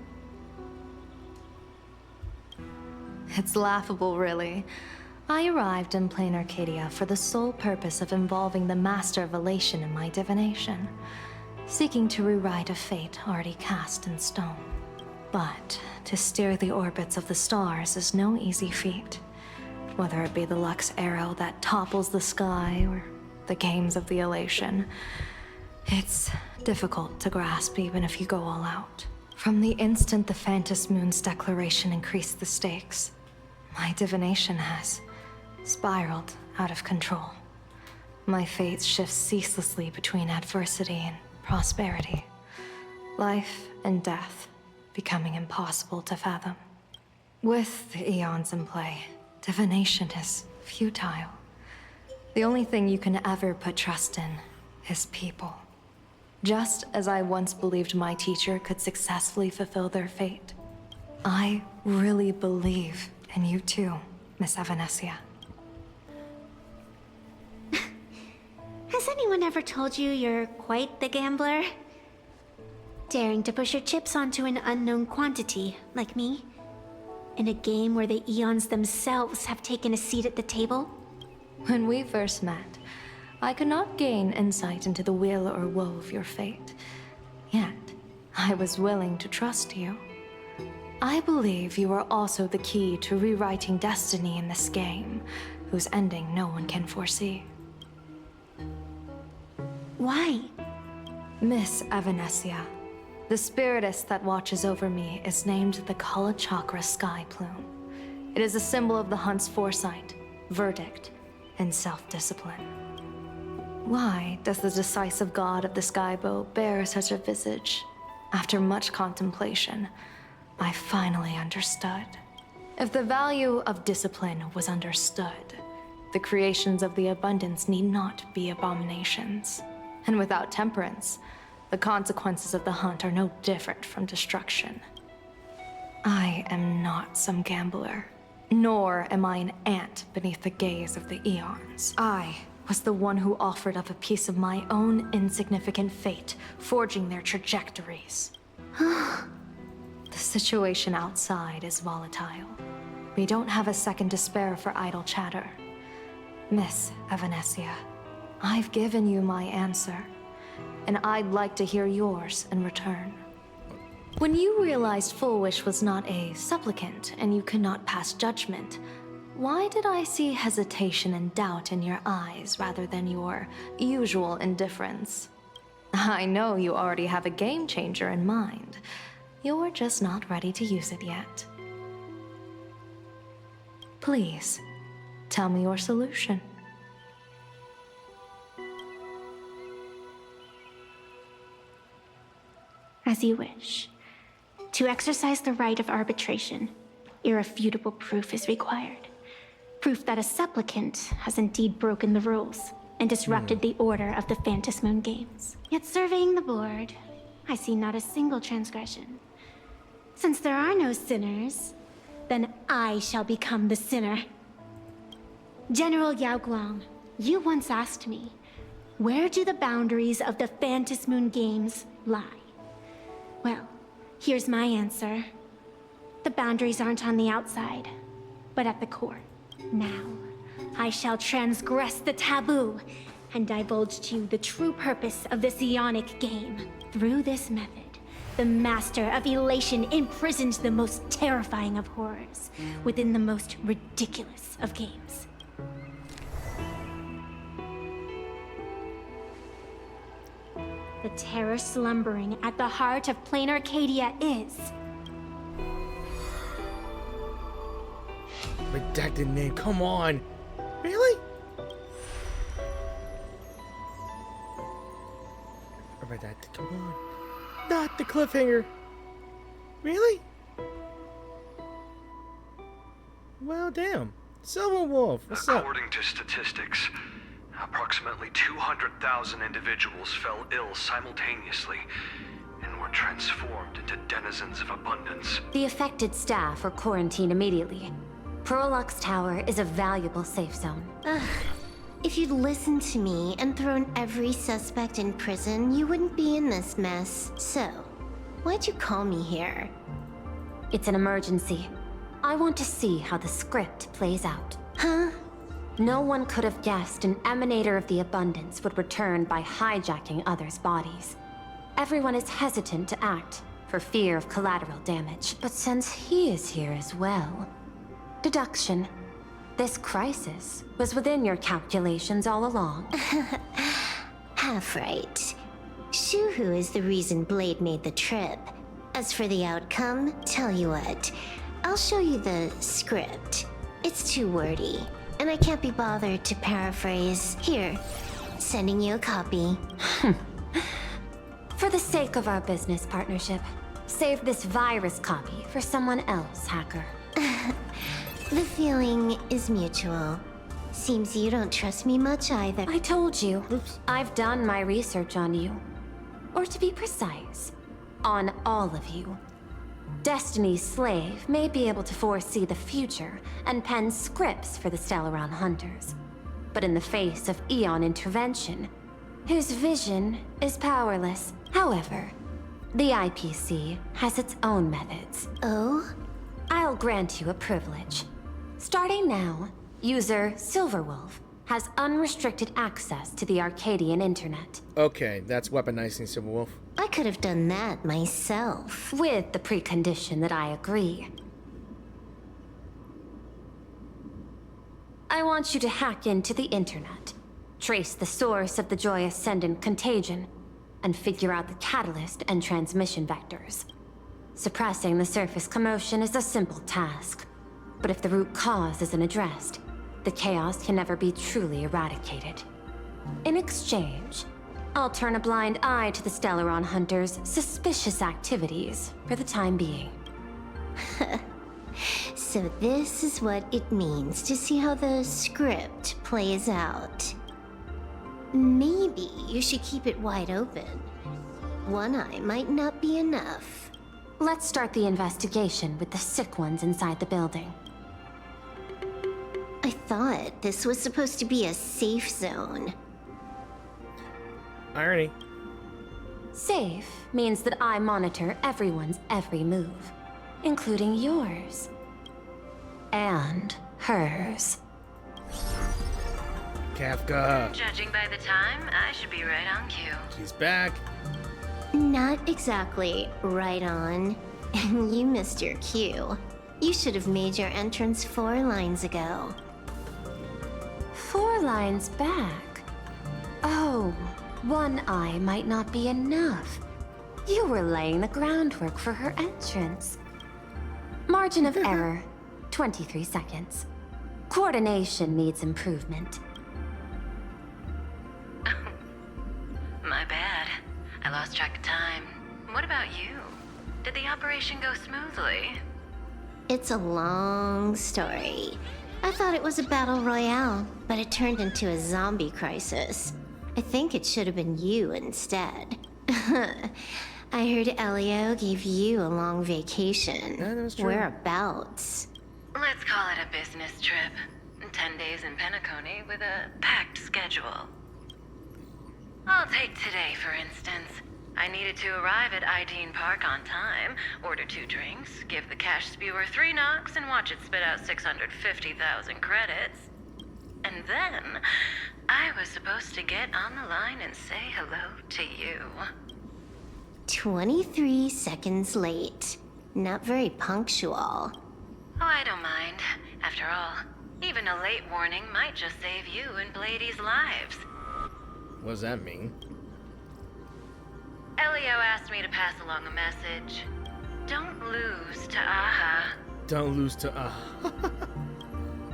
It's laughable, really. I arrived in plain Arcadia for the sole purpose of involving the Master of Elation in my divination. seeking to rewrite a fate already cast in stone. But to steer the orbits of the stars is no easy feat. Whether it be the Lux arrow that topples the sky or the games of the elation, it's difficult to grasp even if you go all out. From the instant the Phantom Moon's declaration increased the stakes, my divination has spiraled out of control. My fate shifts ceaselessly between adversity and prosperity. Life and death becoming impossible to fathom. With the eons in play, divination is futile. The only thing you can ever put trust in is people. Just as I once believed my teacher could successfully fulfill their fate, I really believe in you too, Miss Evanesia. Has anyone ever told you you're quite the gambler? Daring to push your chips onto an unknown quantity, like me? In a game where the eons themselves have taken a seat at the table? When we first met, I could not gain insight into the will or woe of your fate. Yet, I was willing to trust you. I believe you are also the key to rewriting destiny in this game, whose ending no one can foresee. Why? Miss Evanesia, the spiritess that watches over me is named the Kala Chakra Sky Plume. It is a symbol of the hunt's foresight, verdict, and self-discipline. Why does the decisive god of the skybow bear such a visage? After much contemplation, I finally understood. If the value of discipline was understood, the creations of the abundance need not be abominations. And without temperance, the consequences of the hunt are no different from destruction. I am not some gambler, nor am I an ant beneath the gaze of the eons. I was the one who offered up a piece of my own insignificant fate, forging their trajectories. The situation outside is volatile. We don't have a second to spare for idle chatter. Miss Evanesia, I've given you my answer, and I'd like to hear yours in return. When you realized Fulwish was not a supplicant and you could not pass judgment, why did I see hesitation and doubt in your eyes rather than your usual indifference? I know you already have a game changer in mind. You're just not ready to use it yet. Please, tell me your solution. As you wish. To exercise the right of arbitration, irrefutable proof is required. Proof that a supplicant has indeed broken the rules and disrupted the order of the Phantom Moon Games. Yet surveying the board, I see not a single transgression. Since there are no sinners, then I shall become the sinner. General Yao Guang, you once asked me, where do the boundaries of the Phantom Moon Games lie? Well, here's my answer. The boundaries aren't on the outside, but at the core. Now, I shall transgress the taboo and divulge to you the true purpose of this Ionic game. Through this method, the Master of Elation imprisoned the most terrifying of horrors within the most ridiculous of games. The terror slumbering at the heart of plain Arcadia is... Redacted name, come on! Really? Redacted, come on. Not the cliffhanger! Really? Well, damn. Silver Wolf, what's up? According to statistics, approximately 200,000 individuals fell ill simultaneously and were transformed into denizens of abundance. The affected staff are quarantined immediately. Prolux Tower is a valuable safe zone. Ugh. If you'd listened to me and thrown every suspect in prison, you wouldn't be in this mess. So, why'd you call me here? It's an emergency. I want to see how the script plays out. Huh? No one could have guessed an emanator of the abundance would return by hijacking others' bodies. everyone is hesitant to act for fear of collateral damage. But since he is here as well... Deduction. This crisis was within your calculations all along. Half right. Shuhu is the reason Blade made the trip. As for the outcome, tell you what, I'll show you the script. It's too wordy, and I can't be bothered to paraphrase. Here, sending you a copy. For the sake of our business partnership, save this virus copy for someone else, hacker. The feeling is mutual. Seems you don't trust me much either. I told you. Oops. I've done my research on you. Or to be precise, on all of you. Destiny's slave may be able to foresee the future and pen scripts for the Stellaron hunters. But in the face of Eon intervention, his vision is powerless. However, the IPC has its own methods. Oh? I'll grant you a privilege. Starting now, user Silverwolf has unrestricted access to the Arcadian internet. Okay, that's weaponizing Silverwolf. I could have done that myself. With the precondition that I agree. I want you to hack into the internet, trace the source of the Joy Ascendant contagion, and figure out the catalyst and transmission vectors. Suppressing the surface commotion is a simple task, but if the root cause isn't addressed, the chaos can never be truly eradicated. In exchange, I'll turn a blind eye to the Stellaron hunters' suspicious activities for the time being. So this is what it means to see how the script plays out. Maybe you should keep it wide open. One eye might not be enough. Let's start the investigation with the sick ones inside the building. I thought this was supposed to be a safe zone. Irony. Safe means that I monitor everyone's every move, including yours. And hers. Kafka. Judging by the time, I should be right on cue. She's back. Not exactly right on. And you missed your cue. You should have made your entrance 4 lines ago. 4 lines back? Oh, one eye might not be enough. You were laying the groundwork for her entrance. Margin of error, 23 seconds. Coordination needs improvement. My bad. I lost track of time. What about you? Did the operation go smoothly? It's a long story. I thought it was a battle royale, but it turned into a zombie crisis. I think it should have been you instead. I heard Elio gave you a long vacation. Yeah, that was true. Whereabouts? Let's call it a business trip. 10 days in Penacony with a packed schedule. I'll take today, for instance. I needed to arrive at Ideen Park on time, order 2 drinks, give the cash spewer 3 knocks, and watch it spit out 650,000 credits. And then, I was supposed to get on the line and say hello to you. 23 seconds late. Not very punctual. Oh, I don't mind. After all, even a late warning might just save you and Blady's lives. What does that mean? Elio asked me to pass along a message. Don't lose to Aha. Don't lose to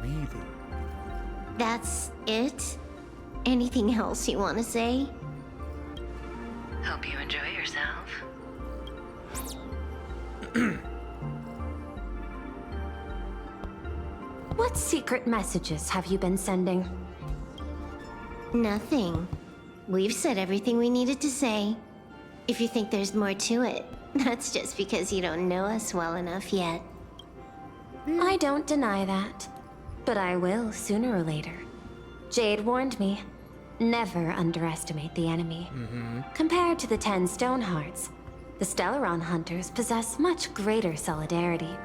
Really? That's it? Anything else you want to say? Hope you enjoy yourself. What secret messages have you been sending? Nothing. We've said everything we needed to say. If you think there's more to it, that's just because you don't know us well enough yet. I don't deny that, but I will sooner or later. Jade warned me, never underestimate the enemy. Compared to the 10 Stonehearts, the Stellaron hunters possess much greater solidarity.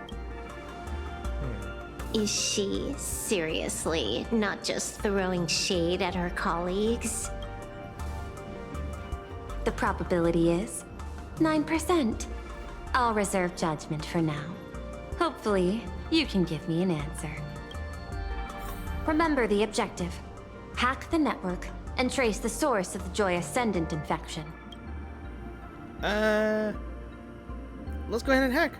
Is she seriously not just throwing shade at her colleagues? The probability is 9%. I'll reserve judgment for now. Hopefully, you can give me an answer. Remember the objective. Hack the network and trace the source of the Joy Ascendant infection. Let's go ahead and hack.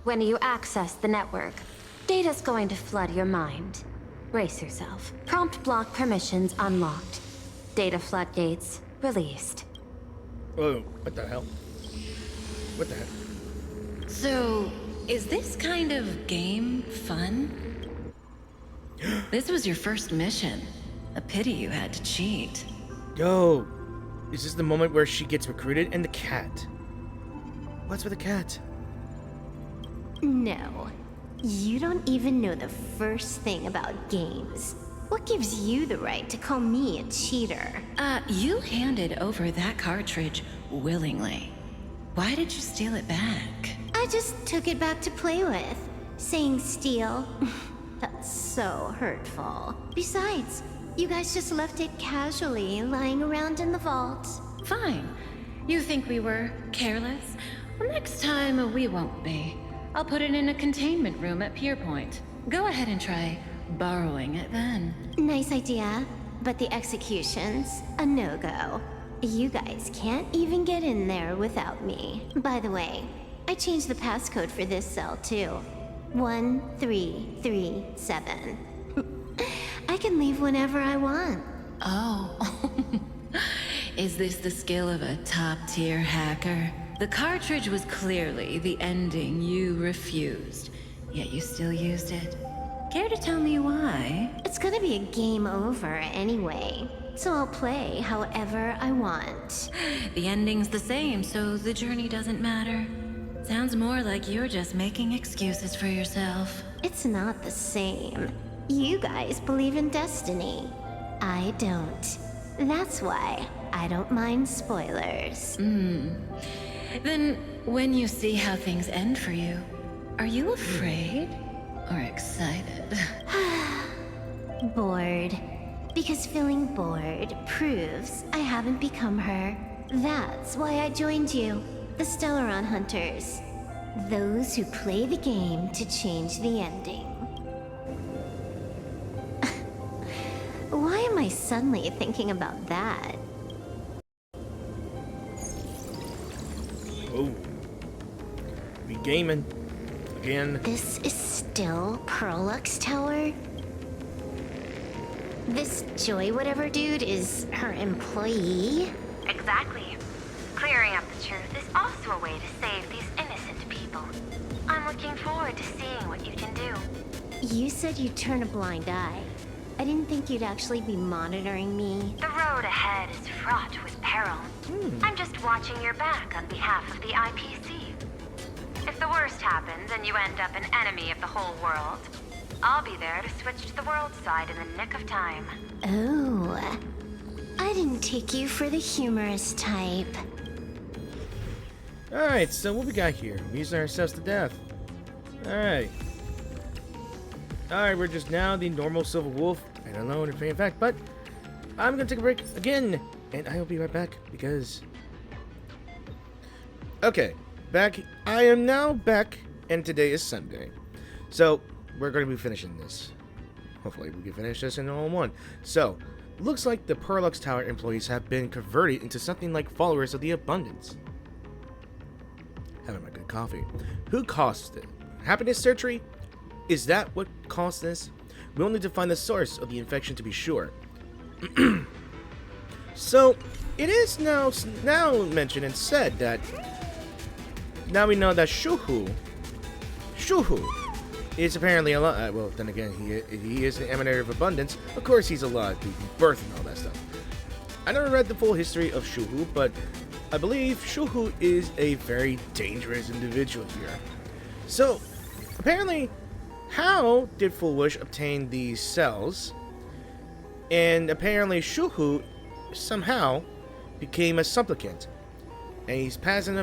When you access the network, data's going to flood your mind. Brace yourself. Prompt block permissions unlocked. Data floodgates released. Oh, what the hell? What the heck? So, is this kind of game fun? This was your first mission. A pity you had to cheat. Yo, is this the moment where she gets recruited? And the cat? What's with the cat? No. You don't even know the first thing about games. What gives you the right to call me a cheater? You handed over that cartridge willingly. Why did you steal it back? I just took it back to play with. Saying steal. That's so hurtful. Besides, you guys just left it casually lying around in the vault. Fine. You think we were careless? Well, next time we won't be. I'll put it in a containment room at Pier Point. Go ahead and try borrowing it then. Nice idea, but the execution's a no-go. You guys can't even get in there without me. By the way, I changed the passcode for this cell too. 1337. I can leave whenever I want. Oh. Is this the skill of a top-tier hacker? The cartridge was clearly the ending you refused, yet you still used it. Care to tell me why? It's gonna be a game over anyway, so I'll play however I want. The ending's the same, so the journey doesn't matter. Sounds more like you're just making excuses for yourself. It's not the same. You guys believe in destiny. I don't. That's why I don't mind spoilers. Then, when you see how things end for you, are you afraid or excited? Bored. Because feeling bored proves I haven't become her. That's why I joined you, the Stellaron Hunters. Those who play the game to change the ending. Why am I suddenly thinking about that? Oh. We gaming. Again. This is still Perlux Tower? This Joy whatever dude is her employee? Exactly. Clearing up the truth is also a way to save these innocent people. I'm looking forward to seeing what you can do. You said you'd turn a blind eye. I didn't think you'd actually be monitoring me. The road ahead is fraught with peril. I'm just watching your back on behalf of the IPC. If the worst happens and you end up an enemy of the whole world, I'll be there to switch to the world side in the nick of time. Oh. I didn't take you for the humorous type. Alright, so what we got here? We used ourselves to death. Alright. Alright, we're just now the normal Silver Wolf. I don't know if in fact, but I'm gonna take a break again. And I will be right back because... Okay, back. I am now back, and today is Sunday. So, we're going to be finishing this. Hopefully we can finish this in all one. So, looks like the Perlux Tower employees have been converted into something like followers of the Abundance. Having my good coffee. Who caused it? Happiness surgery? Is that what caused this? We'll need to find the source of the infection to be sure. So, it is now mentioned and said that now we know that Shuhu is apparently alive. Well, then again, he is an emanator of abundance. Of course, he's alive, birth and all that stuff. I never read the full history of Shuhu, but I believe Shuhu is a very dangerous individual here. So, apparently, how did Fulwish obtain these cells? And apparently, Shuhu somehow became a supplicant, and he's passing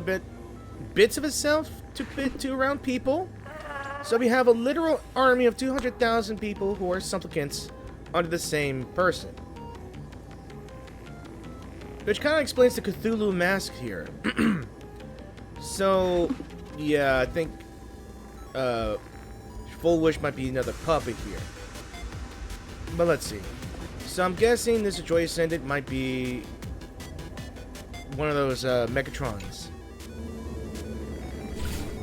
bits of himself to around people. So we have a literal army of 200,000 people who are supplicants under the same person. Which kind of explains the Cthulhu mask here. So, yeah, I think Fulwish might be another puppet here. But let's see. So I'm guessing this Joy Ascendant might be one of those Megatrons.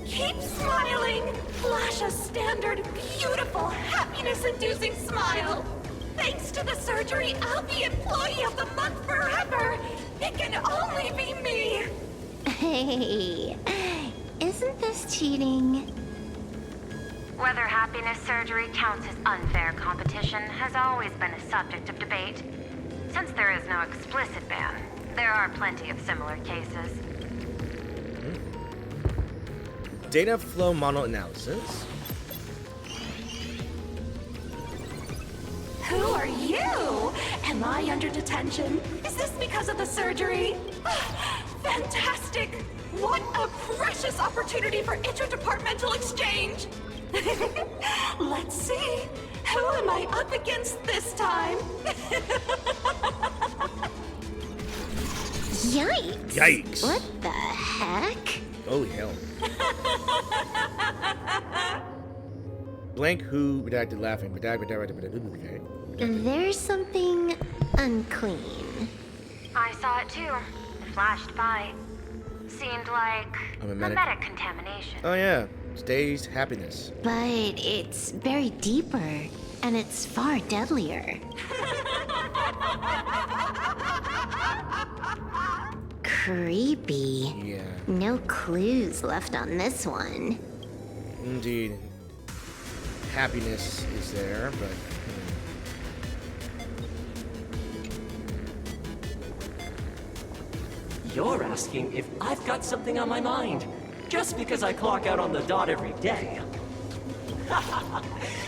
Keep smiling! Flash a standard, beautiful, happiness-inducing smile! Thanks to the surgery, I'll be Employee of the Month forever! It can only be me! Hey, isn't this cheating? Whether happiness surgery counts as unfair competition has always been a subject of debate. Since there is no explicit ban, there are plenty of similar cases. Data flow model analysis. Who are you? Am I under detention? Is this because of the surgery? Fantastic! What a precious opportunity for interdepartmental exchange! Let's see. Who am I up against this time? Yikes! Yikes! What the heck? Holy hell. Blank who redacted laughing. Okay. There's something unclean. I saw it too. It flashed by. Seemed like a mimetic contamination. Oh yeah, it's dazed happiness. But it's buried deeper, and it's far deadlier. Creepy. Yeah. No clues left on this one. Indeed. Happiness is there, but... You're asking if I've got something on my mind, just because I clock out on the dot every day.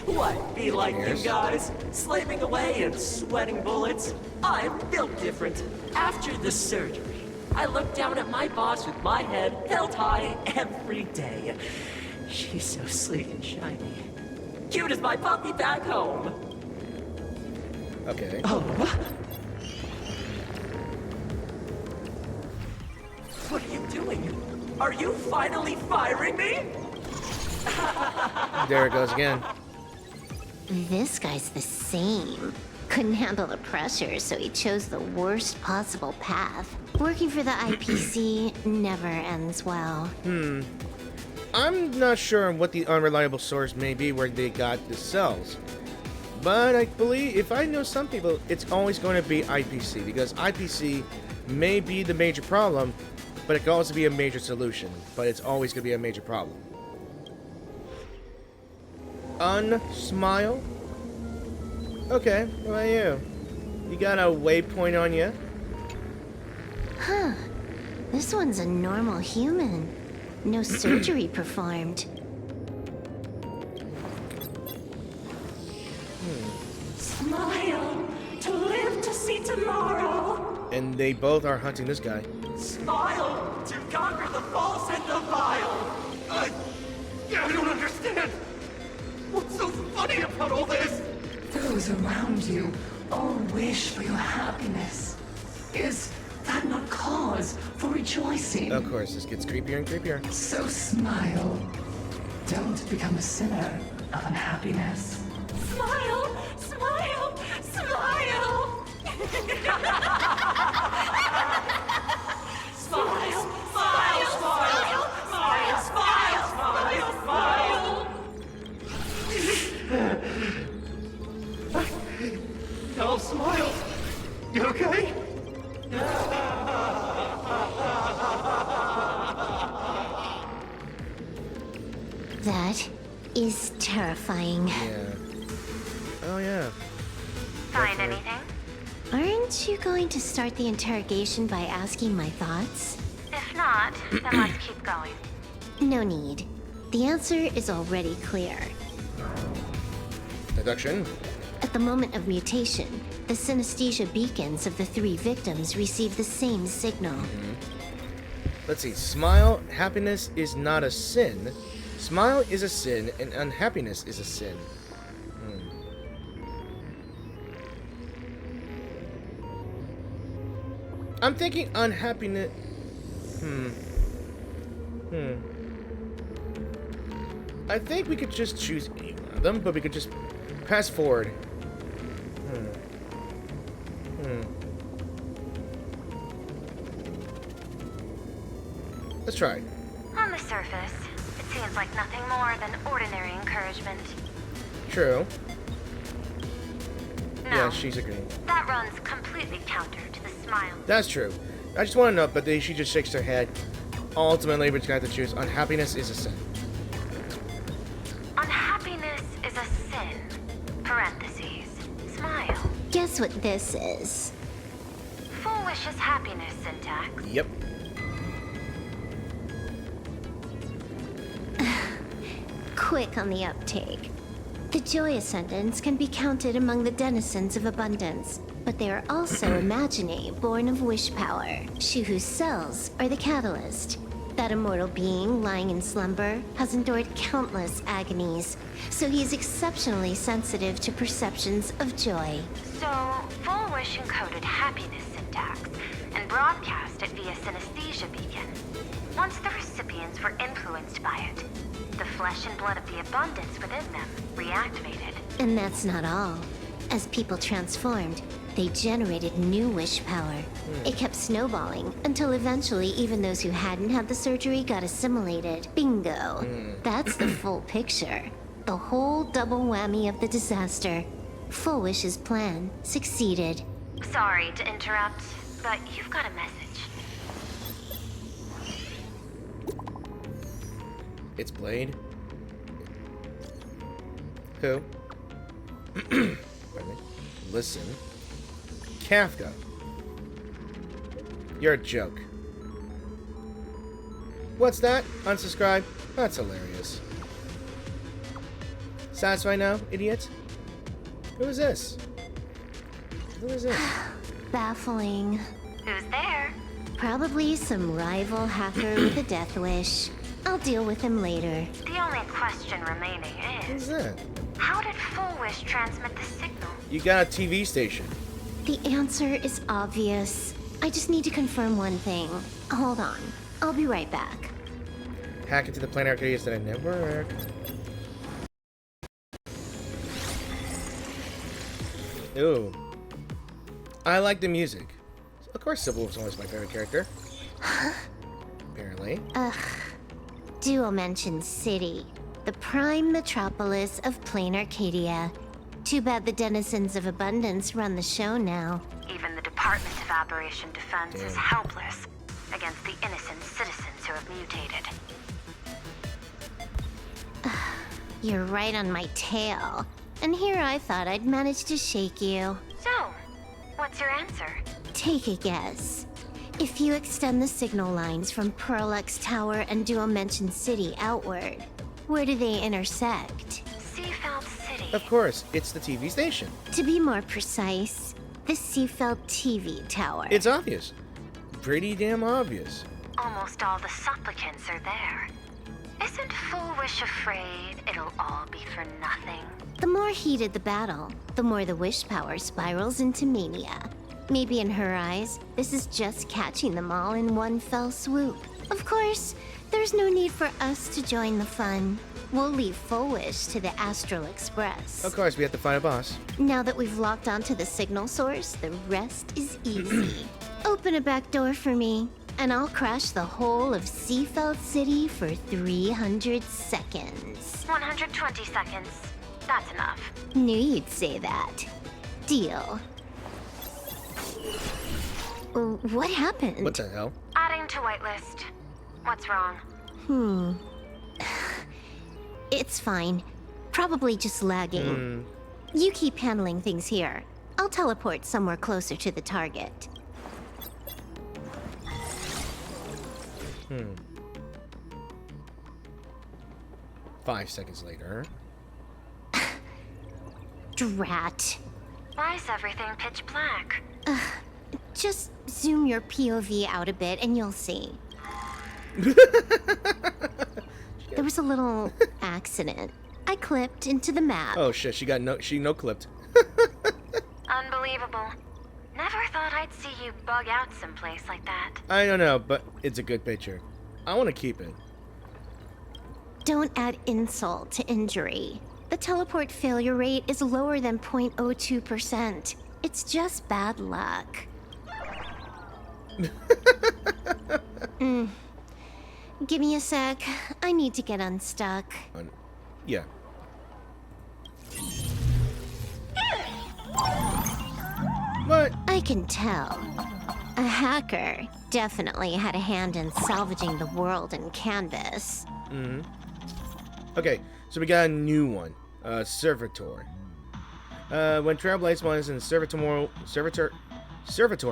What, be like you guys, slaving away and sweating bullets? I'm built different. After the surgery, I look down at my boss with my head held high every day. She's so sleek and shiny. Cute as my puppy back home. Okay. Oh. What are you doing? Are you finally firing me? There it goes again. This guy's the same. Couldn't handle the pressure, so he chose the worst possible path. Working for the IPC never ends well. I'm not sure what the unreliable source may be where they got the cells. But I believe, if I know some people, it's always going to be IPC, because IPC may be the major problem, but it can also be a major solution. But it's always going to be a major problem. Unsmile? Okay, what about you? You got a waypoint on you? Huh. This one's a normal human. No surgery performed. Smile to live to see tomorrow. And they both are hunting this guy. Smile to conquer the false and the vile. I don't understand. What's so funny about all this? Those around you all wish for your happiness. Is that not cause for rejoicing? Of course, this gets creepier and creepier. So smile. Don't become a sinner of unhappiness. Smile, smile, smile. Smile, smile, smile, smile, smile, smile, smile. Oh, smile. You okay? That is terrifying. Yeah. Oh, yeah. Find anything? Aren't you going to start the interrogation by asking my thoughts? If not, then let's keep going. No need. The answer is already clear. Deduction. At the moment of mutation, the synesthesia beacons of the 3 victims receive the same signal. Let's see. Smile, happiness is not a sin. Smile is a sin, and unhappiness is a sin. I'm thinking unhappiness. I think we could just choose any one of them, but we could just pass forward. Let's try. On the surface, it seems like nothing more than ordinary encouragement. True. No, Yeah, she's agreeing. that runs completely counter to the smile. That's true. I just want to know, but she just shakes her head. Ultimately, we're just going to have to choose. Unhappiness is a sin. Unhappiness is a sin. Parentheses. Smile. Guess what this is? Fulwish is happiness syntax. Yep. Quick on the uptake. The Joy Ascendants can be counted among the denizens of abundance, but they are also imaginae born of wish power. She whose cells are the catalyst. That immortal being lying in slumber has endured countless agonies, so he is exceptionally sensitive to perceptions of joy. So, Fulwish encoded happiness syntax and broadcast it via synesthesia beacon. Once the recipients were influenced by it, the flesh and blood of the abundance within them reactivated. And that's not all. As people transformed, they generated new wish power. It kept snowballing until eventually even those who hadn't had the surgery got assimilated. Bingo. That's the full picture. The whole double whammy of the disaster. Fulwish's plan succeeded. Sorry to interrupt, but you've got a message. It's Blade. Who? Pardon me. Listen. Kafka. You're a joke. What's that? Unsubscribe? That's hilarious. Satisfied now, idiot? Who is this? Who is this? Baffling. Who's there? Probably some rival hacker with a death wish. I'll deal with him later. The only question remaining Who's is... that? How did Fulwish transmit the signal? You got a TV station. The answer is obvious. I just need to confirm one thing. Hold on. I'll be right back. Hack into the Planar Arcadia Center network. Ooh. I like the music. Of course, Sybil was always my favorite character. Apparently. Ugh. Dual Mention City. The prime metropolis of Plain Arcadia. Too bad the denizens of abundance run the show now. Even the Department of Aberration Defense is helpless against the innocent citizens who have mutated. You're right on my tail. And here I thought I'd manage to shake you. So, what's your answer? Take a guess. If you extend the signal lines from Pearl-X Tower and Dual Mention City outward, where do they intersect? Seafeld City. Of course, it's the TV station. To be more precise, the Seafeld TV Tower. It's obvious. Pretty damn obvious. Almost all the supplicants are there. Isn't Fulwish afraid it'll all be for nothing? The more heated the battle, the more the wish power spirals into mania. Maybe in her eyes, this is just catching them all in one fell swoop. Of course, there's no need for us to join the fun. We'll leave Fulwish to the Astral Express. Of course, we have to find a boss. Now that we've locked onto the signal source, the rest is easy. Open a back door for me, and I'll crash the whole of Seafeld City for 300 seconds. 120 seconds. That's enough. Knew you'd say that. Deal. What happened? What the hell? Adding to whitelist. What's wrong? It's fine. Probably just lagging. You keep handling things here. I'll teleport somewhere closer to the target. 5 seconds later. Drat. Why is everything pitch black? Just zoom your POV out a bit and you'll see. The There was a little accident. I clipped into the map. Oh shit, she no clipped. Unbelievable. Never thought I'd see you bug out someplace like that. I don't know, but it's a good picture. I want to keep it. Don't add insult to injury. The teleport failure rate is lower than 0.02%. It's just bad luck. Give me a sec. I need to get unstuck. Yeah. What? I can tell. A hacker definitely had a hand in salvaging the world in Canvas. Okay, so we got a new one. Servitor. When Trailblaze is in Servitor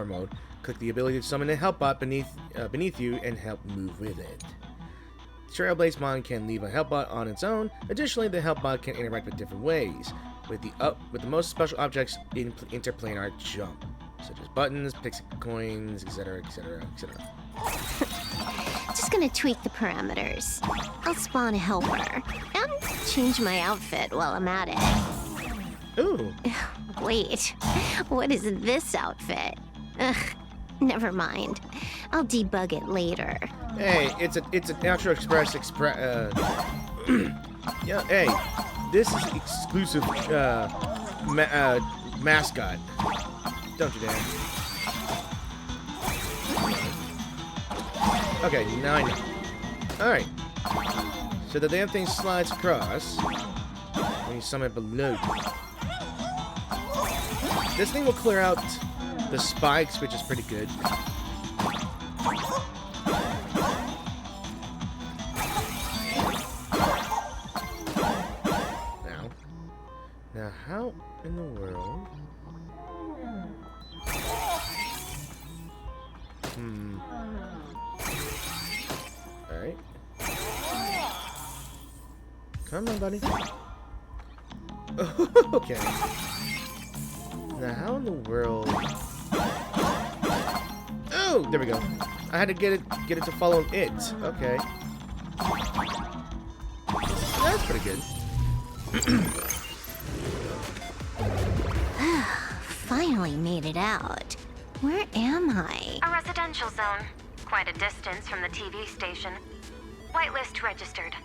mode, click the ability to summon a help bot beneath you and help move with it. Trailblaze Mon can leave a help bot on its own. Additionally, the help bot can interact with different ways, with the most special objects in interplanar jump, such as buttons, pixie coins, etc., etc., etc. Just gonna tweak the parameters. I'll spawn a helper and change my outfit while I'm at it. Ooh. Wait, what is this outfit? Ugh, never mind. I'll debug it later. Hey, it's an Natural Express yeah, hey, this is exclusive mascot. Don't you dare. Okay, now I know. Alright. So the damn thing slides across when you summon it below. This thing will clear out the spikes, which is pretty good. Now how in the world? Alright. Come on, buddy. Okay. Now how in the world? Oh, there we go. I had to get it to follow it. Okay. That's pretty good. Finally made it out. Where am I? A residential zone. Quite a distance from the TV station. Whitelist registered.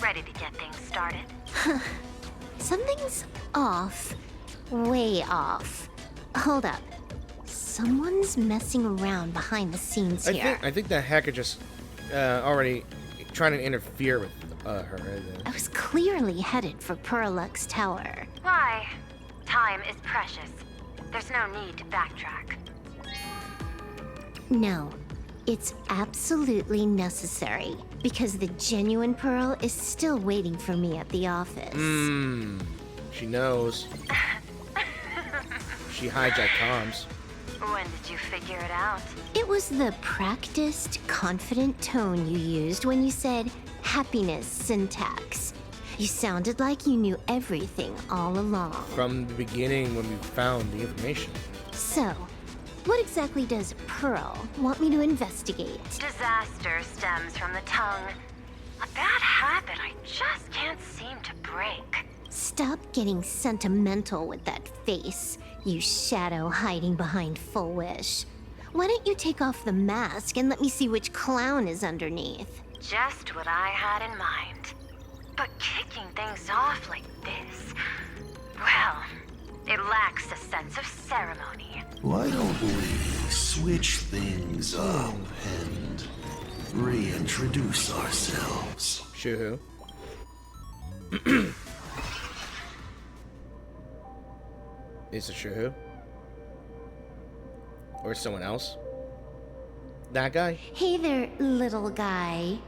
Ready to get things started. Something's off. Way off. Hold up. Someone's messing around behind the scenes here. I think that hacker just already trying to interfere with her. I was clearly headed for Perlux Tower. Why? Time is precious. There's no need to backtrack. No, it's absolutely necessary, because the genuine Pearl is still waiting for me at the office. She knows. She hijacked comms. When did you figure it out? It was the practiced, confident tone you used when you said happiness syntax. You sounded like you knew everything all along. From the beginning when we found the information. So, what exactly does Pearl want me to investigate? Disaster stems from the tongue. A bad habit I just can't seem to break. Stop getting sentimental with that face, you shadow hiding behind Fulwish. Why don't you take off the mask and let me see which clown is underneath? Just what I had in mind. But kicking things off like this, well, it lacks a sense of ceremony. Why don't we switch things up and reintroduce ourselves? Sure. Is it Shuhu? Or someone else? That guy? Hey there, little guy.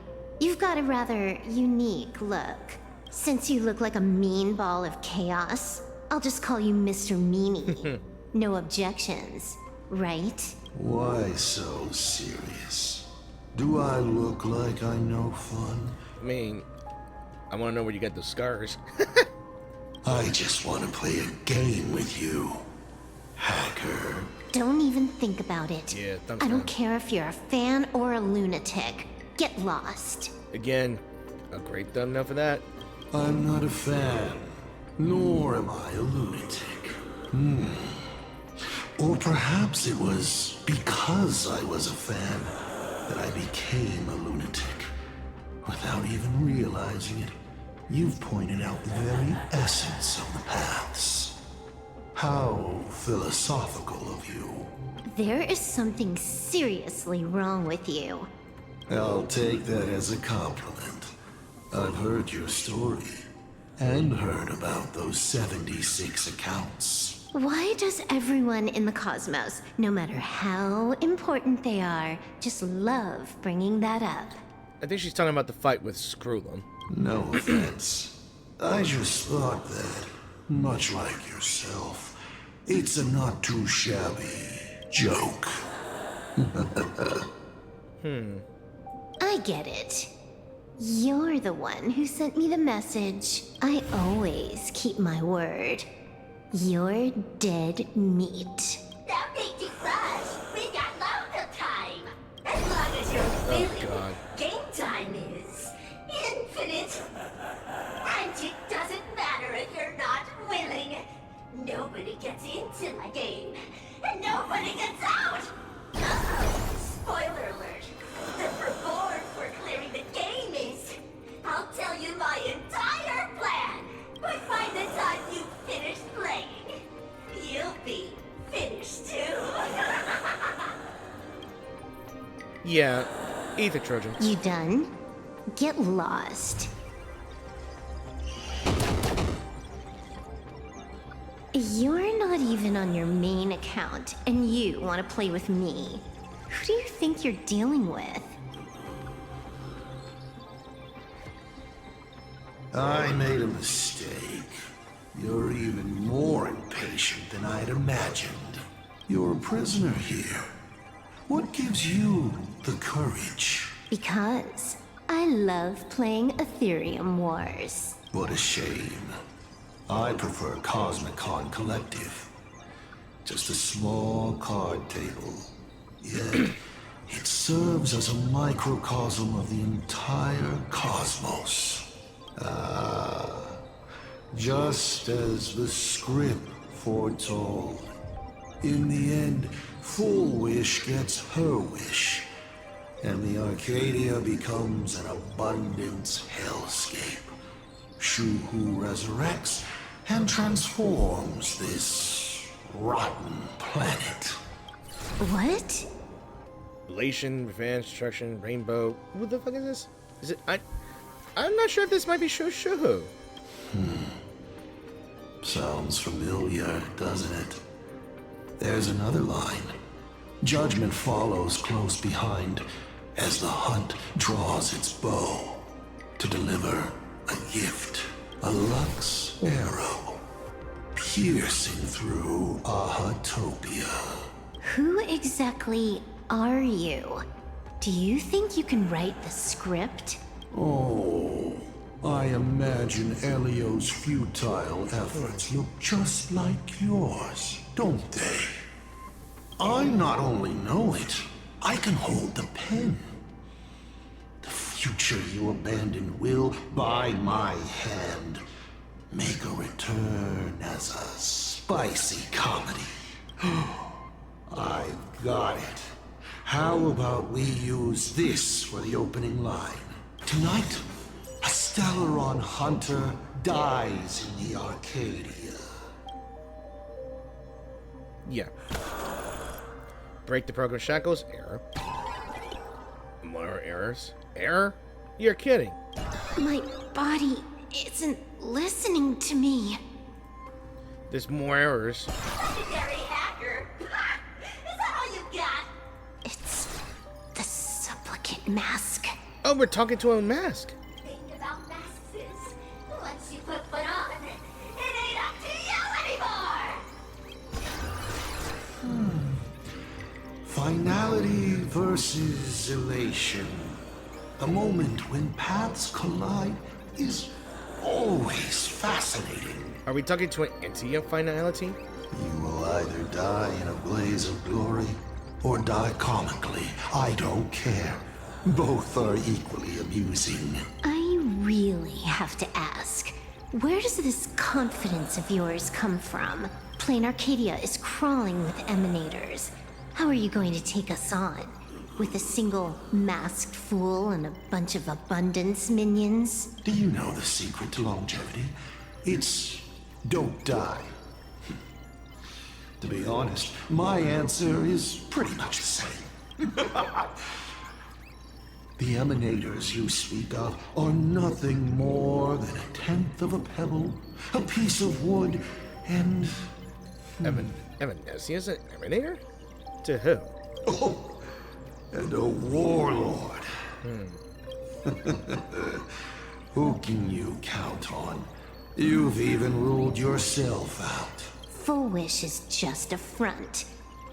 You've got a rather unique look. Since you look like a mean ball of chaos, I'll just call you Mr. Meanie. No objections, right? Why so serious? Do I look like I'm no fun? I mean, I want to know where you got those scars. I just want to play a game with you, hacker. Don't even think about it. Yeah, I don't care if you're a fan or a lunatic. Get lost. Again, a great thumbnail for that. I'm not a fan, nor am I a lunatic. Or perhaps it was because I was a fan that I became a lunatic. Without even realizing it, you've pointed out the very essence of the paths. How philosophical of you. There is something seriously wrong with you. I'll take that as a compliment. I've heard your story, and heard about those 76 accounts. Why does everyone in the cosmos, no matter how important they are, just love bringing that up? I think she's talking about the fight with Screwlum. No offense. I just thought that, much like yourself, it's a not too shabby joke. I get it. You're the one who sent me the message. I always keep my word. You're dead meat. Don't make it rush. We got loads of time. As long as you're willing, game time is infinite. And it doesn't matter if you're not willing. Nobody gets into my game, and nobody gets out. Spoiler alert. The reward for clearing the game is, I'll tell you my entire plan. But by the time you finish playing, you'll be finished too. Yeah, eat the Trojans. You done? Get lost. You're not even on your main account, and you want to play with me. Who do you think you're dealing with? I made a mistake. You're even more impatient than I'd imagined. You're a prisoner here. What gives you the courage? Because I love playing Ethereum Wars. What a shame. I prefer Cosmicon Collective. Just a small card table. Yet, it serves as a microcosm of the entire cosmos. Just as the script foretold. In the end, Fulwish gets her wish, and the Arcadia becomes an abundance hellscape. Shu-Hu resurrects and transforms this rotten planet. What? Relation, revenge, destruction, rainbow. What the fuck is this? Is it? I'm not sure if this might be Shu-Hu. Sounds familiar, doesn't it? There's another line. Judgment follows close behind as the hunt draws its bow to deliver a gift, a Lux arrow, piercing through Ahatopia. Who exactly are you? Do you think you can write the script? Oh, I imagine Elio's futile efforts look just like yours, don't they? I not only know it, I can hold the pen. The future you abandoned will, by my hand, make a return as a spicy comedy. I've got it. How about we use this for the opening line? Tonight, a Stellaron hunter dies in the Arcadia. Yeah. Break the program shackles. Error. More errors. Error? You're kidding. My body isn't listening to me. There's more errors. Legendary hacker. Is that all you got? It's the supplicant mask. Oh, we're talking to a mask. Think about masks is, once you put one on, it ain't up to you anymore. Finality versus elation. The moment when paths collide is always fascinating. Are we talking to an entity of finality? You will either die in a blaze of glory or die comically. I don't care. Both are equally amusing. I really have to ask, where does this confidence of yours come from? Plain Arcadia is crawling with emanators. How are you going to take us on? With a single masked fool and a bunch of abundance minions? Do you know the secret to longevity? It's don't die. To be honest, my answer is pretty much the same. The emanators you speak of are nothing more than a tenth of a pebble, a piece of wood, and... Evanescia's an emanator? To who? Oh, and a warlord. Who can you count on? You've even ruled yourself out. Fulwish is just a front.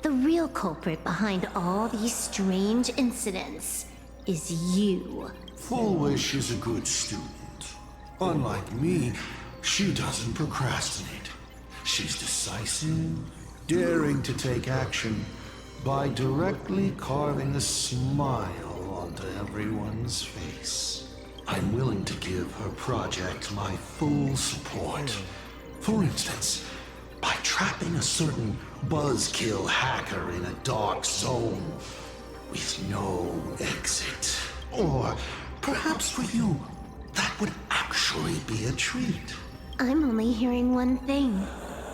The real culprit behind all these strange incidents is you. Fulwish is a good student. Unlike me, she doesn't procrastinate. She's decisive, daring to take action by directly carving a smile onto everyone's face. I'm willing to give her project my full support. For instance, by trapping a certain buzzkill hacker in a dark zone with no exit. Or perhaps for you, that would actually be a treat. I'm only hearing one thing.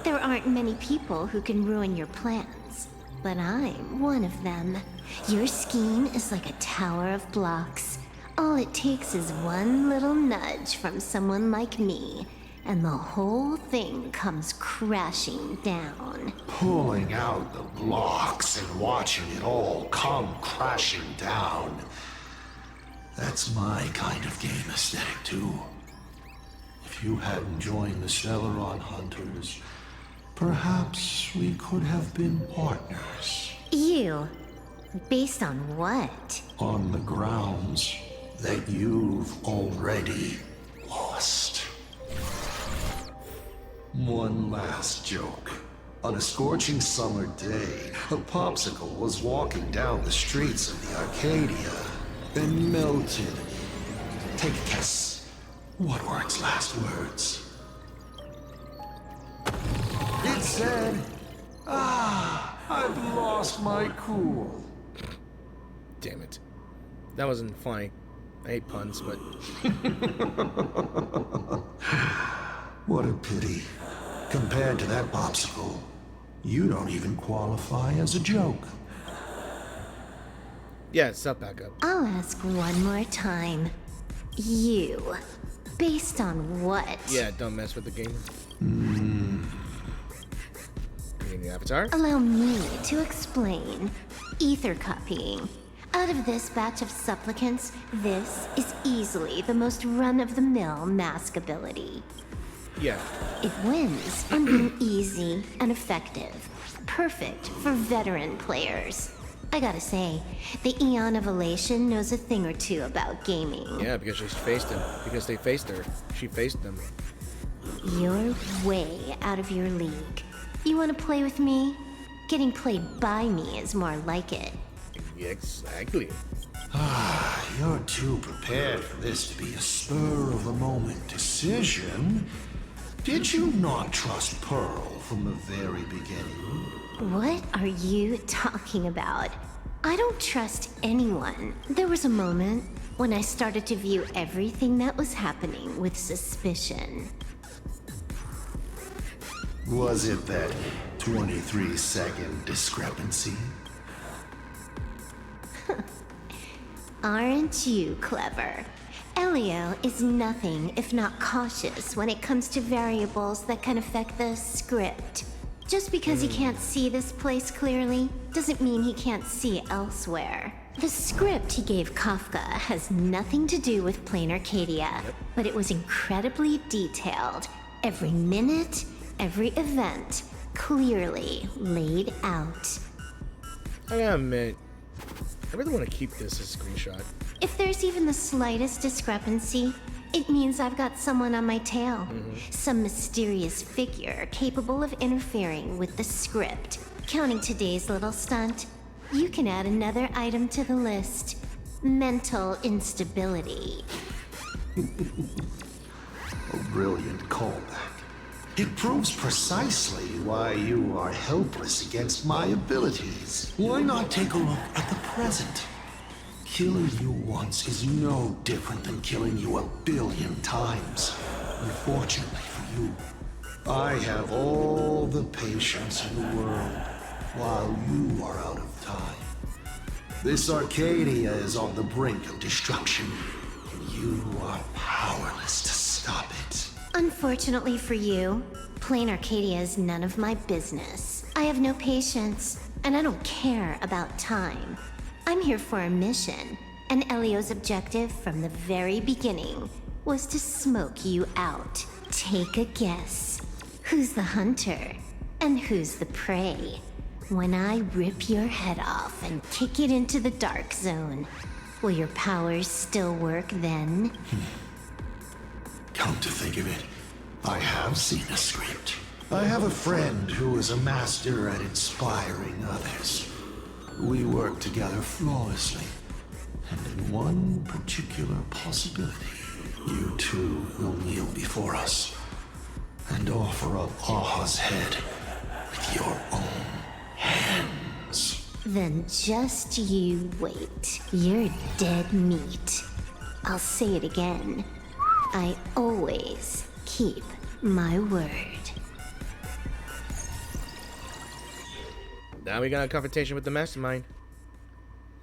There aren't many people who can ruin your plans, but I'm one of them. Your scheme is like a tower of blocks. All it takes is one little nudge from someone like me, and the whole thing comes crashing down. Pulling out the blocks and watching it all come crashing down. That's my kind of game aesthetic, too. If you hadn't joined the Stellaron Hunters, perhaps we could have been partners. You? Based on what? On the grounds that you've already lost. One last joke. On a scorching summer day, a popsicle was walking down the streets of the Arcadia and melted. Take a guess. What were its last words? It said, I've lost my cool. Damn it. That wasn't funny. I hate puns, but... What a pity. Compared to that popsicle, you don't even qualify as a joke. Yeah, stop back up. I'll ask one more time. You. Based on what? Yeah, don't mess with the game. Getting the avatar? Allow me to explain. Ether copying. Out of this batch of supplicants, this is easily the most run-of-the-mill mask ability. Yeah. It wins on being easy and effective. Perfect for veteran players. I gotta say, the Eon of Elation knows a thing or two about gaming. Yeah, because she's faced him. Because they faced her. She faced them. You're way out of your league. You wanna play with me? Getting played by me is more like it. Exactly. You're too prepared for this to be a spur-of-the-moment decision. Did you not trust Pearl from the very beginning? What are you talking about? I don't trust anyone. There was a moment when I started to view everything that was happening with suspicion. Was it that 23-second discrepancy? Aren't you clever? Elio is nothing if not cautious when it comes to variables that can affect the script. Just because he can't see this place clearly, doesn't mean he can't see elsewhere. The script he gave Kafka has nothing to do with Plain Arcadia, but it was incredibly detailed. Every minute, every event, clearly laid out. I gotta admit, I really want to keep this as a screenshot. If there's even the slightest discrepancy, it means I've got someone on my tail. Some mysterious figure capable of interfering with the script. Counting today's little stunt, you can add another item to the list. Mental instability. A brilliant callback. It proves precisely why you are helpless against my abilities. Why not take a look at the present? Killing you once is no different than killing you 1 billion times. Unfortunately for you, I have all the patience in the world, while you are out of time. This Arcadia is on the brink of destruction, and you are powerless to stop it. Unfortunately for you, plain Arcadia is none of my business. I have no patience, and I don't care about time. I'm here for a mission, and Elio's objective from the very beginning was to smoke you out. Take a guess. Who's the hunter, and who's the prey? When I rip your head off and kick it into the dark zone, will your powers still work then? Come to think of it, I have seen a script. I have a friend who is a master at inspiring others. We work together flawlessly, and in one particular possibility, you two will kneel before us and offer up Aha's head with your own hands. Then just you wait. You're dead meat. I'll say it again. I always keep my word. Now we got a confrontation with the mastermind.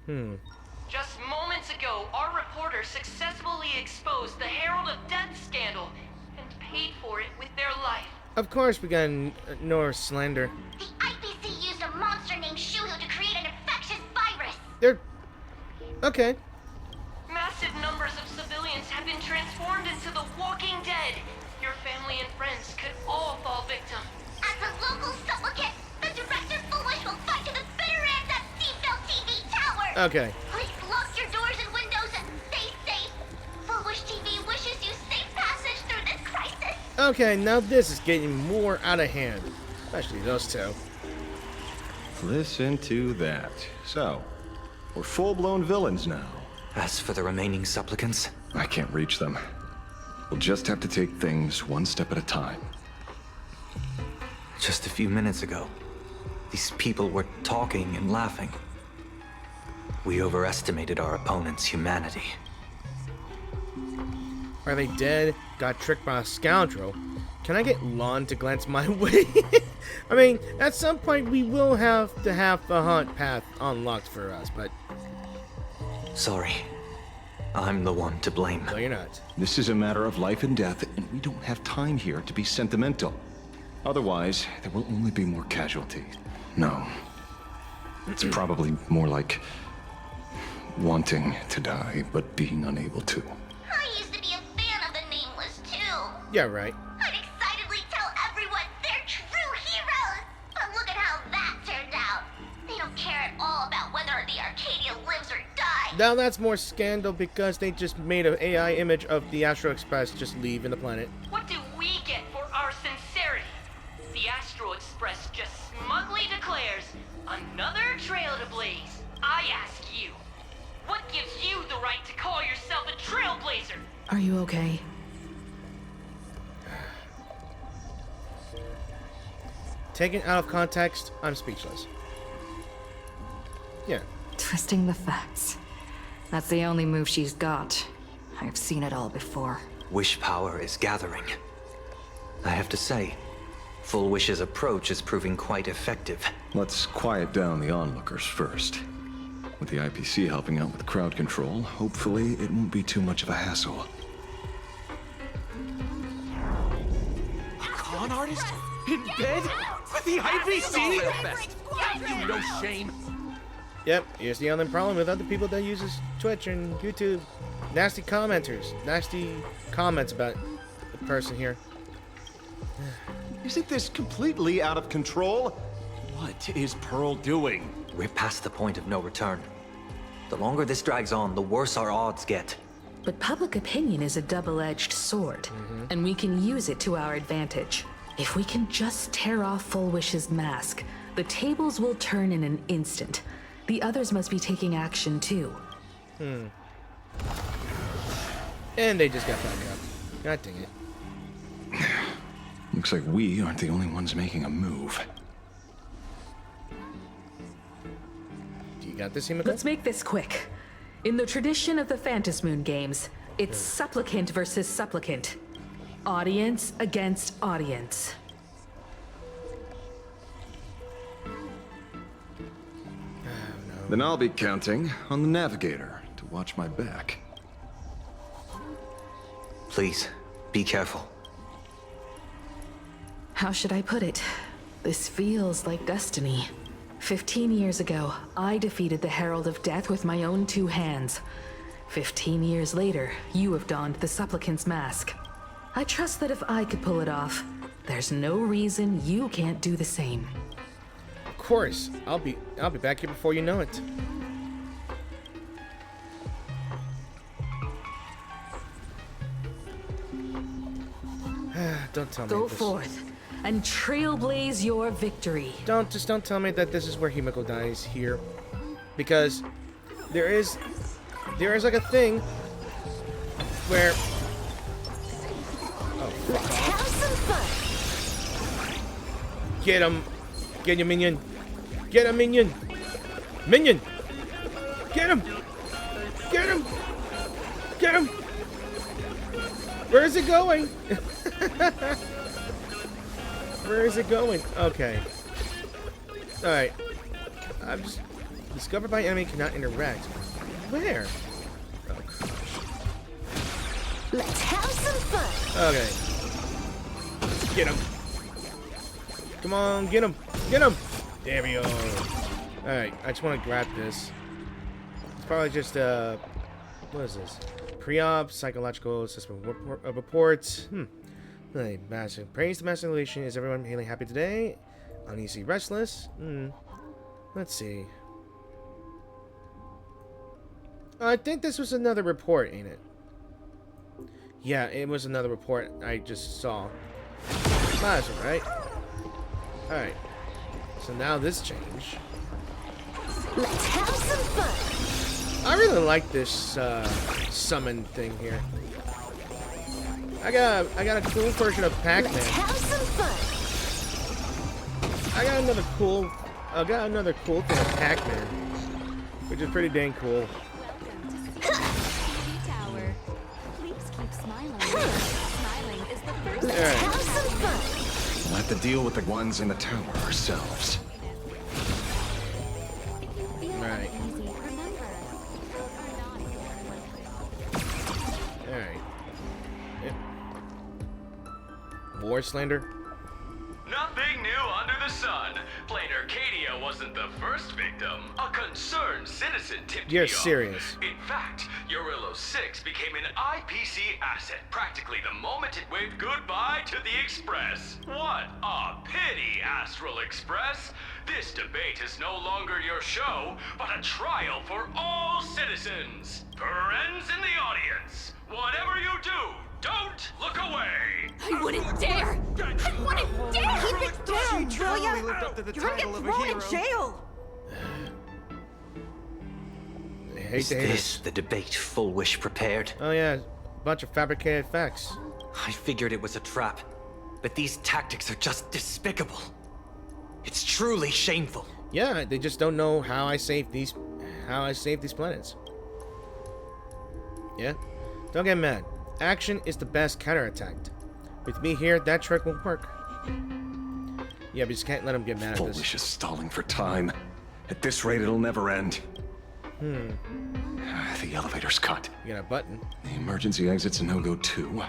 Just moments ago, our reporter successfully exposed the Herald of Death scandal and paid for it with their life. Of course we got ignore slander. The IPC used a monster named Shuhu to create an infectious virus. They're... okay. Massive numbers of civilians have been transformed into the Walking Dead. Your family and friends could all fall victim. As a local supplicant, the director Fulwish will fight to the bitter end at Seatbelt TV Tower. Okay. Please lock your doors and windows and stay safe. Fulwish TV wishes you safe passage through this crisis. Okay, now this is getting more out of hand. Especially those two. Listen to that. So, we're full-blown villains now. As for the remaining supplicants, I can't reach them. We'll just have to take things one step at a time. just a few minutes ago, these people were talking and laughing. We overestimated our opponent's humanity. Are they dead? Got tricked by a scoundrel? Can I get Lon to glance my way? I mean, at some point we will have to have the hunt path unlocked for us, but... Sorry. I'm the one to blame. No, you're not. This is a matter of life and death, and we don't have time here to be sentimental. Otherwise, there will only be more casualties. No. It's probably more like wanting to die, but being unable to. I used to be a fan of the Nameless, too. Yeah, right. I'd excitedly tell everyone they're true heroes. But look at how that turned out. They don't care at all about whether the Arcadia lives or dies. Now that's more scandal because they just made an AI image of the Astro Express just leaving the planet. What do we get for our sincerity? The Astro Express just smugly declares, another trail to blaze. I ask you, what gives you the right to call yourself a trailblazer? Are you okay? Taken out of context, I'm speechless. Yeah. Twisting the facts. That's the only move she's got. I've seen it all before. Wish power is gathering. I have to say, Fulwish's approach is proving quite effective. Let's quiet down the onlookers first. With the IPC helping out with crowd control, hopefully it won't be too much of a hassle. A con artist? In bed? With the IPC? Have you no shame? Yep, here's the only problem with other people that uses Twitch and YouTube. Nasty commenters. Nasty comments about the person here. Isn't this completely out of control? What is Pearl doing? We're past the point of no return. The longer this drags on, the worse our odds get. But public opinion is a double-edged sword, and we can use it to our advantage. If we can just tear off Fulwish's mask, the tables will turn in an instant. The others must be taking action too. And they just got back up. God dang it. Looks like we aren't the only ones making a move. Do you got this, Himiko? Let's make this quick. In the tradition of the Phantom Moon games, it's supplicant versus supplicant. Audience against audience. Then I'll be counting on the navigator to watch my back. Please, be careful. How should I put it? This feels like destiny. 15 years ago, I defeated the Herald of Death with my own 2 hands. 15 years later, you have donned the supplicant's mask. I trust that if I could pull it off, there's no reason you can't do the same. Of course. I'll be back here before you know it. Don't tell me Go this. forth and trailblaze your victory. Don't tell me that this is where Himiko dies here, because there is like a thing where. Oh fuck! Have some fun. Get him! Get your minion! Get a minion! Minion! Get him! Get him! Get him! Where is it going? Where is it going? Okay. Alright. I'm just... Discovered by enemy cannot interact. Where? Oh, Let's have some fun. okay. Get him. Come on, get him. Get him! There we go. Alright, I just want to grab this. It's probably just, what is this? Pre-op, psychological assessment reports. Really, massive. Praise the master relation. Is everyone feeling happy today? Uneasy, restless? Let's see. I think this was another report, ain't it? Yeah, it was another report I just saw. Might as well, right? Alright. So now this changed. Let's have some fun. I really like this summon thing here. I got a cool version of Pac-Man. Let's have some fun. I got another cool thing of Pac-Man, which is pretty dang cool. Let's have some fun. We'll have to deal with the ones in the tower ourselves. Alright. Alright. Yep. War slander? Nothing new under the sun. Plain Arcadia wasn't the first victim. A concerned citizen tipped me You're off. serious. In fact, Urillo 6 became an IPC asset practically the moment it waved goodbye to the Express. What a pity, Astral Express. This debate is no longer your show, but a trial for all citizens. Friends in the audience, whatever you do, don't look away. I wouldn't dare! I wouldn't dare! Keep it down, will ya? You're gonna get thrown in jail! I hate Is to hate this the debate Fulwish prepared? Oh yeah, bunch of fabricated facts. I figured it was a trap, but these tactics are just despicable. It's truly shameful. Yeah, they just don't know how I saved these planets. Yeah? Don't get mad. Action is the best counterattack. With me here, that trick won't work. Yeah, we just can't let them get mad at this. Fulwish is stalling for time. At this rate, it'll never end. The elevator's cut. You got a button. The emergency exit's a no-go too.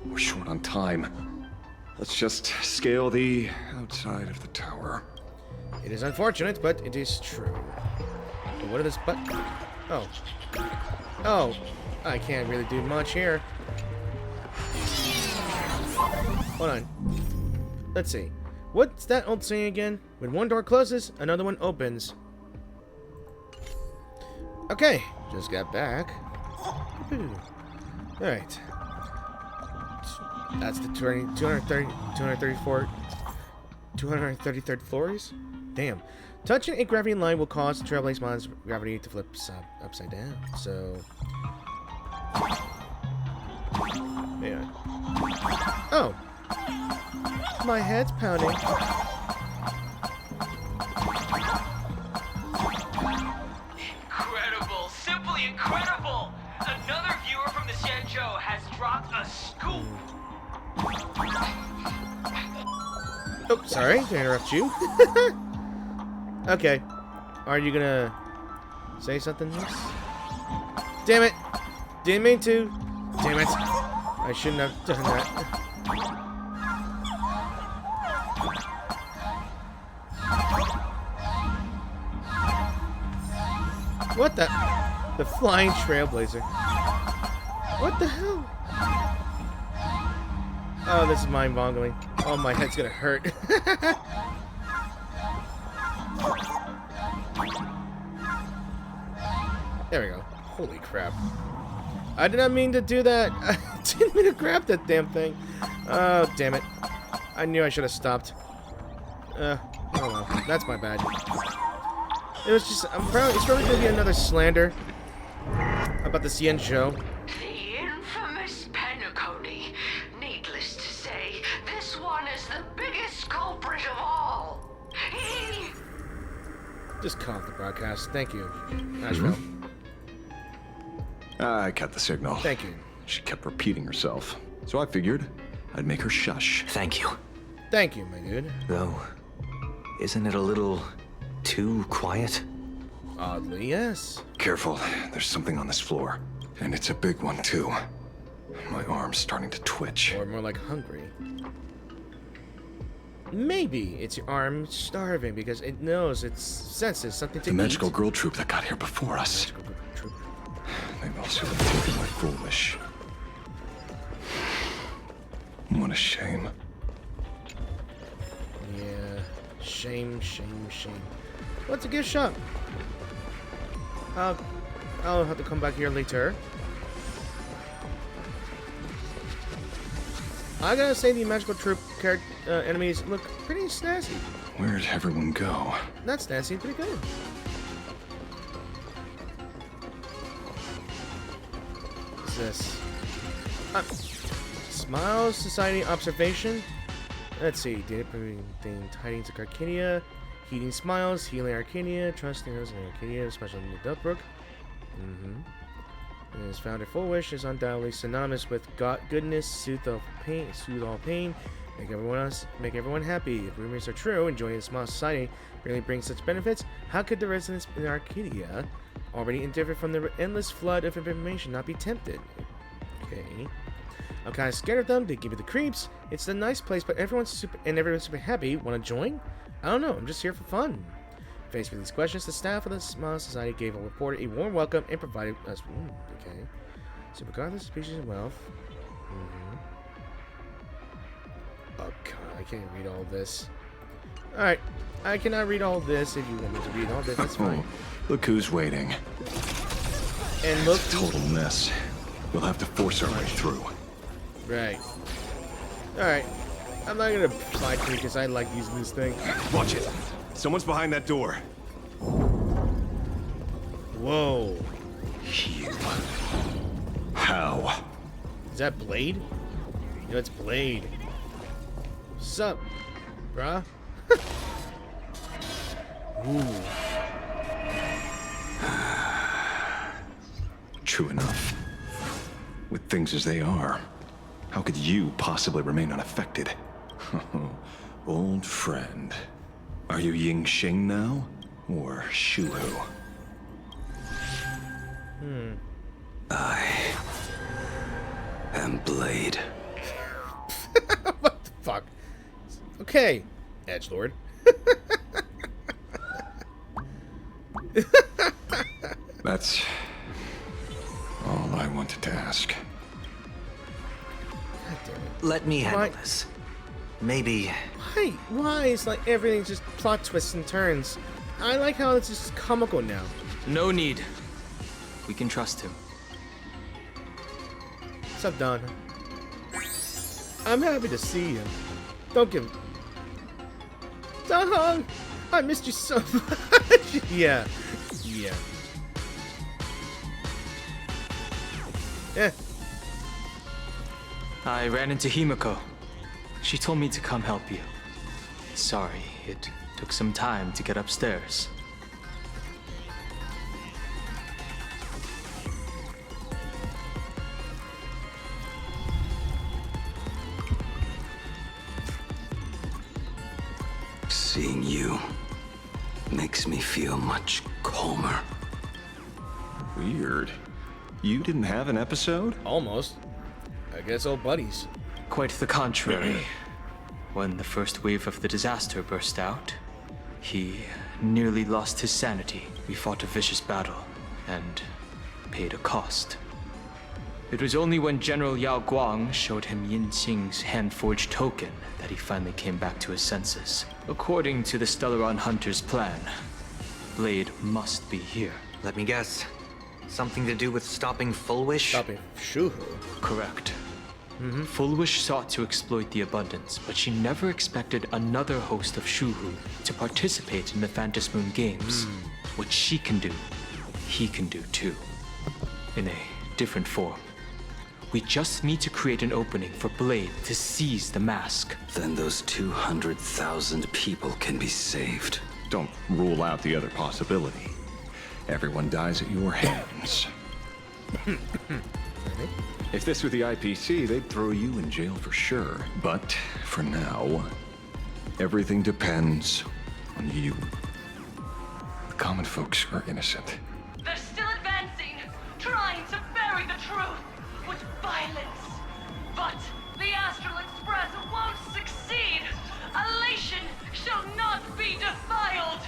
We're short on time. Let's just scale the outside of the tower. It is unfortunate, but it is true. But what is this button? Oh. Oh. I can't really do much here. Hold on. Let's see. What's that old saying again? When one door closes, another one opens. Okay. Just got back. Alright. That's the 233rd floors? Damn. Touching a gravity line will cause Trailblaze Mine's gravity to flip upside down. So, Yeah. Oh. My head's pounding. Incredible! Simply incredible! Another viewer from the Shenzhou has dropped a scoop! Oh, sorry to interrupt you. Okay. Are you gonna say something else? Damn it! Didn't mean to. Damn it. I shouldn't have done that. What the? The flying trailblazer. What the hell? Oh, this is mind-boggling. Oh, my head's gonna hurt. There we go. Holy crap. I did not mean to do that. I didn't mean to grab that damn thing. Oh, damn it. I knew I should have stopped. Oh well. That's my bad. It was just, it's probably gonna be another slander about the Shenzhou. The infamous Penacony. Needless to say, this one is the biggest culprit of all. Just cut off the broadcast. Thank you, Asheville. I cut the signal. Thank you. She kept repeating herself, so I figured I'd make her shush. Thank you. Thank you, my dude. Though, isn't it a little too quiet? Oddly, yes. Careful, there's something on this floor. And it's a big one, too. My arm's starting to twitch. Or more like hungry. Maybe it's your arm starving because it knows it senses something to eat. The magical girl troop that got here before us. They've also been taken by Fulwish. What a shame. Yeah. Shame, shame, shame. What's a gift shop? I'll have to come back here later. I gotta say the magical troop enemies look pretty snazzy. Where'd everyone go? That's snazzy, pretty good. What's this? Smiles Society Observation. Let's see. Data proving tidings of Arcadia. Heating Smiles, Healing Arcadia, Trusting those in Arcadia, especially in the Deltbrook. And his founder Fulwish is undoubtedly synonymous with goodness, soothe all pain, make everyone happy. If rumors are true, and joining the Smile Society really brings such benefits, how could the residents in Arcadia, already indifferent from the endless flood of information, not be tempted? Okay. I'm kind of scared of them. They give me the creeps. It's a nice place, but everyone's super happy. Want to join? I don't know. I'm just here for fun. Faced with these questions, the staff of the Smile Society gave a reporter a warm welcome and provided us. Okay. So regardless of species and wealth. Oh god, I can't read all this. Alright. I cannot read all this. If you want me to read all this, that's fine. Look who's waiting. And look. It's a total mess. We'll have to force our way through. Right. Alright. I'm not gonna fight you because I like using this thing. Watch it. Someone's behind that door. Whoa. You. How? Is that Blade? No, it's Blade. What's up, bruh? Ooh. True enough. With things as they are, how could you possibly remain unaffected? Old friend. Are you Ying Xing now? Or Shuhu? I am Blade. What the fuck? Okay, Edgelord. That's all I wanted to ask. God damn it. Let me handle this. Maybe. Why is like everything just plot twists and turns? I like how it's just comical now. No need. We can trust him. What's up, Don? I'm happy to see you. Don't give. Don, I missed you so much. Yeah. I ran into Himiko. She told me to come help you. Sorry, it took some time to get upstairs. Seeing you makes me feel much calmer. Weird. You didn't have an episode? Almost. I guess old buddies. Quite the contrary. When the first wave of the disaster burst out, he nearly lost his sanity. We fought a vicious battle and paid a cost. It was only when General Yao Guang showed him Yin Qing's hand-forged token that he finally came back to his senses. According to the Stellaron Hunter's plan, Blade must be here. Let me guess. Something to do with stopping Fulwish? Stopping Shuhu. Correct. Fulwish sought to exploit the abundance, but she never expected another host of Shuhu to participate in the Phantom Moon Games. What she can do, he can do too. In a different form. We just need to create an opening for Blade to seize the mask. Then those 200,000 people can be saved. Don't rule out the other possibility. Everyone dies at your hands. If this were the IPC, they'd throw you in jail for sure. But for now, everything depends on you. The common folks are innocent. They're still advancing, trying to bury the truth with violence. But the Astral Express won't succeed. Elation shall not be defiled.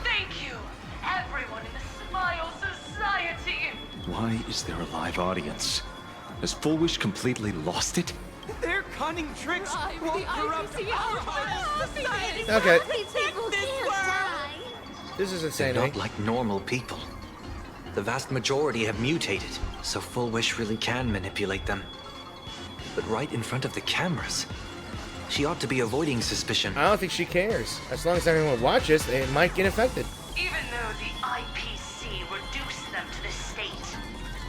Thank you, everyone in the Smile Society. Why is there a live audience? Has Fulwish completely lost it? Their cunning tricks won't corrupt our society. Okay. This world. This is insane. They're not like normal people. The vast majority have mutated, so Fulwish really can manipulate them. But right in front of the cameras, she ought to be avoiding suspicion. I don't think she cares. As long as everyone watches, they might get infected. Even though the IPC reduced them to this state,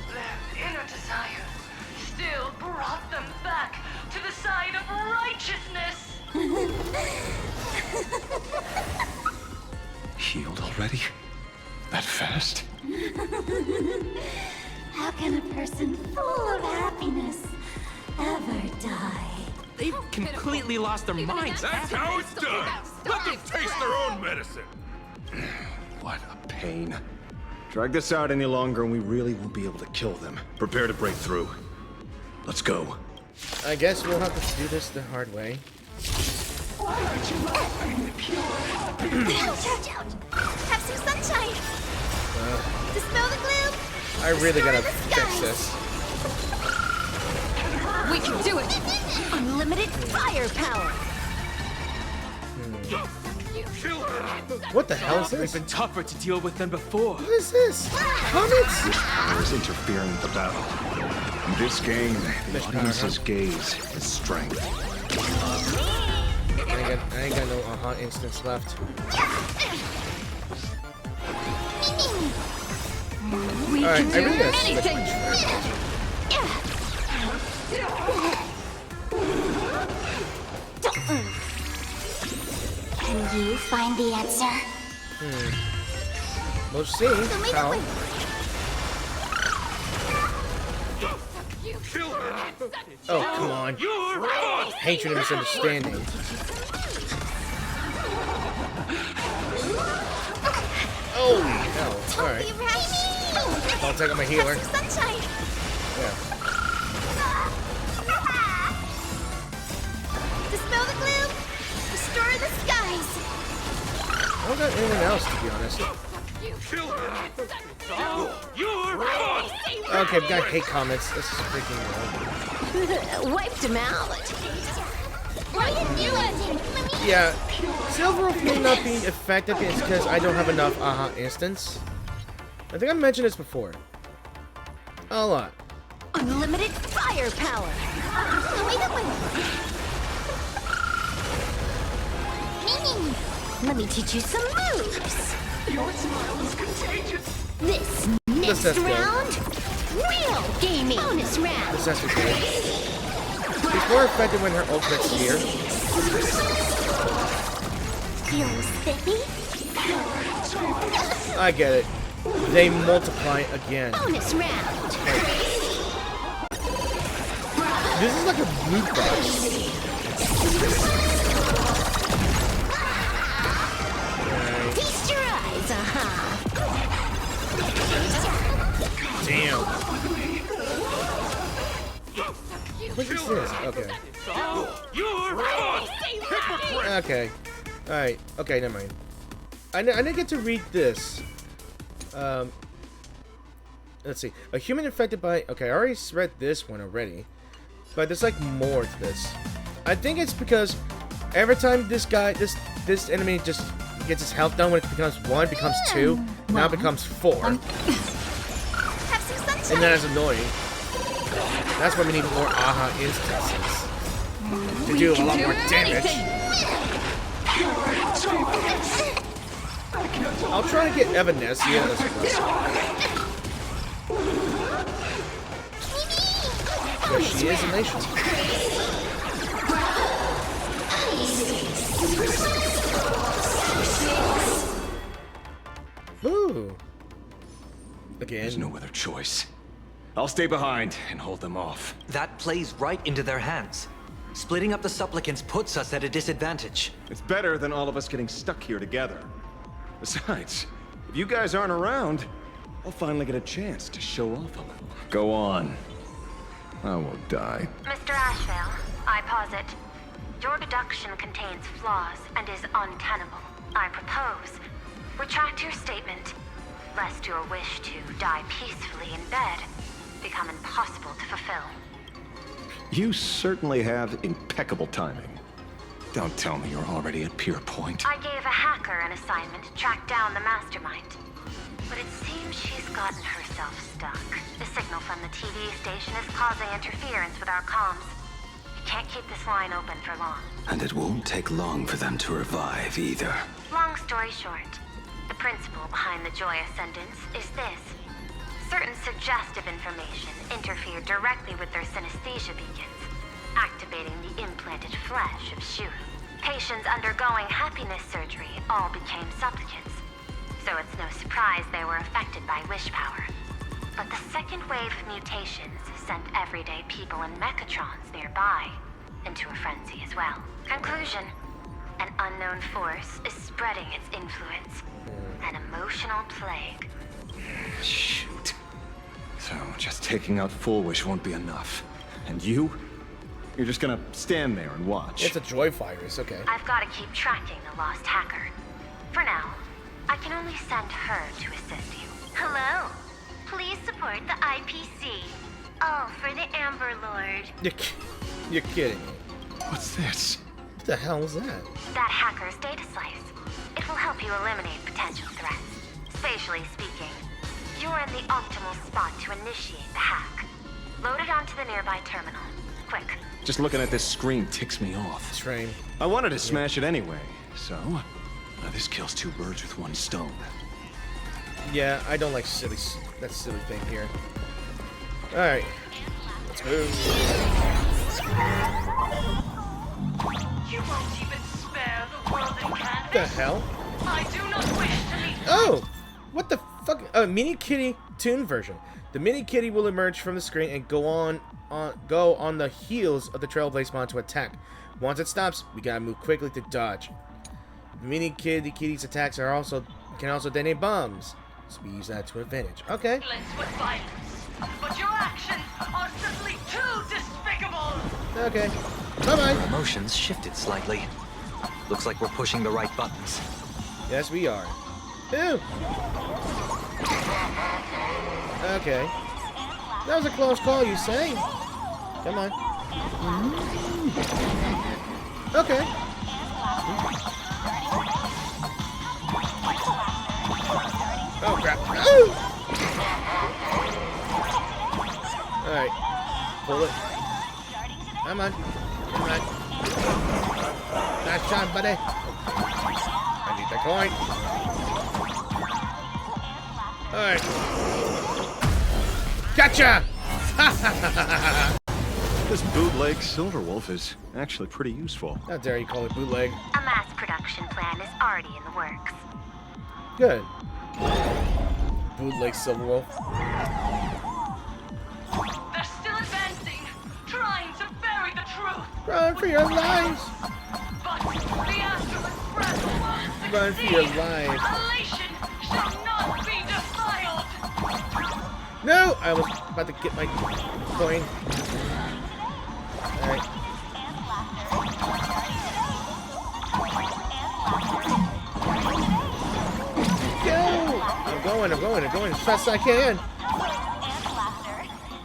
their inner desire still brought them back to the side of righteousness. Healed already? That fast? How can a person full of happiness ever die? They've completely lost their minds. That's how it's done. Let them taste their own medicine. What a pain. Drag this out any longer and we really won't be able to kill them. Prepare to break through. Let's go. I guess we'll have to do this the hard way. Why aren't you laughing the pure? Have some sunshine. Dispel the gloom. I really gotta fix this. We can do it. Unlimited firepower. What the hell is this? It's been tougher to deal with than before. What is this? Comments? This power is interfering with the battle. In this game, the audience's gaze is strength. I ain't got no aha instance left. We Alright, can do I really gotta anything. Can you find the answer? We'll see. How? Oh, come on. Hatred and misunderstanding. Holy hell. Alright. I'll take out my healer. Yeah. Dispel the gloom. Restore the skies. I don't got anything else, to be honest. Okay, we got hate comments. This is freaking Wiped him out. Why didn't you let Yeah, Silver may not be effective is because I don't have enough aha instance. I think I mentioned this before. A lot. Unlimited firepower. Let me teach you some moves. Your smile is contagious. This next round, Real gaming. Bonus round. This has to be good. She's more effective when her ultimate's here. Feels spiffy? I get it. They multiply again. Bonus round. This is like a loot box. Feast your eyes, Damn. What is this? Okay. Okay. Alright. Okay, never mind. I didn't get to read this. Let's see. A human infected by... Okay, I already read this one already. But there's like more to this. I think it's because every time this guy, this enemy just gets his health down, when it becomes 1, it becomes 2, now it becomes 4. And that is annoying. That's why we need more AHA instances. To do a lot more damage. I'll try to get Evanescence as well. There she is, a nation. Ooh. Again. There's no other choice. I'll stay behind and hold them off. That plays right into their hands. Splitting up the supplicants puts us at a disadvantage. It's better than all of us getting stuck here together. Besides, if you guys aren't around, I'll finally get a chance to show off a little. Go on. I won't die. Mr. Ashvale, I posit, your deduction contains flaws and is untenable. I propose, retract your statement, lest your wish to die peacefully in bed become impossible to fulfill. You certainly have impeccable timing. Don't tell me you're already at Pier Point. I gave a hacker an assignment to track down the mastermind, but it seems she's gotten herself stuck. The signal from the TV station is causing interference with our comms. We can't keep this line open for long. And it won't take long for them to revive either. Long story short, the principle behind the Joy Ascendants is this. Certain suggestive information interfered directly with their synesthesia beacons, activating the implanted flesh of Shuru. Patients undergoing happiness surgery all became supplicants, so it's no surprise they were affected by wish power. But the second wave of mutations sent everyday people and mechatrons nearby into a frenzy as well. Conclusion: an unknown force is spreading its influence. An emotional plague. Shoot. So, just taking out Fulwish won't be enough. And you? You're just gonna stand there and watch. It's a joy virus, okay. I've got to keep tracking the lost hacker. For now, I can only send her to assist you. Hello. Please support the IPC. All for the Amber Lord. You're kidding me. What's this? What the hell was that? That hacker's data slice. It will help you eliminate potential threats. Spatially speaking, you're in the optimal spot to initiate the hack. Load it onto the nearby terminal. Quick. Just looking at this screen ticks me off. Train. I wanted to smash it anyway, so this kills 2 birds with 1 stone. Yeah, I don't like that silly thing here. Alright. Let's move. You won't even spare the world in canvas. What the hell? I do not wish to leave. Oh! What the fuck? A mini kitty toon version. The mini kitty will emerge from the screen and go on the heels of the Trailblaze spawn to attack. Once it stops, we gotta move quickly to dodge. The mini kitty's attacks can also detonate bombs, so we use that to advantage. Okay. With violence, but your actions are simply too despicable. Okay. Bye-bye. Emotions shifted slightly. Looks like we're pushing the right buttons. Yes, we are. Ew. Okay. That was a close call, you say? Come on. Okay. Oh, crap. Alright. Pull it. Come on. Come on. Nice shot, buddy. I need that coin. Alright. Gotcha! This bootleg Silver Wolf is actually pretty useful. How dare you call it bootleg? A mass production plan is already in the works. Good. Bootleg Silver Wolf. They're still advancing, trying to bury the truth. Run for your lives! But the Astral Express wants Run for your lives. Elation shall not be defiled. No! I was about to get my coin. Alright. Go! I'm going as fast as I can.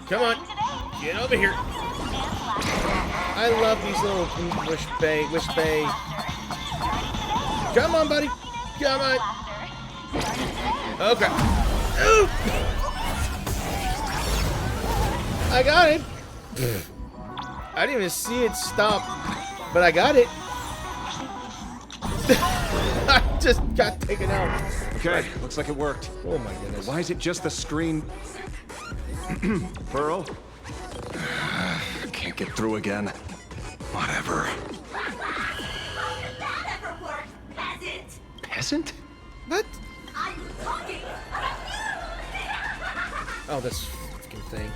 Come on. Get over here. I love these little wish bay. Come on, buddy. Come on. Okay. Ooh. I got it. I didn't even see it stop, but I got it. I just got taken out. Okay, looks like it worked. Oh my goodness. Why is it just the screen? Pearl? I can't get through again. Whatever. Peasant? What? Oh, this fucking thing.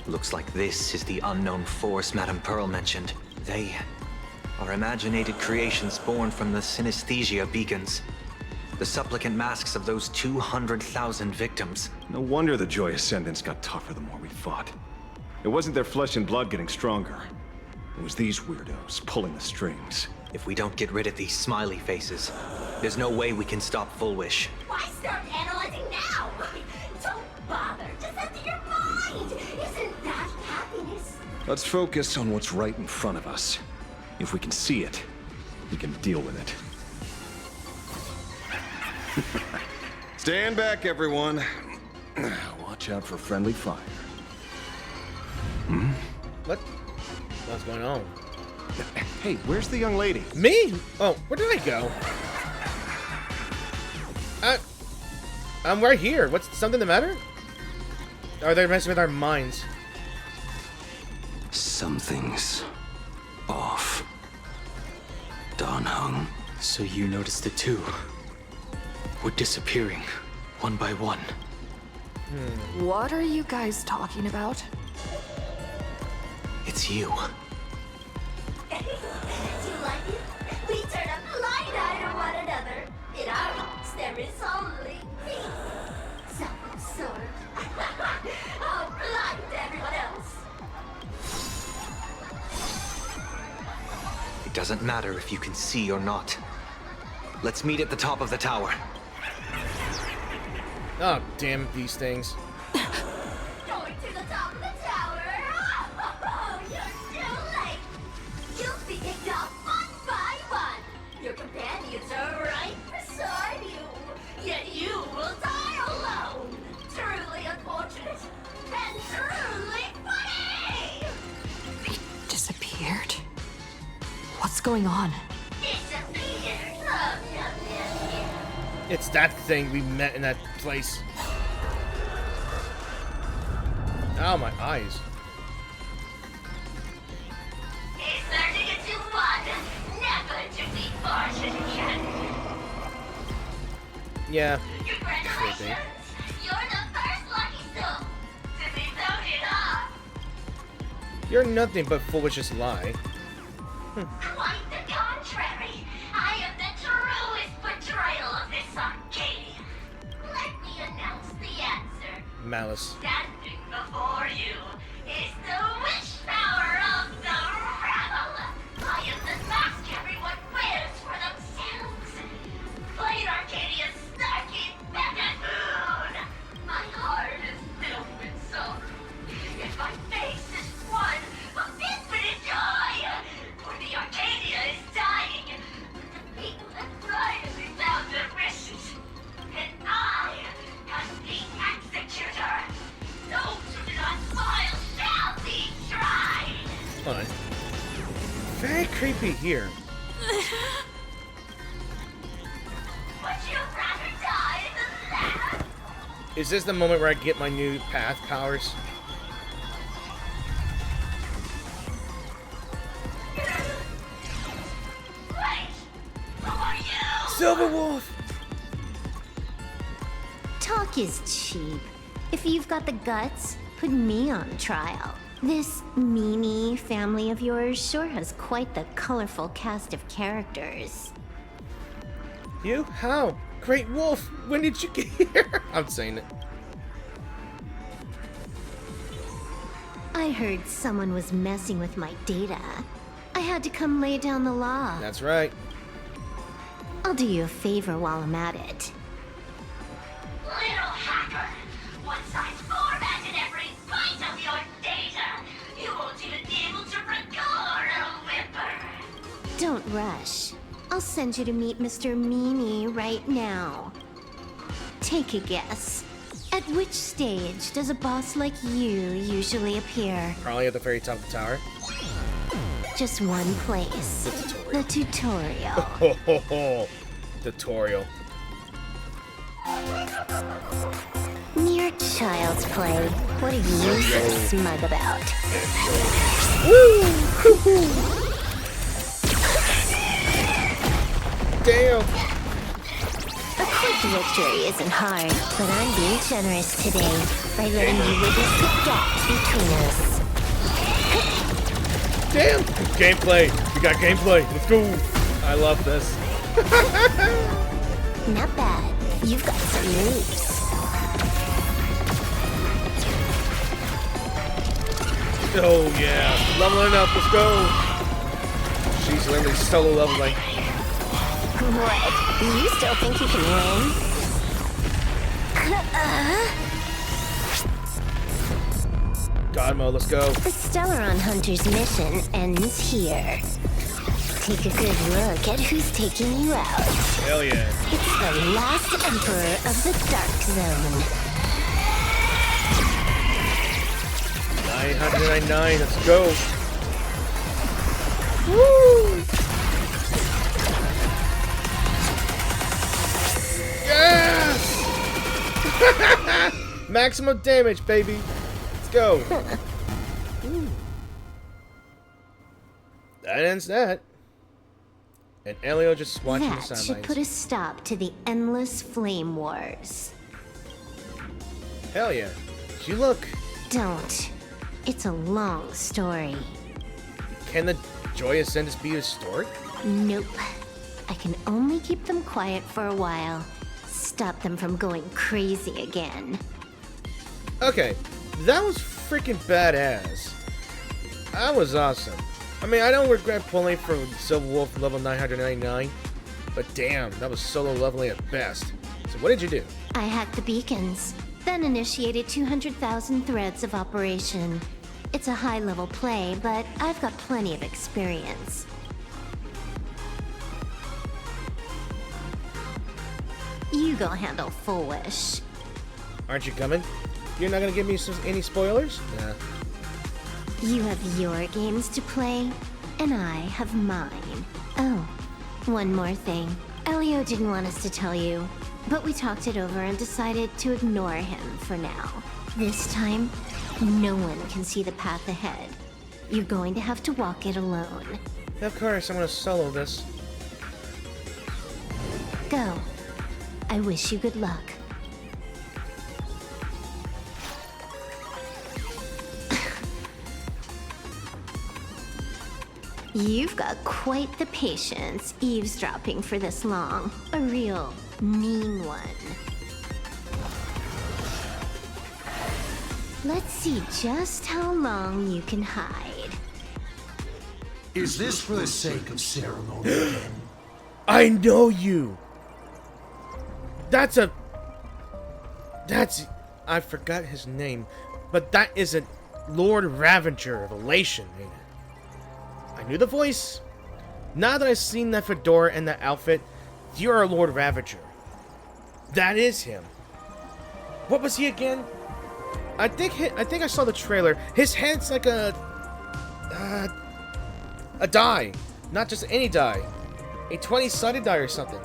Looks like this is the unknown force Madame Pearl mentioned. They are imaginated creations born from the synesthesia beacons. The supplicant masks of those 200,000 victims. No wonder the Joy Ascendants got tougher the more we fought. It wasn't their flesh and blood getting stronger. It was these weirdos pulling the strings. If we don't get rid of these smiley faces, there's no way we can stop Fulwish. Why start analyzing now? Don't bother. Just enter your mind. Isn't that happiness? Let's focus on what's right in front of us. If we can see it, we can deal with it. Stand back, everyone. Watch out for friendly fire. Hmm? What's going on? Hey, where's the young lady? Me? Oh, where did I go? I'm right here. What's something the matter? Are they messing with our minds? Something's off. Dan Heng. So you noticed it too. We're disappearing, one by one. What are you guys talking about? It's you. Do you like it? We turn a blind eye to one another. In our hearts, there is only peace. Self-absorbed. Oh, blind to everyone else. It doesn't matter if you can see or not. Let's meet at the top of the tower. Oh, damn these things. Going to the top of the tower. Oh, you're too late. You'll be kicked off one by one. Your companions are right beside you. Yet you will die alone. Truly unfortunate. And truly funny. They disappeared? What's going on? Disappeared. It's that thing we met in that place. Ow, my eyes. It's learning into one, never to be fortune. Yeah. Congratulations! You're the first lucky soul to be voted off. You're nothing but Fulwish's lie. Quite the contrary. I am the truest portrayal of this Arcadia. Let me announce the answer. Malice. Standing before you is the wish power of the rebel. I am the mask everyone wears for themselves. Plain Arcadia's snarky megagoon. My heart is filled with sorrow. If my face is one of infinite joy, for the Arcadia is dying, the people have finally found their wishes, and I am the executor. Those who do not smile shall be tried. Hold on. Very creepy here. Would you rather die than that? Is this the moment where I get my new path powers? Silver Wolf! Talk is cheap. If you've got the guts, put me on trial. This Mimi family of yours sure has quite the colorful cast of characters. You? How? Great Wolf, when did you get here? I'm saying it. I heard someone was messing with my data. I had to come lay down the law. That's right. I'll do you a favor while I'm at it. Little hacker! Once I've formatted every byte of your data, you won't even be able to record a whimper! Don't rush. I'll send you to meet Mr. Meanie right now. Take a guess. At which stage does a boss like you usually appear? Probably at the very top of the tower. Just one place. The tutorial. Ho ho ho! Tutorial. Mere child's play. What are you so smug about? Woo! Damn! A quick victory isn't hard, but I'm being generous today by letting you witness the gap between us. Damn! Gameplay! We got gameplay! Let's go! I love this. Not bad. You've got some moves. Oh yeah! Leveling up, let's go! She's literally solo leveling. What? You still think you can win? God mode, let's go. The Stellaron Hunter's mission ends here. Take a good look at who's taking you out. Hell yeah. It's the last Emperor of the Dark Zone. 999, let's go. Woo! Yes! Maximum damage, baby. Let's go. That ends that. And Elio just watching the That sidelines. should put a stop to the endless flame wars. Hell yeah. You look. Don't. It's a long story. Can the joyous sentence be a story? Nope. I can only keep them quiet for a while. Stop them from going crazy again. Okay, that was freaking badass. That was awesome. I mean, I don't regret pulling for Silver Wolf level 999, but damn, that was solo leveling at best. So what did you do? I hacked the beacons, then initiated 200,000 threads of operation. It's a high-level play, but I've got plenty of experience. You go handle Fulwish. Aren't you coming? You're not gonna give me any spoilers? Nah. You have your games to play, and I have mine. Oh, one more thing. Elio didn't want us to tell you, but we talked it over and decided to ignore him for now. This time, no one can see the path ahead. You're going to have to walk it alone. Of course, I'm gonna solo this. Go. I wish you good luck. You've got quite the patience eavesdropping for this long. A real mean one. Let's see just how long you can hide. Is this for the sake of ceremony again? I know you! That's... I forgot his name, but that is a Lord Ravager of Elation, ain't it? I knew the voice. Now that I've seen that fedora and that outfit, you're a Lord Ravager. That is him. What was he again? I think I saw the trailer. His head's like a die. Not just any die. A 20-sided die or something.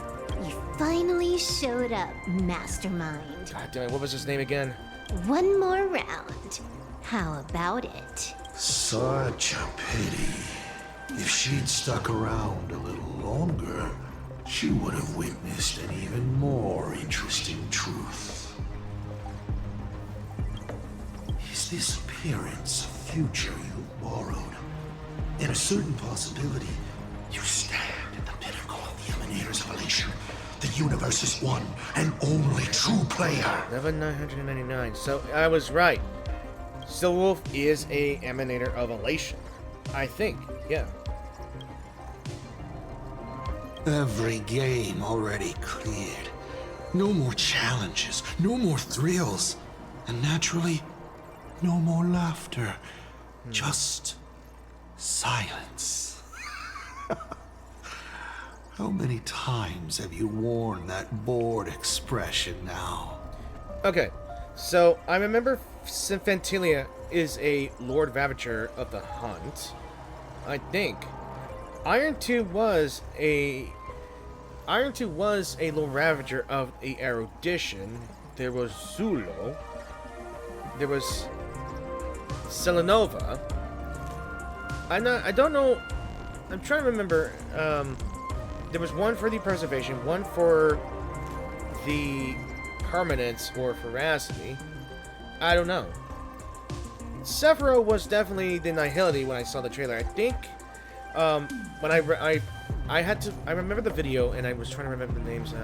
finally showed up, Mastermind. God damn it, what was his name again? One more round. How about it? Such a pity. If she'd stuck around a little longer, she would have witnessed an even more interesting truth. Is this appearance a future you borrowed? In a certain possibility, you stand at the pinnacle of the Emanators of Elation, the universe's one and only true player. Level 999. So I was right. Silverwolf is a emanator of elation. I think, yeah. Every game already cleared. No more challenges, no more thrills, and naturally, no more laughter. Just silence. How many times have you worn that bored expression now? Okay, so I remember Symphantilia is a Lord Ravager of the Hunt. I think. Iron 2 was a Lord Ravager of the Erudition. There was Zulo. There was Selenova. I don't know. I'm trying to remember. There was one for the Preservation, one for the Permanence or Veracity. I don't know. Sephiroth was definitely the Nihility when I saw the trailer. I think when I remember the video and I was trying to remember the names.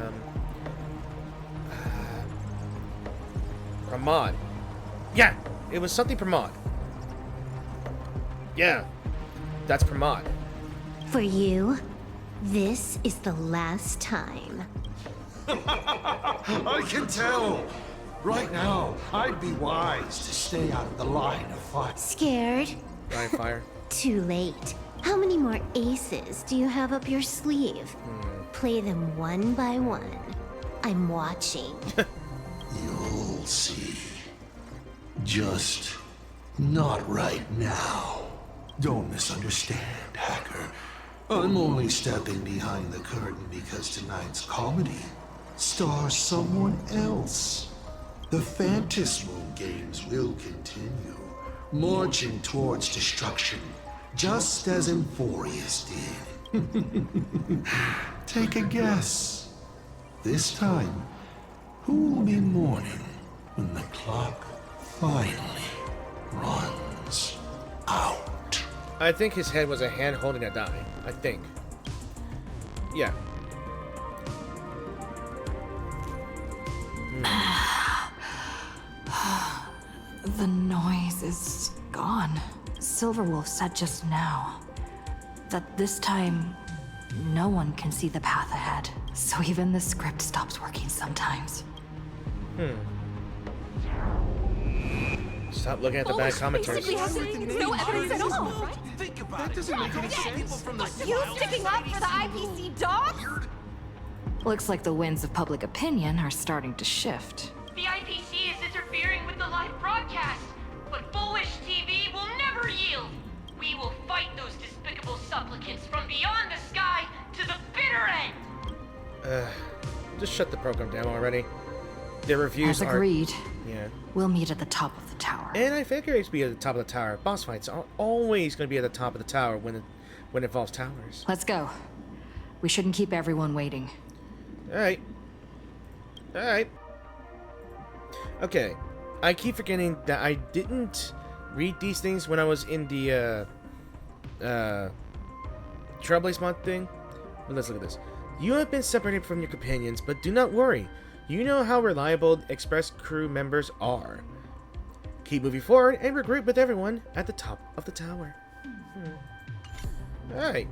Pramod. Yeah, it was something Pramod. Yeah, that's Pramod. For you, this is the last time. I can tell. Right now, I'd be wise to stay out of the line of fire. Scared? Line of fire. Too late. How many more aces do you have up your sleeve? Play them one by one. I'm watching. You'll see. Just not right now. Don't misunderstand, Hacker. I'm only stepping behind the curtain because tonight's comedy stars someone else. The Phantasmal games will continue, marching towards destruction, just as Emphorius did. Take a guess. This time, who will be mourning when the clock finally runs out? I think his head was a hand holding a die. I think. Yeah. The noise is gone. Silverwolf said just now that this time no one can see the path ahead. So even the script stops working sometimes. Stop looking at the bad commentaries. No evidence at all, right? Think about it. That doesn't make any sense. From the You sticking up for the IPC dog? Looks like the winds of public opinion are starting to shift. The IPC is interfering with the live broadcast, but Fulwish TV will never yield. We will fight those despicable supplicants from beyond the sky to the bitter end. Just shut the program down already. The reviews As agreed. Yeah. We'll meet at the top of the tower. And I figure it's be at the top of the tower. Boss fights are always going to be at the top of the tower when it involves towers. Let's go. We shouldn't keep everyone waiting. Alright. Alright. Okay. I keep forgetting that I didn't read these things when I was in the Trailblaze Month thing. But let's look at this. You have been separated from your companions, but do not worry. You know how reliable Express crew members are. Keep moving forward and regroup with everyone at the top of the tower. Alright.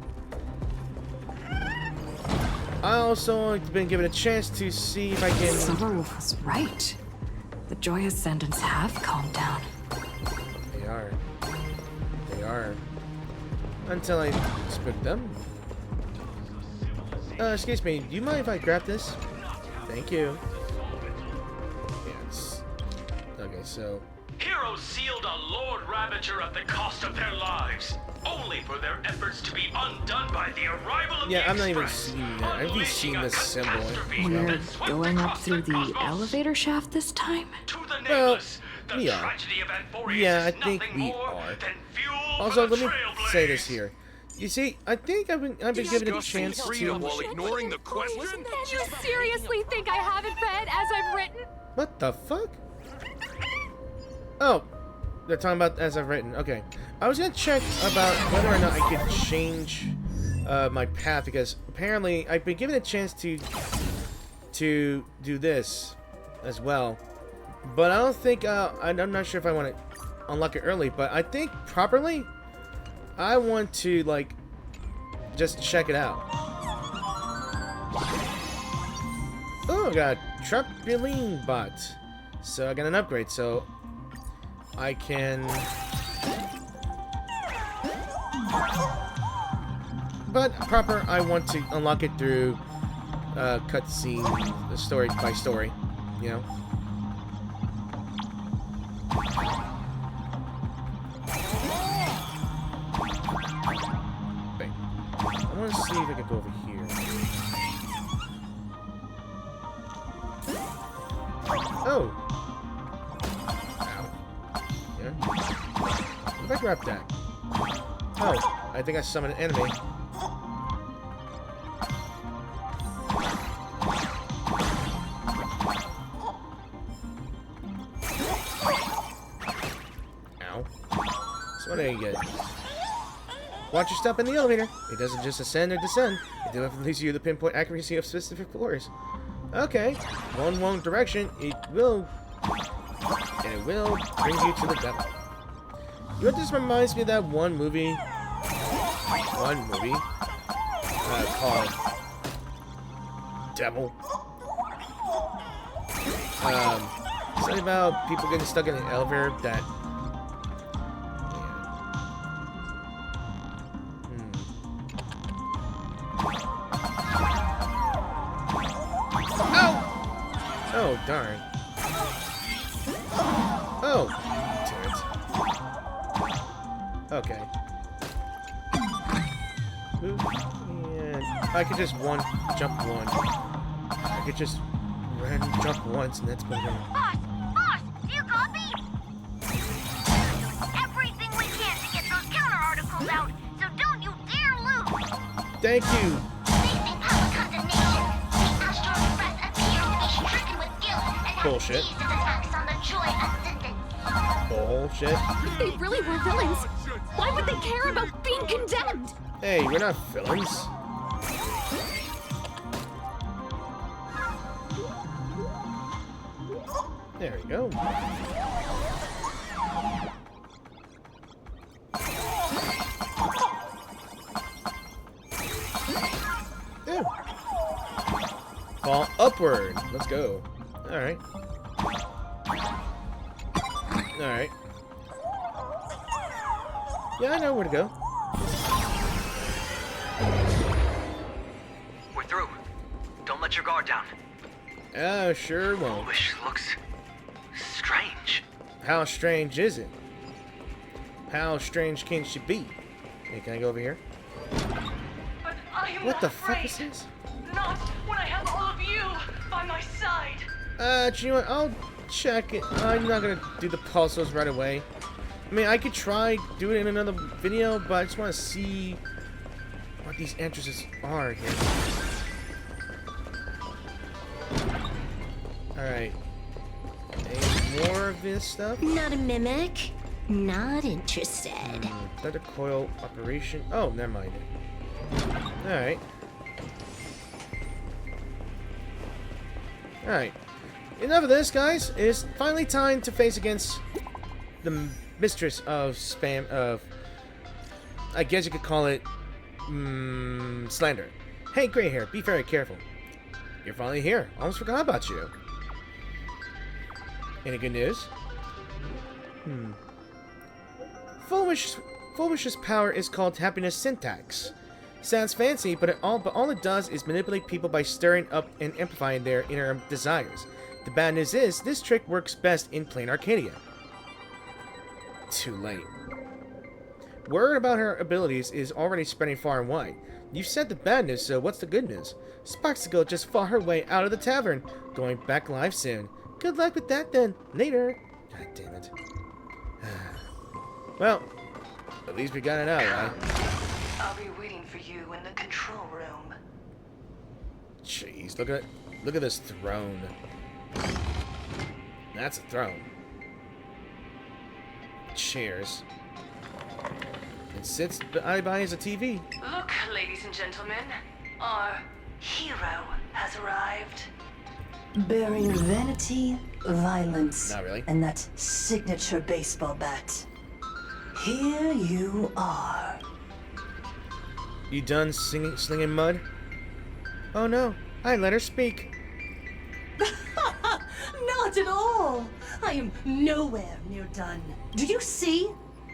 I also have been given a chance to see if I can... Silverwolf was right. The Joy Ascendants have calmed down. They are. They are. Until I spook them. Excuse me, do you mind if I grab this? Thank you. Yes. Okay, so... Here heroes sealed a Lord Ravager at the cost of their lives, only for their efforts to be undone by the arrival of Yeah, the I'm not even Express, seeing that. I've even seen this symbol. We're going up through the elevator shaft this time? Well, we are. Yeah, I think we are. Also, let me say this here. You see, I think I've been given a chance to. While ignoring the question? You seriously think I haven't read as I've written? What the fuck? Oh, they're talking about as I've written. Okay, I was gonna check about whether or not I could change my path, because apparently I've been given a chance to do this as well, but I don't think I'm not sure if I want to unlock it early. But I think properly, I want to like just check it out. Oh, I got a trampoline bot, so I got an upgrade, so I can. But proper, I want to unlock it through cutscene, story by story, you know. Wait, I want to see if I can go over here. Oh. Ow. Yeah. What if I grab that? Oh, I think I summoned an enemy. Ow. So what do you get? Watch your step in the elevator. It doesn't just ascend or descend. It definitely leaves you the pinpoint accuracy of specific floors. Okay. One wrong direction, it will bring you to the devil. You know what this reminds me of? That one movie called Devil. Something about people getting stuck in an elevator that. Oh, darn. Oh, damn it. Okay. And I could just jump one. I could just jump once and that's better. Boss, do you copy? Everything we can to get those counter articles out, so don't you dare lose. Thank you. Bullshit. Bullshit. If they really were villains, why would they care about being condemned? Hey, we're not villains. There we go. There. Fall upward. Let's go. Alright. Alright. Yeah, I know where to go. We're through. Don't let your guard down. Oh, sure won't. Fulwish looks strange. How strange is it? How strange can she be? Hey, can I go over here? But I am What not the afraid. fuck is this? Not when I have all of you by my side. Do you know what? I'll check it. I'm not gonna do the pulsos right away. I mean, I could try doing it in another video, but I just want to see what these entrances are here. Alright. Any more of this stuff? Not a mimic. Not interested. Thunder coil operation. Oh, never mind. Alright. Alright. Enough of this, guys. It's finally time to face against the mistress of spam of, I guess you could call it slander. Hey, gray hair, be very careful. You're finally here. Almost forgot about you. Any good news? Fulwish's power is called happiness syntax. Sounds fancy, but all it does is manipulate people by stirring up and amplifying their inner desires. The bad news is, this trick works best in plain Arcadia. Too late. Word about her abilities is already spreading far and wide. You've said the bad news, so what's the good news? Sparksicle just fought her way out of the tavern, going back live soon. Good luck with that then. Later. God damn it. Well, at least we got it out, right? I'll be waiting for you in the control room. Jeez, look at this throne. That's a throne. Chairs. It sits by as a TV. Look, ladies and gentlemen, our hero has arrived. Bearing vanity, violence, Not really. and that signature baseball bat. Here you are. You done slinging mud? Oh no, I let her speak. Not at all. I am nowhere near done. Do you see?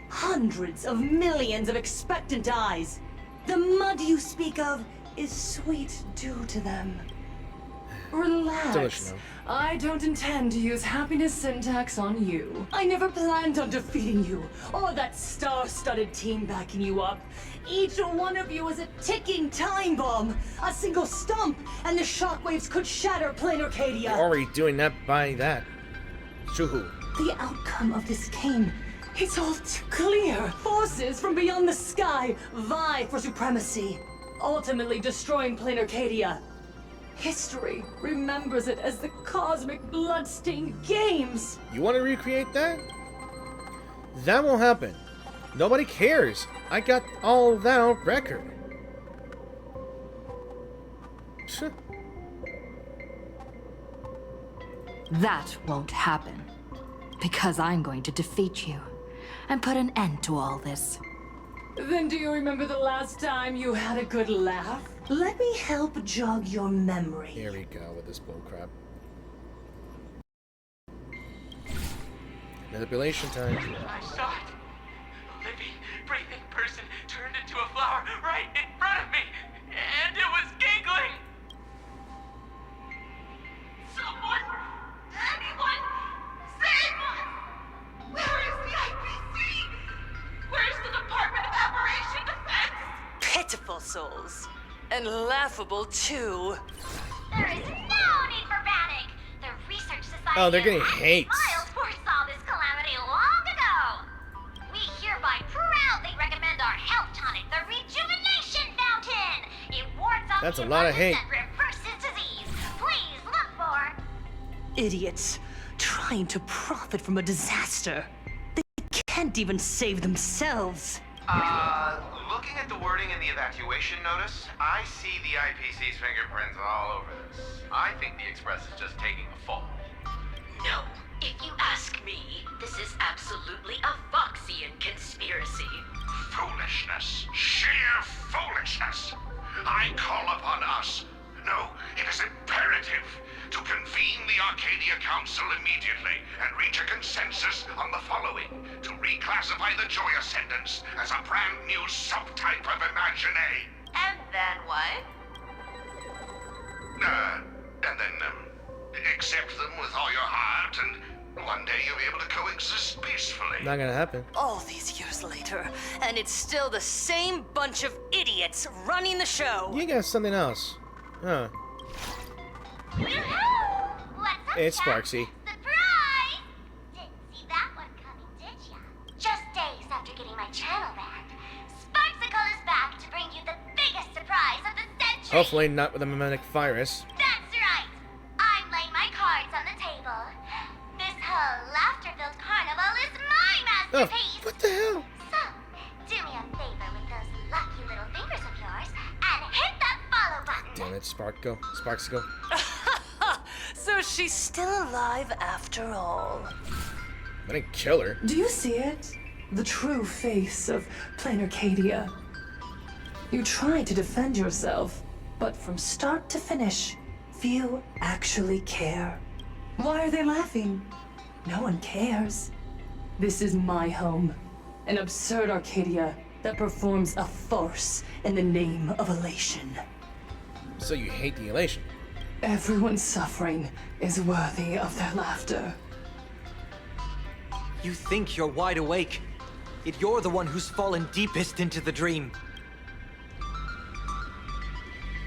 Hundreds of millions of expectant eyes. The mud you speak of is sweet due to them. Relax. Delicious. I don't intend to use happiness syntax on you. I never planned on defeating you, or that star-studded team backing you up. Each one of you is a ticking time bomb. A single stomp, and the shockwaves could shatter plain Arcadia. You're already doing that by that. Shoo-hoo. The outcome of this game, it's all too clear. Forces from beyond the sky vie for supremacy, ultimately destroying plain Arcadia. History remembers it as the cosmic bloodstained games. You want to recreate that? That won't happen. Nobody cares. I got all of that on record. That won't happen. Because I'm going to defeat you and put an end to all this. Then do you remember the last time you had a good laugh? Let me help jog your memory. Here we go with this bullcrap. Manipulation time. I saw it. A living, breathing person turned into a flower right in front of me, and it was giggling. Someone, anyone, save us! Where is the IPC? Where's the Department of Aberration Defense? Pitiful souls. And laughable, too. There is no need for panic. The Research Society Oh, they're getting and hate. Miles foresaw this calamity long ago. We hereby proudly recommend our health tonic, the Rejuvenation Fountain. It wards off That's the a lot of hate. and reverses disease. Please look for... Idiots. Trying to profit from a disaster. They can't even save themselves. Looking at the wording in the evacuation notice, I see the IPC's fingerprints all over this. I think the Express is just taking a fall. No, if you ask me, this is absolutely a Foxian conspiracy. Foolishness. Sheer foolishness. I call upon us. No, it is imperative to convene the Arcadia Council immediately and reach a consensus on the following. To reclassify the Joy Ascendants as a brand new subtype of Imagine. And then what? And then, accept them with all your heart, and one day you'll be able to coexist peacefully. Not gonna happen. All these years later, and it's still the same bunch of idiots running the show. You got something else. Huh. What's up, It's Jack? Sparksy. Surprise! Didn't see that one coming, did ya? Just days after getting my channel banned, Sparksicle is back to bring you the biggest surprise of the century! Hopefully not with a mimetic virus. That's right! I'm laying my cards on the table. This whole laughter-filled carnival is my masterpiece! What the hell? So, do me a favor with those lucky little fingers of yours and hit that follow button! Damn it, Sparksicle. So she's still alive after all. I didn't kill her. Do you see it? The true face of plain Arcadia. You try to defend yourself, but from start to finish, few actually care. Why are they laughing? No one cares. This is my home, an absurd Arcadia that performs a farce in the name of elation. So you hate the elation. Everyone's suffering is worthy of their laughter. You think you're wide awake, Yet you're the one who's fallen deepest into the dream.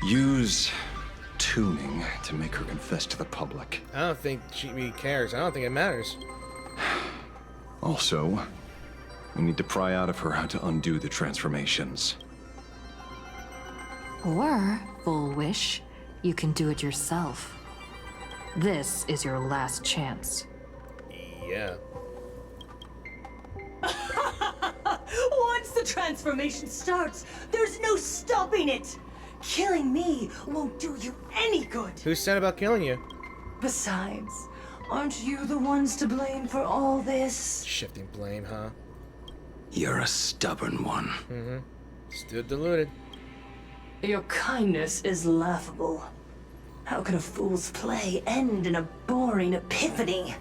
Use tuning to make her confess to the public. I don't think she really cares. I don't think it matters. Also, we need to pry out of her how to undo the transformations. Or, Fulwish, you can do it yourself. This is your last chance. Yeah. Once the transformation starts, there's no stopping it. Killing me won't do you any good. Who said about killing you? Besides, aren't you the ones to blame for all this? Shifting blame, huh? You're a stubborn one. Mm-hmm. Still deluded. Your kindness is laughable. How can a fool's play end in a boring epiphany?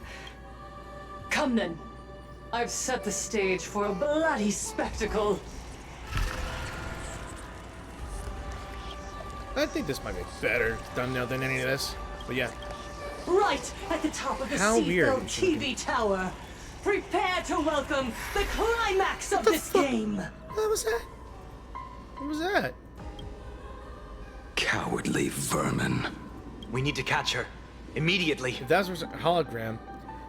Come then. I've set the stage for a bloody spectacle. I think this might be a better thumbnail than any of this. But yeah. Right at the top of the How weird. Seafield TV tower. Prepare to welcome the climax of this game. What was that? What was that? Cowardly vermin. We need to catch her. Immediately. If that was a hologram,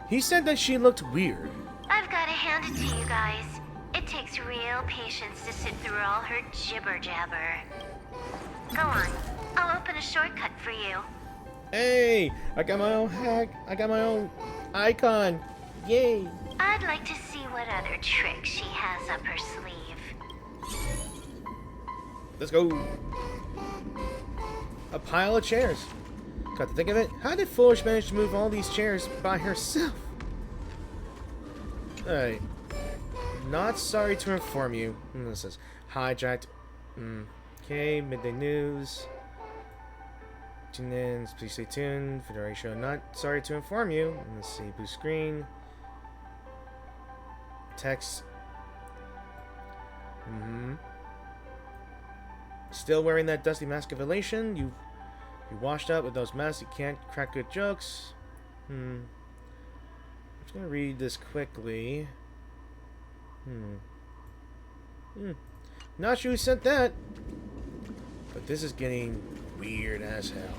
he said that she looked weird. I've got to hand it to you guys. It takes real patience to sit through all her jibber jabber. Go on. I'll open a shortcut for you. Hey, I got my own hack. I got my own icon. Yay. I'd like to see what other tricks she has up her sleeve. Let's go. A pile of chairs. Got to think of it. How did Fulwish manage to move all these chairs by herself? Alright. Not sorry to inform you. This is hijacked. Okay, midday news. Tune in, please stay tuned. Federation, not sorry to inform you. Let's see, boost screen. Text. Still wearing that dusty mask of elation. You washed up with those masks. You can't crack good jokes. I'm just gonna read this quickly. Not sure who sent that. But this is getting weird as hell.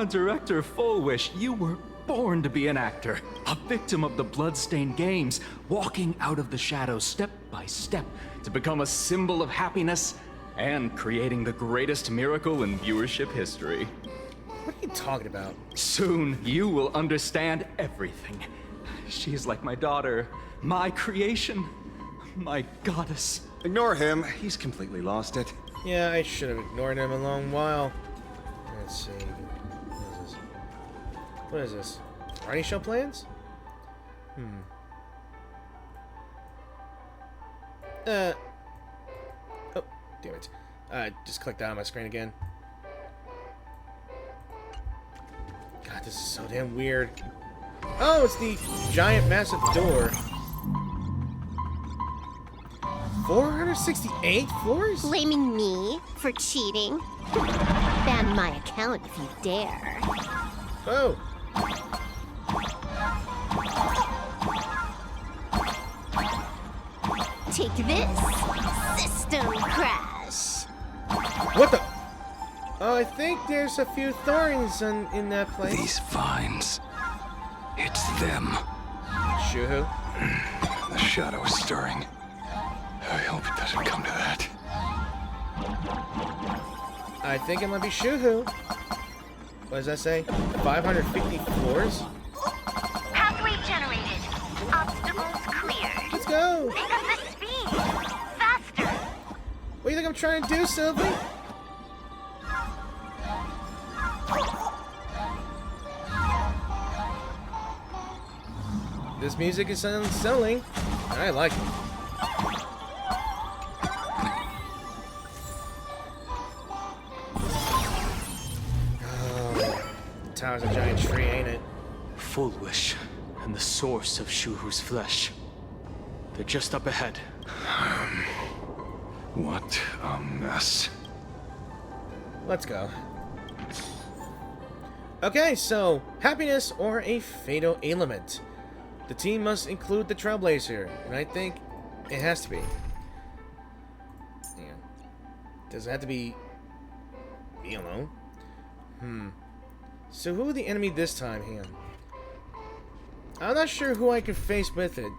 Director Fulwish, you were born to be an actor. A victim of the bloodstained games, walking out of the shadows step by step to become a symbol of happiness and creating the greatest miracle in viewership history. What are you talking about? Soon you will understand everything. She is like my daughter, my creation, my goddess. Ignore him. He's completely lost it. Yeah, I should have ignored him a long while. Let's see. What is this? Party show plans? Oh, damn it. Just clicked that on my screen again. God, this is so damn weird. Oh, it's the giant massive door. 468 floors? Blaming me for cheating? Ban my account if you dare. Oh. Take this, system crash. What the? Oh, I think there's a few thorns in that place. These vines. It's them. Shuhu? The shadow is stirring. I hope it doesn't come to that. I think it might be Shuhu. What does that say? 550 floors? Pathway generated. Obstacles cleared. Let's go. Pick up the speed. Faster. What do you think I'm trying to do, Sylvie? This music is unsettling. I like it. Oh, the tower's a giant tree, ain't it? Fulwish and the source of Shuhu's flesh. They're just up ahead. What a mess. Let's go. Okay, so happiness or a fatal ailment. The team must include the Trailblazer, and I think it has to be. Yeah. Does it have to be... I don't know. So who are the enemy this time, Hang on. I'm not sure who I can face with it.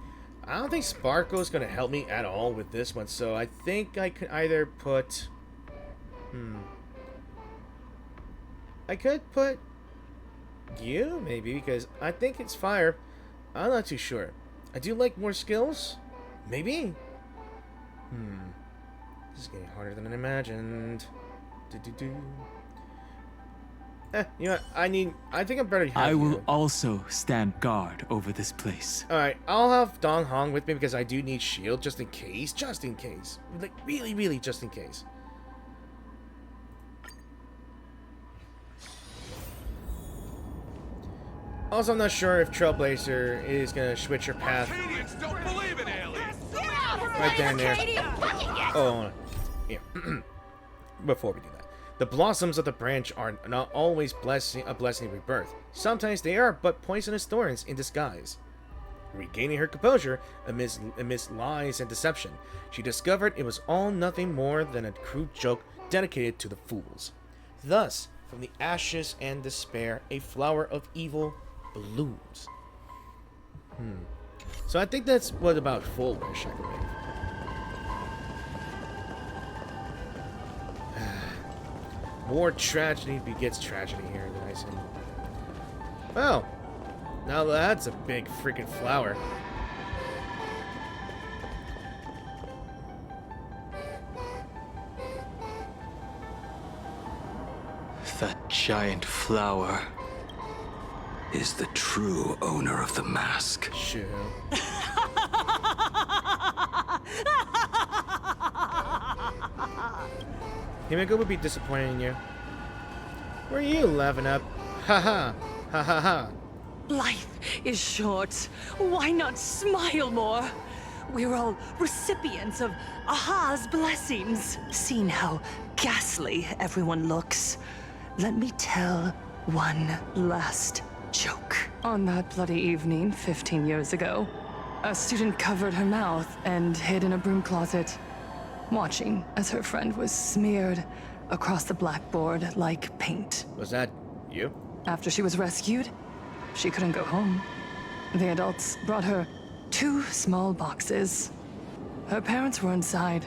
I don't think Sparkle's gonna help me at all with this one, so I think I could either put... I could put you, maybe, because I think it's fire. I'm not too sure. I do like more skills. Maybe. This is getting harder than I imagined. You know what? I think I'm better. I will also stand guard over this place. Alright, I'll have Dong Hong with me because I do need shield just in case. Just in case. Like, really, really just in case. Also, I'm not sure if Trailblazer is gonna switch her path. Don't believe in aliens. Right down there. Oh, yeah. Before we do that, the blossoms of the branch are not always a blessing rebirth. Sometimes they are but poisonous thorns in disguise. Regaining her composure amidst lies and deception, she discovered it was all nothing more than a crude joke dedicated to the fools. Thus, from the ashes and despair, a flower of evil blooms. So I think that's what about Fulwish, I believe. More tragedy begets tragedy here, guys. And, well, now that's a big freaking flower. That giant flower is the true owner of the mask. Sure. Himiko would be disappointed in you. Where are you laughing up? Ha ha! Ha ha ha! Life is short. Why not smile more? We're all recipients of Aha's blessings. Seeing how ghastly everyone looks, let me tell one last joke. On that bloody evening 15 years ago, a student covered her mouth and hid in a broom closet, watching as her friend was smeared across the blackboard like paint. Was that you? After she was rescued, she couldn't go home. The adults brought her 2 small boxes. Her parents were inside.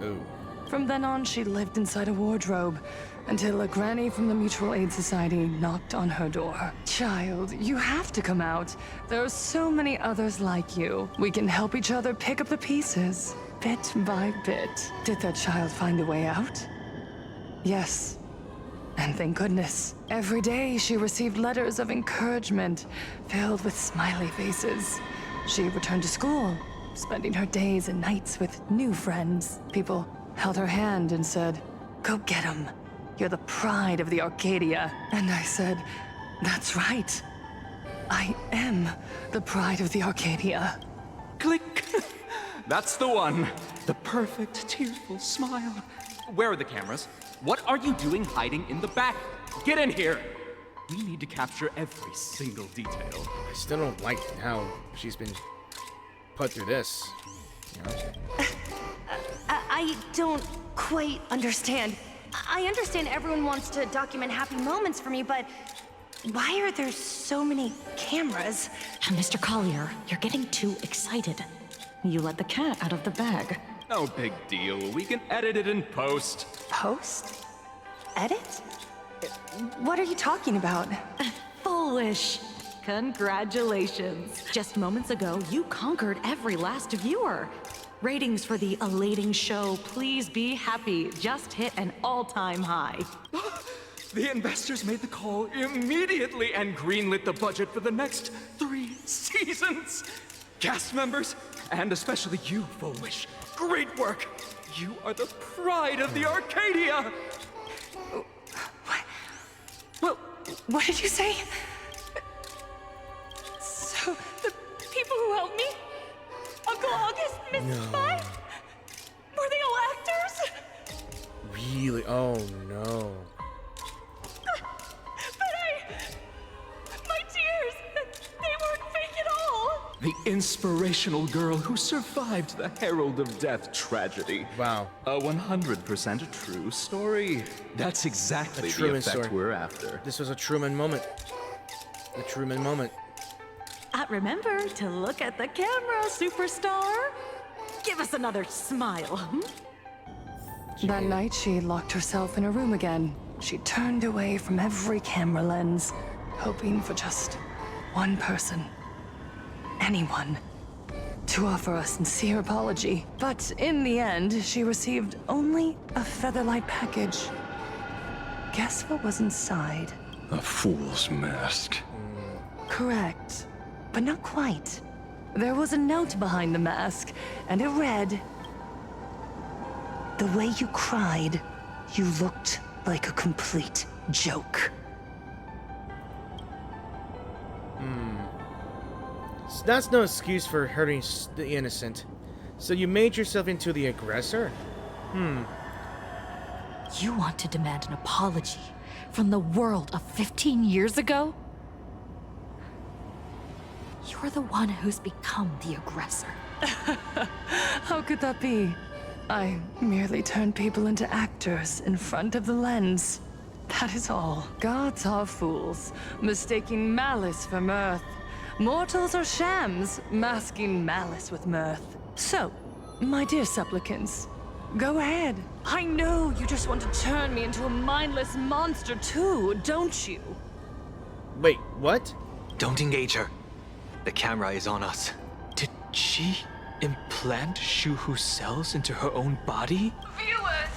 Ooh. From then on, she lived inside a wardrobe until a granny from the Mutual Aid Society knocked on her door. Child, you have to come out. There are so many others like you. We can help each other pick up the pieces, bit by bit. Did that child find a way out? Yes. And thank goodness. Every day she received letters of encouragement filled with smiley faces. She returned to school, spending her days and nights with new friends. People held her hand and said, "Go get 'em. You're the pride of the Arcadia." And I said, "That's right. I am the pride of the Arcadia." Click! That's the one. The perfect, tearful smile. Where are the cameras? What are you doing hiding in the back? Get in here! We need to capture every single detail. I still don't like how she's been put through this. You know? I don't quite understand. I understand everyone wants to document happy moments for me, but why are there so many cameras? Mr. Collier, you're getting too excited. You let the cat out of the bag. No big deal. We can edit it in post. Post? Edit? What are you talking about? Fulwish. Congratulations. Just moments ago, you conquered every last viewer. Ratings for the elating show, Please Be Happy, just hit an all-time high. The investors made the call immediately and greenlit the budget for the next 3 seasons. Cast members, and especially you, Fulwish, great work. You are the pride of the Arcadia. What did you say? So, the people who helped me? Uncle August, Mrs. Spy? Were they all actors? Really? Oh no. But my tears, they weren't fake at all. The inspirational girl who survived the Herald of Death tragedy. Wow. A 100% true story. That's exactly the effect we're after. This was a Truman moment. The Truman moment. Remember to look at the camera, superstar. Give us another smile. That night, she locked herself in a room again. She turned away from every camera lens, hoping for just one person. Anyone. To offer a sincere apology. But in the end, she received only a featherlight package. Guess what was inside? A fool's mask. Correct. But not quite. There was a note behind the mask, and it read, "The way you cried, you looked like a complete joke." So that's no excuse for hurting the innocent. So you made yourself into the aggressor? You want to demand an apology from the world of 15 years ago? You're the one who's become the aggressor. How could that be? I merely turned people into actors in front of the lens. That is all. Gods are fools, mistaking malice for mirth. Mortals are shams, masking malice with mirth. So, my dear supplicants, go ahead. I know you just want to turn me into a mindless monster too, don't you? Wait, what? Don't engage her. The camera is on us. Did she implant Shuhu's cells into her own body? Viewers,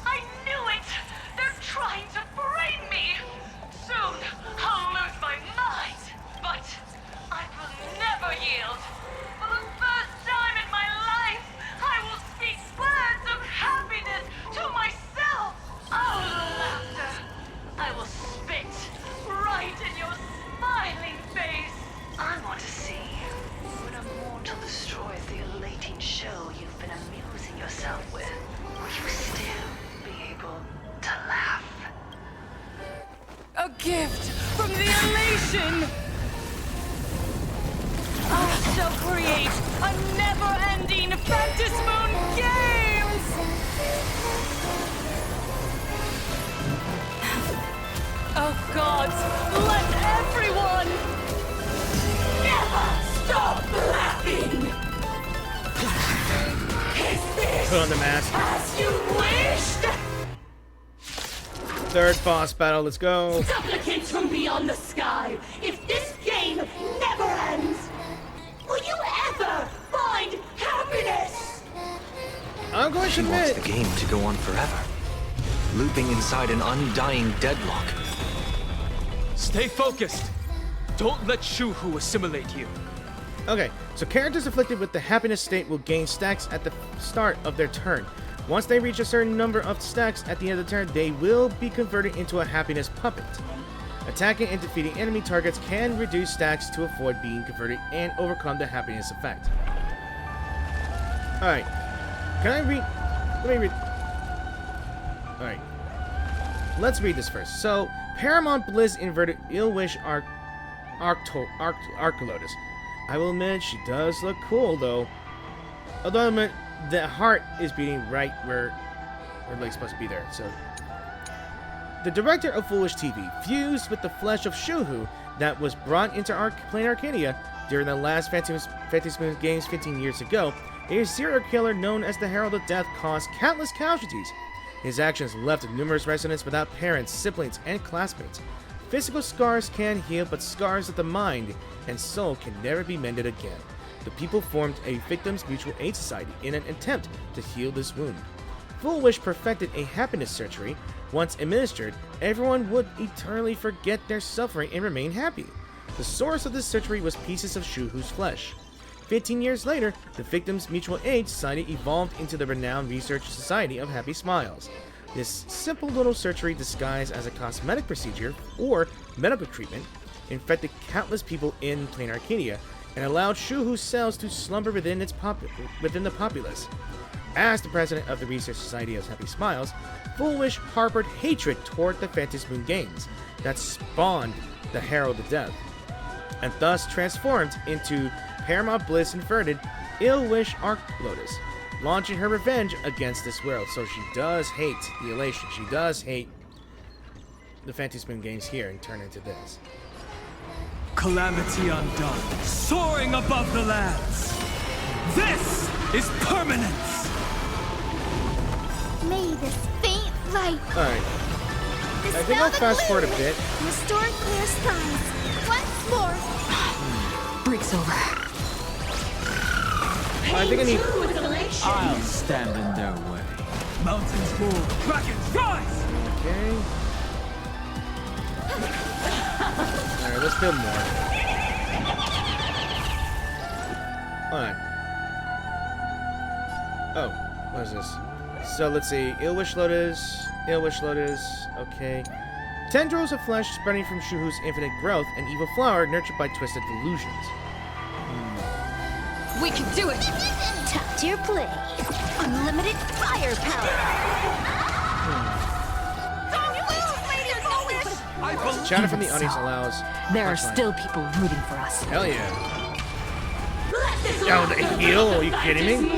I knew it! They're trying to brain me! Soon, I'll lose my mind! But I will never yield! For the first time in my life, I will speak words of happiness to myself! Oh, laughter! I will spit right in your smiling face! I want to see when a mortal destroys the elating show you've been amusing yourself with. Will you still be able to laugh? A gift from the elation! I shall create a never-ending Phantasmoon Games! Oh gods, let everyone never stop laughing! Is this Put on the mask. as you wished? Third boss battle, let's go. Supplicants from beyond the sky, if this game never ends, will you ever find happiness? I'm going to She wants admit. the game to go on forever, looping inside an undying deadlock. Stay focused. Don't let Shuhu assimilate you. Okay, so characters afflicted with the happiness state will gain stacks at the start of their turn. Once they reach a certain number of stacks at the end of the turn, they will be converted into a happiness puppet. Attacking and defeating enemy targets can reduce stacks to avoid being converted and overcome the happiness effect. Alright. Can I read? Let me read. Alright. Let's read this first. So, Paramount Bliss inverted Ill Wish Archolotus. I will admit, she does look cool, though. Although I admit, the heart is beating right where her leg's supposed to be there, so. The director of Fulwish TV fused with the flesh of Shuhu that was brought into Plain Arcadia during the last Phantasmoon Games 15 years ago. A serial killer known as the Herald of Death caused countless casualties. His actions left numerous residents without parents, siblings, and classmates. Physical scars can heal, but scars of the mind and soul can never be mended again. The people formed a Victims Mutual Aid Society in an attempt to heal this wound. Fulwish perfected a happiness surgery. Once administered, everyone would eternally forget their suffering and remain happy. The source of this surgery was pieces of Shuhu's flesh. 15 years later, the Victims Mutual Aid Society evolved into the renowned Research Society of Happy Smiles. This simple little surgery disguised as a cosmetic procedure or medical treatment infected countless people in Plain Arcadia and allowed Shuhu's cells to slumber within the populace. As the president of the Research Society of Happy Smiles, Fulwish harbored hatred toward the Phantasmoon Games that spawned the Herald of Death. and thus transformed into Paramount Bliss inverted Ill Wish Arc Lotus, launching her revenge against this world. So she does hate the Elation. She does hate the Phantom Spin games here and turn into this. Calamity undone, soaring above the lands. This is permanence. May this faint light. Alright. I think I'll fast forward a bit. Restore clear skies. Once more. Breaks over. I think I need... I'll stand in their way. Mountains move, dragons rise. Okay. Alright, let's build more. Alright. Oh, what is this? So let's see. Ill Wish Lotus. Okay. Tendrils of flesh spreading from Shuhu's infinite growth, an evil flower nurtured by twisted delusions. We can do it. Top tier play. Unlimited firepower. Chatter from the audience allows. There are still people rooting for us. Hell yeah. Oh, the heal? Are you kidding me?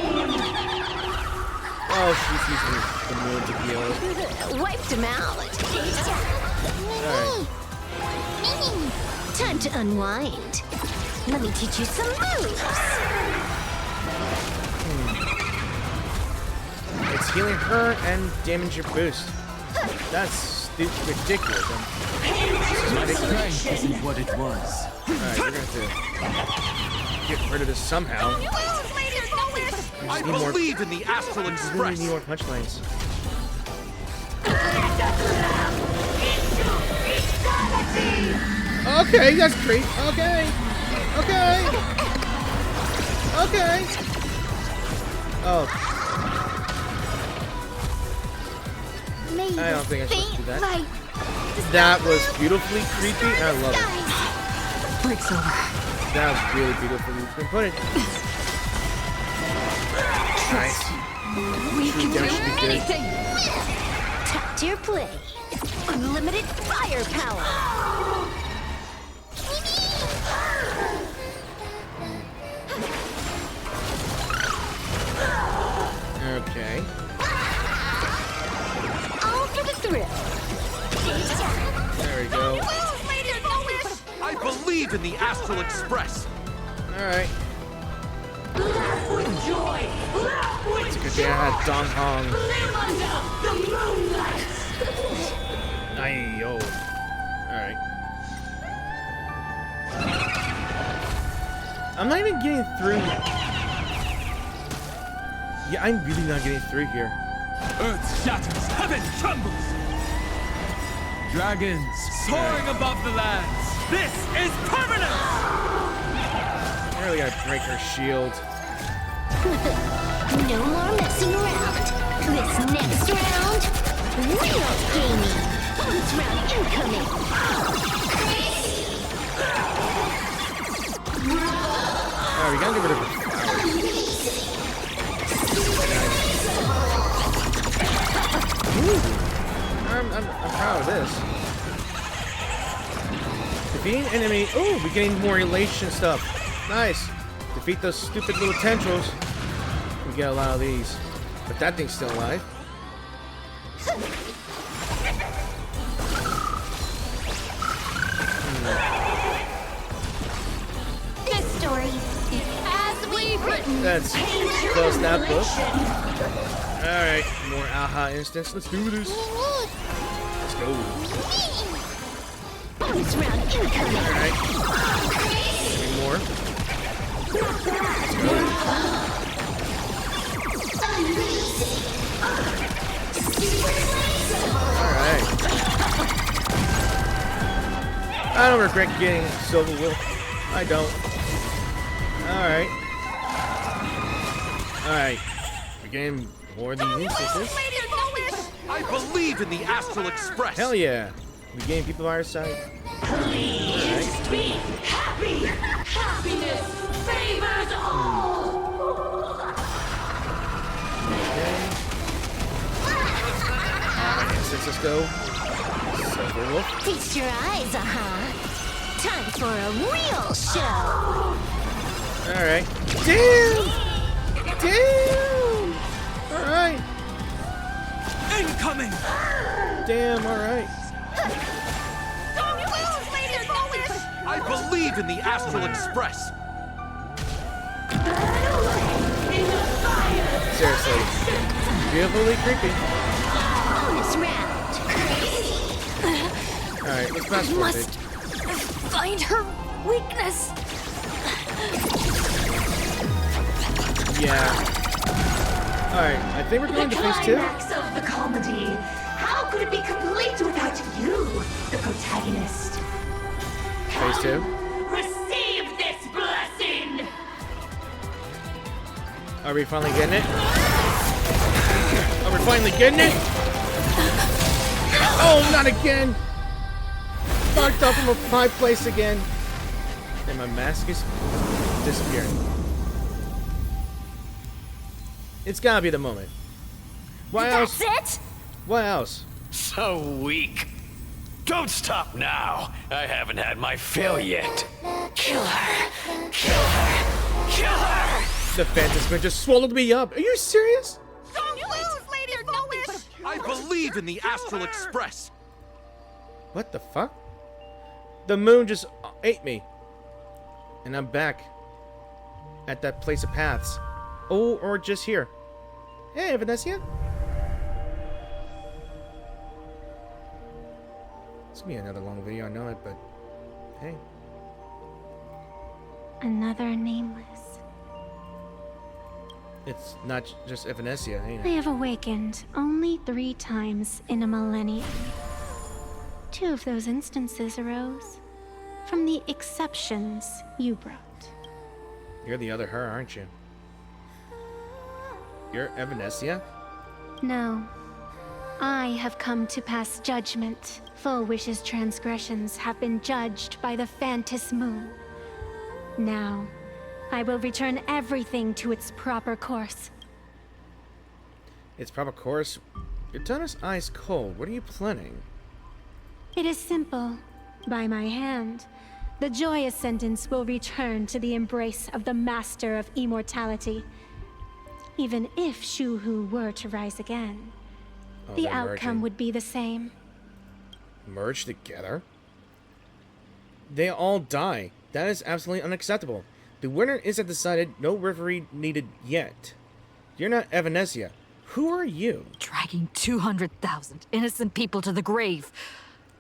Oh, she's using the moon to heal. Wiped him out. Alright. Time to unwind. Let me teach you some moves. It's healing her and damage your boost. That's ridiculous. My strength isn't what it was. Alright, we're gonna have to get rid of this somehow. I believe in the Astral Express. We need more punchlines. Okay, that's great. Okay. Oh. I don't think I should do that. That was beautifully creepy, and I love it. Breaks over. That was really beautifully put it. Nice. We can do Should be good. anything. Top tier play. Unlimited firepower. Okay. All for the thrill. There we go. I believe in the Astral Express. Alright. It's a good thing I had Dong Hong. Ayo. Alright. I'm not even getting through. Yeah, I'm really not getting through here. Earth shatters, heaven trembles. Dragons soaring above the lands. This is permanence. I really gotta break her shield. No more messing around. This next round, real gaming. Bonus round incoming. Alright, we gotta get rid of her. I'm proud of this. Defeating enemy. Ooh, we're getting more elation stuff. Nice. Defeat those stupid little tendrils. We get a lot of these. But that thing's still alive. This story is as we've written. Let's close that book. Alright, more aha instance. Let's do this. Let's go. Bonus round incoming. Alright. Three more. Let's go. Alright. I don't regret getting Silver Will. I don't. Alright. Alright. We're getting more of these instances. I believe in the Astral Express. Hell yeah. We're getting people by our side. Just be happy. Happiness favors all. Alright, instance, let's go. Silver Wolf. Feast your eyes, Time for a real show! Alright. Damn! Damn! Alright. Incoming! Damn, alright. I believe in the Astral Express! Seriously. Beautifully creepy. Bonus round. Alright, let's fast We forward. must find her weakness. Yeah. Alright, I think we're going to phase 2. Climax of the comedy. How could it be complete without you, the protagonist? Phase 2. Receive this blessing! Are we finally getting it? Are we finally getting it? Oh, not again! Sparked up from a high place again. And my mask is disappearing. It's gotta be the moment. Why else? That's it? What else? So weak. Don't stop now. I haven't had my fill yet. Kill her! Kill her! Kill her! The Phantom Spin just swallowed me up. Are you serious? Don't lose, Lady Fulwish! I believe in the Astral Express! What the fuck? The moon just ate me. And I'm back. At that place of paths. Oh, or just here. Hey, Vanessa. It's gonna be another long video, I know it, but hey. Another nameless. It's not just Evanesia, ain't I it? have awakened only 3 times in a millennium. 2 of those instances arose from the exceptions you brought. You're the other her, aren't you? You're Evanesia? No. I have come to pass judgment. Fulwish's transgressions have been judged by the Phantis Moon. Now, I will return everything to its proper course. Its proper course? Your tongue is ice cold. What are you planning? It is simple. By my hand, the joyous sentence will return to the embrace of the Master of Immortality. Even if Shuhu were to rise again, the they're outcome merging. would be the same. Merge together? They all die. That is absolutely unacceptable. The winner isn't decided, no referee needed yet. You're not Evanesia. Who are you? Dragging 200,000 innocent people to the grave.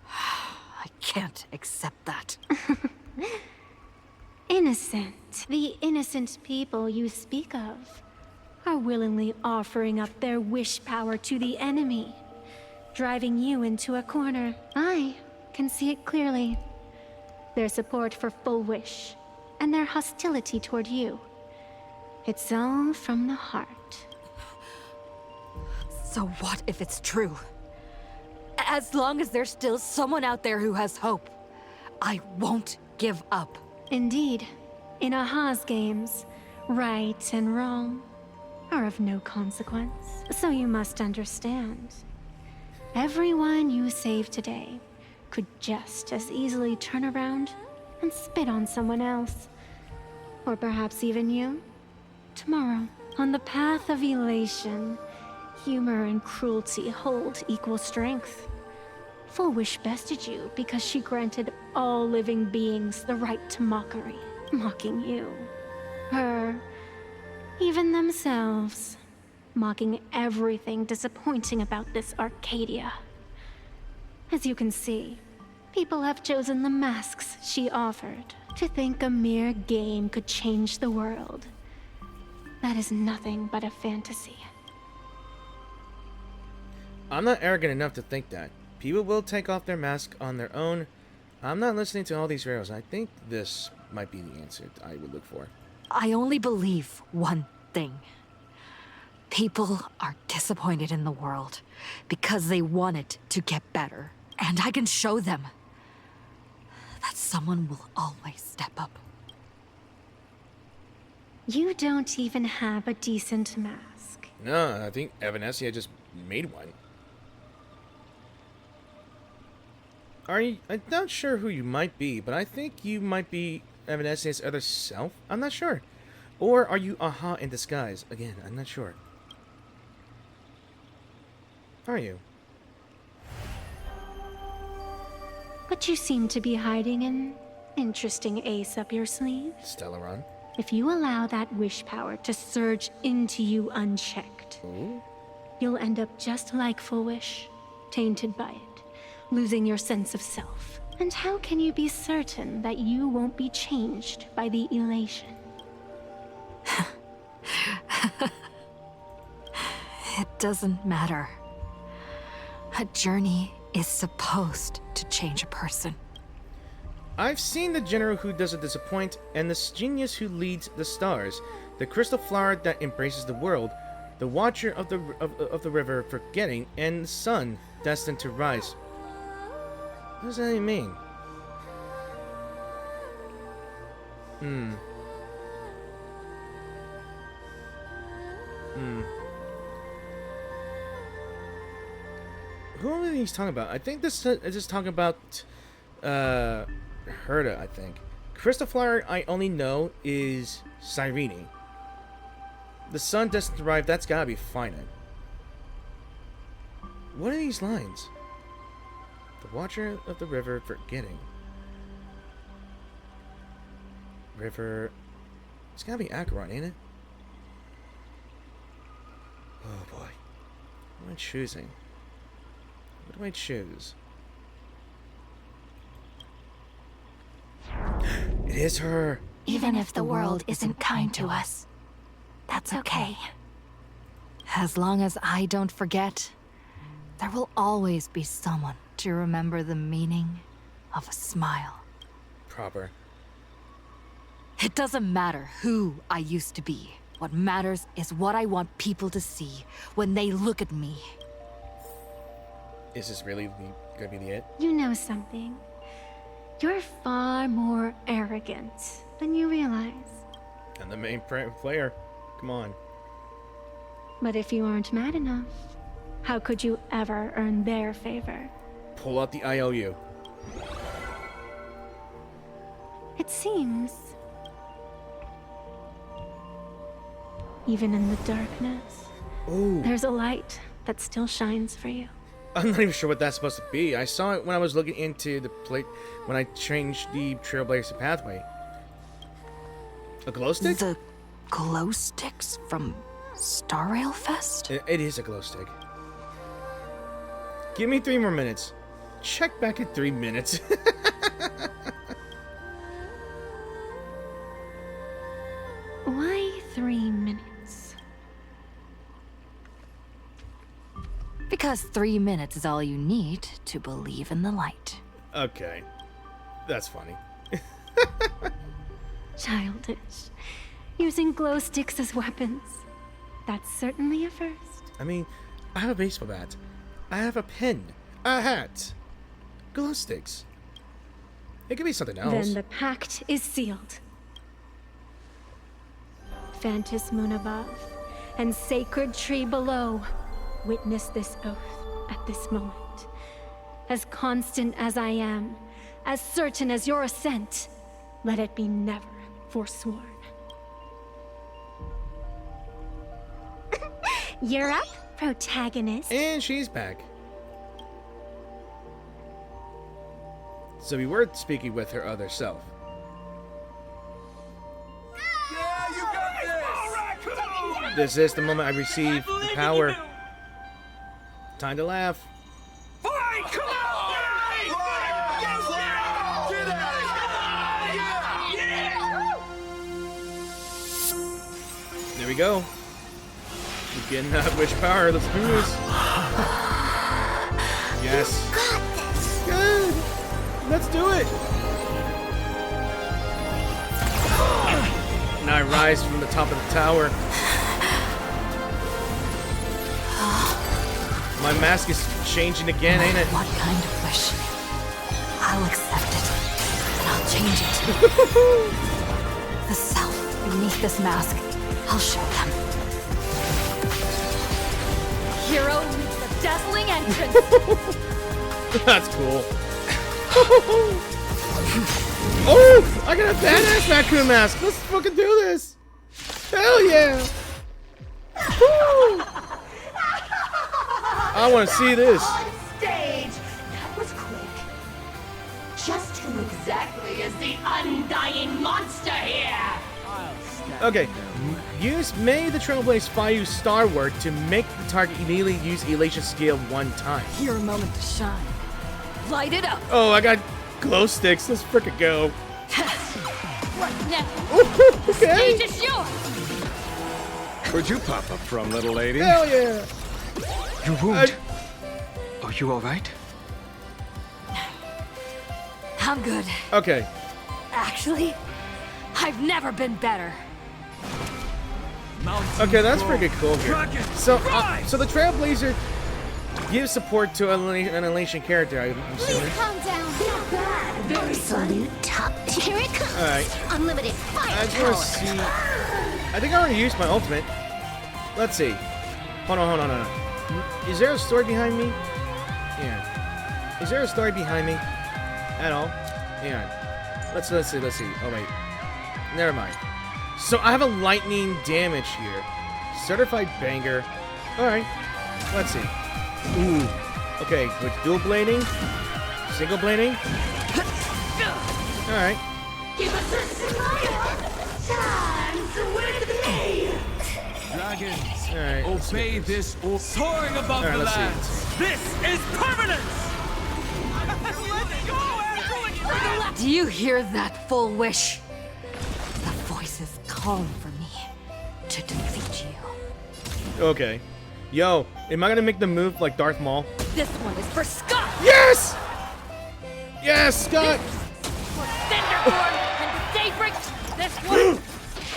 I can't accept that. Innocent. The innocent people you speak of are willingly offering up their wish power to the enemy, driving you into a corner. I can see it clearly. Their support for Fulwish and their hostility toward you. It's all from the heart. So what if it's true? As long as there's still someone out there who has hope, I won't give up. Indeed, in Aha's games, right and wrong are of no consequence. So you must understand. Everyone you save today could just as easily turn around and spit on someone else. Or perhaps even you. Tomorrow, on the path of elation, humor and cruelty hold equal strength. Fulwish bested you because she granted all living beings the right to mockery, mocking you. Her, even themselves, mocking everything disappointing about this Arcadia. As you can see, people have chosen the masks she offered to think a mere game could change the world. That is nothing but a fantasy. I'm not arrogant enough to think that. People will take off their mask on their own. I'm not listening to all these rails. I think this might be the answer I would look for. I only believe one thing. People are disappointed in the world because they want it to get better. And I can show them that someone will always step up. You don't even have a decent mask. No, I think Evanesia just made one. I'm not sure who you might be, but I think you might be Evanescence's other self. I'm not sure. Or are you Aha in disguise? Again, I'm not sure. Are you? But you seem to be hiding an interesting ace up your sleeve. Stellaron. If you allow that wish power to surge into you unchecked, you'll end up just like Fulwish, tainted by it, losing your sense of self. And how can you be certain that you won't be changed by the elation? It doesn't matter. A journey is supposed to change a person. I've seen the general who doesn't disappoint, and the genius who leads the stars, the crystal flower that embraces the world, the watcher of the river forgetting, and the sun destined to rise. What does that even mean? Who are these talking about? I think this is just talking about Herda, I think. Crystal Flower I only know is Cyrene. The sun destined to arrive, that's gotta be finite. What are these lines? The watcher of the river forgetting. River. It's gotta be Acheron, ain't it? Oh boy. What am I choosing? What do I choose? It is her! Even if the world isn't kind to us, that's okay. As long as I don't forget, there will always be someone to remember the meaning of a smile. Proper. It doesn't matter who I used to be. What matters is what I want people to see when they look at me. Is this really gonna be the it? You know something. You're far more arrogant than you realize. And the main player. Come on. But if you aren't mad enough, how could you ever earn their favor? Pull out the IOU. It seems, even in the darkness, there's a light that still shines for you. I'm not even sure what that's supposed to be. I saw it when I was looking into the plate when I changed the Trailblazer pathway. A glow stick? The glow sticks from Star Rail Fest? It is a glow stick. Give me 3 more minutes. Check back in 3 minutes. Why 3 minutes? Because 3 minutes is all you need to believe in the light. Okay. That's funny. Childish. Using glow sticks as weapons. That's certainly a first. I mean, I have a baseball bat. I have a pen. A hat. Glow sticks. It could be something else. Then the pact is sealed. Fantis moon above and sacred tree below. Witness this oath at this moment. As constant as I am, as certain as your ascent, let it be never forsworn. You're up, protagonist. And she's back. So we were speaking with her other self. Yeah, you got this! All right, come on! This is the moment I receive the power. Time to laugh. Fine, come on! There we go. We're getting that wish power. Let's do this. Yes. Got this. Good. Let's do it. Now I rise from the top of the tower. My mask is changing again, ain't it? What kind of wish? I'll accept it, and I'll change it. The self beneath this mask, I'll show them. Hero meets the dazzling entrance. That's cool. Oh! I got a badass raccoon mask! Let's fucking do this! Hell yeah! Woo! I want to see this. On stage! That was quick. Just who exactly is the undying monster here? Okay. Use May the Trailblaze Fire Star Word to make the target immediately use Elation skill 1 time. Your moment to shine. Light it up. Oh, I got glow sticks. Let's frickin' go. What now? Okay. The stage is yours! Where'd you pop up from, little lady? Hell yeah. Your wound. Are you alright? I'm good. Okay. Actually, I've never been better. Okay, that's pretty cool here. So the Trailblazer gives support to an Elation character, I'm assuming. Calm down. Not bad. Very salute top. Here it comes. Alright. Unlimited fire I just want to see. I think I already used my ultimate. Let's see. Hold on. Is there a story behind me? Yeah. Is there a story behind me? At all? Yeah. Let's see. Oh wait. Never mind. So I have a lightning damage here. Certified banger. Alright. Let's see. Ooh. Okay, with dual blading. Single blading. Alright. Give us a smile! Time to win me! Dragons, Alright. obey this or soaring above the let's see. lands. This is permanence! Do you hear that, Fulwish? The voice is calling for me to defeat you. Okay. Yo, am I gonna make the move like Darth Maul? This one is for Scott! Yes! Yes, Scott! For Cinderborn and Daybreak, this one...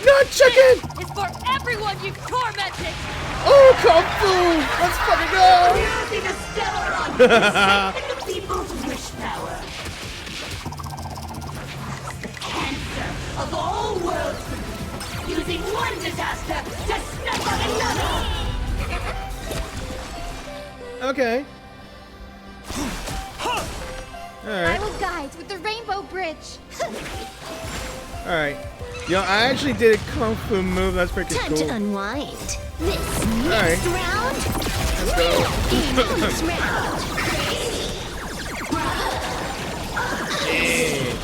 Not chicken! This is for everyone you've tormented! Oh, Kung Fu! Let's fucking go! Using a stellar on the people's wish power. The cancer of all worlds. Using one disaster to step on another. Okay. Alright. I will guide with the rainbow bridge. Alright. Yo, I actually did a Kung Fu move. That's pretty Time cool. to unwind. This Alright. next round. Let's go. This round. Yeah.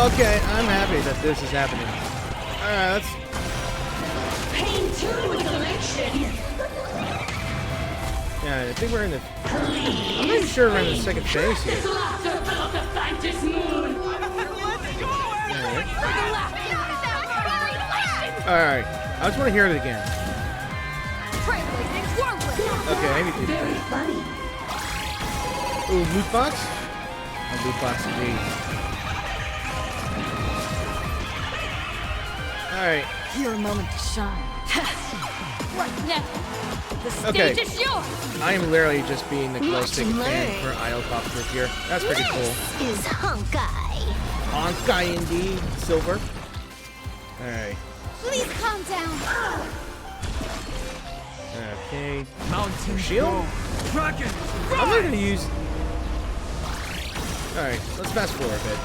Okay, I'm happy that this is happening. Alright, let's... Pain too with elation. Yeah, I think we're in the... I'm pretty sure we're in the second phase here. This laughter filled the Phantom moon. Alright, I just want to hear it again. Okay, I need to... Very funny. Ooh, loot box? A loot box indeed. Alright. Your moment to shine. What now? The stage Okay. is yours! I am literally just being the glow Much stick fan learned. for Idle Pop Clip here. That's pretty cool. This is Honkai. Honkai indeed. Silver. Alright. Please calm down. Okay. Mountain Shield? Dragon, I'm not gonna use... Alright, let's fast forward a bit.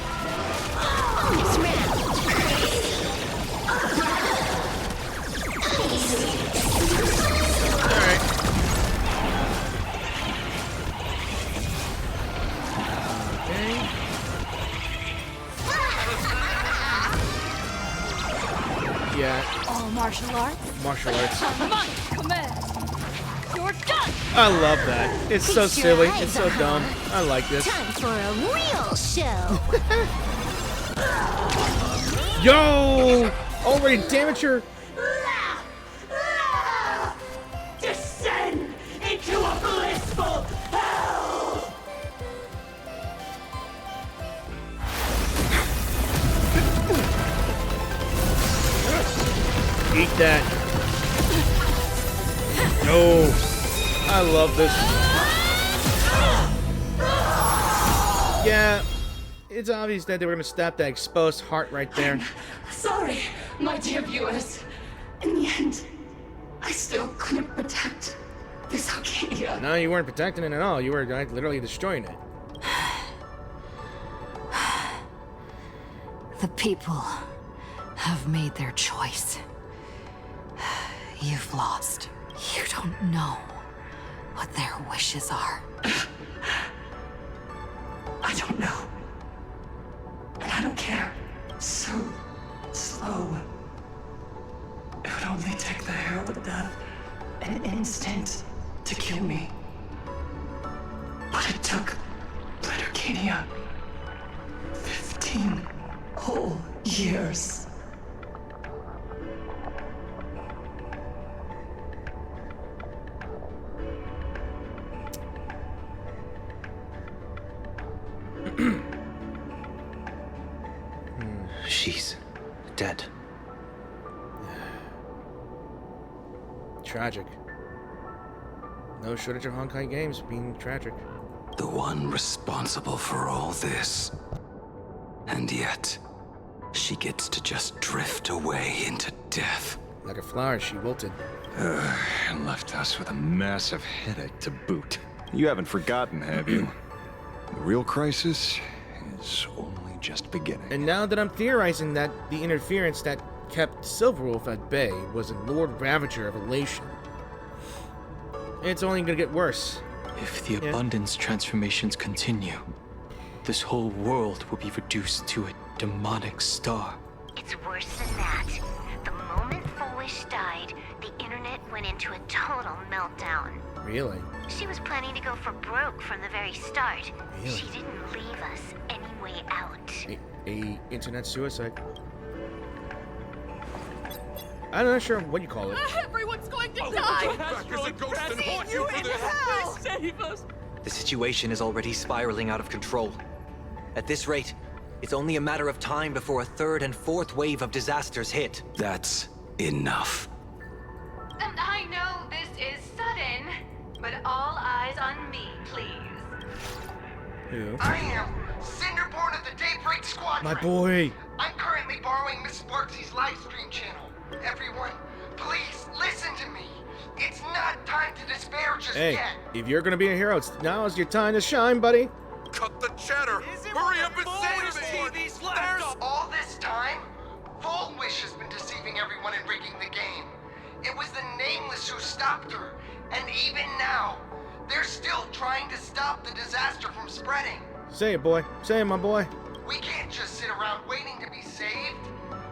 This round. Alright. Okay. Yeah, All martial arts? martial arts. On my command! You're done! I love that. It's so Feast your silly. eyes, It's so dumb. I like this. Time for a real show. Yo! Already damage her. Descend into a blissful hell! Eat that. No. I love this. Yeah, it's obvious that they were gonna stab that exposed heart right there. Sorry, my dear viewers. In the end, I still couldn't protect this Arcadia. No, you weren't protecting it at all. You were like, literally destroying it. The people have made their choice. You've lost. You don't know what their wishes are. I don't know. And I don't care. So slow. It would only take the herald of death an instant to kill me. But it took Arcadia 15 whole years. She's dead. Tragic. No shortage of Honkai games being tragic. The one responsible for all this. And yet, she gets to just drift away into death. Like a flower, she wilted. And left us with a massive headache to boot. You haven't forgotten, have you? The real crisis is only just beginning. And now that I'm theorizing that the interference that kept Silverwolf at bay was a Lord Ravager of Elation, it's only gonna get worse. If the abundance transformations continue, this whole world will be reduced to a demonic star. It's worse than that. The moment Fulwish died, the internet went into a total meltdown. Really? She was planning to go for broke from the very start. Really? She didn't leave us any way out. A internet suicide. I'm not sure what you call it. Everyone's going to die! Save us! The situation is already spiraling out of control. At this rate, it's only a matter of time before a third and fourth wave of disasters hit. That's enough. I know this is sudden, but all eyes on me, please. Who? I am Cinderborn of the Daybreak Squadron. My boy. I'm currently borrowing Miss Sparksy's livestream channel. Everyone, please listen to me. It's not time to despair just Hey, yet. if you're gonna be a hero, now's your time to shine, buddy. Cut the chatter! Hurry up and save me! There's all this time, Fulwish has been deceiving everyone and rigging the game. It was the Nameless who stopped her, and even now, they're still trying to stop the disaster from spreading. Say it, boy. Say it, my boy. We can't just sit around waiting to be saved.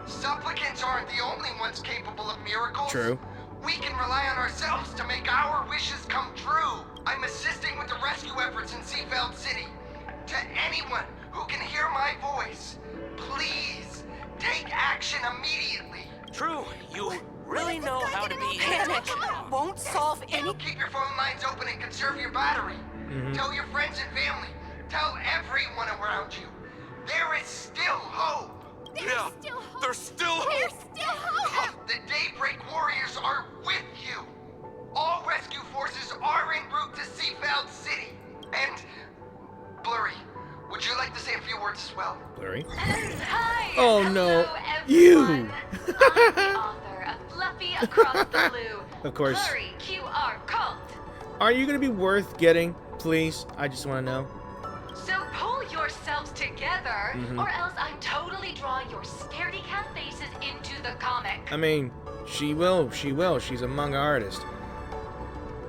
Supplicants aren't the only ones capable of miracles. True. We can rely on ourselves to make our wishes come true. I'm assisting with the rescue efforts in Seafeld City. To anyone who can hear my voice, please take action immediately. True, you really know how to be Panic won't solve any. Keep your phone lines open and conserve your battery. Tell your friends and family. Tell everyone around you. There is still hope. There's still hope! The Daybreak Warriors are with you. All rescue forces are en route to Seafeld City. And, Blurry, would you like to say a few words as well? Blurry? Hi! Oh no. Hello, You! I'm the author of Fluffy Across the Blue. Of course. Blurry QR cult. Are you gonna be worth getting? Please, I just wanna know. So pull yourselves together, or else I'm totally drawing your scaredy cat faces into the comic. I mean, she will. She's a manga artist.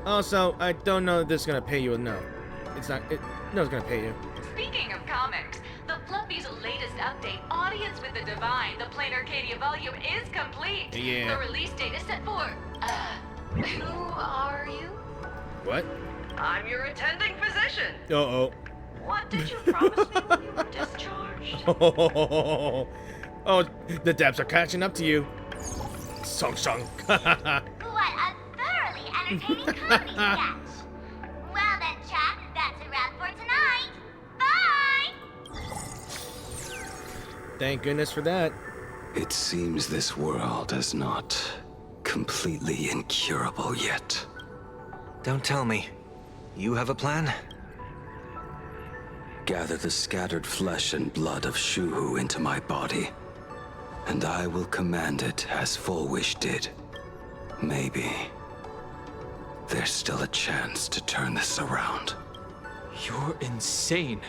Also, I don't know if this is gonna pay you. No. It's not. No, it's gonna pay you. Speaking of comics, the Fluffy's latest update, Audience with the Divine, the Plain Arcadia volume, is complete. Yeah. The release date is set for, who are you? What? I'm your attending physician. Uh-oh. What did you promise me when you were discharged? Oh, the depths are catching up to you. Song. What a thoroughly entertaining comedy sketch. Well then, chat, that's a wrap for tonight. Bye! Thank goodness for that. It seems this world is not completely incurable yet. Don't tell me. You have a plan? Gather the scattered flesh and blood of Shuhu into my body, and I will command it as Fulwish did. Maybe there's still a chance to turn this around. You're insane.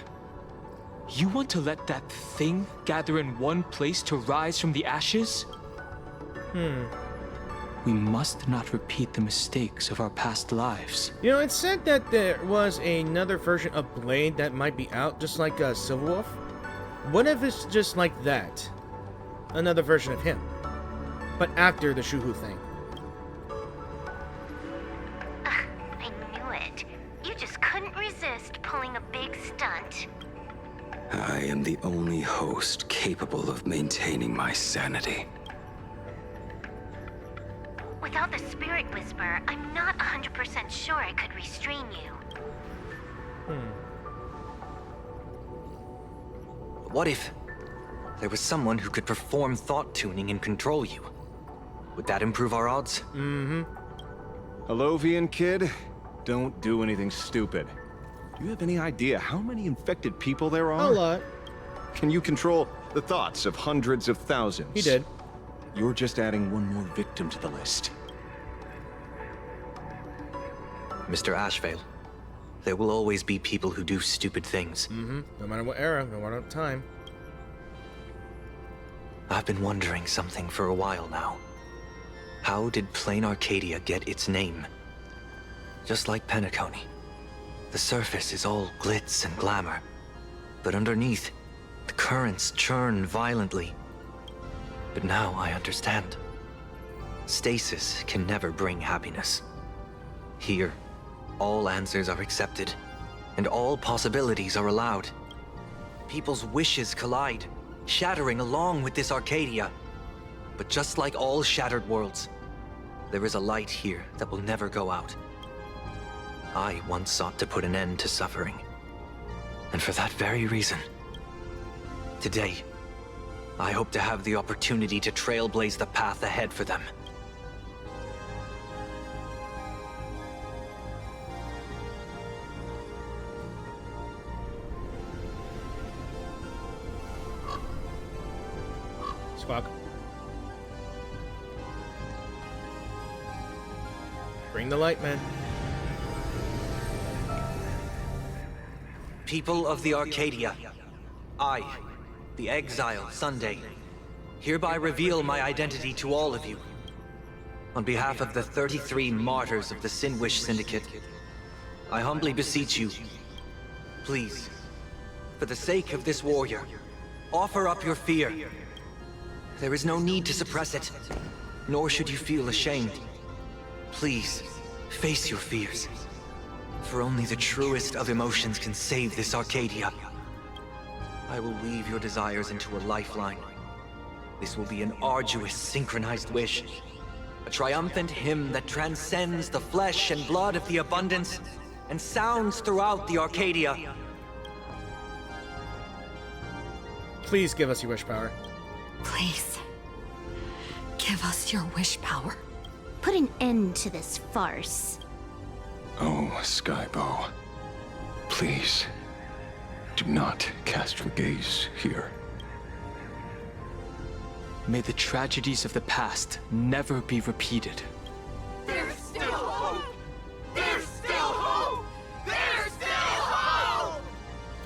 You want to let that thing gather in one place to rise from the ashes? We must not repeat the mistakes of our past lives. You know, it's said that there was another version of Blade that might be out, just like Silverwolf. What if it's just like that? Another version of him. But after the Shuhu thing. I knew it. You just couldn't resist pulling a big stunt. I am the only host capable of maintaining my sanity. Without the Spirit Whisper, I'm not 100% sure I could restrain you. What if there was someone who could perform thought tuning and control you? Would that improve our odds? Alovian kid, don't do anything stupid. Do you have any idea how many infected people there are? A lot. Can you control the thoughts of hundreds of thousands? He did. You're just adding one more victim to the list. Mr. Ashvale, there will always be people who do stupid things. No matter what era, no matter what time. I've been wondering something for a while now. How did Plain Arcadia get its name? Just like Penacony, the surface is all glitz and glamour, but underneath, the currents churn violently. But now I understand. Stasis can never bring happiness. Here, all answers are accepted, and all possibilities are allowed. People's wishes collide, shattering along with this Arcadia. But just like all shattered worlds, there is a light here that will never go out. I once sought to put an end to suffering. And for that very reason, today, I hope to have the opportunity to trailblaze the path ahead for them. Spock. Bring the light, man. People of the Arcadia, I, the Exile Sunday, hereby reveal my identity to all of you. On behalf of the 33 martyrs of the Sinwish Syndicate, I humbly beseech you, please, for the sake of this warrior, offer up your fear. There is no need to suppress it, nor should you feel ashamed. Please, face your fears. For only the truest of emotions can save this Arcadia. I will weave your desires into a lifeline. This will be an arduous, synchronized wish. A triumphant hymn that transcends the flesh and blood of the abundance and sounds throughout the Arcadia. Please give us your wish power. Please, give us your wish power. Put an end to this farce. Oh, Skybow. Please, do not cast your gaze here. May the tragedies of the past never be repeated. There's still hope! There's still hope! There's still hope!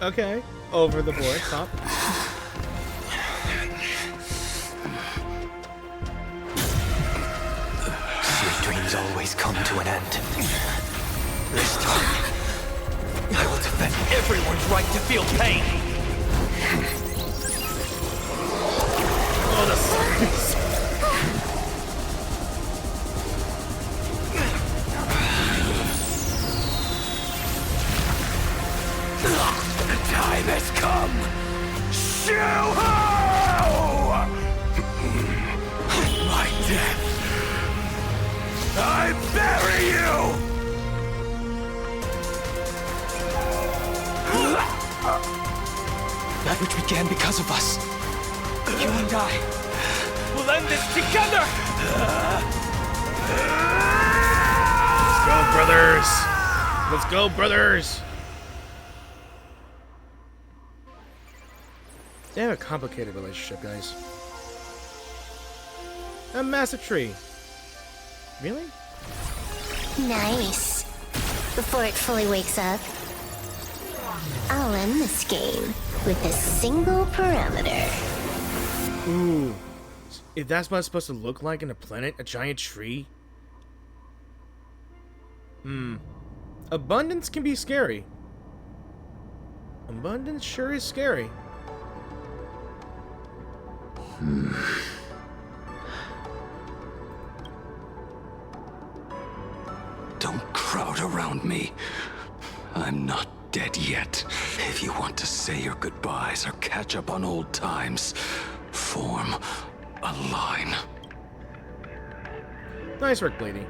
Okay, over the board, stop. Sweet dreams always come to an end. This time, I will defend everyone's right to feel pain. Oh, the The time has come. Shoo-ho! My death. I bury you! That which began because of us. You and I will end this together! Let's go, brothers! Let's go, brothers! They have a complicated relationship, guys. A massive tree. Really? Nice. Before it fully wakes up. I'll end this game with a single parameter. Ooh. If that's what it's supposed to look like in a planet, a giant tree? Abundance can be scary. Abundance sure is scary. Don't crowd around me. I'm not dead yet. If you want to say your goodbyes or catch up on old times, form a line. Nice work, Bleedy.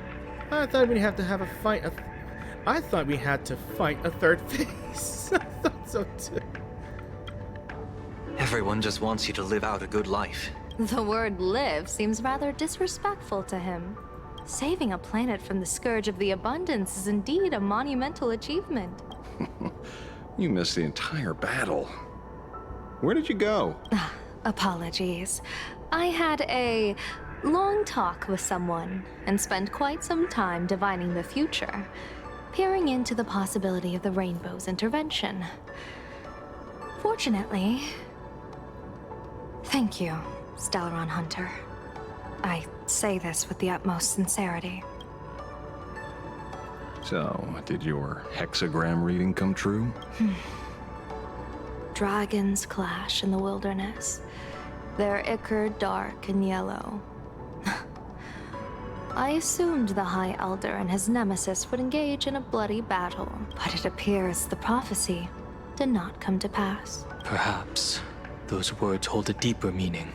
I thought we'd have to have a fight. I thought we had to fight a third face. I thought so too. Everyone just wants you to live out a good life. The word live seems rather disrespectful to him. Saving a planet from the scourge of the abundance is indeed a monumental achievement. You missed the entire battle. Where did you go? Apologies. I had a long talk with someone and spent quite some time divining the future, peering into the possibility of the Rainbow's intervention. Fortunately... Thank you, Stellaron Hunter. I say this with the utmost sincerity. So, did your hexagram reading come true? Dragons clash in the wilderness. Their ichor dark and yellow. I assumed the High Elder and his nemesis would engage in a bloody battle, but it appears the prophecy did not come to pass. Perhaps those words hold a deeper meaning.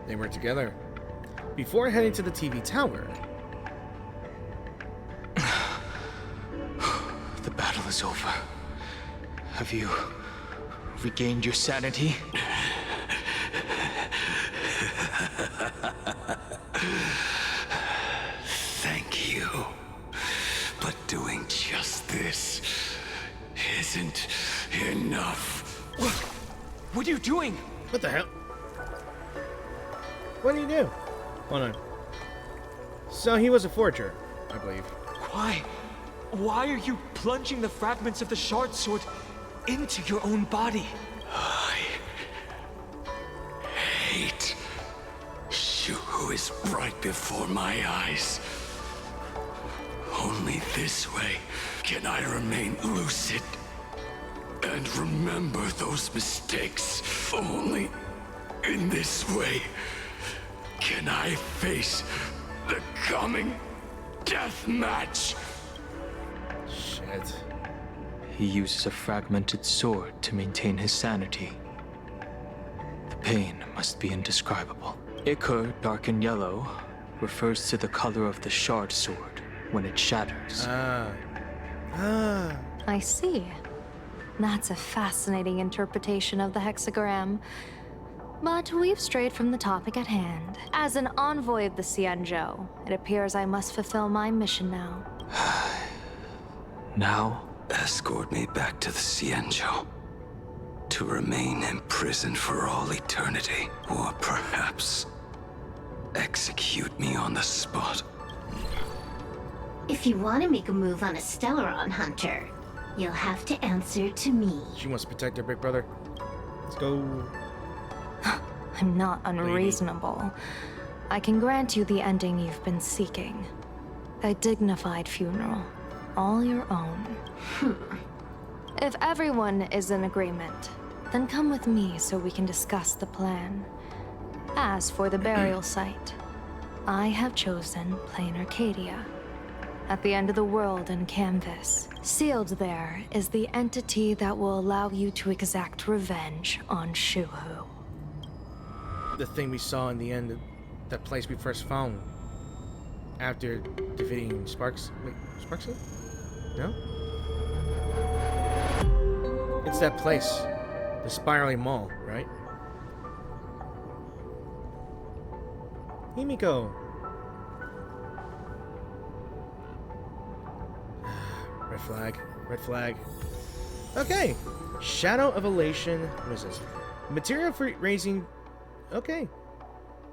They were together. Before heading to the TV tower. The battle is over. Have you regained your sanity? Thank you. But doing just this isn't enough. What are you doing? What the hell? What do you do? Hold on. So he was a forger, I believe. Why? Why are you plunging the fragments of the shard sword into your own body? I hate Shuhu is right before my eyes. Only this way can I remain lucid and remember those mistakes. Only in this way can I face the coming death match. Shit. He uses a fragmented sword to maintain his sanity. The pain must be indescribable. Ichor, dark and yellow, refers to the color of the shard sword when it shatters. I see. That's a fascinating interpretation of the hexagram. But we've strayed from the topic at hand. As an envoy of the Xianzhou, it appears I must fulfill my mission now. Now? Escort me back to the Xianzhou. To remain imprisoned for all eternity. Or perhaps execute me on the spot. If you want to make a move on a Stellaron Hunter, you'll have to answer to me. She wants to protect her big brother. Let's go. I'm not unreasonable. I can grant you the ending you've been seeking. A dignified funeral. All your own. If everyone is in agreement, then come with me so we can discuss the plan. As for the burial site, I have chosen Plain Arcadia. At the end of the world in Canvas, sealed there is the entity that will allow you to exact revenge on Shuhu. The thing we saw in the end of that place we first found. After defeating Sparks. Wait, Sparks? No? It's that place. The spiraling mall, right? Himiko. Red flag. Red flag. Okay. Shadow of Elation. What is this? Material for raising... Okay.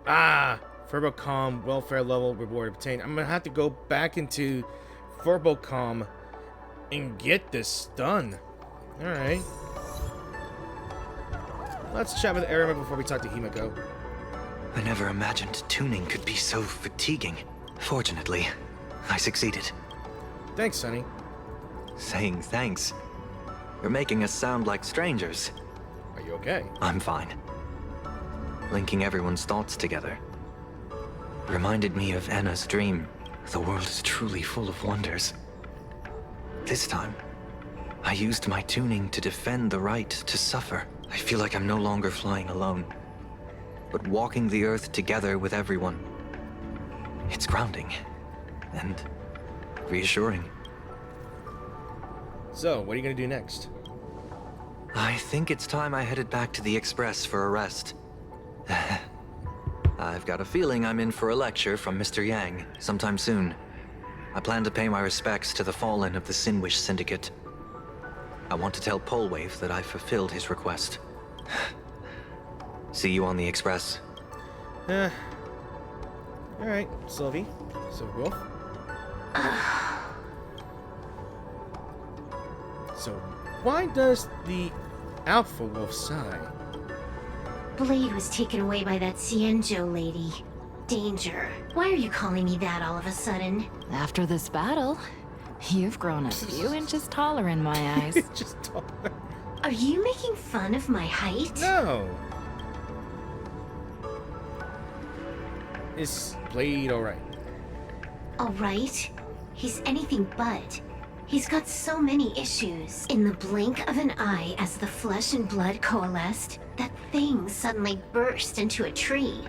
Furbocom welfare level reward obtained. I'm gonna have to go back into Verbocom and get this done. Alright. Let's chat with Arima before we talk to Himiko. I never imagined tuning could be so fatiguing. Fortunately, I succeeded. Thanks, Sonny. Saying thanks. You're making us sound like strangers. Are you okay? I'm fine. Linking everyone's thoughts together reminded me of Anna's dream. The world is truly full of wonders. This time, I used my tuning to defend the right to suffer. I feel like I'm no longer flying alone, but walking the earth together with everyone. It's grounding and reassuring. So, what are you gonna do next? I think it's time I headed back to the Express for a rest. I've got a feeling I'm in for a lecture from Mr. Yang sometime soon. I plan to pay my respects to the fallen of the Sinwish Syndicate. I want to tell Polwave that I fulfilled his request. See you on the Express. Alright, Sylvie. Sylvie Wolf. So, why does the Alpha Wolf sigh? Blade was taken away by that Xianzhou lady. Danger. Why are you calling me that all of a sudden? After this battle, you've grown a few inches taller in my eyes. Just taller. Are you making fun of my height? No. Is Blade alright? Alright? He's anything but. He's got so many issues. In the blink of an eye, as the flesh and blood coalesced, that thing suddenly burst into a tree.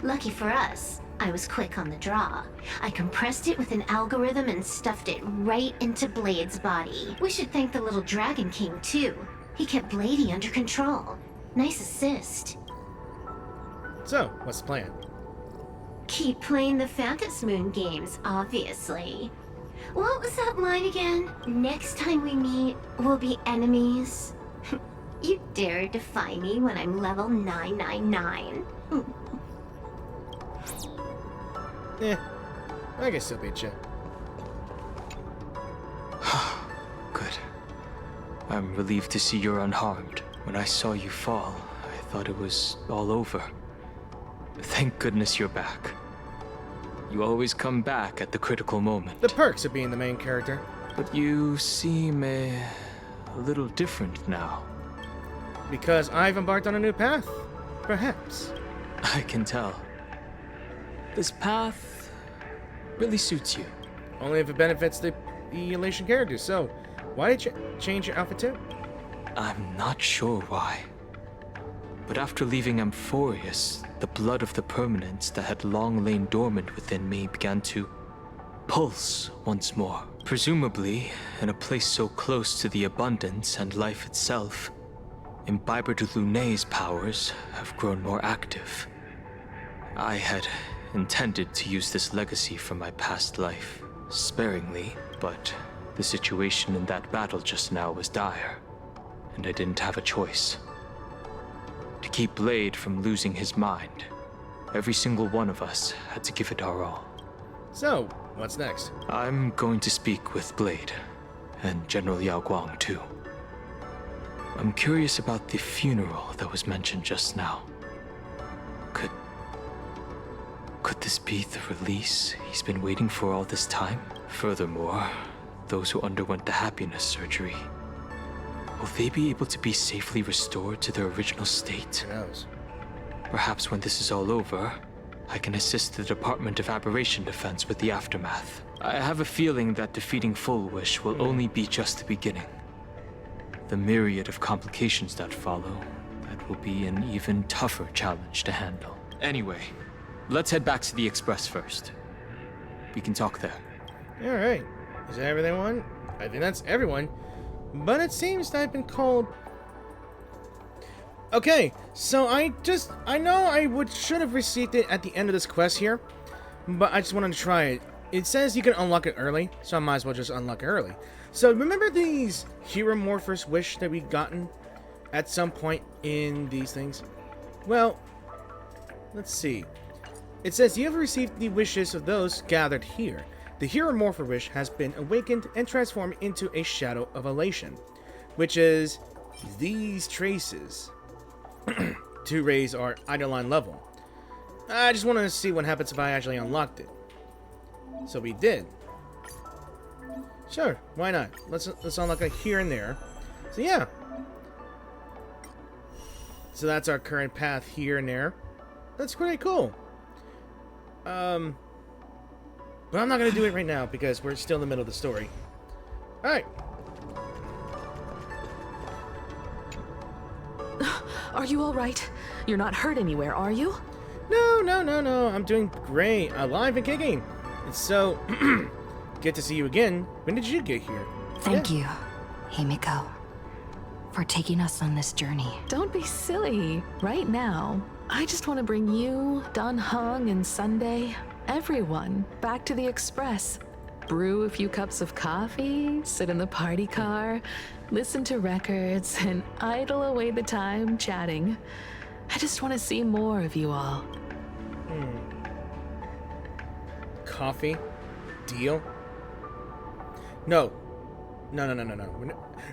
Lucky for us, I was quick on the draw. I compressed it with an algorithm and stuffed it right into Blade's body. We should thank the little Dragon King, too. He kept Bladey under control. Nice assist. So, what's the plan? Keep playing the Phantom Moon games, obviously. What was that line again? Next time we meet, we'll be enemies. You dare defy me when I'm level 999. I guess he'll beat you. Good. I'm relieved to see you're unharmed. When I saw you fall, I thought it was all over. Thank goodness you're back. You always come back at the critical moment. The perks of being the main character. But you seem a little different now. Because I've embarked on a new path, perhaps. I can tell. This path really suits you. Only if it benefits the Elation characters. So, why did you change your outfit too? I'm not sure why. But after leaving Amphorius, the blood of the permanents that had long lain dormant within me began to pulse once more. Presumably, in a place so close to the abundance and life itself, Imbiber de Lunay's powers have grown more active. I had intended to use this legacy from my past life, sparingly, but the situation in that battle just now was dire, and I didn't have a choice. To keep Blade from losing his mind, every single one of us had to give it our all. So, what's next? I'm going to speak with Blade, and General Yao Guang too. I'm curious about the funeral that was mentioned just now. Could this be the release he's been waiting for all this time? Furthermore, those who underwent the happiness surgery, will they be able to be safely restored to their original state? Who knows? Perhaps when this is all over, I can assist the Department of Aberration Defense with the aftermath. I have a feeling that defeating Fulwish will only be just the beginning. The myriad of complications that follow, that will be an even tougher challenge to handle. Anyway, let's head back to the Express first. We can talk there. Alright. Is that everyone? I think that's everyone. But it seems that I've been called... Okay, so I know I should have received it at the end of this quest here, but I just wanted to try it. It says you can unlock it early, so I might as well just unlock it early. So remember these Hieromorphous Wish that we gotten at some point in these things? Well, let's see. It says you have received the wishes of those gathered here. the hero morpher wish has been awakened and transformed into a shadow of elation, which is these traces to raise our Eidolon level. I just want to see what happens if I actually unlocked it. So we did. Sure, why not? Let's unlock it here and there. So yeah. So that's our current path here and there. That's pretty cool. But I'm not gonna do it right now because we're still in the middle of the story. Alright. Are you alright? You're not hurt anywhere, are you? No. I'm doing great. Alive and kicking. It's so good to see you again. When did you get here? Thank you, Himiko, for taking us on this journey. Don't be silly. Right now, I just want to bring you, Dan Heng, and Sunday, everyone, back to the Express. Brew a few cups of coffee, sit in the party car, listen to records, and idle away the time chatting. I just want to see more of you all. Coffee? Deal? No.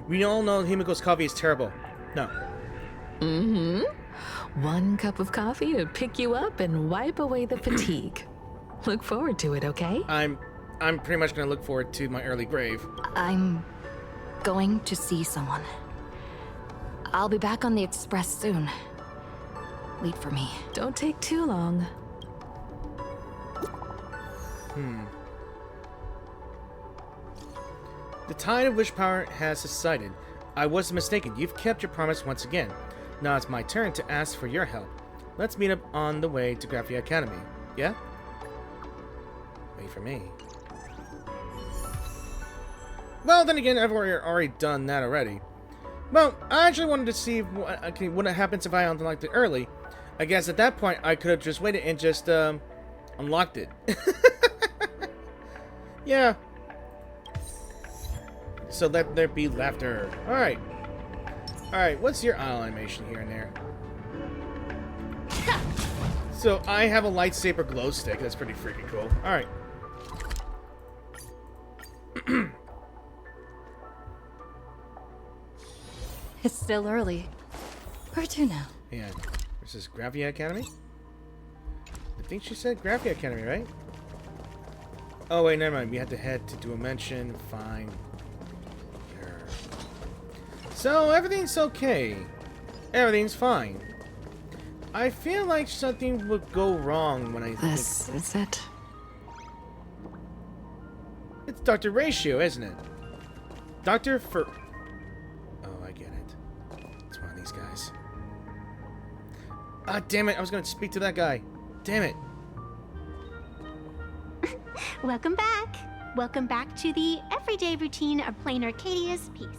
We all know Himiko's coffee is terrible. No. One cup of coffee to pick you up and wipe away the fatigue. Look forward to it, okay? I'm pretty much gonna look forward to my early grave. I'm going to see someone. I'll be back on the Express soon. Wait for me. Don't take too long. The tide of wish power has subsided. I was mistaken. You've kept your promise once again. Now it's my turn to ask for your help. Let's meet up on the way to Graphia Academy. Yeah? Wait for me. Well, then again, I've already done that already. Well, I actually wanted to see what happens if I unlocked it early. I guess at that point, I could have just waited and just unlocked it. Yeah. So let there be laughter. Alright. Alright, what's your eye animation here and there? So I have a lightsaber glow stick. That's pretty freaking cool. Alright. It's still early. Where to now? Yeah. This is Graphia Academy? I think she said Graphia Academy, right? Oh, wait, never mind. We had to head to Dimension. Fine. Here. So, everything's okay. Everything's fine. I feel like something would go wrong when I This is it. It's Dr. Ratio, isn't it? Dr. For... Oh, I get it. It's one of these guys. Ah, damn it. I was going to speak to that guy. Damn it. Welcome back. Welcome back to the everyday routine of playing Arcadia's piece.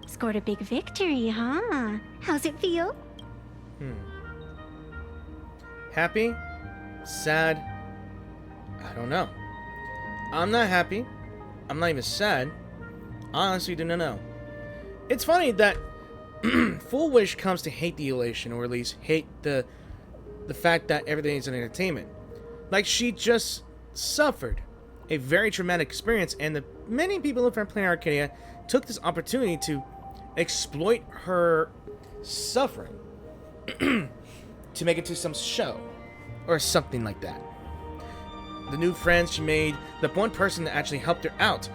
Scored a big victory, huh? How's it feel? Happy? Sad? I don't know. I'm not happy. I'm not even sad. Honestly, do not know. It's funny that Fulwish comes to hate the elation, or at least hate the fact that everything is an entertainment. Like, she just suffered a very traumatic experience, and many people who are playing Arcadia took this opportunity to exploit her suffering to make it to some show or something like that. The new friends she made, the one person that actually helped her out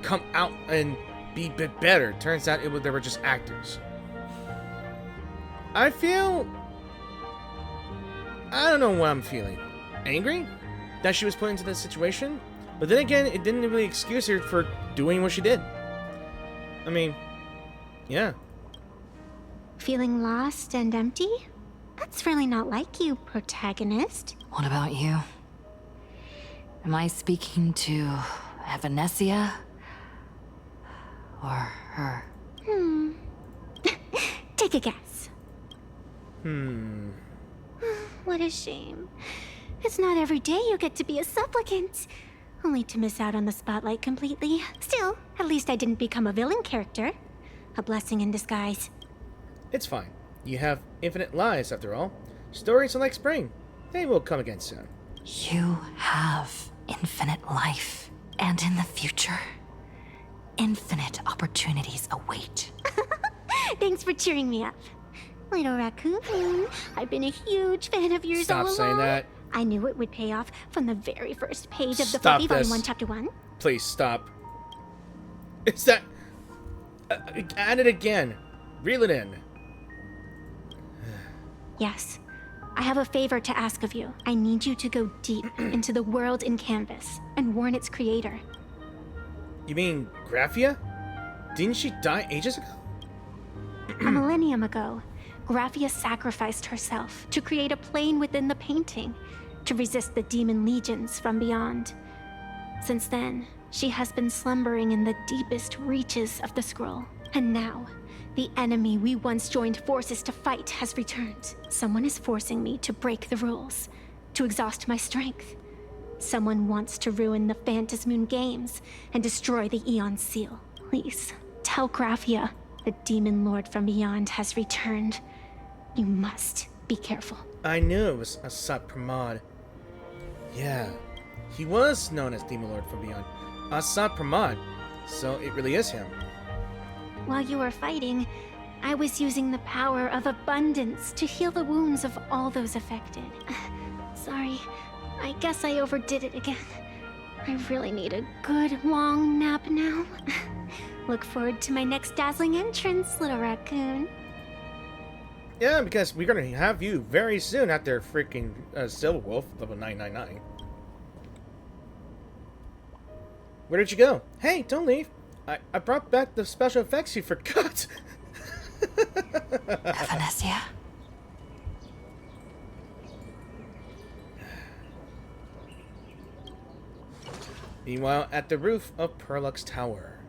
come out and be a bit better. Turns out they were just actors. I don't know what I'm feeling. Angry that she was put into this situation? But then again, it didn't really excuse her for doing what she did. I mean, yeah. Feeling lost and empty? That's really not like you, protagonist. What about you? Am I speaking to Evanesia? Or her? Take a guess. What a shame. It's not every day you get to be a supplicant. Only to miss out on the spotlight completely. Still, at least I didn't become a villain character. A blessing in disguise. It's fine. You have infinite lives, after all. Stories are like spring. They will come again soon. You have infinite life. And in the future, infinite opportunities await. Thanks for cheering me up. Little raccoon, I've been a huge fan of yours all Stop along. saying that. I knew it would pay off from the very first page of the Stop Fluffy Volume this. 1, Chapter 1. Please stop. Is that... add it again. Reel it in. Yes. I have a favor to ask of you. I need you to go deep into the world in Canvas and warn its creator. You mean Graphia? Didn't she die ages ago? A millennium ago, Graphia sacrificed herself to create a plane within the painting to resist the demon legions from beyond. Since then, she has been slumbering in the deepest reaches of the scroll. And now, the enemy we once joined forces to fight has returned. Someone is forcing me to break the rules, to exhaust my strength. Someone wants to ruin the Phantasmoon games and destroy the Eon Seal. Please, tell Graphia the Demon Lord from beyond has returned. You must be careful. I knew it was Asat Pramod. Yeah, he was known as Demon Lord from Beyond. Asat Pramod. So it really is him. While you were fighting, I was using the power of abundance to heal the wounds of all those affected. Sorry, I guess I overdid it again. I really need a good long nap now. Look forward to my next dazzling entrance, little raccoon. Yeah, because we're gonna have you very soon after freaking Silver Wolf, level 999. Where did you go? Hey, don't leave. I brought back the special effects you forgot. Evanesia? Meanwhile, at the roof of Perlux Tower.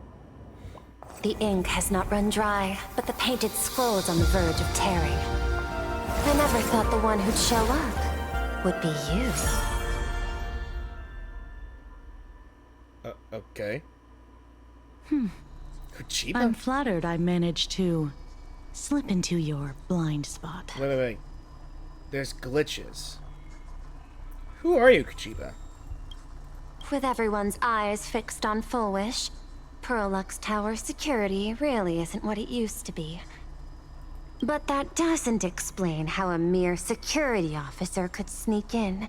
The ink has not run dry, but the painted scroll's on the verge of tearing. I never thought the one who'd show up would be you. Okay. Kuchiba? I'm flattered I managed to slip into your blind spot. Wait. There's glitches. Who are you, Kuchiba? With everyone's eyes fixed on Fulwish, Perlux Tower security really isn't what it used to be. But that doesn't explain how a mere security officer could sneak in.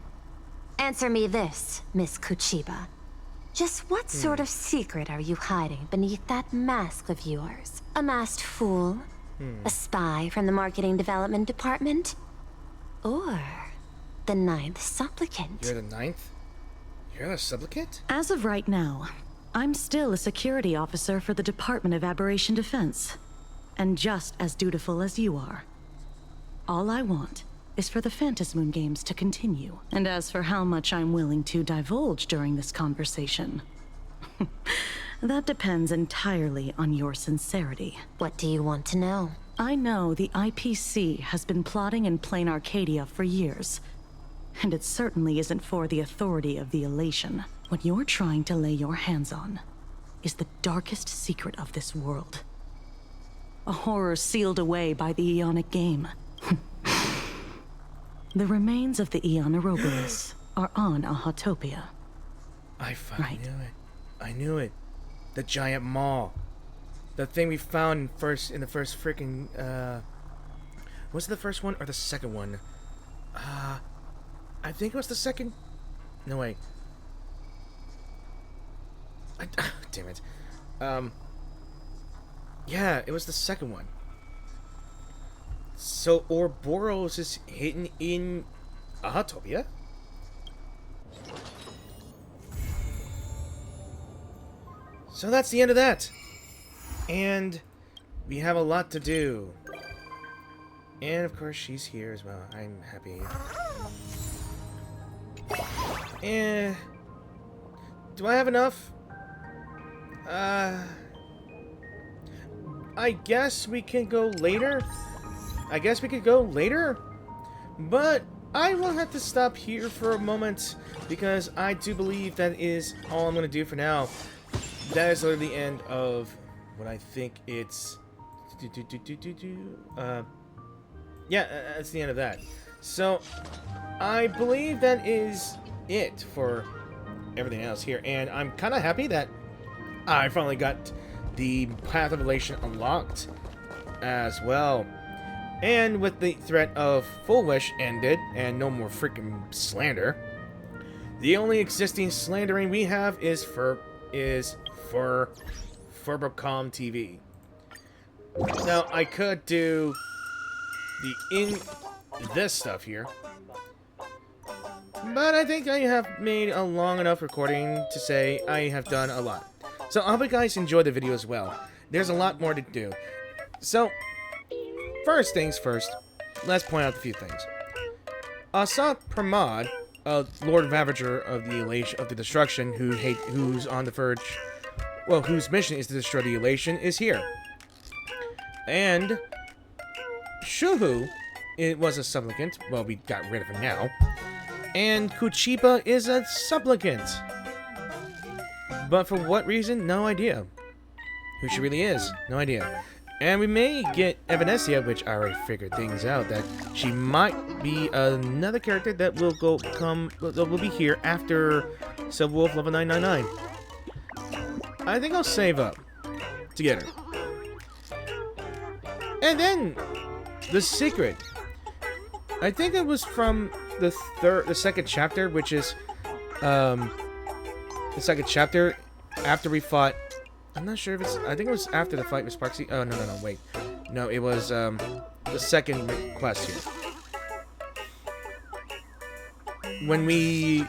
Answer me this, Miss Kuchiba. Just what sort of secret are you hiding beneath that mask of yours? A masked fool? A spy from the Marketing Development Department? Or the 9th supplicant? You're the 9th? You're a supplicant? As of right now, I'm still a security officer for the Department of Aberration Defense, and just as dutiful as you are. All I want is for the Phantasmoon games to continue. And as for how much I'm willing to divulge during this conversation, that depends entirely on your sincerity. What do you want to know? I know the IPC has been plotting in plain Arcadia for years, and it certainly isn't for the authority of the Elation. What you're trying to lay your hands on is the darkest secret of this world. A horror sealed away by the Aeonic game. The remains of the Aeon Ouroboros are on Ahotopia. I fucking knew it. I knew it. The giant maw. The thing we found in the first freaking, was it the first one or the second one? I think it was the second. No, wait. Damn it. Yeah, it was the second one. So Ouroboros is hidden in Ahotopia? So that's the end of that. And we have a lot to do. And of course she's here as well. I'm happy. And do I have enough? I guess we can go later. But I will have to stop here for a moment because I do believe that is all I'm going to do for now. That is literally the end of what I think it's... yeah, that's the end of that. So, I believe that is it for everything else here, and I'm kind of happy that I finally got the Path of Elation unlocked as well. And with the threat of Fulwish ended, and no more freaking slander, the only existing slandering we have is for Furbocom TV. Now, I could do this stuff here, but I think I have made a long enough recording to say I have done a lot. So I hope you guys enjoyed the video as well. There's a lot more to do. So, first things first, let's point out a few things. Asad Pramod, Lord Ravager of the Elation of the Destruction, who's on the verge, well, whose mission is to destroy the Elation, is here. And Shuhu, it was a supplicant. Well, we got rid of him now. And Kuchipa is a supplicant. But for what reason? No idea. Who she really is? No idea. And we may get Evanescia, which I already figured things out, that she might be another character that will be here after Silver Wolf level 999. I think I'll save up to get her. And then the secret. I think it was from the second chapter, which is the second chapter after we fought. I'm not sure if it's. I think it was after the fight with Sparksy. Oh, no, wait. No, it was the second quest here. When we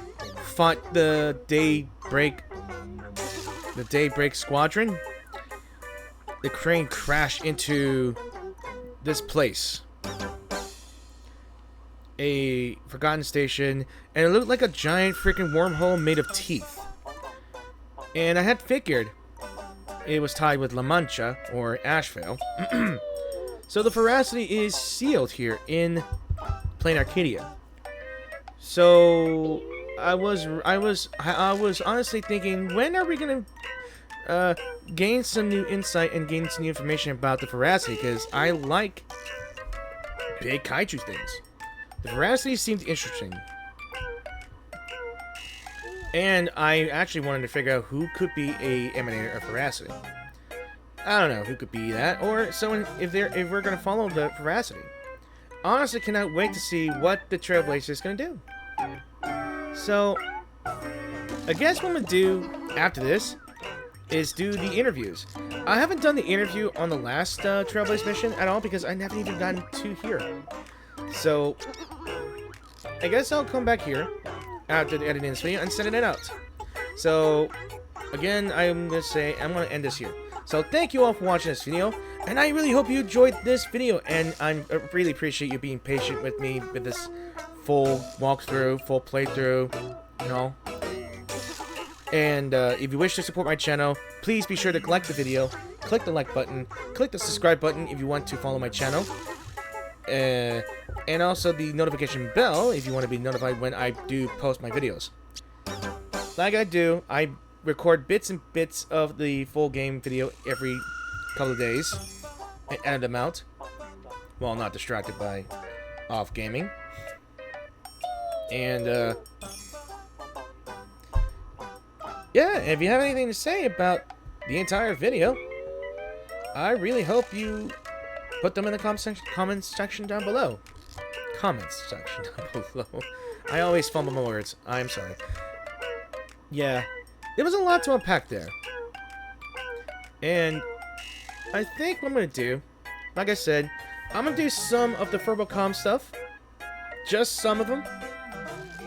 fought the Daybreak Squadron, the crane crashed into this place. A forgotten station, and it looked like a giant freaking wormhole made of teeth. And I had figured it was tied with La Mancha, or Ashvale. So the veracity is sealed here in Plain Arcadia. So I was honestly thinking, when are we gonna gain some new insight and gain some new information about the veracity? Because I like big kaiju things. The veracity seemed interesting. And I actually wanted to figure out who could be a emanator of veracity. I don't know who could be that, or someone if we're gonna follow the veracity. Honestly, cannot wait to see what the Trailblazer is gonna do. So, I guess what I'm gonna do after this is do the interviews. I haven't done the interview on the last Trailblazer mission at all because I haven't even gotten to here. So, I guess I'll come back here after the editing this video and send it out. So, again, I'm going to end this here. So, thank you all for watching this video, and I really hope you enjoyed this video, and I really appreciate you being patient with me with this full walkthrough, full playthrough, you know. And if you wish to support my channel, please be sure to like the video, click the like button, click the subscribe button if you want to follow my channel. And also the notification bell if you want to be notified when I do post my videos. Like I do, I record bits and bits of the full game video every couple of days and edit them out while not distracted by off gaming. And yeah, if you have anything to say about the entire video, I really hope you put them in the comments section down below. Comments section down below. I always fumble my words. I'm sorry. Yeah, there was a lot to unpack there. And I think what I'm going to do, like I said, I'm going to do some of the Furbocom stuff. Just some of them.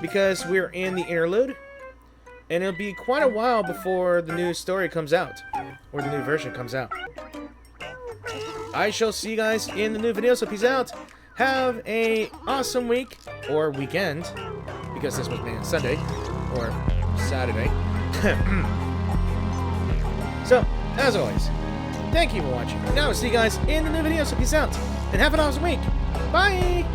Because we're in the interlude. And it'll be quite a while before the new story comes out. Or the new version comes out. I shall see you guys in the new video, so peace out. Have a awesome week, or weekend, because this was made on Sunday, or Saturday. So, as always, thank you for watching. Now I'll see you guys in the new video, so peace out, and have an awesome week. Bye!